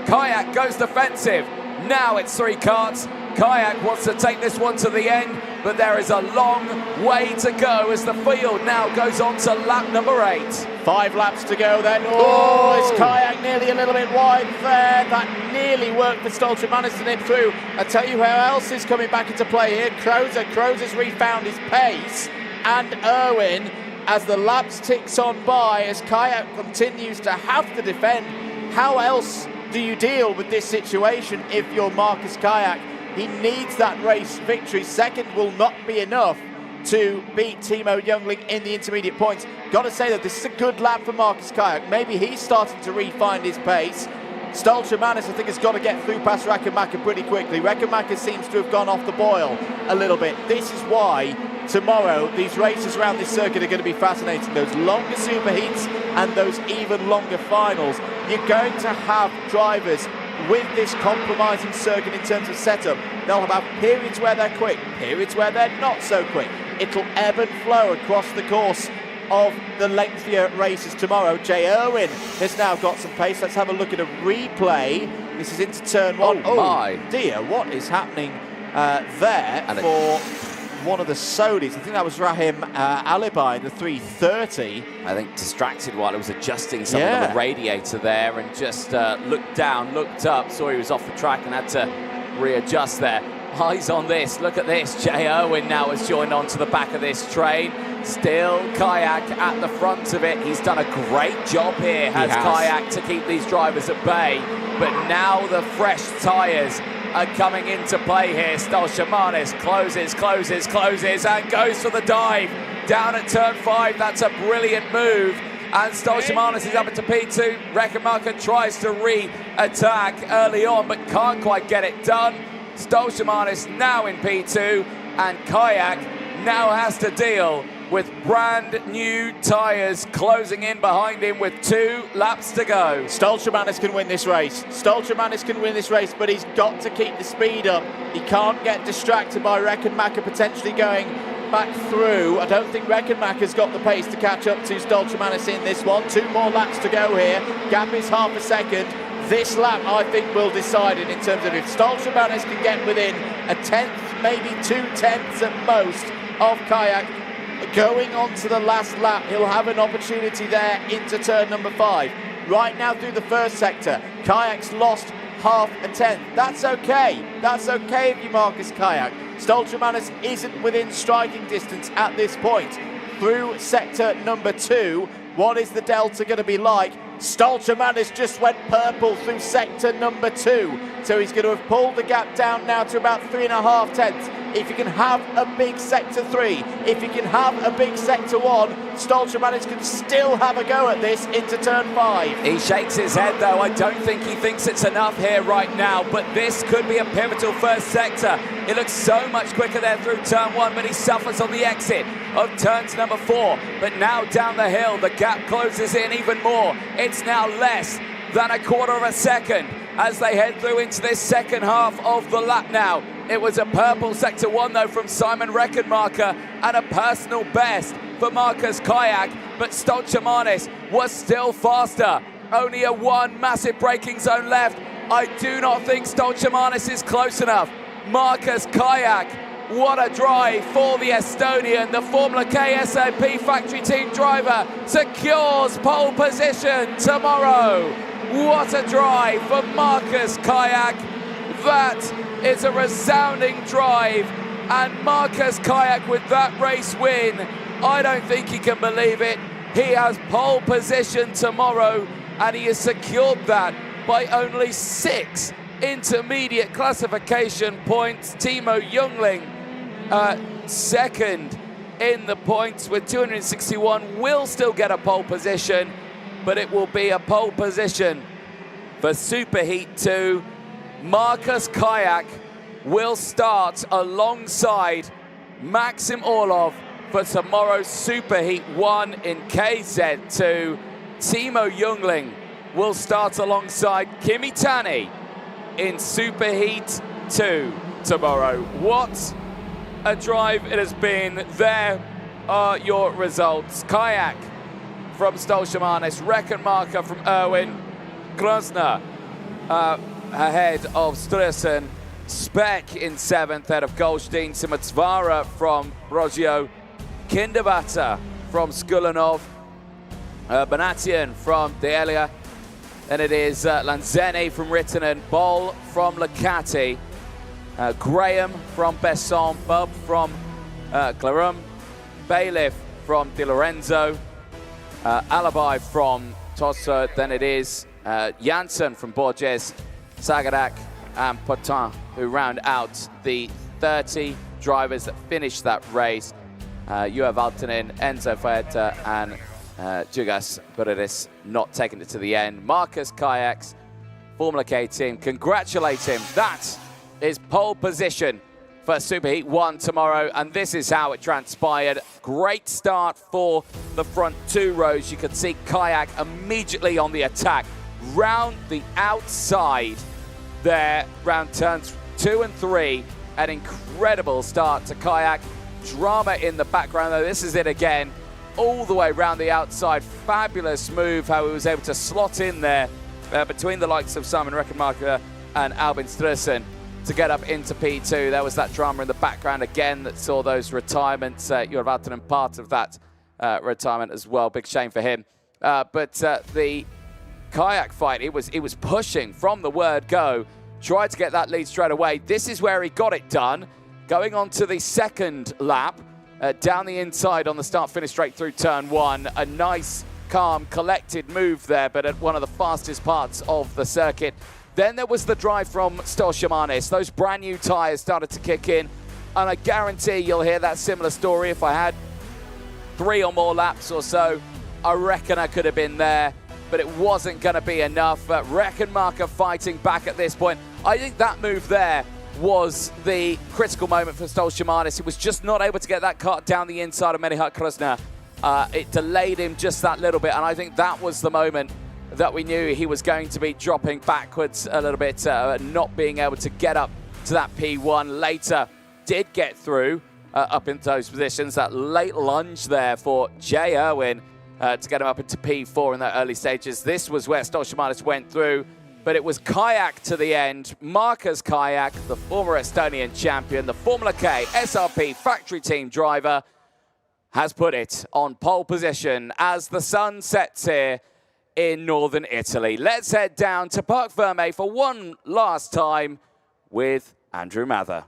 Kayak goes defensive. Now it's 3 karts. Kayak wants to take this one to the end, but there is a long way to go as the field now goes on to lap number 8. 5 laps to go then. Oh, it's Kayak nearly a little bit wide there. That nearly worked for Stolshamanis to nip through. I tell you who else is coming back into play here. Kroza's refound his pace, and Irwin as the laps ticks on by, as Kayak continues to have to defend. How else do you deal with this situation if you're Marcus Kayak? He needs that race victory. 2nd will not be enough to beat Timo Youngling in the intermediate points. Got to say that this is a good lap for Marcus Kayak. Maybe he's starting to refine his pace. Stolshamanis, I think, has got to get through past Reckenmacher pretty quickly. Reckenmacher seems to have gone off the boil a little bit. This is why tomorrow these races around this circuit are going to be fascinating. Those longer superheats and those even longer finals. You're going to have drivers with this compromising circuit in terms of setup, they'll have periods where they're quick, periods where they're not so quick. It'll ebb and flow across the course of the lengthier races tomorrow. Jay Irwin has now got some pace. Let's have a look at a replay. This is into turn one. Oh my dear, what is happening there and for one of the Saudis? I think that was Rahim Alibi in the 330. I think distracted while it was adjusting something on the radiator there, and just looked down, looked up, saw he was off the track and had to readjust there. Eyes on this, look at this. Jay Irwin now has joined onto the back of this train. Still Kayak at the front of it. He's done a great job here, has Kayak, to keep these drivers at bay. But now the fresh tyres are coming into play here. Stolchamanis closes, and goes for the dive. Down at turn 5, that's a brilliant move. And Stolchamanis is up into P2. Reckenmacher tries to re-attack early on, but can't quite get it done. Stolchamanis now in P2, and Kayak now has to deal with brand new tyres closing in behind him with 2 laps to go. Stolchamanis can win this race. Stolchamanis can win this race, but he's got to keep the speed up. He can't get distracted by Reckenmacher potentially going back through. I don't think Reckenmacher's got the pace to catch up to Stolchamanis in this one. 2 more laps to go here. Gap is half a second. This lap, I think, will decide it in terms of if Stolchamanis can get within a 10th, maybe 2 tenths at most of Kayak. Going on to the last lap, he'll have an opportunity there into turn number 5. Right now through the first sector, Kayak's lost half a tenth. That's okay. That's okay if you Marcus Kayak. Stolchamanis isn't within striking distance at this point. Through sector number 2, what is the delta going to be like? Stolchamanis just went purple through sector number 2. So he's going to have pulled the gap down now to about 3.5 tenths. If you can have a big sector 3, if you can have a big sector 1, Stolchamanis can still have a go at this into turn 5. He shakes his head though. I don't think he thinks it's enough here right now, but this could be a pivotal first sector. It looks so much quicker there through turn 1, but he suffers on the exit of turns number 4. But now down the hill, the gap closes in even more. It's now less than a quarter of a second as they head through into this second half of the lap now. It was a purple sector 1 though from Simon Reckenmacher, and a personal best for Marcus Kayak, but Stolchamanis was still faster. Only a 1 massive braking zone left. I do not think Stolchamanis is close enough. Marcus Kayak, what a drive for the Estonian. The Formula K SAP factory team driver secures pole position tomorrow. What a drive for Marcus Kayak. That is a resounding drive, and Marcus Kayak with that race win, I don't think he can believe it. He has pole position tomorrow, and he has secured that by only 6 intermediate classification points. Timo Jungling, second in the points with 261, will still get a pole position, but it will be a pole position for Superheat 2. Marcus Kayak will start alongside Maxim Orlov for tomorrow's Superheat 1 in KZ2. Timo Jungling will start alongside Kimi Tani in Superheat 2 tomorrow. What a drive it has been. There are your results. Kayak from Stolchamanis, Reckenmacher from Irwin, Grosner ahead of Stresen, Speck in 7th, ahead of Goldstein, Simatsvara from Brogio, Kinderbata from Skulanov, Banatian from Delia, and it is Lanzeni from Rittinen, Boll from Licati, Graham from Besson, Bub from Clarum, Bailiff from Di Lorenzo, Alibi from Tosso, then it is Janssen from Borges, Sagadak and Potin, who round out the 30 drivers that finished that race. Juha Valtonen, Enzo Faeta and Jugas Buridis not taking it to the end. Marcus Kayak's Formula K team, congratulate him. That is pole position for Superheat 1 tomorrow, and this is how it transpired. Great start for the front 2 rows. You could see Kayak immediately on the attack, round the outside there round turns 2 and 3. An incredible start to kayak. Drama in the background though. This is it again. All the way around the outside. Fabulous move how he was able to slot in there between the likes of Simon Reckenmacher and Albin Strussen to get up into P2. There was that drama in the background again that saw those retirements. Jorg Vatanen part of that retirement as well. Big shame for him. But the kayak fight, it was pushing from the word go. Tried to get that lead straight away. This is where he got it done. Going on to the second lap. Down the inside on the start-finish straight through turn 1. A nice, calm, collected move there, but at one of the fastest parts of the circuit. Then there was the drive from Stolshamanis. Those brand new tyres started to kick in, and I guarantee you'll hear that similar story. If I had 3 or more laps or so, I reckon I could have been there, but it wasn't going to be enough. Reckenmacher fighting back at this point. I think that move there was the critical moment for Stolshamanis. He was just not able to get that cut down the inside of Menihat Krasner. It delayed him just that little bit, and I think that was the moment that we knew he was going to be dropping backwards a little bit, not being able to get up to that P1. Later, did get through up into those positions. That late lunge there for Jay Irwin to get him up into P4 in the early stages. This was where Stolshamanis went through. But it was kayak to the end. Markus Kayak, the former Estonian champion, the Formula K SRP factory team driver, has put it on pole position as the sun sets here in northern Italy. Let's head down to Parc Ferme for one last time with Andrew Mather.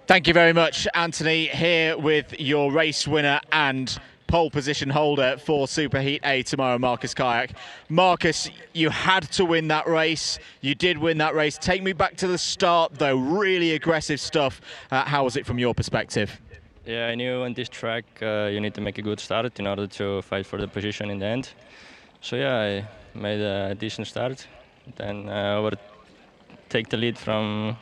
Thank you very much, Anthony, here with your race winner and pole position holder for Superheat A tomorrow, Markus Kayak. Markus, you had to win that race. You did win that race. Take me back to the start, though. Really aggressive stuff. How was it from your perspective? Yeah, I knew on this track you need to make a good start in order to fight for the position in the end. So yeah, I made a decent start. Then take the lead from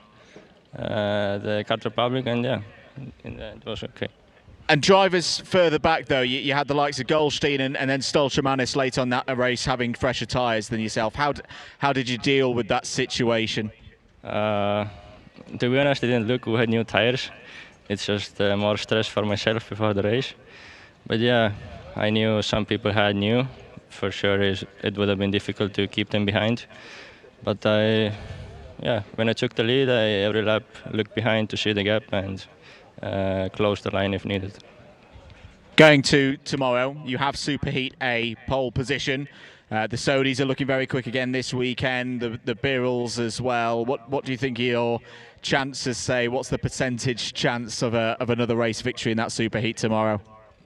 the Czech Republic, and yeah, in the end it was okay. And drivers further back, though, you had the likes of Goldstein and then Stolshamanis late on that race having fresher tyres than yourself. How did you deal with that situation? To be honest, I didn't look who had new tyres. It's just more stress for myself before the race. But yeah, I knew some people had new. For sure, it would have been difficult to keep them behind. But when I took the lead, I every lap looked behind to see the gap and close the line if needed. Going to tomorrow, you have Superheat A pole position. The Sodis are looking very quick again this weekend, the Birrells as well. What do you think your chances say? What's the percentage chance of another race victory in that Superheat tomorrow?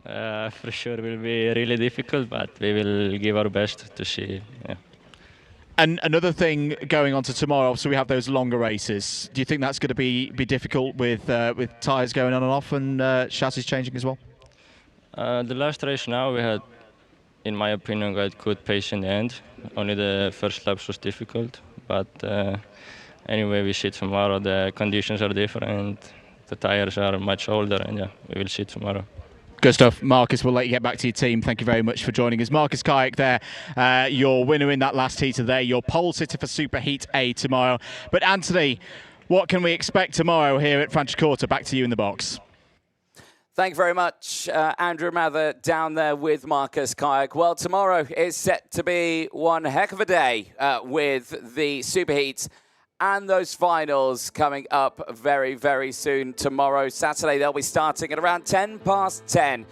For sure it will be really difficult, but we will give our best to see. Yeah. And another thing going on to tomorrow, so we have those longer races. Do you think that's going to be difficult with tyres going on and off and chassis changing as well? The last race now we had, in my opinion, got good pace in the end. Only the first laps was difficult, but anyway, we see tomorrow. The conditions are different, the tyres are much older, and yeah, we will see tomorrow. Good stuff. Markus, we'll let you get back to your team. Thank you very much for joining us. Markus Kayak there, your winner in that last heat today, your pole sitter for Superheat A tomorrow. But Anthony, what can we expect tomorrow here at Franciacorta? Back to you in the box. Thank you very much, Andrew Mather down there with Markus Kayak. Well, tomorrow is set to be one heck of a day with the Superheats and those finals coming up very, very soon tomorrow. Saturday, they'll be starting at around 10:10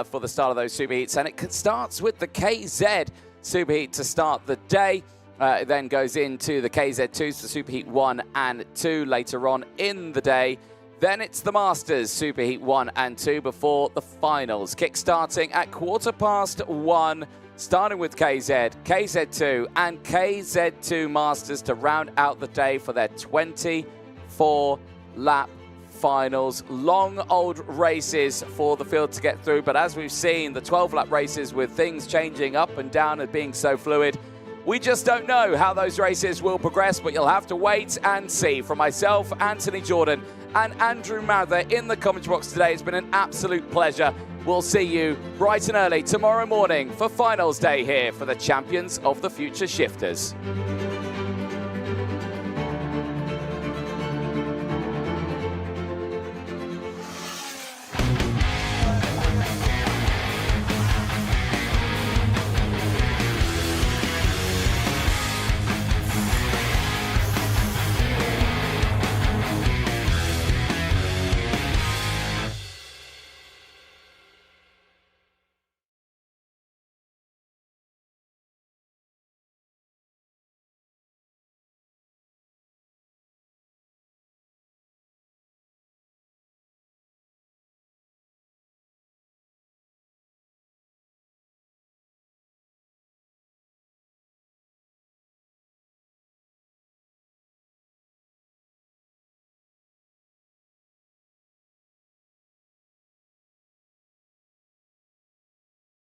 for the start of those Superheats. And it starts with the KZ Superheat to start the day. It then goes into the KZ2s for Superheat 1 and 2 later on in the day. Then it's the Masters Superheat 1 and 2 before the finals. Kick-starting at 1:15, starting with KZ, KZ2 and KZ2 Masters to round out the day for their 24-lap finals. Long old races for the field to get through, but as we've seen, the 12-lap races with things changing up and down and being so fluid, we just don't know how those races will progress, but you'll have to wait and see. From myself, Anthony Jordan, and Andrew Mather in the commentary box today, it's been an absolute pleasure. We'll see you bright and early tomorrow morning for finals day here for the champions of the Future Shifters.